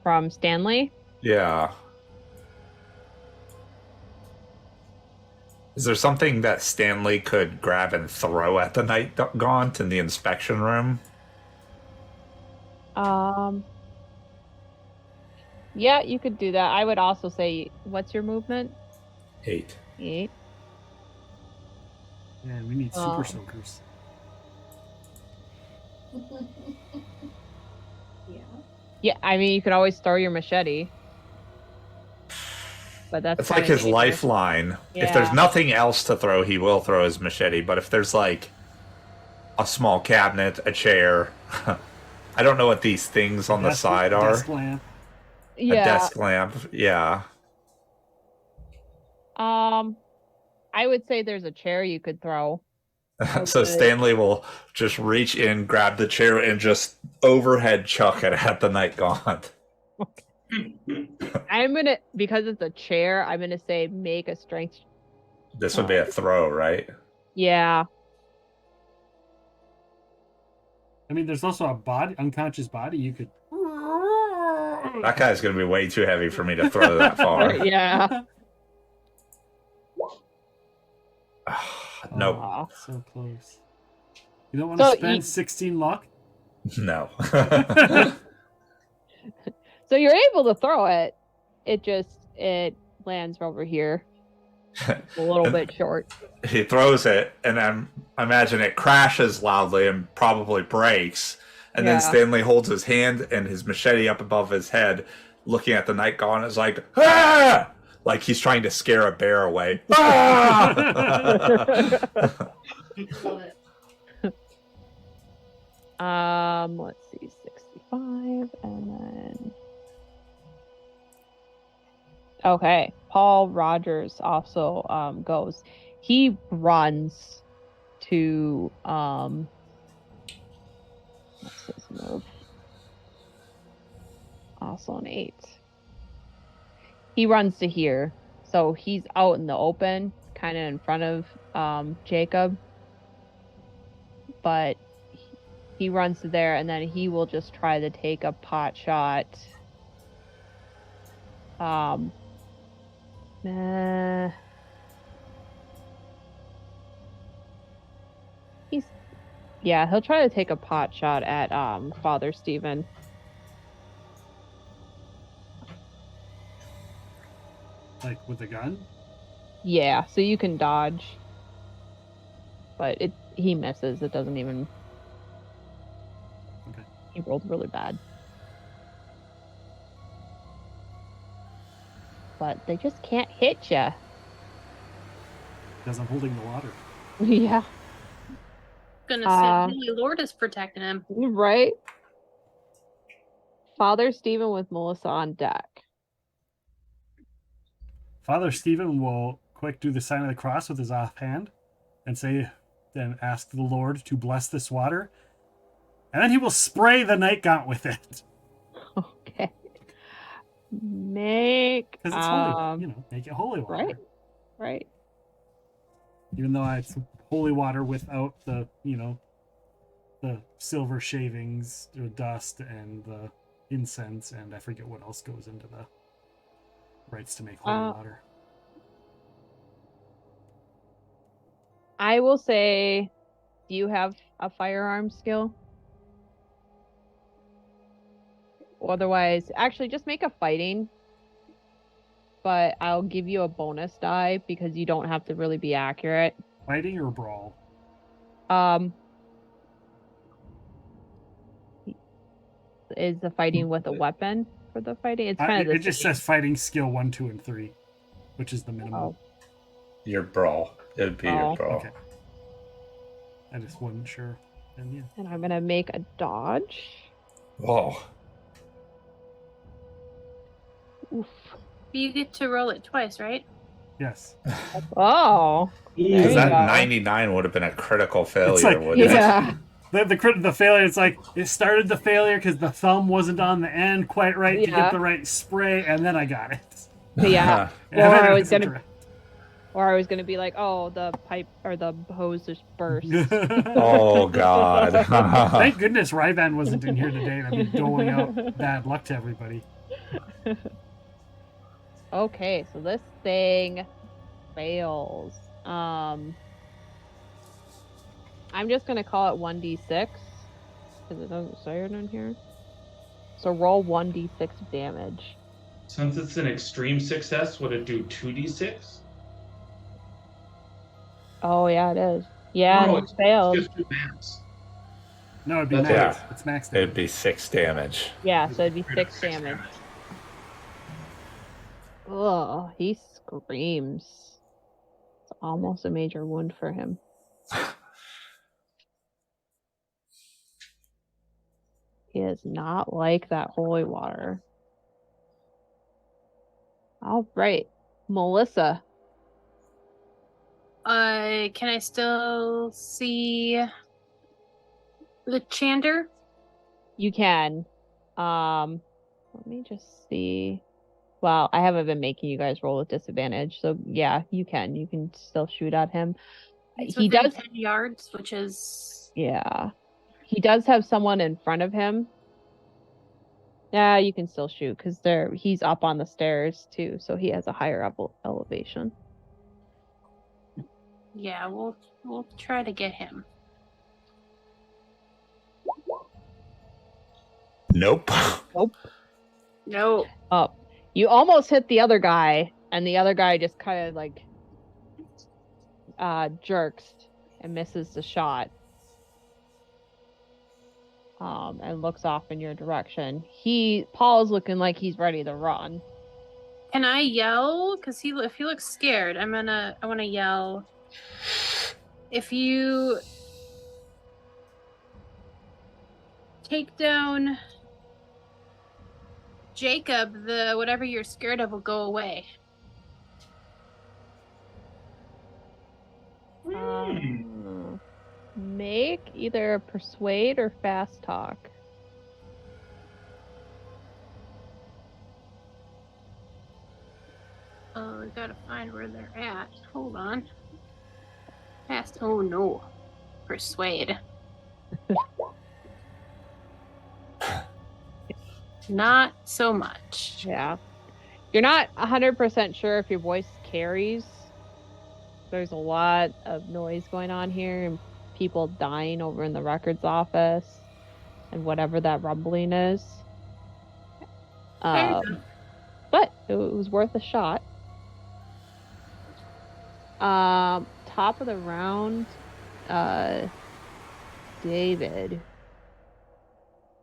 From Stanley? Yeah. Is there something that Stanley could grab and throw at the night gaunt in the inspection room? Yeah, you could do that. I would also say, what's your movement? 8. 8. Man, we need super soakers. Yeah, I mean, you could always throw your machete. But that's It's like his dangerous. lifeline. Yeah. If there's nothing else to throw, he will throw his machete. But if there's like a small cabinet, a chair, I don't know what these things on the side are. Desk lamp. Yeah. A desk lamp, yeah. I would say there's a chair you could throw. So Stanley will just reach in, grab the chair, and just overhead chuck it at the night gaunt. I'm gonna, because it's a chair, I'm gonna say make a strength. This would be a throw, right? Yeah. I mean, there's also a unconscious body you could. That guy's going to be way too heavy for me to throw that far. Yeah. Nope. Aw. So close. You don't want to spend 16 luck? No. So you're able to throw it. It lands over here. A little bit short. He throws it, and I imagine it crashes loudly and probably breaks. And then Stanley holds his hand and his machete up above his head, looking at the night gaunt. Is like, ah! Like he's trying to scare a bear away. Ah! Love it. Let's see, 65, and then okay. Paul Rogers also goes. He runs to what's his move? Also an 8. He runs to here. So he's out in the open, kind of in front of Jacob. But he runs to there, and then he will just try to take a pot shot. He'll try to take a pot shot at Father Stephen. Like with a gun? Yeah, so you can dodge. But he misses. It doesn't even. Okay. He rolled really bad. But they just can't hit you. Because I'm holding the water. Yeah. Gonna say, Holy Lord is protecting him. Right? Father Stephen with Melissa on deck. Father Stephen will quick do the sign of the cross with his offhand and say, and ask the Lord to bless this water, and then he will spray the night gaunt with it. Okay. Make Because it's holy water, make it holy water. Right. Even though it's holy water without the, the silver shavings, or dust, and the incense, and I forget what else goes into the rites to make holy water. I will say, do you have a firearm skill? Otherwise, actually, just make a fighting. But I'll give you a bonus die because you don't have to really be accurate. Fighting or brawl? Is the fighting with a weapon for the fighting? It's kind of the It just says fighting skill 1, 2, and 3, which is the minimum. Oh. Your brawl. It'd be your brawl. Okay. I just wasn't sure. And yeah. And I'm gonna make a dodge. Whoa. Oof. You get to roll it twice, right? Yes. Oh. Because that 99 would have been a critical failure, wouldn't yeah. it? The failure, it's like, it started the failure because the thumb wasn't on the end quite right to get the right spray, and then I got it. Yeah. Or I was gonna be like, oh, the pipe or the hose just burst. Oh God. Thank goodness Ryvan wasn't in here today. I'd be doling out bad luck to everybody. Okay, so this thing fails. I'm just gonna call it 1d6 because it doesn't say it in here. So roll 1d6 damage. Since it's an extreme success, would it do 2d6? Oh yeah, it is. Yeah, No, it failed. It's just 2 max. No, it'd be That's max. it. It's max damage. It'd be 6 damage. Yeah, so it'd be 6 damage. Oh, he screams. It's almost a major wound for him. He is not like that holy water. All right, Melissa. Can I still see the Chander? You can. Let me just see. Well, I haven't been making you guys roll with disadvantage, so yeah, you can. You can still shoot at him. It's He within does 10 yards, which is Yeah. He does have someone in front of him. Yeah, you can still shoot because he's up on the stairs too, so he has a higher elevation. yeah. We'll try to get him. Nope. No. Oh, you almost hit the other guy, and the other guy just kind of like jerks and misses the shot. And looks off in your direction. Paul's looking like he's ready to run. Can I yell? Because if he looks scared, I want to yell. If you take down Jacob, the whatever you're scared of will go away. Make either a persuade or fast talk. Oh, we gotta find where they're at. Hold on. Fast. Oh no. Persuade. Not so much. Yeah. You're not 100% sure if your voice carries. There's a lot of noise going on here and people dying over in the records office and whatever that rumbling is. But it was worth a shot. Top of the round, David.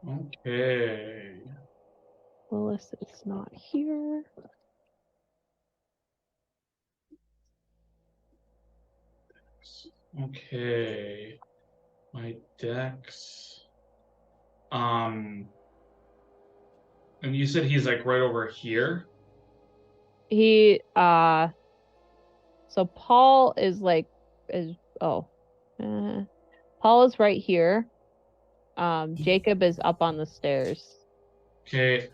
Okay. Willis is not here. Okay. My dex. And you said he's like right over here? So Paul is Paul is right here. Jacob is up on the stairs. Okay.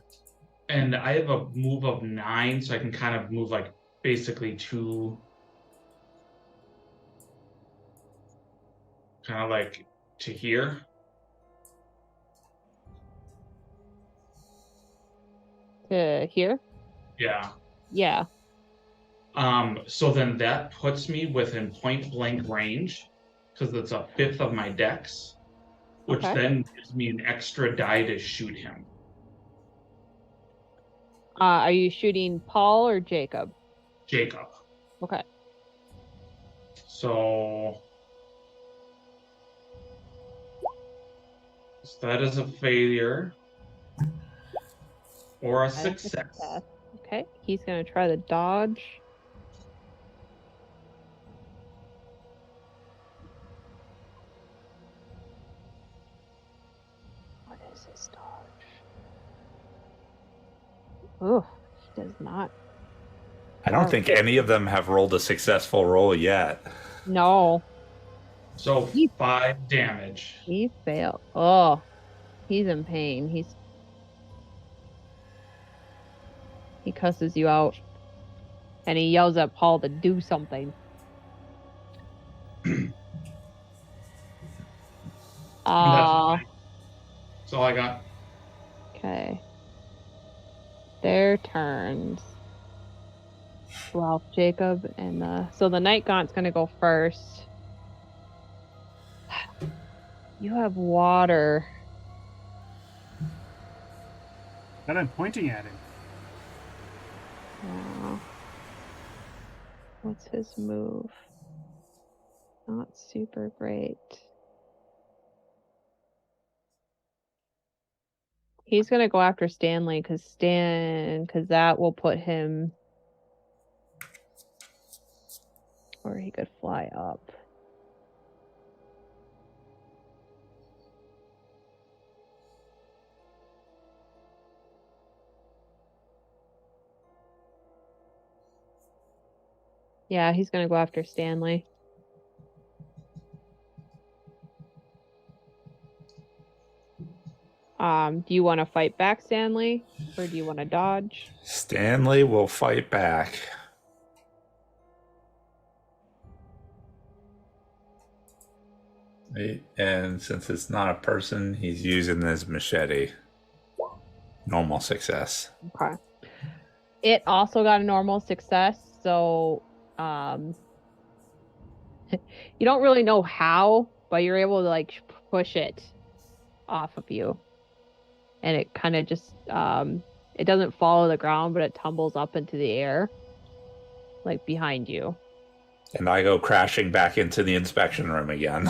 And I have a move of 9, so I can kind of move like basically 2, kind of like to here. To here? Yeah. Yeah. So then that puts me within point blank range because it's a 5th of my dex, which Okay. then gives me an extra die to shoot him. Are you shooting Paul or Jacob? Jacob. Okay. So that is a failure or a That is a success. Okay. He's gonna try to dodge. What is his dodge? Oh, he does not. I don't think any of them have rolled a successful roll yet. No, So 5 damage. he failed. Oh, he's in pain. He cusses you out, and he yells at Paul to do something. That's all I got. Okay. Their turns. Ralph, Jacob, and so the Night Gaunt's gonna go first. You have water. But I'm pointing at him. Yeah. What's his move? Not super great. He's gonna go after Stanley because that will put him where he could fly up. Yeah, he's gonna go after Stanley. Do you want to fight back, Stanley, or do you want to dodge? Stanley will fight back. And since it's not a person, he's using his machete. Normal success. Okay. It also got a normal success, so you don't really know how, but you're able to like push it off of you. And it kind of just it doesn't follow the ground, but it tumbles up into the air like behind you. And I go crashing back into the inspection room again.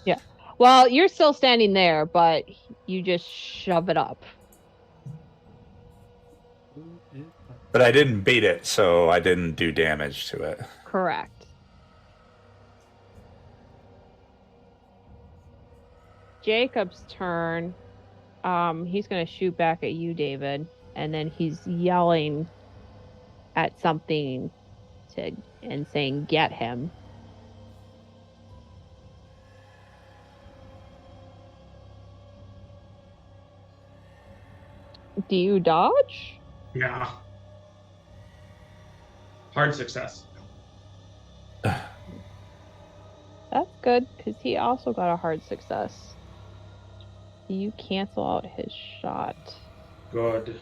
Yeah. Well, you're still standing there, but you just shove it up. But I didn't beat it, so I didn't do damage to it. Correct. Jacob's turn. He's gonna shoot back at you, David, and then he's yelling at something and saying, "Get him." Do you dodge? Yeah. Hard success. That's good, because he also got a hard success. You cancel out his shot. Good.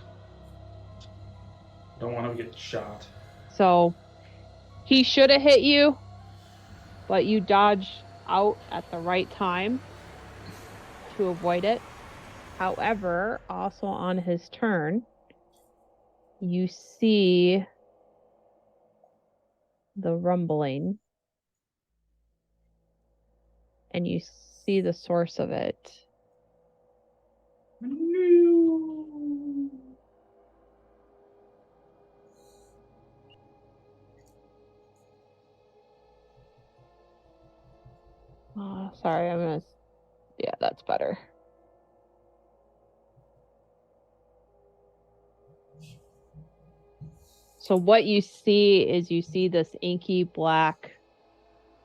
Don't want to get shot. So he should have hit you, but you dodged out at the right time to avoid it. However, also on his turn, you see the rumbling and you see the source of it. Sorry, yeah, that's better. So what you see is this inky black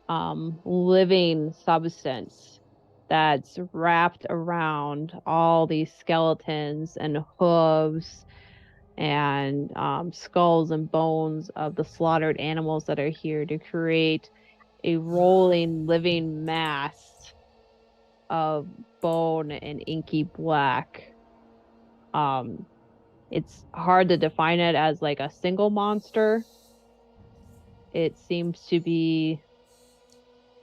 living substance that's wrapped around all these skeletons and hooves and skulls and bones of the slaughtered animals that are here to create a rolling living mass of bone and inky black. It's hard to define it as like a single monster. It seems to be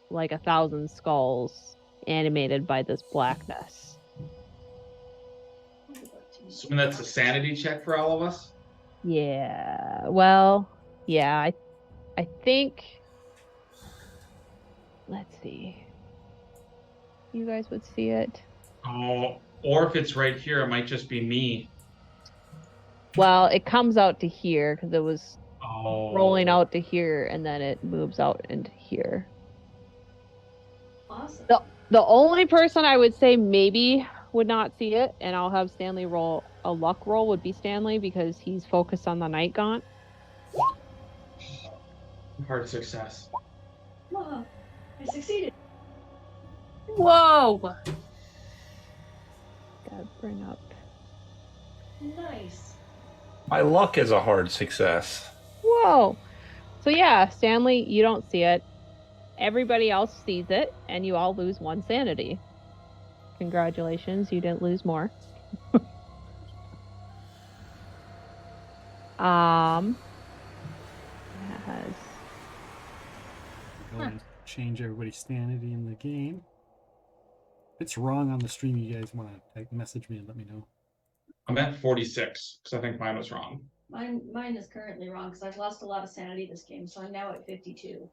like 1,000 skulls animated by this blackness. Assuming that's a sanity check for all of us. Yeah. Well, yeah, I think let's see. You guys would see it. Oh, or if it's right here, it might just be me. Well, it comes out to here because it was rolling Oh. out to here and then it moves out into here. Awesome. The only person I would say maybe would not see it, and I'll have Stanley roll a luck roll, would be Stanley because he's focused on the night gaunt. Hard success. Wow, I succeeded. Whoa! Gotta bring up. Nice. My luck is a hard success. Whoa! So yeah, Stanley, you don't see it. Everybody else sees it, and you all lose 1 sanity. Congratulations, you didn't lose more. Has Go and change everybody's sanity in the game. If it's wrong on the stream, you guys want to message me and let me know. I'm at 46 because I think mine was wrong. Mine is currently wrong because I've lost a lot of sanity this game, so I'm now at 52.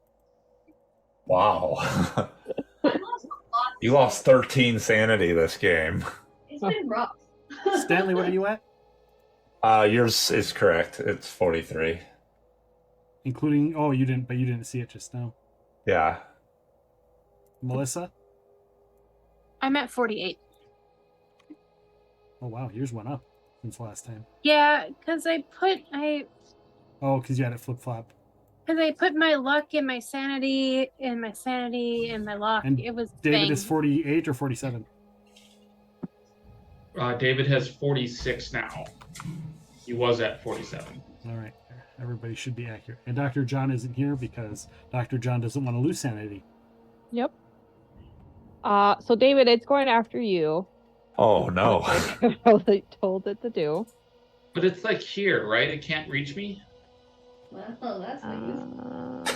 Wow. I lost a lot. You lost 13 sanity this game. It's been rough. Stanley, what are you at? Yours is correct. It's 43. Including, oh, you didn't see it just now. Yeah. Melissa? I'm at 48. Oh wow, yours went up since last time. Yeah, because I put Oh, because you had it flip flop. my luck in my sanity, and my sanity and my luck. And it was David bang. is 48 or 47. David has 46 now. He was at 47. All right, everybody should be accurate. And Dr. John isn't here because Dr. John doesn't want to lose sanity. Yep. So David, it's going after you. Oh, no. I probably told it to do. But it's like here, right? It can't reach me? Well, that's nice.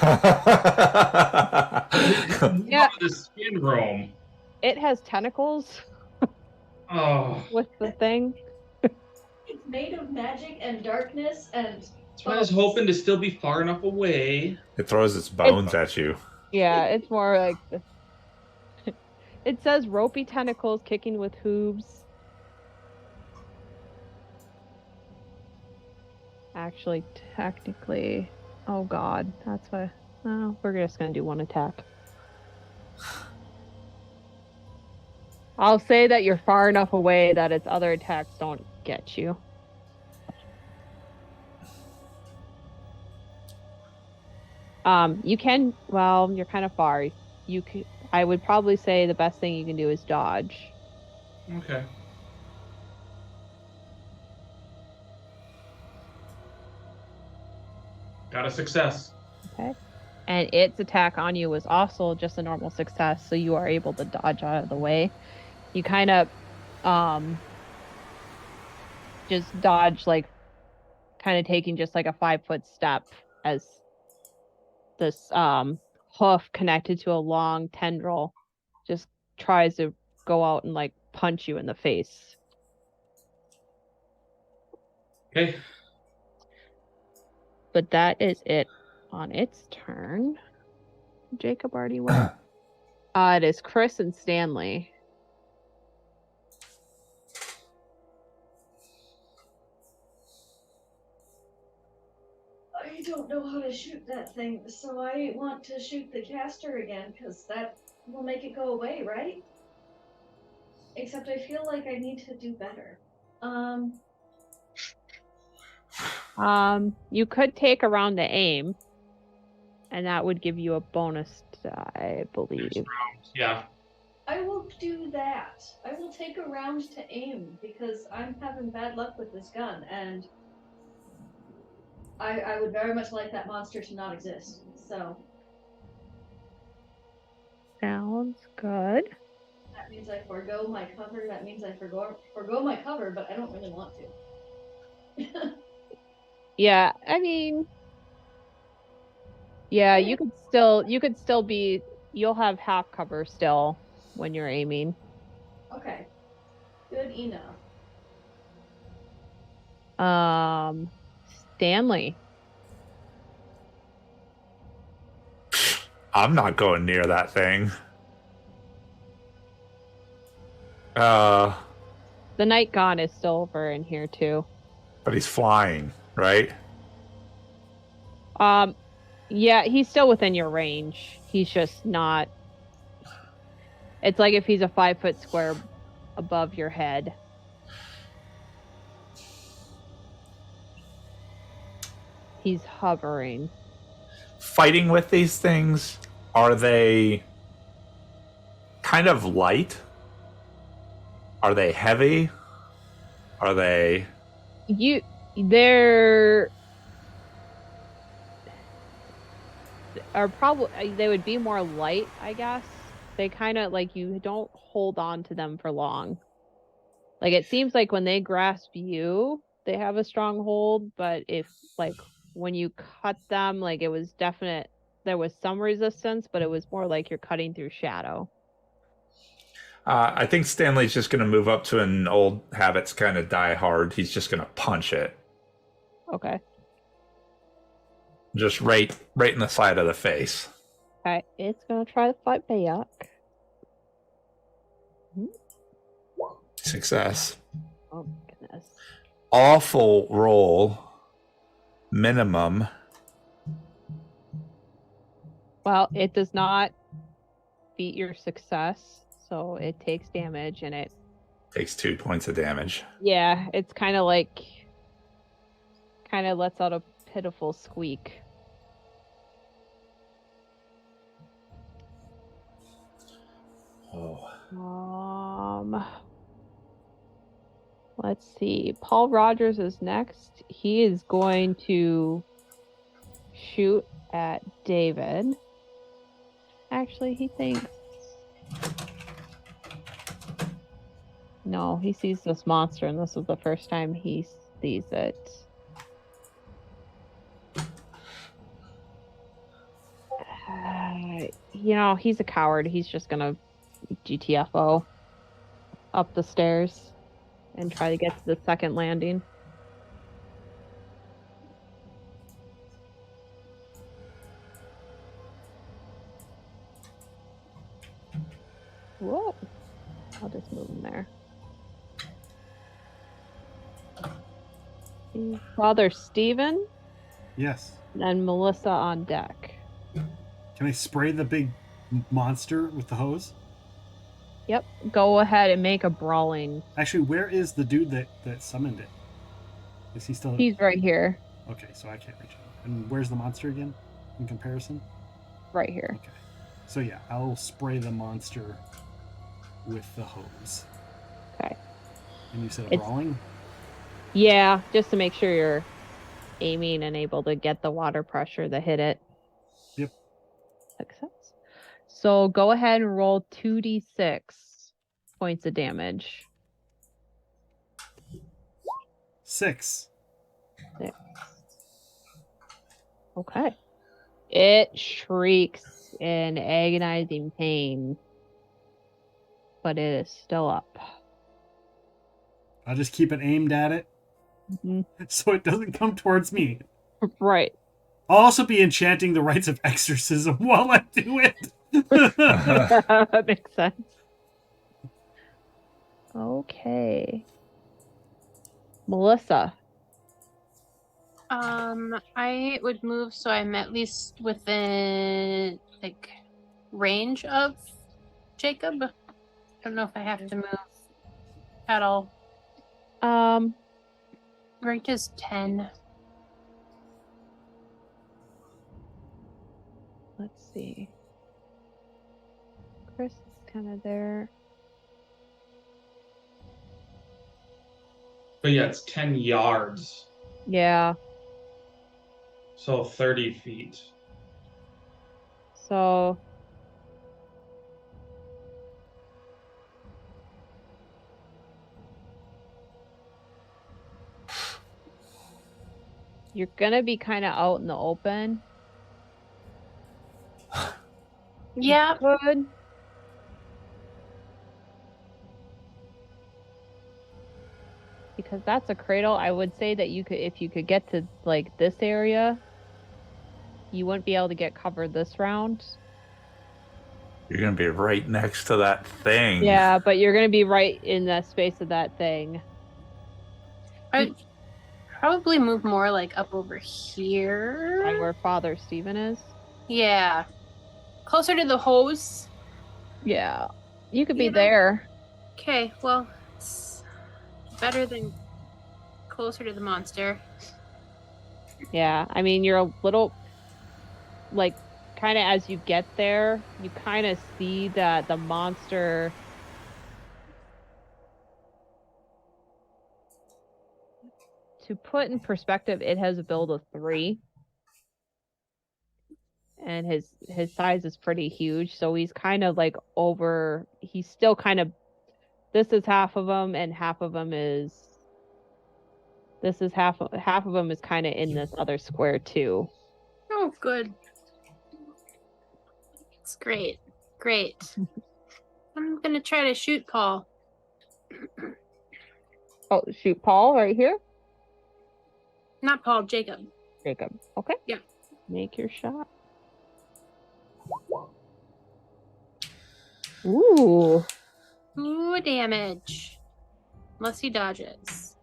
Yeah. The skin room. It has tentacles Oh. with the thing. It's made of magic and darkness and... That's why I was hoping to still be far enough away. It throws its bones at you. Yeah, it's more like this. It says ropey tentacles kicking with hooves. Actually, technically, oh god, that's why. Oh, we're just gonna do 1 attack. I'll say that you're far enough away that its other attacks don't get you. You can, well, you're kind of far. You could, I would probably say the best thing you can do is dodge. Okay. Got a success. Okay. And its attack on you was also just a normal success, so you are able to dodge out of the way. You kind of just dodge, like, kind of taking just like a 5-foot step as this hoof connected to a long tendril just tries to go out and like punch you in the face. Okay. But that is it on its turn. Jacob already went. It is Chris and Stanley. I don't know how to shoot that thing, so I want to shoot the caster again, because that will make it go away, right? Except I feel like I need to do better. You could take a round to aim, and that would give you a bonus I believe. Yeah. I will do that. I will take a round to aim because I'm having bad luck with this gun, and I would very much like that monster to not exist. So Sounds good. that means I forego my cover. That means I forego my cover, but I don't really want to. Yeah, I mean, yeah, you could still be, you'll have half cover still when you're aiming. Okay, good enough. Stanley. I'm not going near that thing. Uh, The night gone is still over in here too. but he's flying, right? Yeah, he's still within your range. He's just not. It's like if he's a 5-foot square above your head. He's hovering. Fighting with these things, are they kind of light? Are they heavy? Are they... They're are probably, they would be more light, I guess. They kind of like, you don't hold on to them for long. Like it seems like when they grasp you, they have a strong hold, but if like when you cut them, like it was definite, there was some resistance, but it was more like you're cutting through shadow. I think Stanley's just going to move up to an old habits kind of die hard. He's just going to punch it. Okay. Just right in the side of the face. Okay, it's gonna try to fight Bayek. Success. Oh goodness. Awful roll. Minimum. Well, it does not beat your success, so it takes damage and it Takes 2 points of damage. yeah, it's kind of lets out a pitiful squeak. Oh. Let's see. Paul Rogers is next. He is going to shoot at David. Actually, he thinks no, he sees this monster, and this is the first time he sees it. He's a coward. He's just gonna GTFO up the stairs and try to get to the second landing. Whoa. I'll just move him there. Father Stephen Yes. and Melissa on deck. Can I spray the big monster with the hose? Yep. Go ahead and make a brawling. Actually, where is the dude that summoned it? Is he still? He's right here. Okay, so I can't reach him. And where's the monster again in comparison? Right here. Okay. So yeah, I'll spray the monster with the hose. Okay. And you said It's- brawling? Yeah, just to make sure you're aiming and able to get the water pressure to hit it. Yep. Success. So go ahead and roll 2d6 points of damage. 6. Okay. It shrieks in agonizing pain, but it is still up. I'll just keep it aimed at it Mhm. so it doesn't come towards me. Right. I'll also be enchanting the rites of exorcism while I do it. That makes sense. Okay. Melissa. I would move so I'm at least within like range of Jacob. I don't know if I have to move at all. Rank is 10. Let's see. Chris is kind of there. But yeah, it's 10 yards, Yeah. so 30 feet. So you're gonna be kind of out in the open. Yeah. Good. Because that's a cradle. I would say that you could, if you could get to like this area, you wouldn't be able to get covered this round. You're gonna be right next to that thing. Yeah, but you're gonna be right in the space of that thing. I'd probably move more like up over here. Right where Father Stephen is. Yeah. Closer to the hose. Yeah. You could be Yeah. there. Okay, well, it's better than closer to the monster. Yeah. I mean, you're a little like kind of as you get there, you kind of see that the monster to put in perspective, it has a build of 3. And his size is pretty huge, so he's kind of like he's still kind of, this is half of him and half of him is, this is half of him is kind of in this other square too. Oh, good. It's great. Great. I'm gonna try to shoot Paul. Oh, shoot Paul right here. Not Paul, Jacob. Jacob. Okay. Yeah. Make your shot. Ooh. Ooh, damage. Unless he dodges.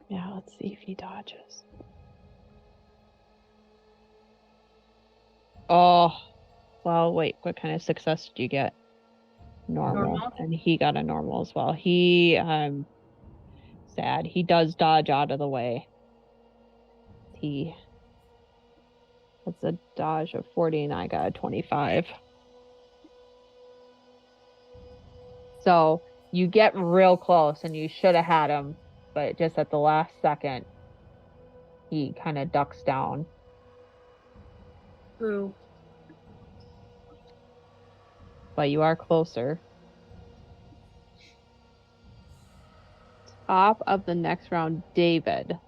Yeah, let's see if he dodges. Oh, well, wait, what kind of success did you get? Normal. And he got a normal as well. He, sad. He does dodge out of the way. That's a dodge of 40 and I got a 25. So you get real close and you should have had him, but just at the last second, he kind of ducks down. Ooh. But you are closer. Top of the next round, David.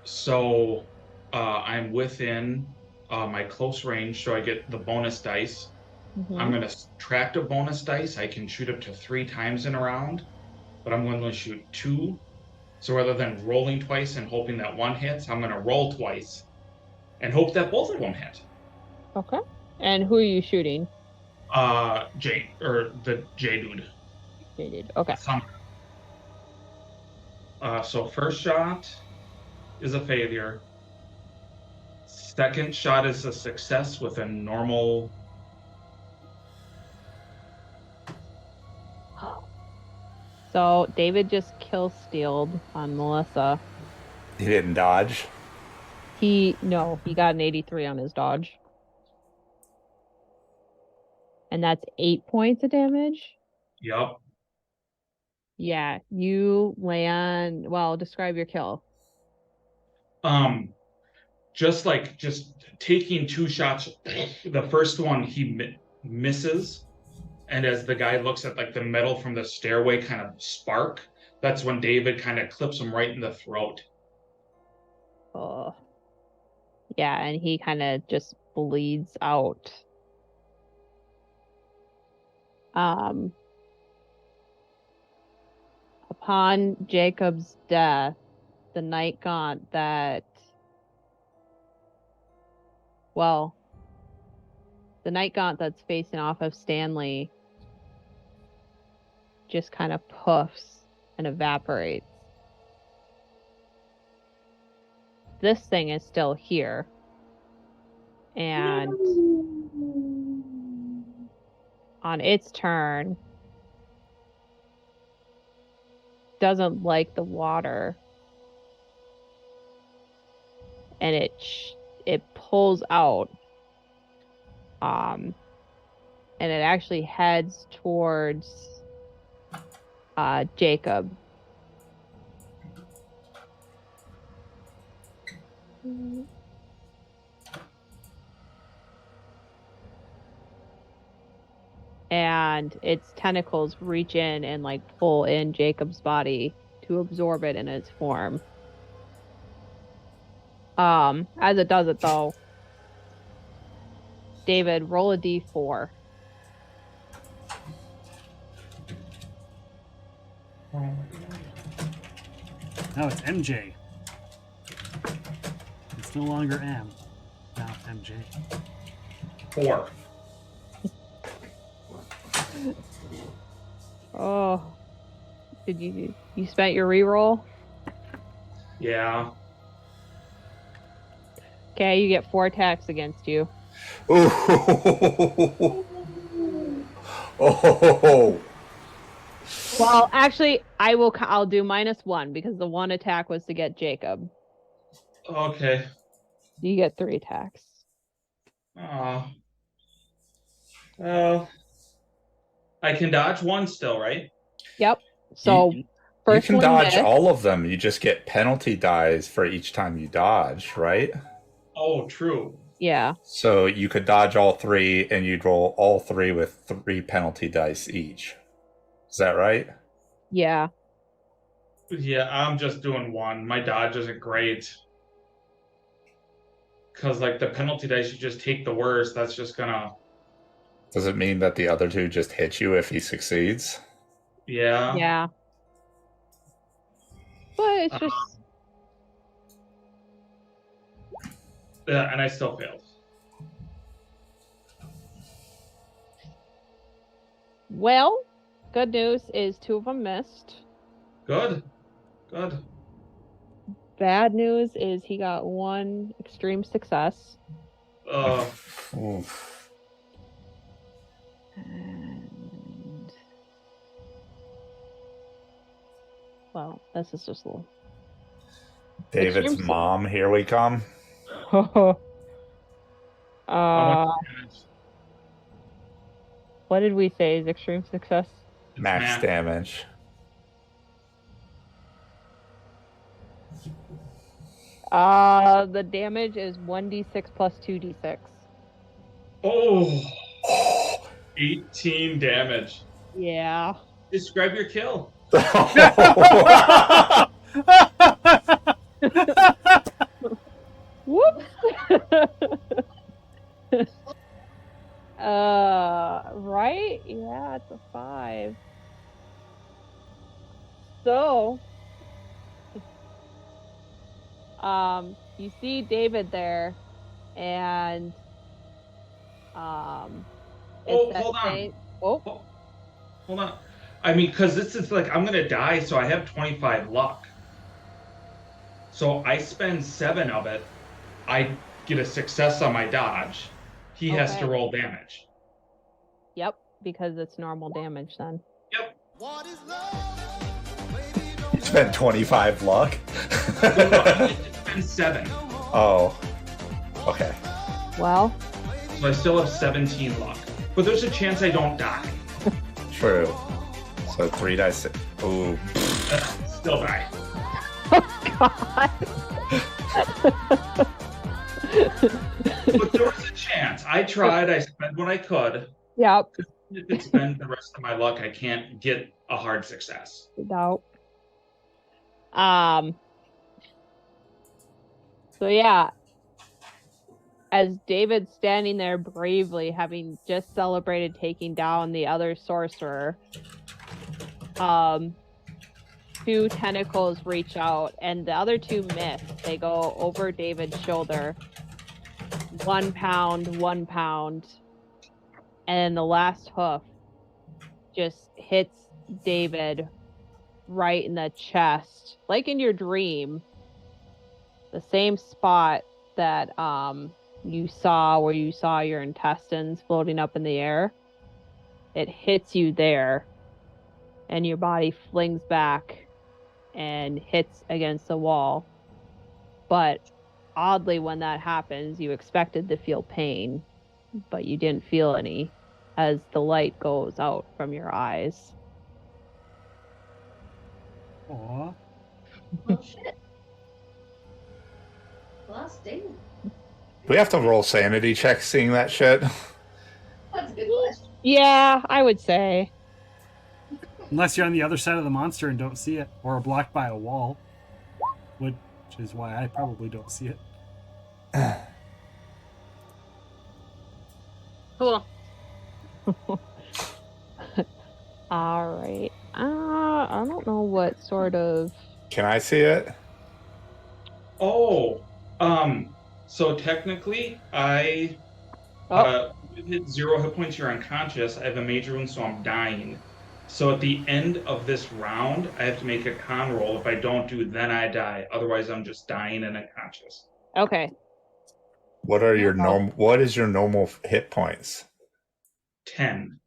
So I'm within my close range, so I get the bonus dice. I'm going to subtract a bonus dice. I can shoot up to 3 times in a round, but I'm going to shoot 2. So rather than rolling twice and hoping that one hits, I'm going to roll twice and hope that both of them hit. Okay. And who are you shooting? J the J dude. J dude. Okay. So first shot is a failure. Second shot is a success with a normal. So David just kill stealed on Melissa. He didn't dodge. He got an 83 on his dodge. And that's 8 points of damage. Yep. Yeah, you land. Well, describe your kill. Just taking 2 shots. The first one he misses, and as the guy looks at like the metal from the stairway kind of spark, that's when David kind of clips him right in the throat. Oh. Yeah, and he kind of just bleeds out. Upon Jacob's death, the night gaunt the night gaunt that's facing off of Stanley just kind of puffs and evaporates. This thing is still here. And on its turn, doesn't like the water. And it pulls out and it actually heads towards Jacob. And its tentacles reach in and like pull in Jacob's body to absorb it in its form. As it does it though, David, roll a d4. Now it's MJ. It's no longer M. Now it's MJ. 4. Oh, did you spent your reroll? Yeah. Okay, you get 4 attacks against you. Oh. Oh. Well, actually, I'll do -1 because the 1 attack was to get Jacob. Okay. You get 3 attacks. I can dodge 1 still, right? Yep. So You first can one dodge missed. all of them. You just get penalty dies for each time you dodge, right? Oh, true. Yeah. So you could dodge all 3, and you'd roll all 3 with 3 penalty dice each. Is that right? Yeah. Yeah, I'm just doing 1. My dodge isn't great. Because, like, the penalty dice, you just take the worst. That's just gonna... Does it mean that the other 2 just hit you if he succeeds? Yeah. Yeah. But it's just... Yeah, and I still failed. Well, good news is 2 of them missed. Good. Good. Bad news is he got 1 extreme success. Oof. And... Well, this is just a little... David's Extreme mom, here we come. What did we say is extreme success? Max damage. The damage is 1d6 plus 2d6. Oh. 18 damage. Yeah. Describe your kill. Whoops. Right? Yeah, it's a 5. So, you see David there, and Oh, hold on. Hold on. I mean, because this is like, I'm going to die, so I have 25 luck. So I spend 7 of it. I get a success on my dodge. He has to roll damage. Yep, because it's normal damage then. Yep. You spent 25 luck? No, I spend 7. Oh. Okay. Well. So I still have 17 luck. But there's a chance I don't die. True. So 3 dice. Ooh. Still die. Oh, God. But there was a chance. I tried. I spent what I could. Yep. If I spend the rest of my luck, I can't get a hard success. No. So yeah, as David's standing there bravely, having just celebrated taking down the other sorcerer, 2 tentacles reach out, and the other 2 miss. They go over David's shoulder. 1 pound, 1 pound, and the last hoof just hits David right in the chest, like in your dream. The same spot that you saw where you saw your intestines floating up in the air. It hits you there, and your body flings back and hits against the wall. But oddly, when that happens, you expected to feel pain, but you didn't feel any as the light goes out from your eyes. Aw. Well, shit. Lost David. Do we have to roll sanity checks seeing that shit? That's a good question. Yeah, I would say. Unless you're on the other side of the monster and don't see it, or are blocked by a wall, which is why I probably don't see it. Cool. All right. I don't know what sort of. Can I see it? Oh, so technically, I hit 0 hit points. You're unconscious. I have a major wound, so I'm dying. So at the end of this round, I have to make a con roll. If I don't do, then I die. Otherwise, I'm just dying and unconscious. Okay. What are your What is your normal hit points? 10.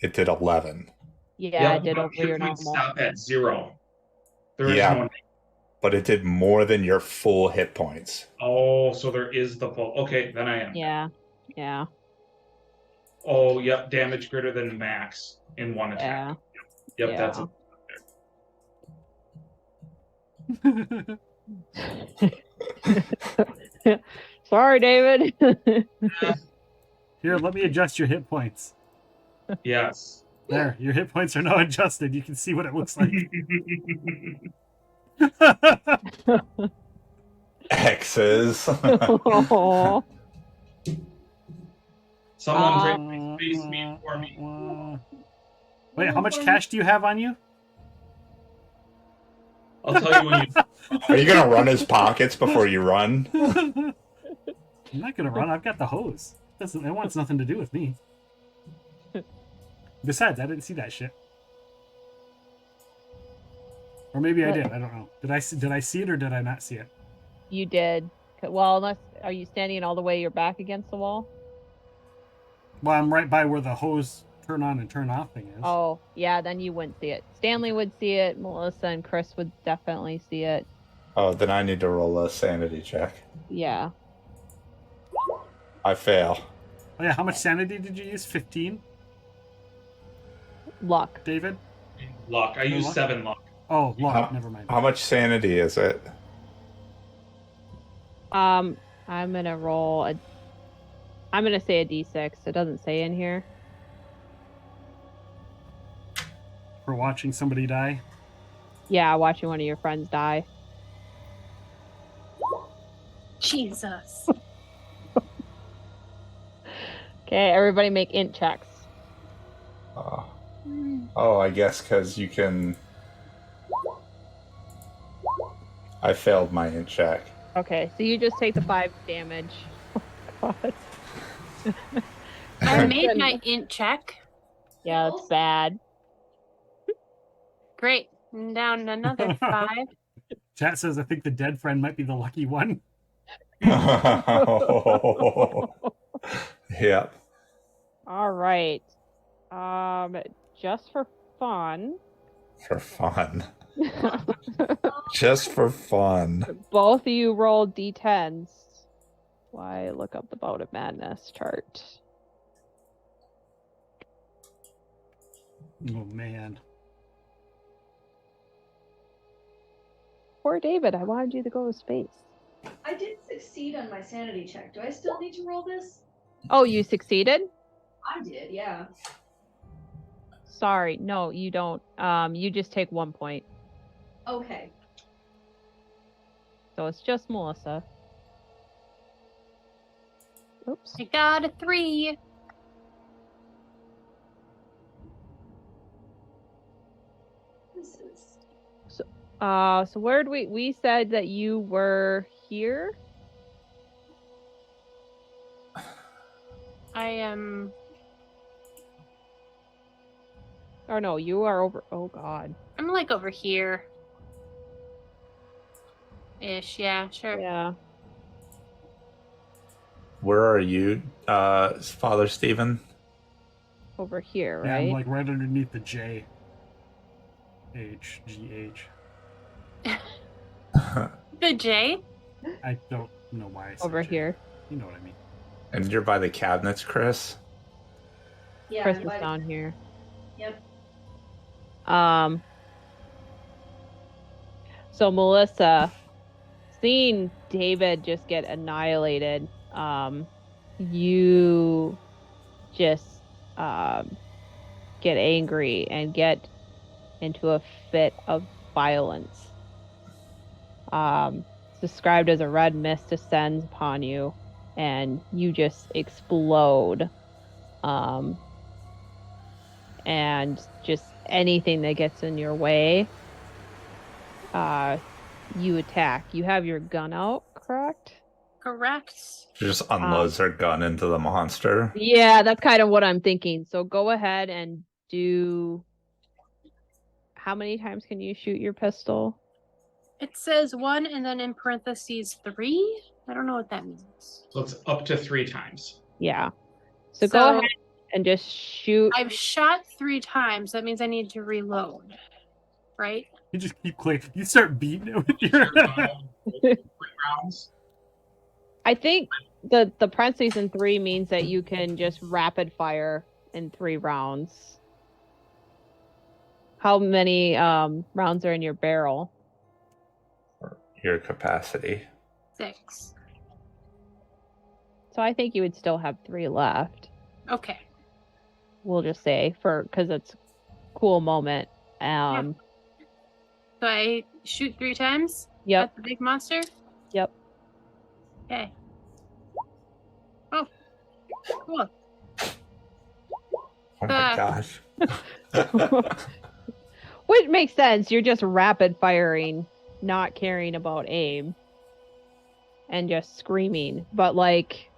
It did 11. Yeah, I did but over hit your points normal. stop at 0. There is Yeah. no. But it did more than your full hit points. Oh, so there is the full. Okay, then I am. Yeah. Yeah. Oh, yep. Damage greater than max in one attack. Yep, that's it. Sorry, David. Here, let me adjust your hit points. Yes. There, your hit points are now adjusted. You can see what it looks like. X's. Aw. Someone great face me for me. Wait, how much cash do you have on you? I'll tell you when you. Are you gonna run his pockets before you run? I'm not gonna run. I've got the hose. It wants nothing to do with me. Besides, I didn't see that shit. Or maybe I did. I don't know. Did I see it or did I not see it? You did. Well, unless are you standing all the way your back against the wall? Well, I'm right by where the hose turn on and turn off thing is. Oh, yeah, then you wouldn't see it. Stanley would see it. Melissa and Chris would definitely see it. Oh, then I need to roll a sanity check. Yeah. I fail. Oh yeah, how much sanity did you use? 15? Luck. David? Luck. I use luck? 7 luck. Oh, luck. Never mind. How much sanity is it? I'm gonna roll a. I'm gonna say a D6. It doesn't say in here. For watching somebody die? Yeah, watching one of your friends die. Jesus. Okay, everybody make int checks. Oh, I guess because you can. I failed my int check. Okay, so you just take the 5 damage. Oh, God. I made my int check. Yeah, that's bad. Great. I'm down another 5. Chat says I think the dead friend might be the lucky one. Yep. All right. Just for fun. For fun. Just for fun. Both of you roll D10s. Why look up the Bout of Madness chart? Oh man. Poor David, I wanted you to go to space. I did succeed on my sanity check. Do I still need to roll this? Oh, you succeeded? I did, yeah. Sorry, no, you don't. You just take 1 point. Okay. So it's just Melissa. Oops. I got a 3. This is So where did we said that you were here? I am. Or no, you are over. Oh God. I'm like over here. Ish, yeah, sure. Yeah. Where are you, Father Stephen? Over here, Yeah, right? I'm like right underneath the J. H, G, H. The J? I don't know why I said Over J. here. You know what I mean. And you're by the cabinets, Chris? Yeah. Chris is invited- down here. Yep. So Melissa, seeing David just get annihilated, you just get angry and get into a fit of violence. It's described as a red mist descends upon you, and you just explode. And just anything that gets in your way, you attack. You have your gun out, correct? Correct. She just unloads her gun into the monster. Yeah, that's kind of what I'm thinking. So go ahead and do. How many times can you shoot your pistol? It says 1 and then in parentheses 3. I don't know what that means. So it's up to 3 times. Yeah. So go So- ahead and just shoot. I've shot 3 times. That means I need to reload. Right? You just keep clicking. You start beating it with your. 3 rounds. I think the parentheses in 3 means that you can just rapid fire in 3 rounds. How many rounds are in your barrel? Your capacity. 6. So I think you would still have 3 left. Okay. We'll just say because it's a cool moment. So I shoot 3 times Yep. at the big monster? Yep. Okay. Oh. Cool. Oh my gosh. Which makes sense. You're just rapid firing, not caring about aim, and just screaming. But like,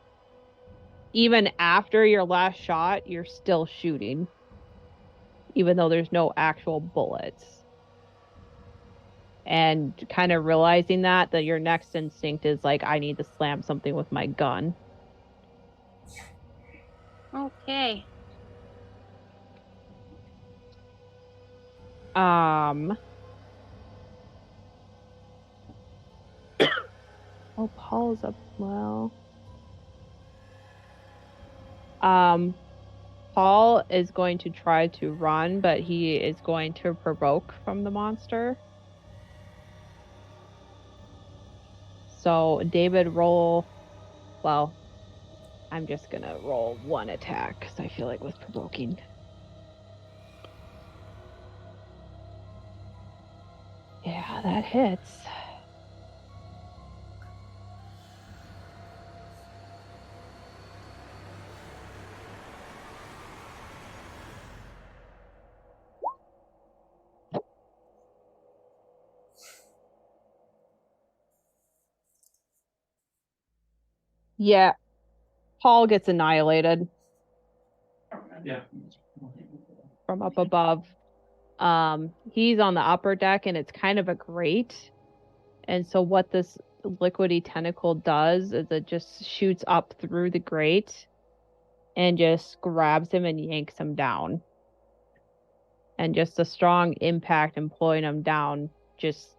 even after your last shot, you're still shooting, even though there's no actual bullets. And kind of realizing that your next instinct is like, I need to slam something with my gun. Okay. Oh, Paul's up. Well, Paul is going to try to run, but he is going to provoke from the monster. So David, roll. Well, I'm just gonna roll 1 attack because I feel like with provoking. Yeah, that hits. Yeah, Paul gets annihilated Yeah. from up above. He's on the upper deck, and it's kind of a grate. And so what this liquidy tentacle does is it just shoots up through the grate and just grabs him and yanks him down. And just a strong impact and pulling him down, just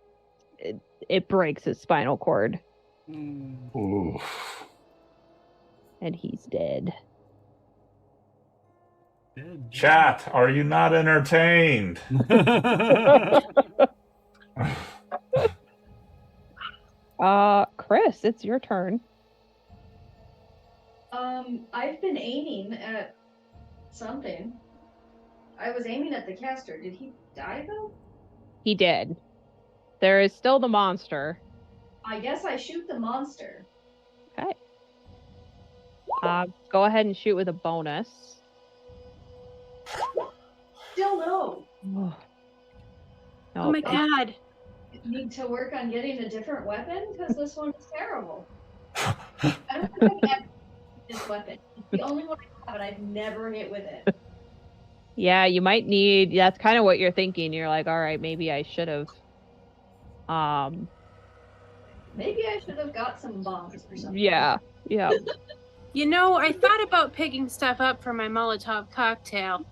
it breaks his spinal cord, Ooh. and he's dead. Dead. Chat, are you not entertained? Chris, it's your turn. I've been aiming at something. I was aiming at the caster. Did he die though? He did. There is still the monster. I guess I shoot the monster. Okay. Go ahead and shoot with a bonus. Still no. Oh, Oh my god. Need to work on getting a different weapon because this one is terrible. I don't think I've ever used this weapon. It's the only one I have, and I've never hit with it. Yeah, you might need. That's kind of what you're thinking. You're like, all right, maybe I should have. Maybe I should have got some bombs or something. Yeah. You know, I thought about picking stuff up for my Molotov cocktail.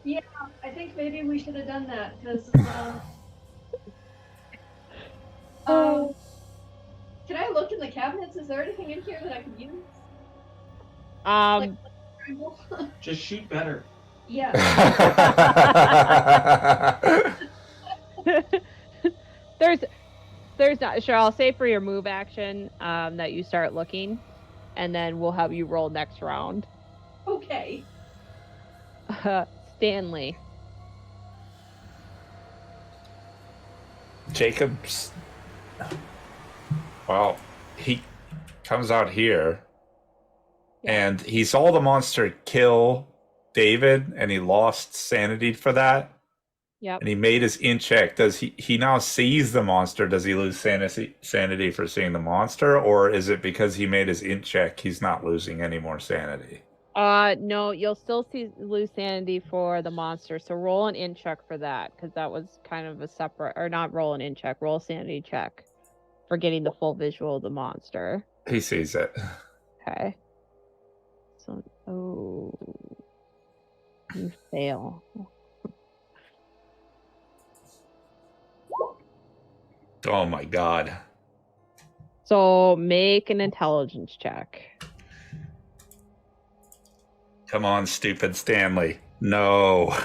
Yeah, I think maybe we should have done that because. Can I look in the cabinets? Is there anything in here that I could use? Like terrible. Just shoot better. Yeah. there's not sure. I'll say for your move action that you start looking, and then we'll have you roll next round. Okay. Stanley. Jacob's. Well, he comes out here, and he saw the monster kill David, and he lost sanity for that. Yep. And he made his int check. Does he now sees the monster? Does he lose sanity for seeing the monster, or is it because he made his int check he's not losing any more sanity? No, you'll still lose sanity for the monster. So roll an int check for that, because that was kind of a separate, or not roll an int check, roll a sanity check for getting the full visual of the monster. He sees it. Okay. So, you fail. Oh my god. So make an intelligence check. Come on, stupid Stanley. No.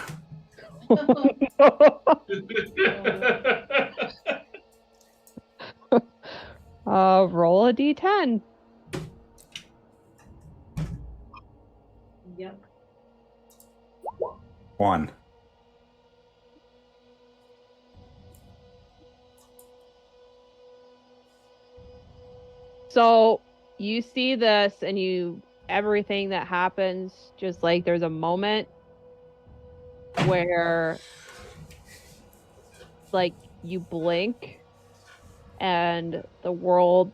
Roll a d10. Yep. 1. So you see this, and everything that happens, just like there's a moment where like you blink and the world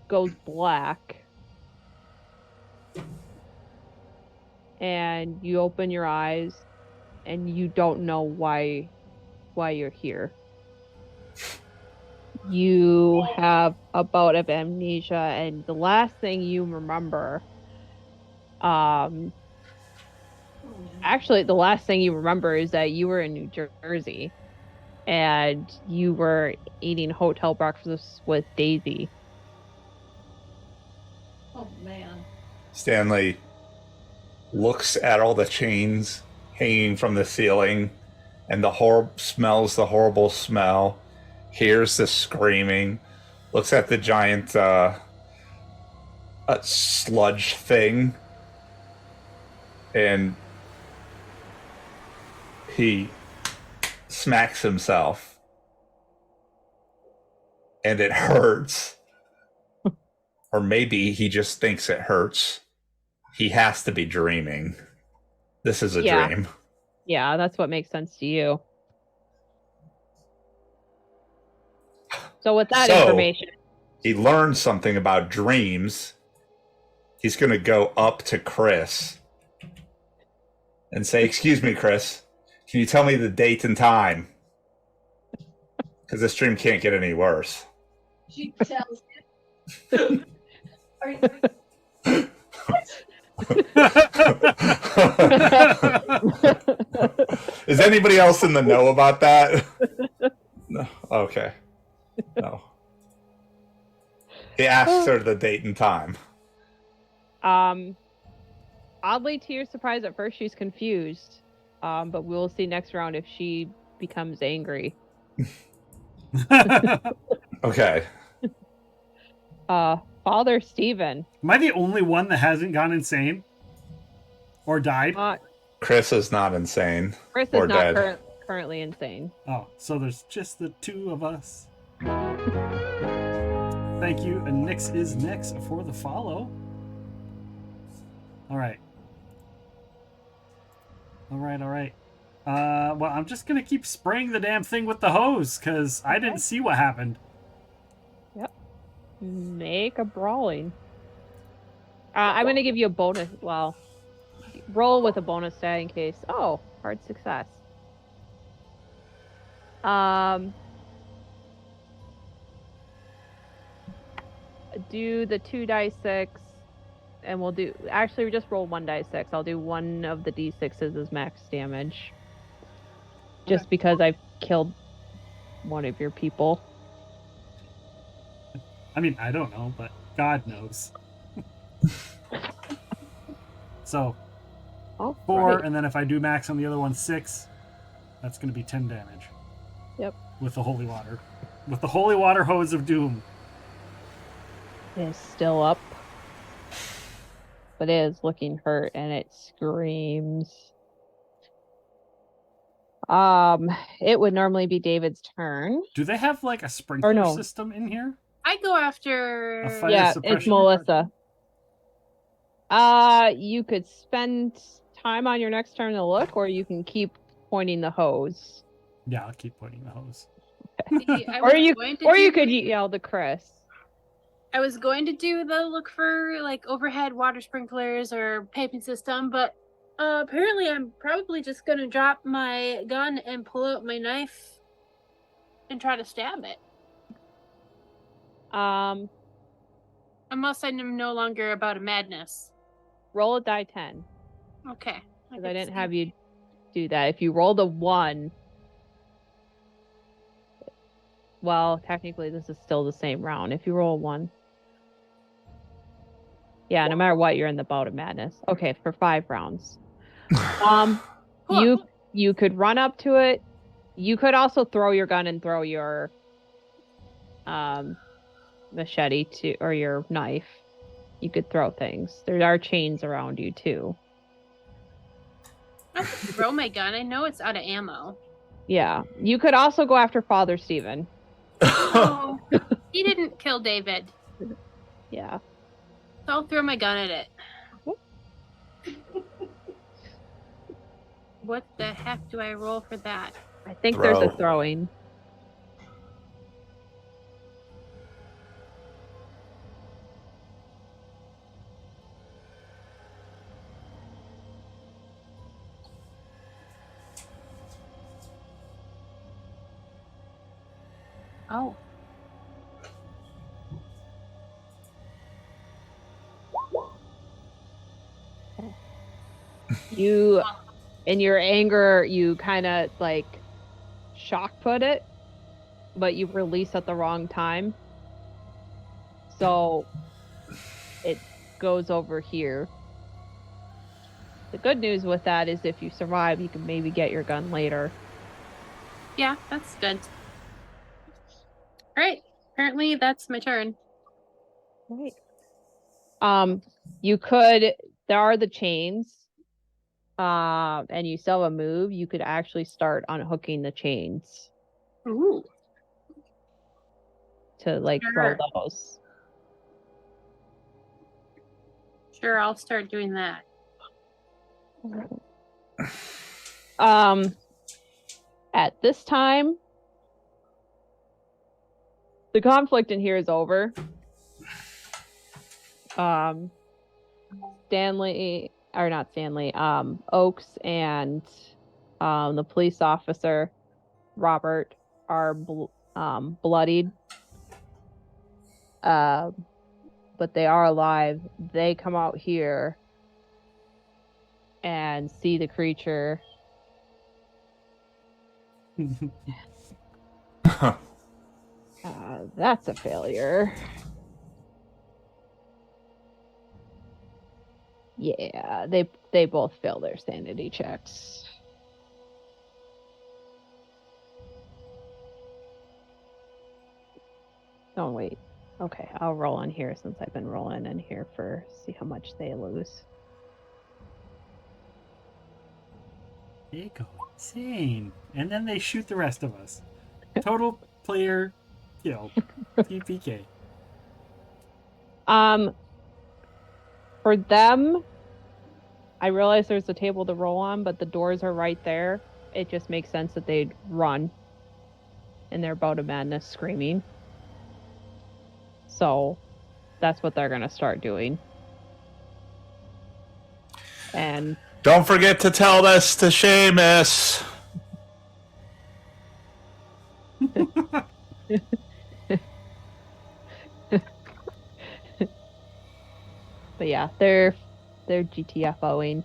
goes black, and you open your eyes and you don't know why you're here. You have a bout of amnesia, and the last thing you remember, actually the last thing you remember is that you were in New Jersey and you were eating hotel breakfasts with Daisy. Oh man. Stanley looks at all the chains hanging from the ceiling, and smells the horrible smell, hears the screaming, looks at the giant sludge thing, and he smacks himself, and it hurts. Or maybe he just thinks it hurts. He has to be dreaming. This is a dream. Yeah, that's what makes sense to you. So with that information, he learned something about dreams. He's going to go up to Chris and say, "Excuse me, Chris, can you tell me the date and time? Because this dream can't get any worse." She tells him. Are you... Is anybody else in the know about that? No. Okay. No. He asks her the date and time. Oddly to your surprise, at first she's confused. But we'll see next round if she becomes angry. Okay. Father Stephen. Am I the only one that hasn't gone insane? Or died? Chris is not insane. Chris or is not dead. currently insane. Oh, so there's just the two of us. Thank you. And Nyx is next for the follow. All right. All right. Well, I'm just going to keep spraying the damn thing with the hose because I didn't see what happened. Yep. Make a brawling. I'm going to give you a bonus. Well, roll with a bonus stat in case. Oh, hard success. Do the 2d6, and we'll do. Actually, we just roll 1d6. I'll do one of the d6s as max damage. Just because I've killed one of your people. I mean, I don't know, but God knows. So, Oh, 4, right. and then if I do max on the other one, 6. That's going to be 10 damage. Yep. With the holy water. With the holy water hose of doom. It is still up. But it is looking hurt and it screams. It would normally be David's turn. Do they have like a sprinkler no. system in here? I go after. A fire Yeah, it's suppression? Melissa. You could spend time on your next turn to look, or you can keep pointing the hose. Yeah, I'll keep pointing the hose. See, I Or was you going to or do- you could yell to Chris. I was going to do the look for like overhead water sprinklers or piping system, but apparently I'm probably just gonna drop my gun and pull out my knife and try to stab it. Unless I'm no longer about a madness. Roll a die 10. Okay. Because I didn't have you do that. If you rolled a 1, well, technically this is still the same round. If you roll a 1. Yeah, no matter what, you're in the bout of madness. Okay, for 5 rounds. Cool. You could run up to it. You could also throw your gun and throw your machete or your knife. You could throw things. There are chains around you too. I could throw my gun. I know it's out of ammo. Yeah. You could also go after Father Stephen. Oh, he didn't kill David. Yeah. So I'll throw my gun at it. What the heck do I roll for that? I think there's a Throw. throwing. Oh. You, in your anger, you kind of like shock put it, but you release at the wrong time. So it goes over here. The good news with that is if you survive, you can maybe get your gun later. Yeah, that's good. Alright. Apparently that's my turn. Right. You could, there are the chains. And you still have a move, you could actually start unhooking the chains Ooh. to like Sure. throw those. Sure, I'll start doing that. At this time, the conflict in here is over. Oaks and the police officer, Robert, are bloodied. But they are alive. They come out here and see the creature. That's a failure. Yeah, they both fail their sanity checks. Oh wait. Okay, I'll roll in here since I've been rolling in here for see how much they lose. They go insane. And then they shoot the rest of us. Total player kill. TPK. For them, I realize there's a table to roll on, but the doors are right there. It just makes sense that they'd run in their bout of madness screaming. So that's what they're going to start doing. And Don't forget to tell this to Seamus. but yeah, they're GTFOing.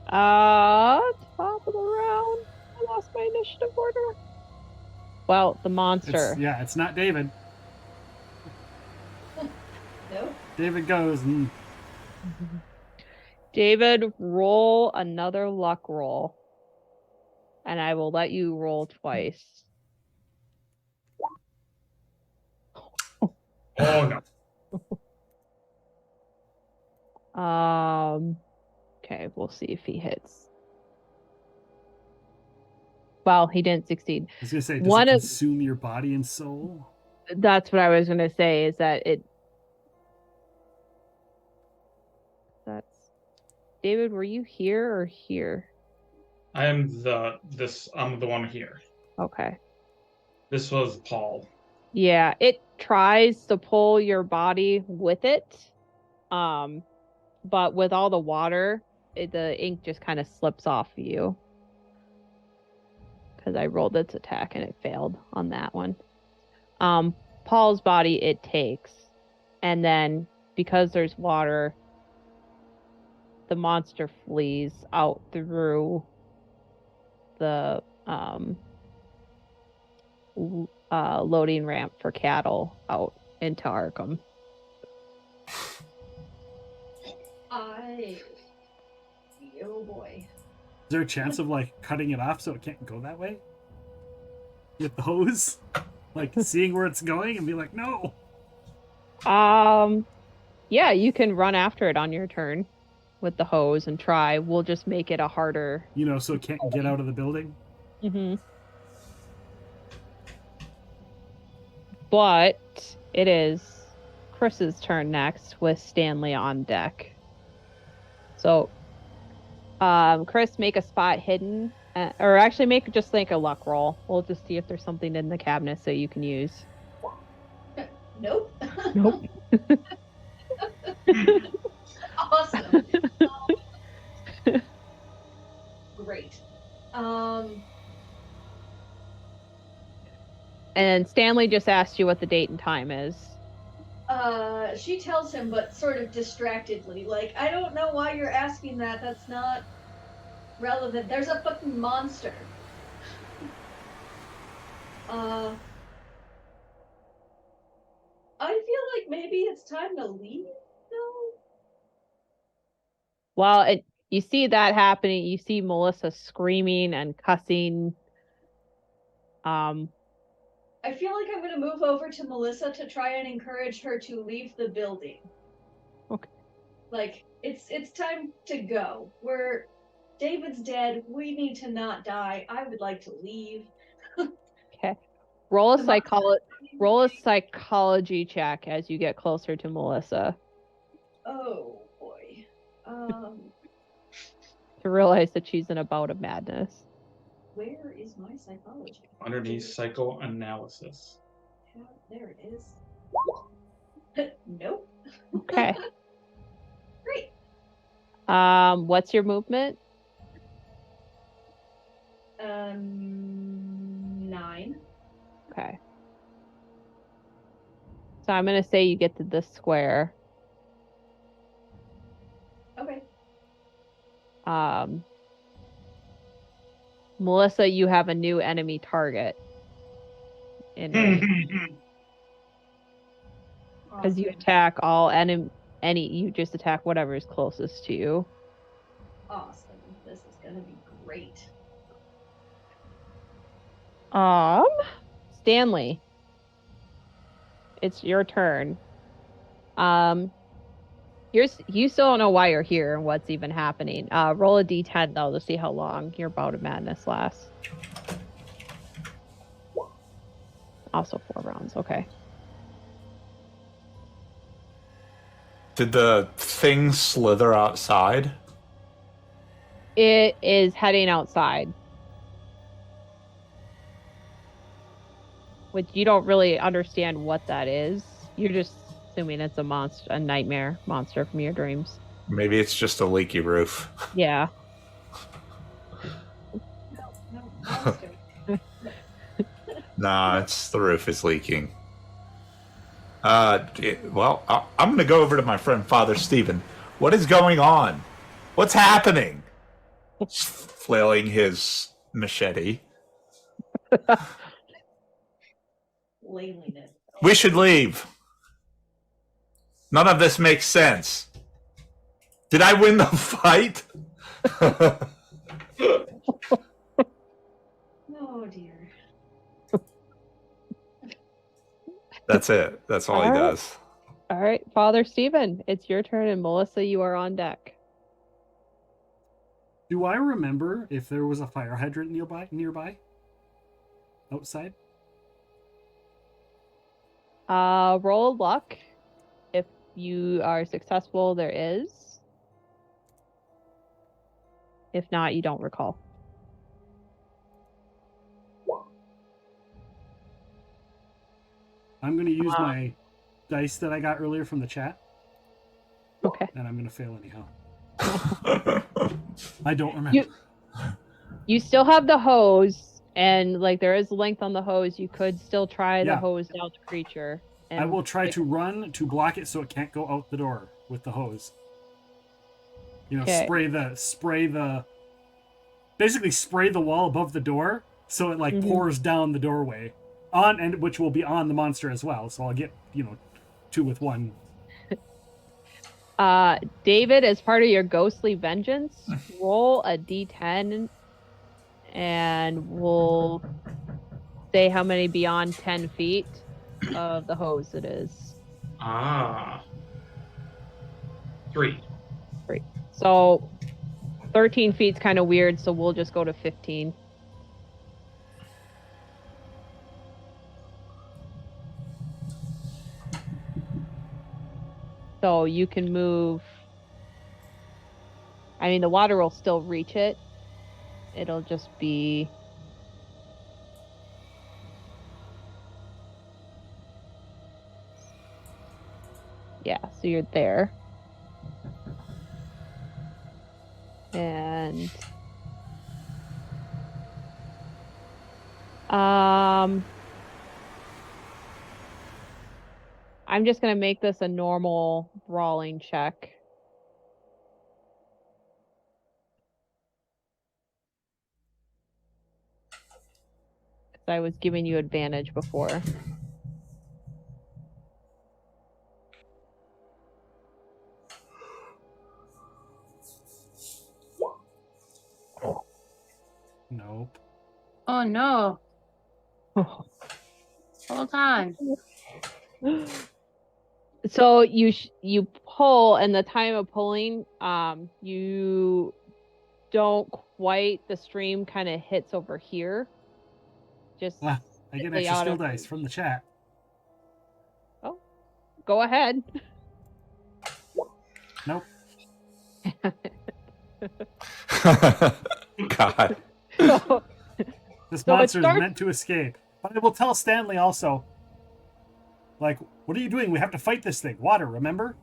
Top of the round. I lost my initiative order. Well, the monster. It's not David. No. David goes and David, roll another luck roll. And I will let you roll twice. Oh no. Okay, we'll see if he hits. Well, he didn't succeed. I was gonna say, does One it of consume your body and soul? that's what I was gonna say, is that that's David, were you here or here? I'm the one here. Okay. This was Paul. Yeah, it tries to pull your body with it. But with all the water, the ink just kind of slips off of you. Because I rolled its attack and it failed on that one. Paul's body it takes. And then because there's water, the monster flees out through the loading ramp for cattle out into Arkham. Oh boy. Is there a chance of like cutting it off so it can't go that way? With the hose? Like seeing where it's going and be like, no. Yeah, you can run after it on your turn with the hose and try. We'll just make it a harder. So it can't get out of the building? Mm-hmm. But it is Chris's turn next with Stanley on deck. So, Chris, make a spot hidden, or actually make just like a luck roll. We'll just see if there's something in the cabinet so you can use. Nope. Nope. Awesome. Great. And Stanley just asked you what the date and time is. She tells him, but sort of distractedly, like, I don't know why you're asking that. That's not relevant. There's a fucking monster. I feel like maybe it's time to leave, though. Well, you see that happening. You see Melissa screaming and cussing. I feel like I'm gonna move over to Melissa to try and encourage her to leave the building. Okay. Like, it's time to go. David's dead. We need to not die. I would like to leave. Okay. Roll a psychology check as you get closer to Melissa. Oh boy. To realize that she's in a bout of madness. Where is my psychology? Underneath psychoanalysis. Yeah, there it is. Nope. Okay. Great. What's your movement? 9. Okay. So I'm gonna say you get to this square. Okay. Melissa, you have a new enemy target in range. Because you attack all you just attack whatever is closest to you. Awesome. This is gonna be great. Stanley, it's your turn. You still don't know why you're here and what's even happening. Roll a d10 though to see how long your bout of madness lasts. Also 4 rounds. Okay. Did the thing slither outside? It is heading outside. Which you don't really understand what that is. You're just assuming it's a nightmare monster from your dreams. Maybe it's just a leaky roof. Yeah. No, monster. Nah, it's the roof is leaking. I'm going to go over to my friend Father Stephen. What is going on? What's happening? Flailing his machete. Flailing it. We should leave. None of this makes sense. Did I win the fight? Oh dear. That's it. That's all he All right. does. All right, Father Stephen, it's your turn, and Melissa, you are on deck. Do I remember if there was a fire hydrant nearby? Outside? Roll luck. If you are successful, there is. If not, you don't recall. I'm going to use my dice that I got earlier from the chat, Okay. and I'm going to fail anyhow. I don't remember. You still have the hose, and like there is length on the hose. You could still try the Yeah. hose down the creature. And I will try to run to block it so it can't go out the door with the hose. You know, Okay. basically spray the wall above the door so it like pours down the doorway and which will be on the monster as well. So I'll get, 2 with 1. David, as part of your ghostly vengeance, roll a d10 and we'll say how many beyond 10 feet of the hose it is. 3. Great. So 13 feet's kind of weird, so we'll just go to 15. So you can move. I mean, the water will still reach it. It'll just be. Yeah, so you're there. And I'm just gonna make this a normal brawling check. I was giving you advantage before. Nope. Oh no. Hold on. So you pull, and the time of pulling, you don't quite. The stream kind of hits over here. Just I get slightly extra out skill of dice range. from the chat. Oh, go ahead. Nope. God. This So it monster is starts- meant to escape. But I will tell Stanley also, like, what are you doing? We have to fight this thing. Water, remember?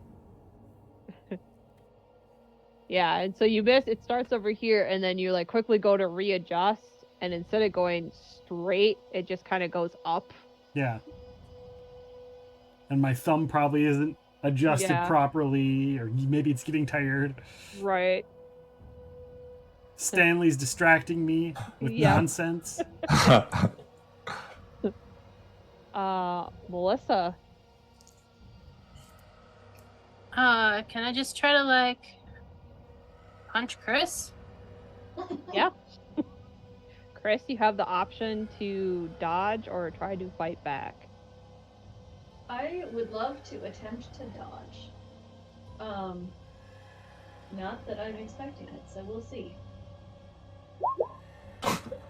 Yeah, and so you miss. It starts over here, and then you like quickly go to readjust, and instead of going straight, it just kind of goes up. Yeah. And my thumb probably isn't adjusted Yeah. properly, or maybe it's getting tired. Right. Stanley's distracting me with Yeah. nonsense. Melissa. Can I just try to like punch Chris? Yeah. Chris, you have the option to dodge or try to fight back. I would love to attempt to dodge. Not that I'm expecting it, so we'll see.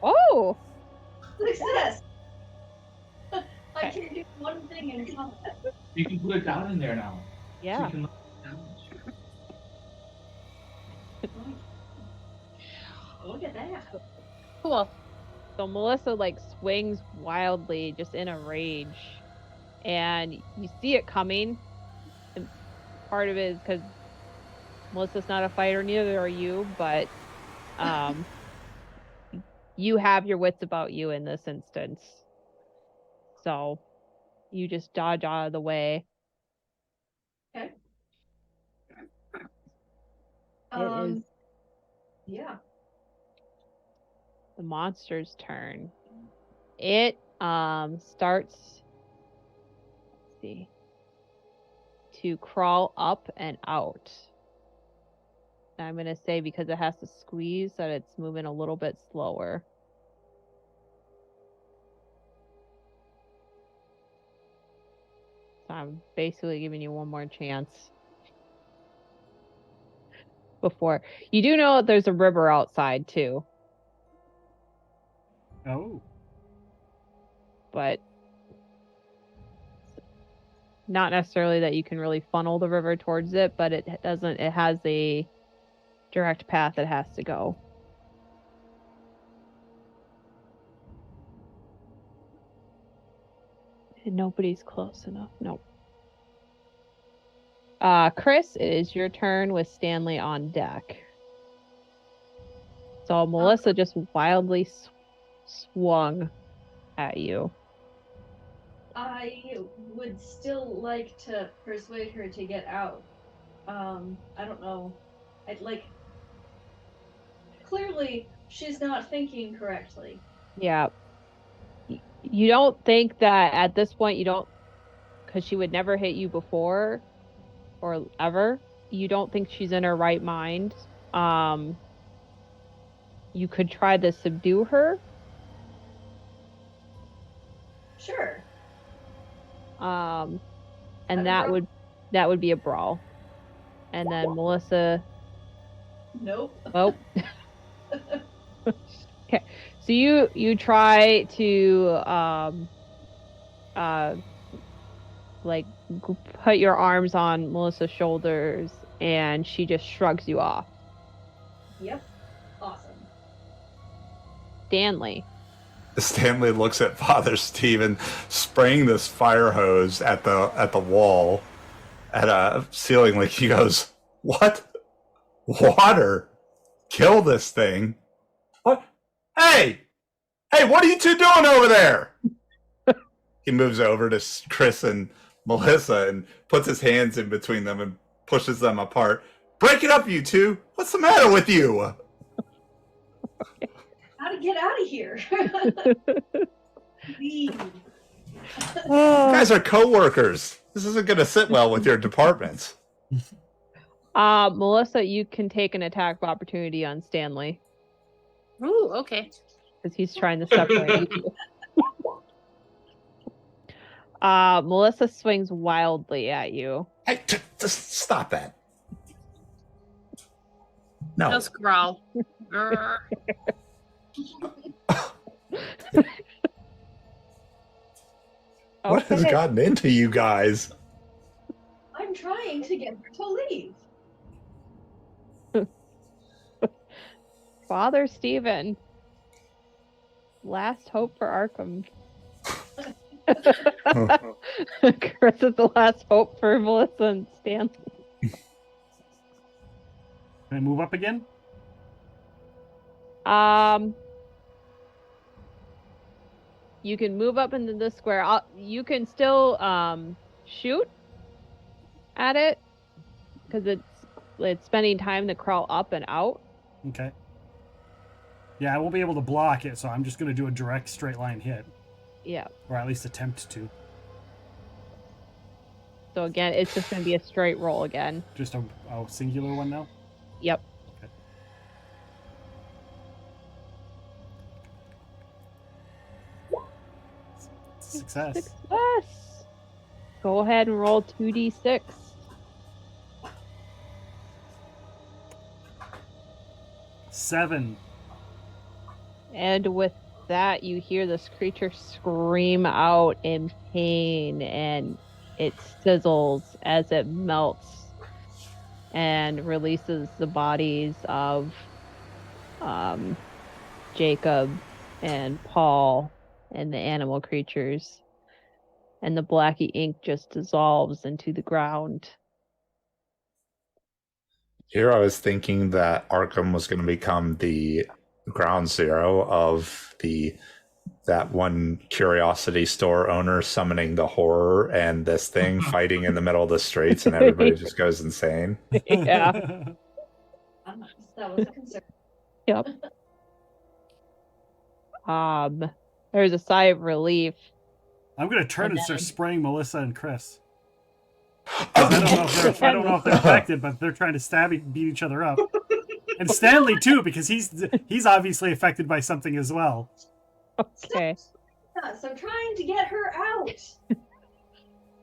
Oh! Success! I can do one thing in combat. You can put it down in there now. Yeah. So you can look down. Look at that. Cool. So Melissa like swings wildly, just in a rage, and you see it coming. And part of it is because Melissa's not a fighter, neither are you, but you have your wits about you in this instance. So you just dodge out of the way. Okay. It is Yeah. the monster's turn. It starts, let's see, to crawl up and out. I'm going to say because it has to squeeze that it's moving a little bit slower. So I'm basically giving you one more chance before. You do know that there's a river outside too, Oh. but not necessarily that you can really funnel the river towards it, but it has a direct path it has to go. And nobody's close enough. Nope. Chris, it is your turn with Stanley on deck. So Melissa just wildly swung at you. I would still like to persuade her to get out. I don't know. I'd like. Clearly, she's not thinking correctly. Yeah. You don't think that at this point, you don't, because she would never hit you before or ever. You don't think she's in her right mind. You could try to subdue her. Sure. And A that brawl? would be a brawl. And then Melissa. Nope. Oh. Okay. So you try to like put your arms on Melissa's shoulders, and she just shrugs you off. Yep. Awesome. Stanley. Stanley looks at Father Stephen spraying this fire hose at the wall, at a ceiling. Like, he goes, "What? Water? Kill this thing? What? Hey, what are you two doing over there?" He moves over to Chris and Melissa and puts his hands in between them and pushes them apart. "Break it up, you two. What's the matter with you?" How to get out of here? Leave. You guys are co-workers. This isn't going to sit well with your departments. Melissa, you can take an attack of opportunity on Stanley Ooh, okay. because he's trying to separate you two. Melissa swings wildly at you. Hey, just stop that. No. Just growl. Grr. What has Okay. gotten into you guys? I'm trying to get her to leave. Father Stephen. Last hope for Arkham. Chris is the last hope for Melissa and Stanley. Can I move up again? You can move up into this square. You can still shoot at it because it's spending time to crawl up and out. Okay. Yeah, I won't be able to block it, so I'm just going to do a direct straight line hit. Yeah. Or at least attempt to. So again, it's just going to be a straight roll again. Just a singular one now? Yep. Okay. Success. Success. Go ahead and roll 2d6. Seven. And with that, you hear this creature scream out in pain, and it sizzles as it melts and releases the bodies of Jacob and Paul and the animal creatures. And the blacky ink just dissolves into the ground. Here I was thinking that Arkham was going to become the ground zero of that one curiosity store owner summoning the horror and this thing fighting in the middle of the streets, and everybody just goes insane. Yeah. That was a concern. Yep. There's a sigh of relief. I'm going to turn and start spraying Melissa and Chris. I don't know if they're affected, but they're trying to beat each other up. And Stanley too, because he's obviously affected by something as well. Okay. Yes, I'm trying to get her out.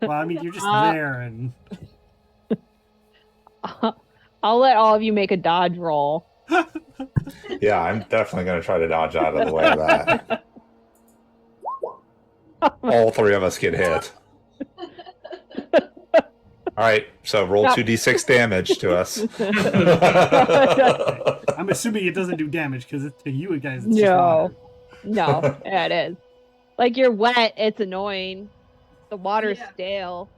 Well, I mean, you're just Uh, there, and I'll let all of you make a dodge roll. Yeah, I'm definitely going to try to dodge out of the way of that. All three of us get hit. All right, so roll Yep. 2d6 damage to us. I'm assuming it doesn't do damage because to you guys it's just No. water. No, yeah, it is. Like you're wet, it's annoying. The water's Yeah. stale.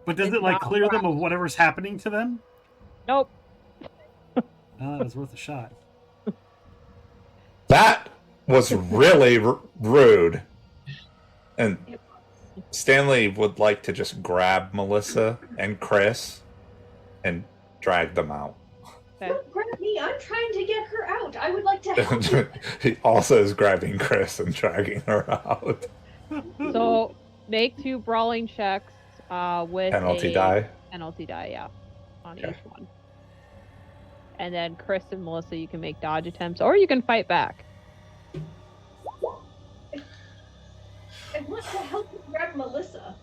But does It's it like not clear them fresh. of whatever's happening to them? Nope. That was worth a shot. That was really rude. And Stanley would like to just grab Melissa and Chris and drag them out. Okay. Don't grab me. I'm trying to get her out. I would like to help you. He also is grabbing Chris and dragging her out. So make 2 brawling checks with Penalty a die. penalty die, yeah, on Okay. each one. And then Chris and Melissa, you can make dodge attempts, or you can fight back. I want to help you grab Melissa.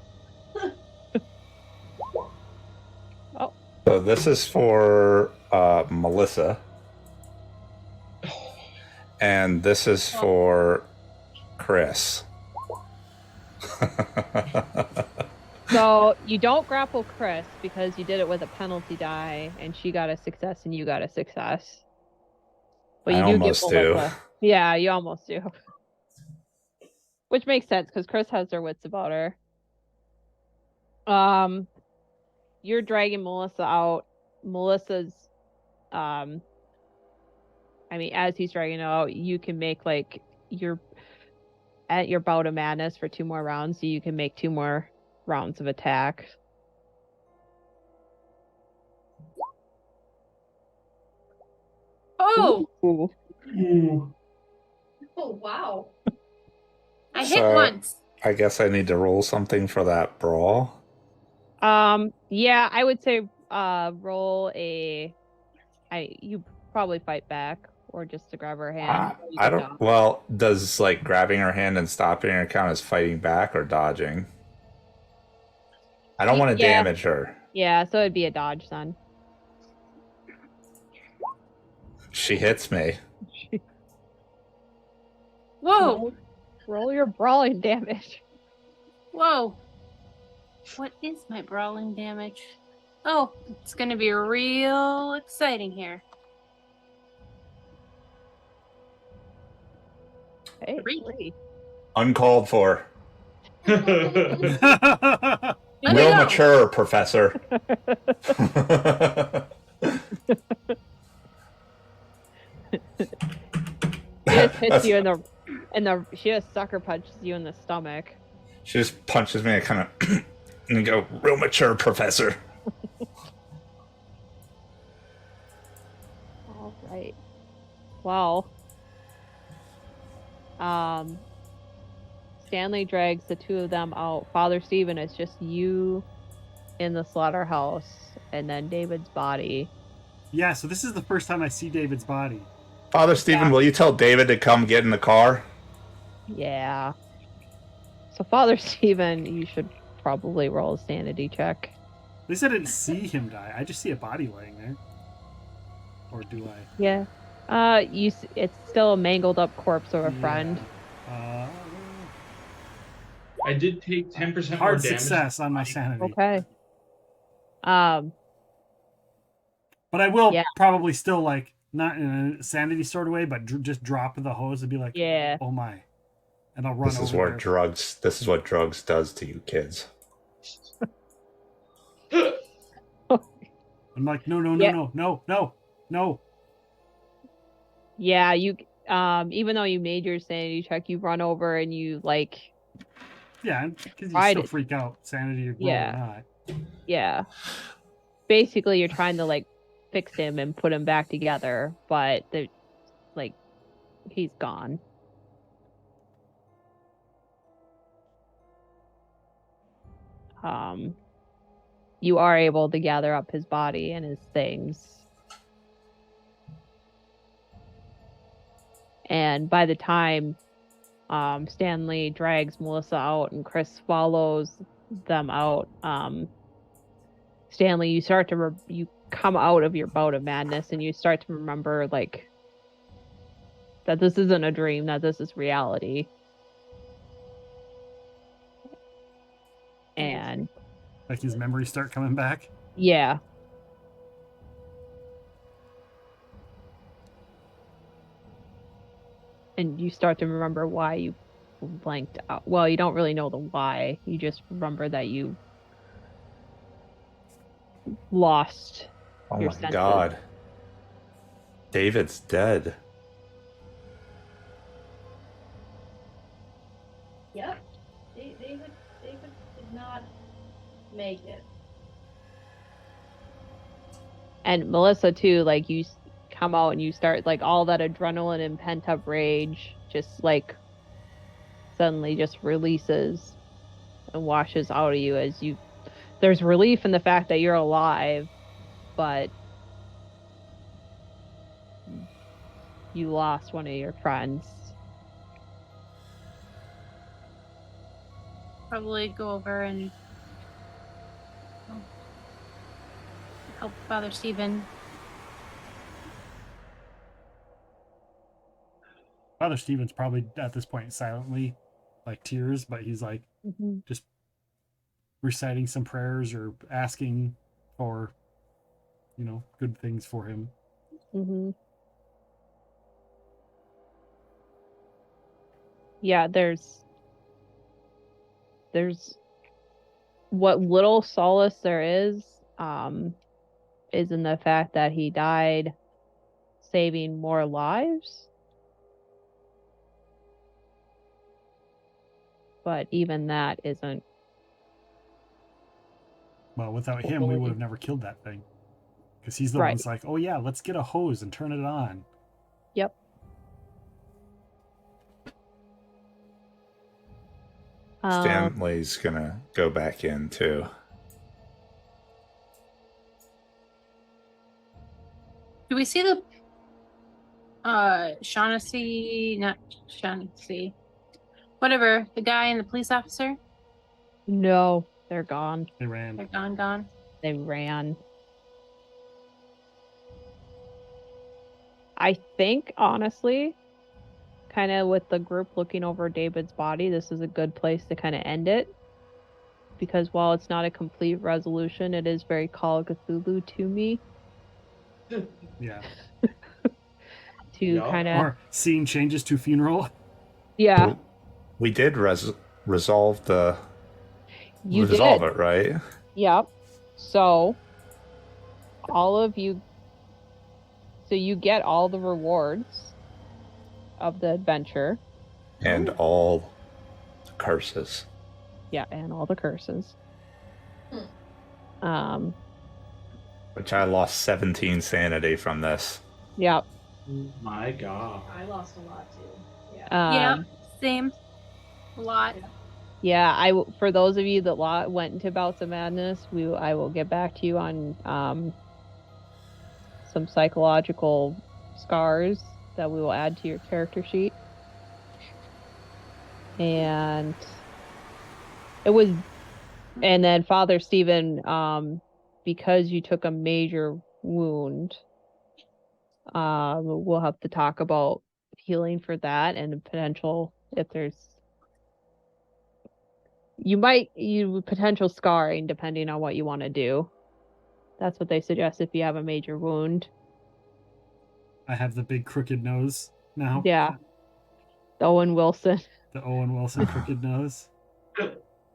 So this is for Melissa. And this is for Chris. So you don't grapple Chris because you did it with a penalty die, and she got a success and you got a success. But I you do almost get do. Melissa. Yeah, you almost do. Which makes sense because Chris has her wits about her. You're dragging Melissa out. Melissa's, I mean, as he's dragging her out, you can make like you're at your bout of madness for 2 more rounds, so you can make 2 more rounds of attack. Oh, Ooh. Oh, wow. I hit So- once. I guess I need to roll something for that brawl. Yeah, I would say roll you probably fight back or just to grab her hand. or you I can don't. dodge. Well, does like grabbing her hand and stopping her count as fighting back or dodging? I don't want to Yeah. damage her. Yeah, so it'd be a dodge then. She hits me. Whoa, Roll your brawling damage. whoa. What is my brawling damage? Oh, it's going to be real exciting here. Hey, 3. Uncalled for. Let me Will go. mature, Professor. She just hits you in the she just sucker punches you in the stomach. She just punches me and kind of and go, real mature, Professor. All right. Well, Stanley drags the 2 of them out. Father Stephen, it's just you in the slaughterhouse, and then David's body. Yeah, so this is the first time I see David's body. Father Stephen, Yeah. will you tell David to come get in the car? Yeah. So Father Stephen, you should probably roll a sanity check. At least I didn't see him die. I just see a body laying there. Or do I? Yeah. It's still a mangled up corpse of a friend. Uh, I did take 10% more hard damage. success on my sanity. Okay. But I will Yeah. probably still, like, not in a sanity sort of way, but just drop the hose and be like, Yeah. oh my. And I'll run This over is where there. drugs. This is what drugs does to you kids. I'm like, no, Yeah. no. Yeah, you even though you made your sanity check, you run over and you like Yeah, because you Tried still it. freak out, sanity or Yeah. not. yeah. Basically you're trying to like fix him and put him back together, but he's gone. You are able to gather up his body and his things. And by the time Stanley drags Melissa out and Chris follows them out, Stanley, you start to you come out of your bout of madness and you start to remember like that this isn't a dream, that this is reality. And Like his memories start coming back. yeah. And you start to remember why you blanked out. Well, you don't really know the why. You just remember that you lost Oh your my senses. god. David's dead. Yep. David did not make it. And Melissa too, like you come out and you start like all that adrenaline and pent up rage just like suddenly just releases and washes out of you as you there's relief in the fact that you're alive, but you lost one of your friends. Probably go over and help Father Stephen. Father Stephen's probably at this point silently, like tears, but he's like just reciting some prayers or asking for, good things for him. Yeah, there's what little solace there is in the fact that he died saving more lives. But even that isn't. Well, without him, we would have never killed that thing. Because he's the Right. one's like, oh yeah, let's get a hose and turn it on. Yep. Stanley's gonna go back in too. Do we see the Shaughnessy, not Shaughnessy, whatever, the guy and the police officer? No, they're gone. They ran. They're gone. They ran. I think, honestly, kind of with the group looking over David's body, this is a good place to kind of end it. Because while it's not a complete resolution, it is very Call of Cthulhu to me. Yeah. To kind of... Or scene changes to funeral. Yeah. Well, we did resolve the... You resolve did. it, right? Yep. So, all of you... So you get all the rewards of the adventure. And all the curses. Yeah, and all the curses. Which I lost 17 sanity from this. Yep. Oh my god. I lost a lot too. Yeah. Yeah, same. A lot. Yeah, for those of you that went into bouts of madness, I will get back to you on some psychological scars that we will add to your character sheet. And then Father Stephen, because you took a major wound, we'll have to talk about healing for that and the potential if there's potential scarring depending on what you want to do. That's what they suggest if you have a major wound. I have the big crooked nose now. Yeah. The Owen Wilson crooked nose.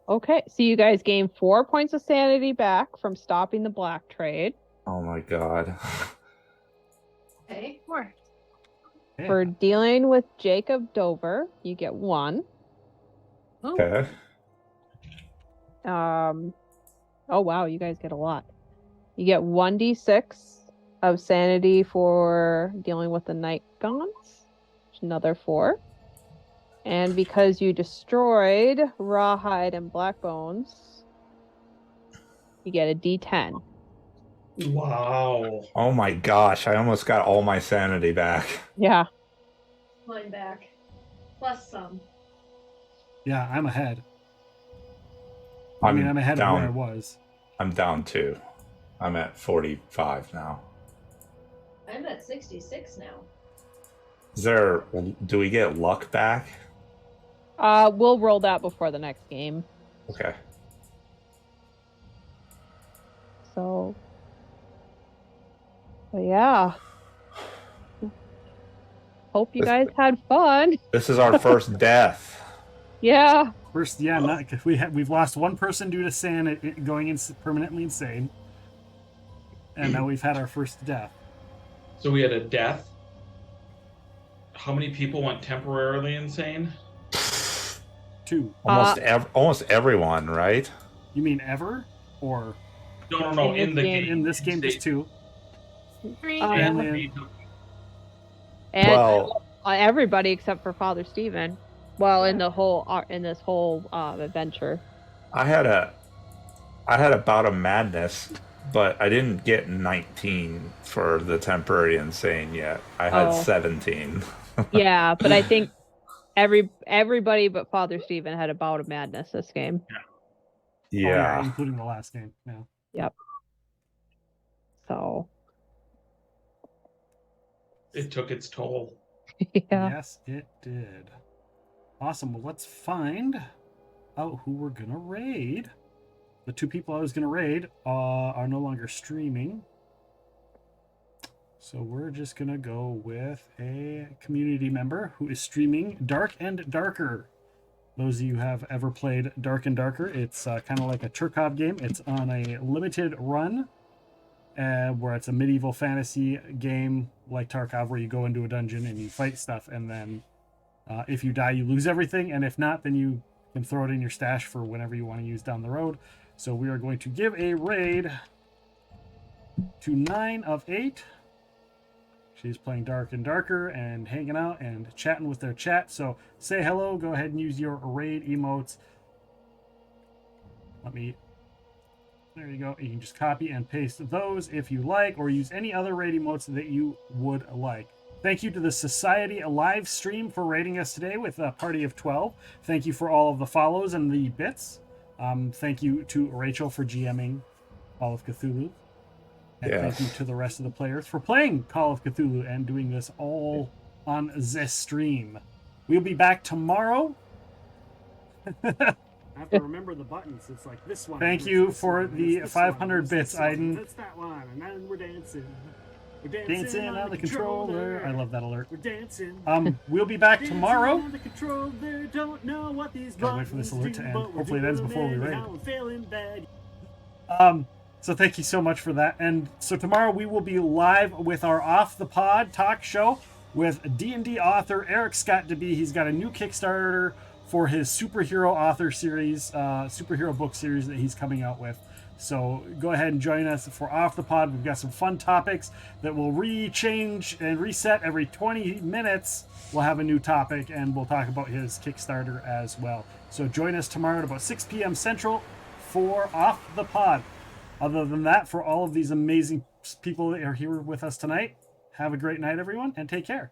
Okay, so you guys gain 4 points of sanity back from stopping the black trade. Oh my god. Okay. More. Yeah. For dealing with Jacob Dover, you get 1. Okay. Oh wow, you guys get a lot. You get 1d6 of sanity for dealing with the night gaunts. Another 4. And because you destroyed Rawhide and Black Bones, you get a d10. Wow. Oh my gosh, I almost got all my sanity back. Yeah. mine back. Plus some. Yeah, I'm ahead. I'm ahead of where I was. I'm down 2. I'm at 45 now. I'm at 66 now. Do we get luck back? We'll roll that before the next game. Okay. So, but yeah. Hope you guys had fun. This is our first death. Yeah. First, yeah, not we've lost one person due to San going permanently insane, and now we've had our first death. So we had a death. How many people went temporarily insane? 2. Almost everyone, right? You mean ever, or No. In the game. in this game, just 2. 3. And And everybody except for Father Stephen. Well, in the whole in this whole adventure. I had a bout of madness, but I didn't get 19 for the temporary insane yet. I had 17. Yeah, but I think everybody but Father Stephen had a bout of madness this game. Yeah. Including the last game. Yeah. Yep. So. It took its toll. Yeah. Yes, it did. Awesome. Well, let's find out who we're gonna raid. The 2 people I was gonna raid are no longer streaming. So we're just gonna go with a community member who is streaming Dark and Darker. Those of you who have ever played Dark and Darker, it's kind of like a Turkov game. It's on a limited run, where it's a medieval fantasy game like Tarkov, where you go into a dungeon and you fight stuff, and then if you die, you lose everything, and if not, then you can throw it in your stash for whenever you want to use down the road. So we are going to give a raid to 9 of 8. She's playing Dark and Darker and hanging out and chatting with their chat. So say hello. Go ahead and use your raid emotes. There you go. You can just copy and paste those if you like, or use any other raid emotes that you would like. Thank you to the Society live stream for raiding us today with a party of 12. Thank you for all of the follows and the bits. Thank you to Rachel for GMing Call of Cthulhu. And thank you to the rest of the players for playing Call of Cthulhu and doing this all on this stream. We'll be back tomorrow. I have to remember the buttons. It's like this one. Thank you for the 500 bits, Aiden. That's that one. And then we're dancing. We're dancing on the controller. I love that alert. We're dancing. We'll be back tomorrow. On the controller. Don't know what these buttons wait for this alert to end. Hopefully it ends before we raid. So thank you so much for that. And so tomorrow we will be live with our Off the Pod talk show with D&D author Eric Scott DeBee. He's got a new Kickstarter for his superhero author series, superhero book series that he's coming out with. So go ahead and join us for Off the Pod. We've got some fun topics that will change and reset every 20 minutes. We'll have a new topic, and we'll talk about his Kickstarter as well. So join us tomorrow at about 6 p.m. Central for Off the Pod. Other than that, for all of these amazing people that are here with us tonight, have a great night, everyone, and take care.